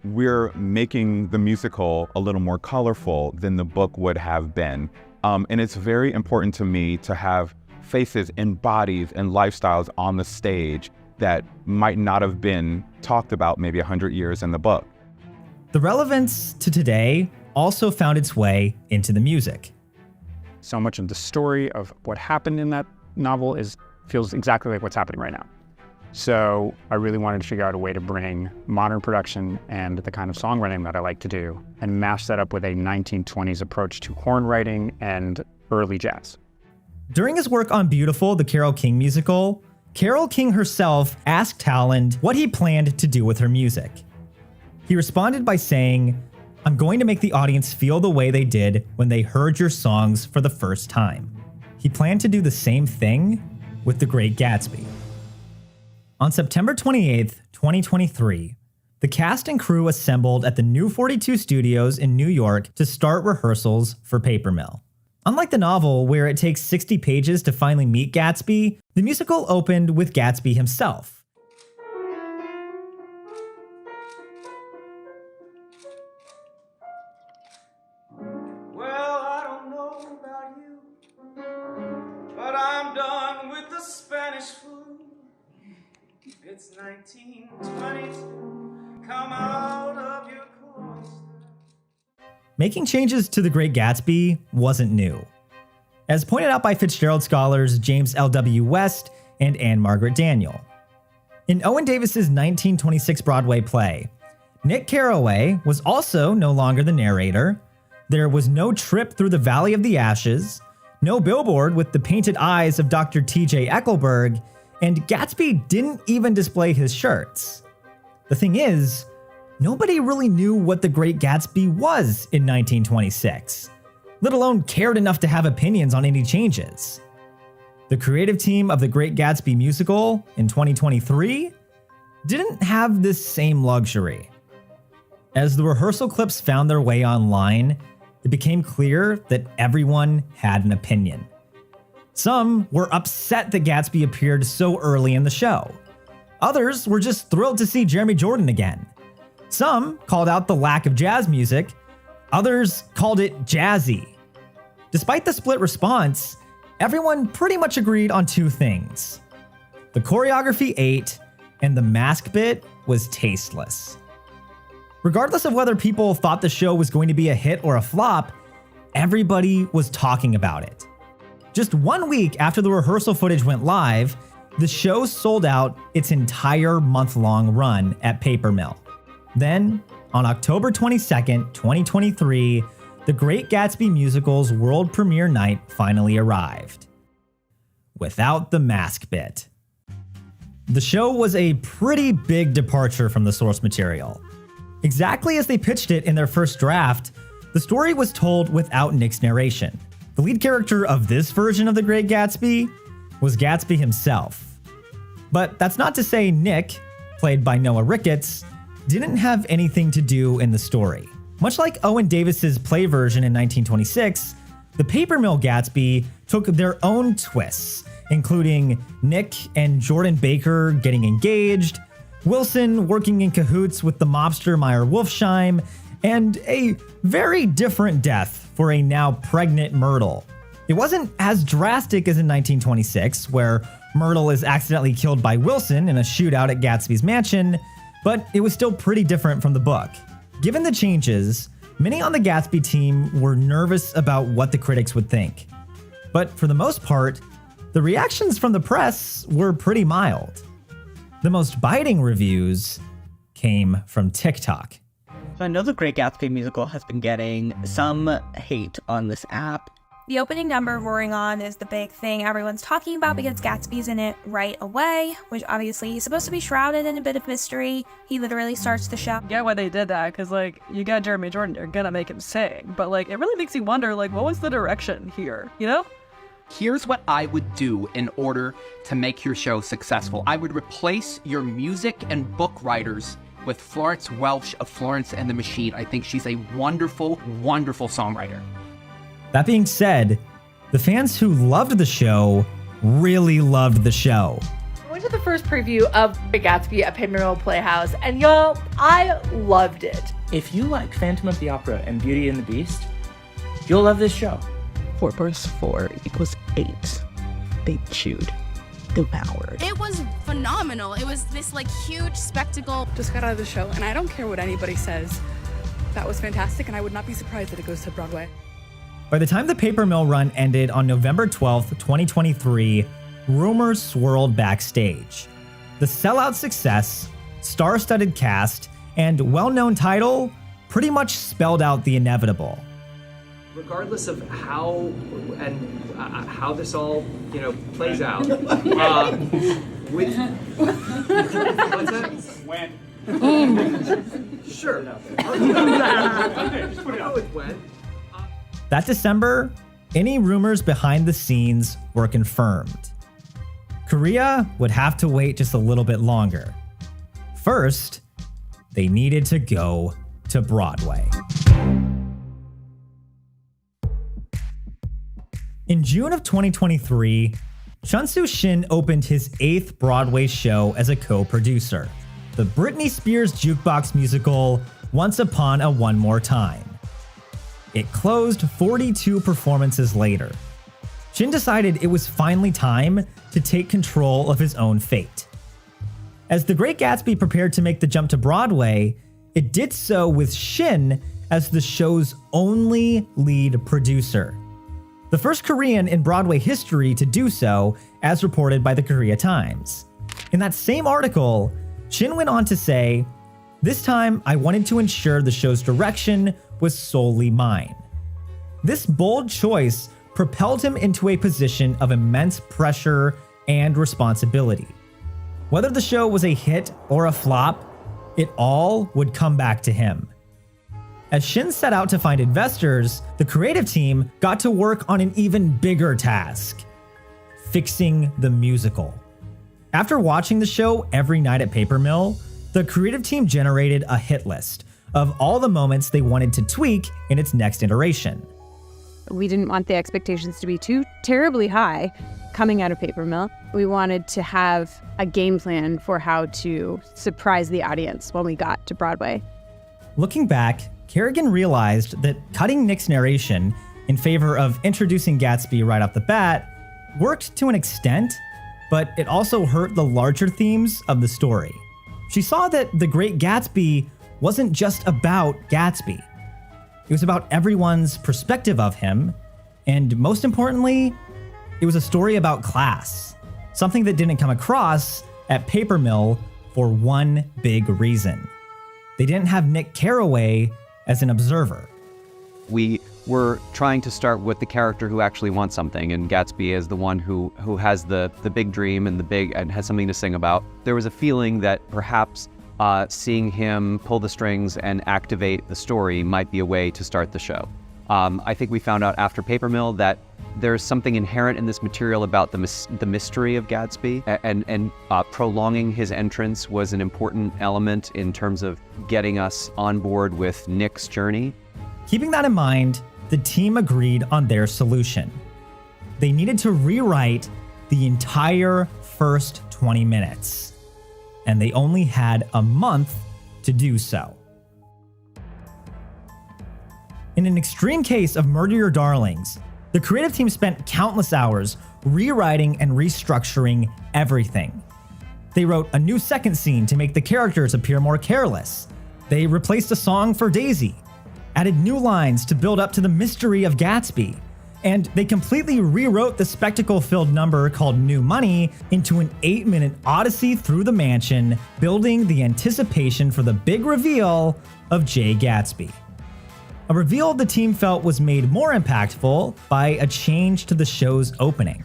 we're making the musical a little more colorful than the book would have been. And it's very important to me to have faces and bodies and lifestyles on the stage that might not have been talked about maybe 100 years in the book. The relevance to today also found its way into the music. So much of the story of what happened in that novel feels exactly like what's happening right now. So I really wanted to figure out a way to bring modern production and the kind of songwriting that I like to do and mash that up with a 1920s approach to horn writing and early jazz. During his work on Beautiful, the Carole King musical, Carole King herself asked Howland what he planned to do with her music. He responded by saying, "I'm going to make the audience feel the way they did when they heard your songs for the first time." He planned to do the same thing with The Great Gatsby. On September 28th, 2023, the cast and crew assembled at the New 42 Studios in New York to start rehearsals for Paper Mill. Unlike the novel, where it takes 60 pages to finally meet Gatsby, the musical opened with Gatsby himself. Well, I don't know about you, but I'm done with the Spanish flu. It's 1922, come out of your closet. Making changes to The Great Gatsby wasn't new. As pointed out by Fitzgerald scholars James L.W. West and Anne Margaret Daniel. In Owen Davis's 1926 Broadway play, Nick Carraway was also no longer the narrator. There was no trip through the Valley of the Ashes, no billboard with the painted eyes of Dr. T.J. Eckelberg, and Gatsby didn't even display his shirts. The thing is, nobody really knew what The Great Gatsby was in 1926, let alone cared enough to have opinions on any changes. The creative team of The Great Gatsby musical in 2023 didn't have this same luxury. As the rehearsal clips found their way online, it became clear that everyone had an opinion. Some were upset that Gatsby appeared so early in the show. Others were just thrilled to see Jeremy Jordan again. Some called out the lack of jazz music, others called it jazzy. Despite the split response, everyone pretty much agreed on two things. The choreography ate, and the mask bit was tasteless. Regardless of whether people thought the show was going to be a hit or a flop, everybody was talking about it. Just 1 week after the rehearsal footage went live, the show sold out its entire month-long run at Paper Mill. Then, on October 22nd, 2023, The Great Gatsby musical's world premiere night finally arrived. without the mask bit. The show was a pretty big departure from the source material. Exactly as they pitched it in their first draft, the story was told without Nick's narration. The lead character of this version of The Great Gatsby was Gatsby himself. But that's not to say Nick, played by Noah Ricketts, didn't have anything to do in the story. Much like Owen Davis's play version in 1926, the Paper Mill Gatsby took their own twists, including Nick and Jordan Baker getting engaged, Wilson working in cahoots with the mobster Meyer Wolfsheim, and a very different death for a now pregnant Myrtle. It wasn't as drastic as in 1926, where Myrtle is accidentally killed by Wilson in a shootout at Gatsby's mansion, but it was still pretty different from the book. Given the changes, many on the Gatsby team were nervous about what the critics would think. But for the most part, the reactions from the press were pretty mild. The most biting reviews came from TikTok. So I know the Great Gatsby musical has been getting some hate on this app. The opening number, Roaring On, is the big thing everyone's talking about because Gatsby's in it right away, which obviously he's supposed to be shrouded in a bit of mystery. He literally starts the show. I get why they did that, because, like, you got Jeremy Jordan, you're gonna make him sing. But, like, it really makes you wonder, like, what was the direction here, you know? Here's what I would do in order to make your show successful. I would replace your music and book writers with Florence Welch of Florence and the Machine. I think she's a wonderful, wonderful songwriter. That being said, the fans who loved the show really loved the show. I went to the first preview of The Gatsby at Paper Mill Playhouse, and y'all, I loved it. If you like Phantom of the Opera and Beauty and the Beast, you'll love this show. 4 + 4 = 8. They chewed, devoured. It was phenomenal. It was this like huge spectacle. Just got out of the show, and I don't care what anybody says. That was fantastic, and I would not be surprised that it goes to Broadway. By the time the Paper Mill run ended on November 12th, 2023, rumors swirled backstage. The sellout success, star-studded cast, and well-known title pretty much spelled out the inevitable. Regardless of how this all plays out, with what's that? When? Sure. Okay, just put it out. With when? That December, any rumors behind the scenes were confirmed. Korea would have to wait just a little bit longer. First, they needed to go to Broadway. In June of 2023, Chun-Soo Shin opened his 8th Broadway show as a co-producer, the Britney Spears jukebox musical, Once Upon a One More Time. It closed 42 performances later. Shin decided it was finally time to take control of his own fate. As The Great Gatsby prepared to make the jump to Broadway, it did so with Shin as the show's only lead producer. The first Korean in Broadway history to do so, as reported by the Korea Times. In that same article, Shin went on to say, "This time I wanted to ensure the show's direction was solely mine." This bold choice propelled him into a position of immense pressure and responsibility. Whether the show was a hit or a flop, it all would come back to him. As Shin set out to find investors, the creative team got to work on an even bigger task: fixing the musical. After watching the show every night at Paper Mill, the creative team generated a hit list of all the moments they wanted to tweak in its next iteration. We didn't want the expectations to be too terribly high coming out of Paper Mill. We wanted to have a game plan for how to surprise the audience when we got to Broadway. Looking back, Kerrigan realized that cutting Nick's narration in favor of introducing Gatsby right off the bat worked to an extent, but it also hurt the larger themes of the story. She saw that The Great Gatsby wasn't just about Gatsby. It was about everyone's perspective of him, and most importantly, it was a story about class, something that didn't come across at Paper Mill for one big reason. They didn't have Nick Carraway as an observer. We we're trying to start with the character who actually wants something, and Gatsby is the one who has the big dream and has something to sing about. There was a feeling that perhaps seeing him pull the strings and activate the story might be a way to start the show. I think we found out after Paper Mill that there's something inherent in this material about the mystery of Gatsby, and prolonging his entrance was an important element in terms of getting us on board with Nick's journey. Keeping that in mind, the team agreed on their solution. They needed to rewrite the entire first 20 minutes, and they only had a month to do so. In an extreme case of Murder Your Darlings, the creative team spent countless hours rewriting and restructuring everything. They wrote a new second scene to make the characters appear more careless. They replaced a song for Daisy, added new lines to build up to the mystery of Gatsby, and they completely rewrote the spectacle-filled number called New Money into an 8-minute odyssey through the mansion, building the anticipation for the big reveal of Jay Gatsby. A reveal the team felt was made more impactful by a change to the show's opening.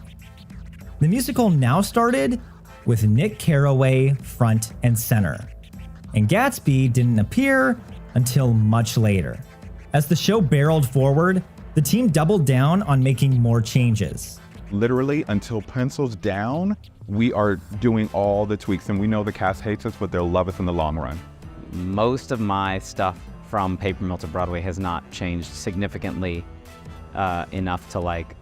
The musical now started with Nick Carraway front and center, and Gatsby didn't appear until much later. As the show barreled forward, the team doubled down on making more changes. Literally, until pencils down, we are doing all the tweaks, and we know the cast hates us, but they'll love us in the long run. Most of my stuff from Paper Mill to Broadway has not changed significantly enough to like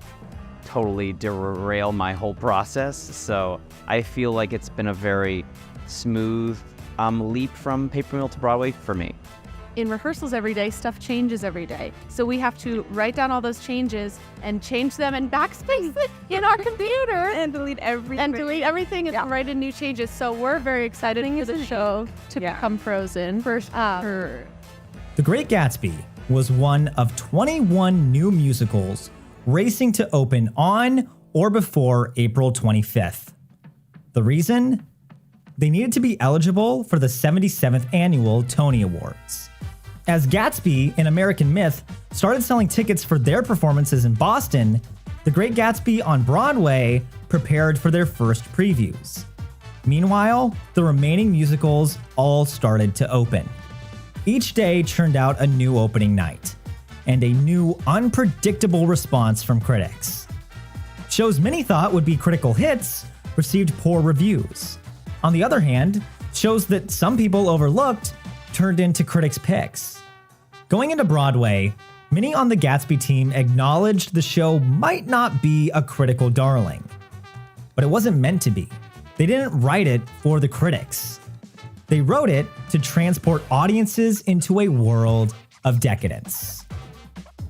totally derail my whole process. So I feel like it's been a very smooth leap from Paper Mill to Broadway for me. In rehearsals every day, stuff changes every day. So we have to write down all those changes and change them and backspace it in our computer. And delete everything. And write in new changes. So we're very excited for the show to become frozen. The Great Gatsby was one of 21 new musicals racing to open on or before April 25th. The reason? They needed to be eligible for the 77th annual Tony Awards. As Gatsby in American Myth started selling tickets for their performances in Boston, The Great Gatsby on Broadway prepared for their first previews. Meanwhile, the remaining musicals all started to open. Each day churned out a new opening night, and a new unpredictable response from critics. Shows many thought would be critical hits received poor reviews. On the other hand, shows that some people overlooked turned into critics' picks. Going into Broadway, many on the Gatsby team acknowledged the show might not be a critical darling. But it wasn't meant to be. They didn't write it for the critics. They wrote it to transport audiences into a world of decadence.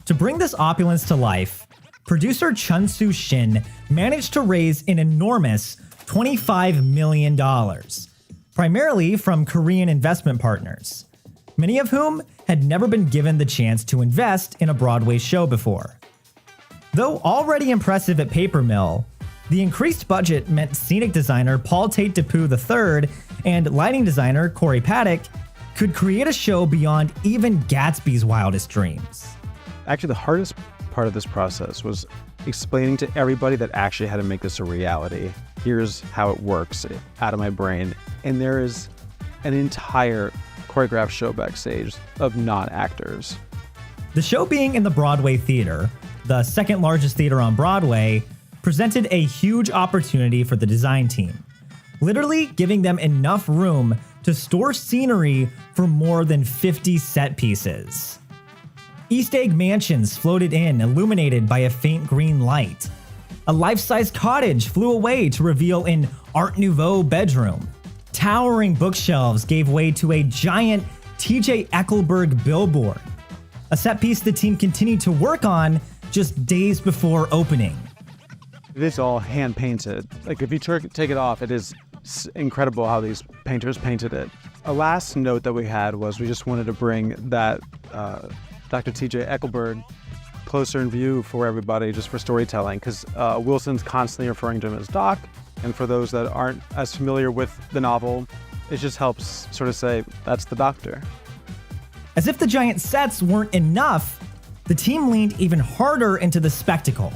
To bring this opulence to life, producer Chun-Soo Shin managed to raise an enormous $25 million, primarily from Korean investment partners, many of whom had never been given the chance to invest in a Broadway show before. Though already impressive at Paper Mill, the increased budget meant scenic designer Paul Tate DePoo III and lighting designer Corey Paddock could create a show beyond even Gatsby's wildest dreams. Actually, the hardest part of this process was explaining to everybody that actually had to make this a reality. Here's how it works out of my brain. And there is an entire choreographed show backstage of non-actors. The show being in the Broadway Theater, the second largest theater on Broadway, presented a huge opportunity for the design team, literally giving them enough room to store scenery for more than 50 set pieces. East Egg mansions floated in, illuminated by a faint green light. A life-size cottage flew away to reveal an Art Nouveau bedroom. Towering bookshelves gave way to a giant T.J. Eckleburg billboard, a set piece the team continued to work on just days before opening. It is all hand painted. Like if you take it off, it is incredible how these painters painted it. A last note that we had was we just wanted to bring that Dr. T.J. Eckleburg closer in view for everybody, just for storytelling, because Wilson's constantly referring to him as Doc, and for those that aren't as familiar with the novel, it just helps sort of say, that's the Doctor. As if the giant sets weren't enough, The team leaned even harder into the spectacle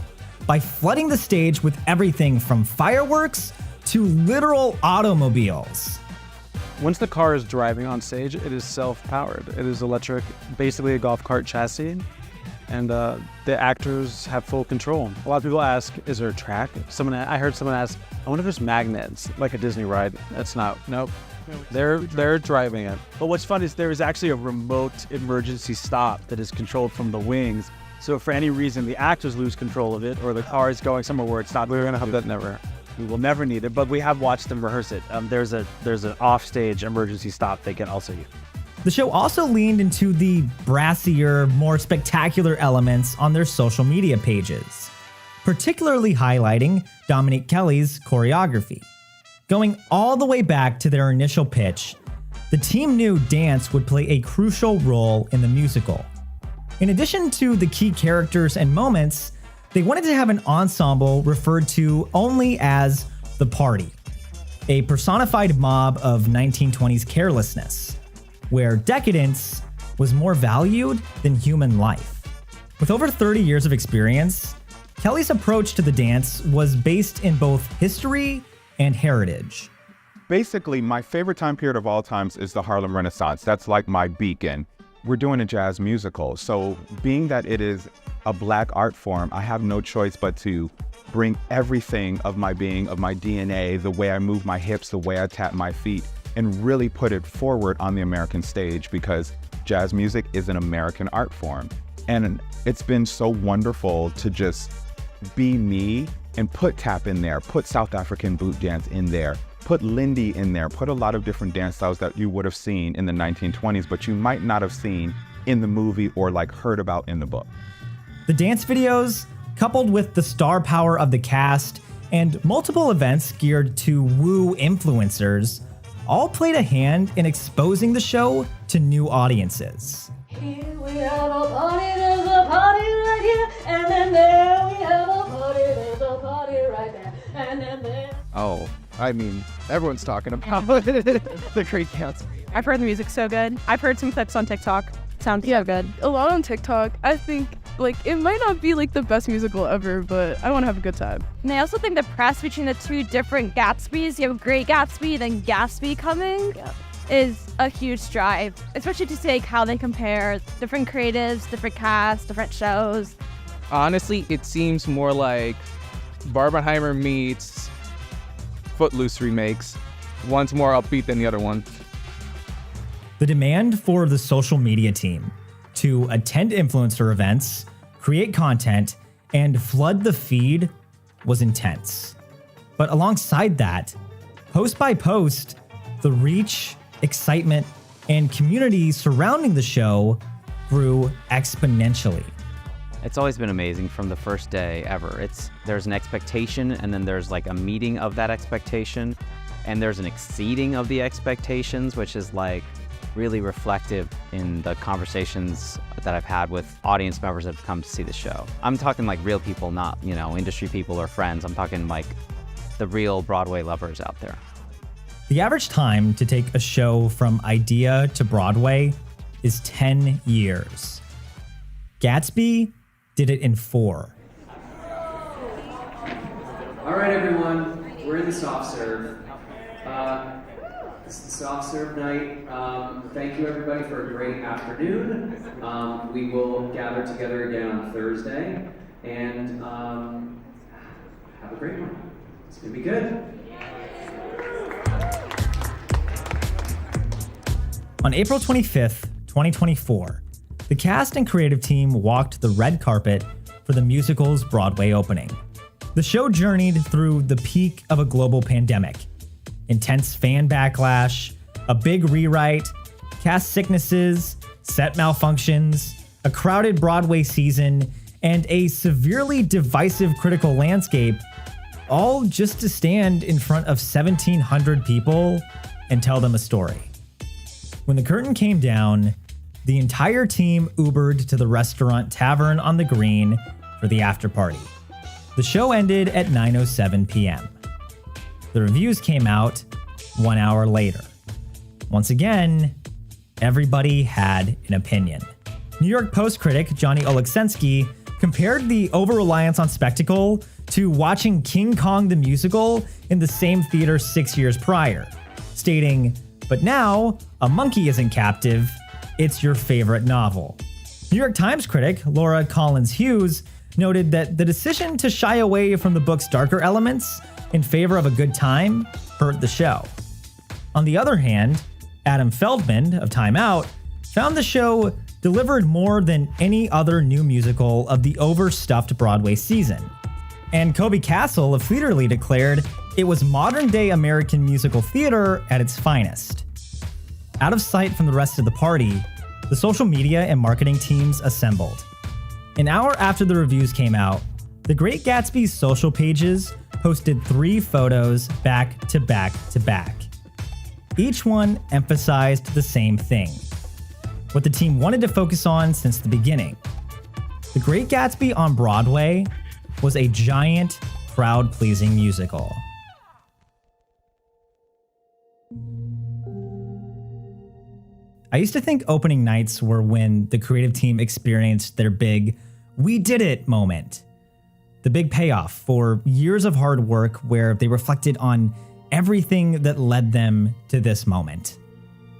by flooding the stage with everything from fireworks to literal automobiles. Once the car is driving on stage, it is self-powered. It is electric, basically a golf cart chassis, and the actors have full control. A lot of people ask, is there a track? I heard someone ask, I wonder if there's magnets, like a Disney ride. That's not, nope. They're driving it. But what's fun is there is actually a remote emergency stop that is controlled from the wings. So if for any reason the actors lose control of it or the car is going somewhere where it's not, we're gonna have that never. We will never need it, but we have watched them rehearse it. There's an offstage emergency stop they can also use. The show also leaned into the brassier, more spectacular elements on their social media pages, particularly highlighting Dominique Kelly's choreography. Going all the way back to their initial pitch, the team knew dance would play a crucial role in the musical. In addition to the key characters and moments, they wanted to have an ensemble referred to only as the Party, a personified mob of 1920s carelessness, where decadence was more valued than human life. With over 30 years of experience, Kelly's approach to the dance was based in both history and heritage. Basically, my favorite time period of all times is the Harlem Renaissance. That's like my beacon. We're doing a jazz musical, so being that it is a Black art form, I have no choice but to bring everything of my being, of my DNA, the way I move my hips, the way I tap my feet, and really put it forward on the American stage, because jazz music is an American art form. And it's been so wonderful to just be me and put tap in there, put South African boot dance in there, put Lindy in there, put a lot of different dance styles that you would have seen in the 1920s, but you might not have seen in the movie or like heard about in the book. The dance videos, coupled with the star power of the cast and multiple events geared to woo influencers, all played a hand in exposing the show to new audiences. Here we have a party, there's a party right here, and then there we have a party, there's a party right there, and then there. Oh, I mean, everyone's talking about the Great Gatsby. I've heard the music so good. I've heard some clips on TikTok. Sounds so good. A lot on TikTok. I think it might not be the best musical ever, but I want to have a good time. And I also think the press between the two different Gatsbys, you have Great Gatsby, then Gatsby coming, is a huge strive, especially to take how they compare different creatives, different casts, different shows. Honestly, it seems more like Barbenheimer meets Footloose remakes. One's more upbeat than the other one. The demand for the social media team to attend influencer events, create content, and flood the feed was intense. But alongside that, post by post, the reach, excitement, and community surrounding the show grew exponentially. It's always been amazing from the first day ever. There's an expectation, and then there's like a meeting of that expectation, and there's an exceeding of the expectations, which is like really reflective in the conversations that I've had with audience members that have come to see the show. I'm talking like real people, not, industry people or friends. I'm talking like the real Broadway lovers out there. The average time to take a show from idea to Broadway is 10 years. Gatsby did it in 4. All right, everyone, we're in the soft serve. This is the soft serve night. Thank you, everybody, for a great afternoon. We will gather together again on Thursday and have a great one. It's gonna be good. On April 25th, 2024, the cast and creative team walked the red carpet for the musical's Broadway opening. The show journeyed through the peak of a global pandemic, intense fan backlash, a big rewrite, cast sicknesses, set malfunctions, a crowded Broadway season, and a severely divisive critical landscape, all just to stand in front of 1,700 people and tell them a story. When the curtain came down, the entire team Ubered to the restaurant Tavern on the Green for the after party. The show ended at 9:07 p.m. The reviews came out 1 hour later. Once again, everybody had an opinion. New York Post critic Johnny Oleksensky compared the over-reliance on spectacle to watching King Kong the musical in the same theater 6 years prior, stating, "But now, a monkey isn't captive, it's your favorite novel." New York Times critic Laura Collins Hughes noted that the decision to shy away from the book's darker elements in favor of a good time hurt the show. On the other hand, Adam Feldman of Time Out found the show delivered more than any other new musical of the overstuffed Broadway season. And Kobe Castle of Theaterly declared it was modern-day American musical theater at its finest. Out of sight from the rest of the party, the social media and marketing teams assembled. An hour after the reviews came out, The Great Gatsby's social pages posted 3 photos back to back to back. Each one emphasized the same thing, what the team wanted to focus on since the beginning. The Great Gatsby on Broadway was a giant, crowd-pleasing musical. I used to think opening nights were when the creative team experienced their big, "we did it" moment. The big payoff for years of hard work where they reflected on everything that led them to this moment,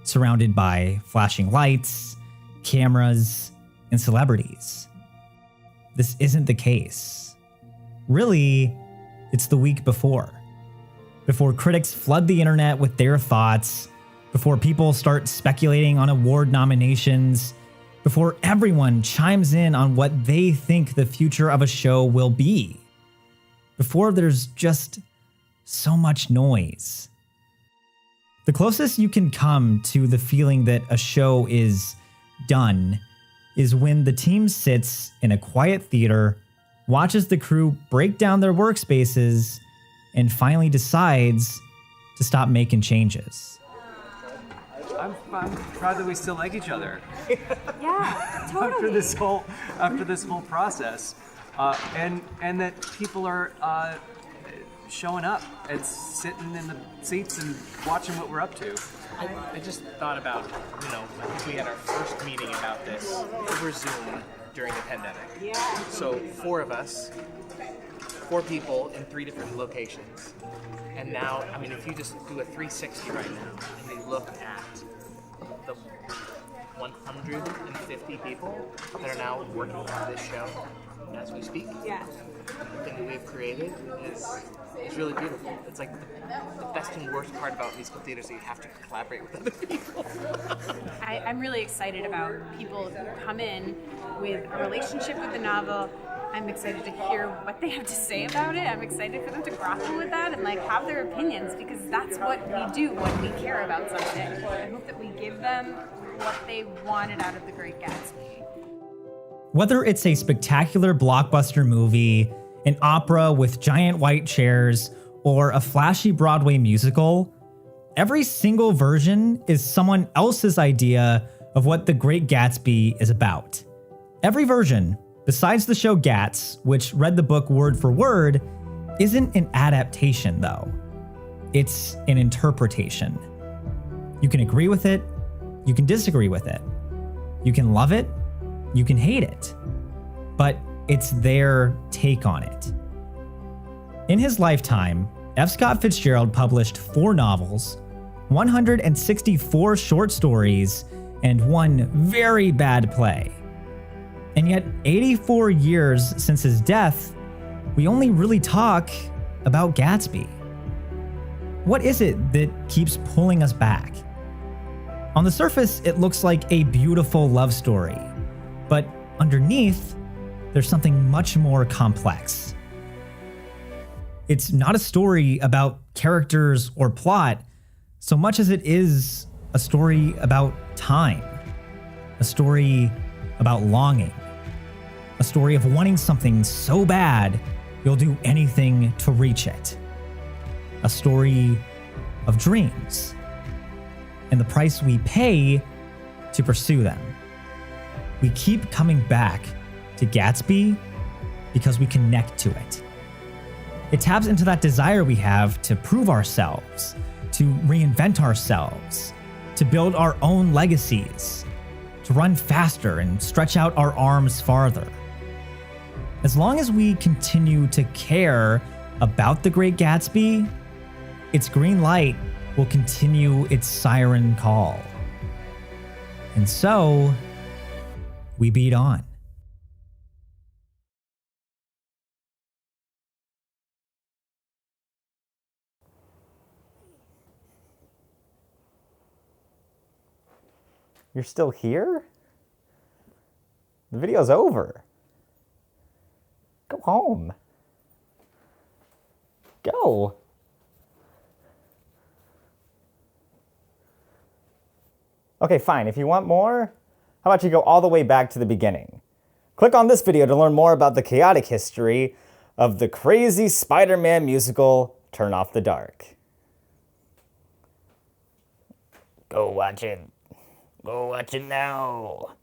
surrounded by flashing lights, cameras, and celebrities. This isn't the case. Really, it's the week before critics flood the internet with their thoughts, before people start speculating on award nominations, before everyone chimes in on what they think the future of a show will be, before there's just so much noise. The closest you can come to the feeling that a show is done is when the team sits in a quiet theater, watches the crew break down their workspaces, and finally decides to stop making changes. I'm proud that we still like each other. Yeah, totally. after this whole process, and that people are showing up and sitting in the seats and watching what we're up to. I just thought about, I think we had our first meeting about this over Zoom during the pandemic. Yeah. So 4 of us, 4 people in 3 different locations. And now, if you just do a 360 right now and you look at the 150 people that are now working on this show as we speak. Yeah. The thing that we've created is really beautiful. It's like the best and worst part about musical theater is that you have to collaborate with other people. I'm really excited about people who come in with a relationship with the novel. I'm excited to hear what they have to say about it. I'm excited for them to grapple with that and have their opinions, because that's what we do when we care about something. I hope that we give them what they wanted out of The Great Gatsby. Whether it's a spectacular blockbuster movie, an opera with giant white chairs, or a flashy Broadway musical, every single version is someone else's idea of what The Great Gatsby is about. Every version, besides the show Gats, which read the book word for word, isn't an adaptation though. It's an interpretation. You can agree with it, you can disagree with it. You can love it, you can hate it. But it's their take on it. In his lifetime, F. Scott Fitzgerald published 4 novels, 164 short stories, and 1 very bad play. And yet, 84 years since his death, we only really talk about Gatsby. What is it that keeps pulling us back? On the surface, it looks like a beautiful love story, but underneath, there's something much more complex. It's not a story about characters or plot so much as it is a story about time, a story about longing, a story of wanting something so bad you'll do anything to reach it, a story of dreams and the price we pay to pursue them. We keep coming back to Gatsby because we connect to it. It taps into that desire we have to prove ourselves, to reinvent ourselves, to build our own legacies. to run faster and stretch out our arms farther. As long as we continue to care about the Great Gatsby, its green light will continue its siren call. And so, we beat on. You're still here? The video's over. Go home. Go. Okay, fine. If you want more, how about you go all the way back to the beginning? Click on this video to learn more about the chaotic history of the crazy Spider-Man musical, Turn Off the Dark. Go watch it. Go watch it now.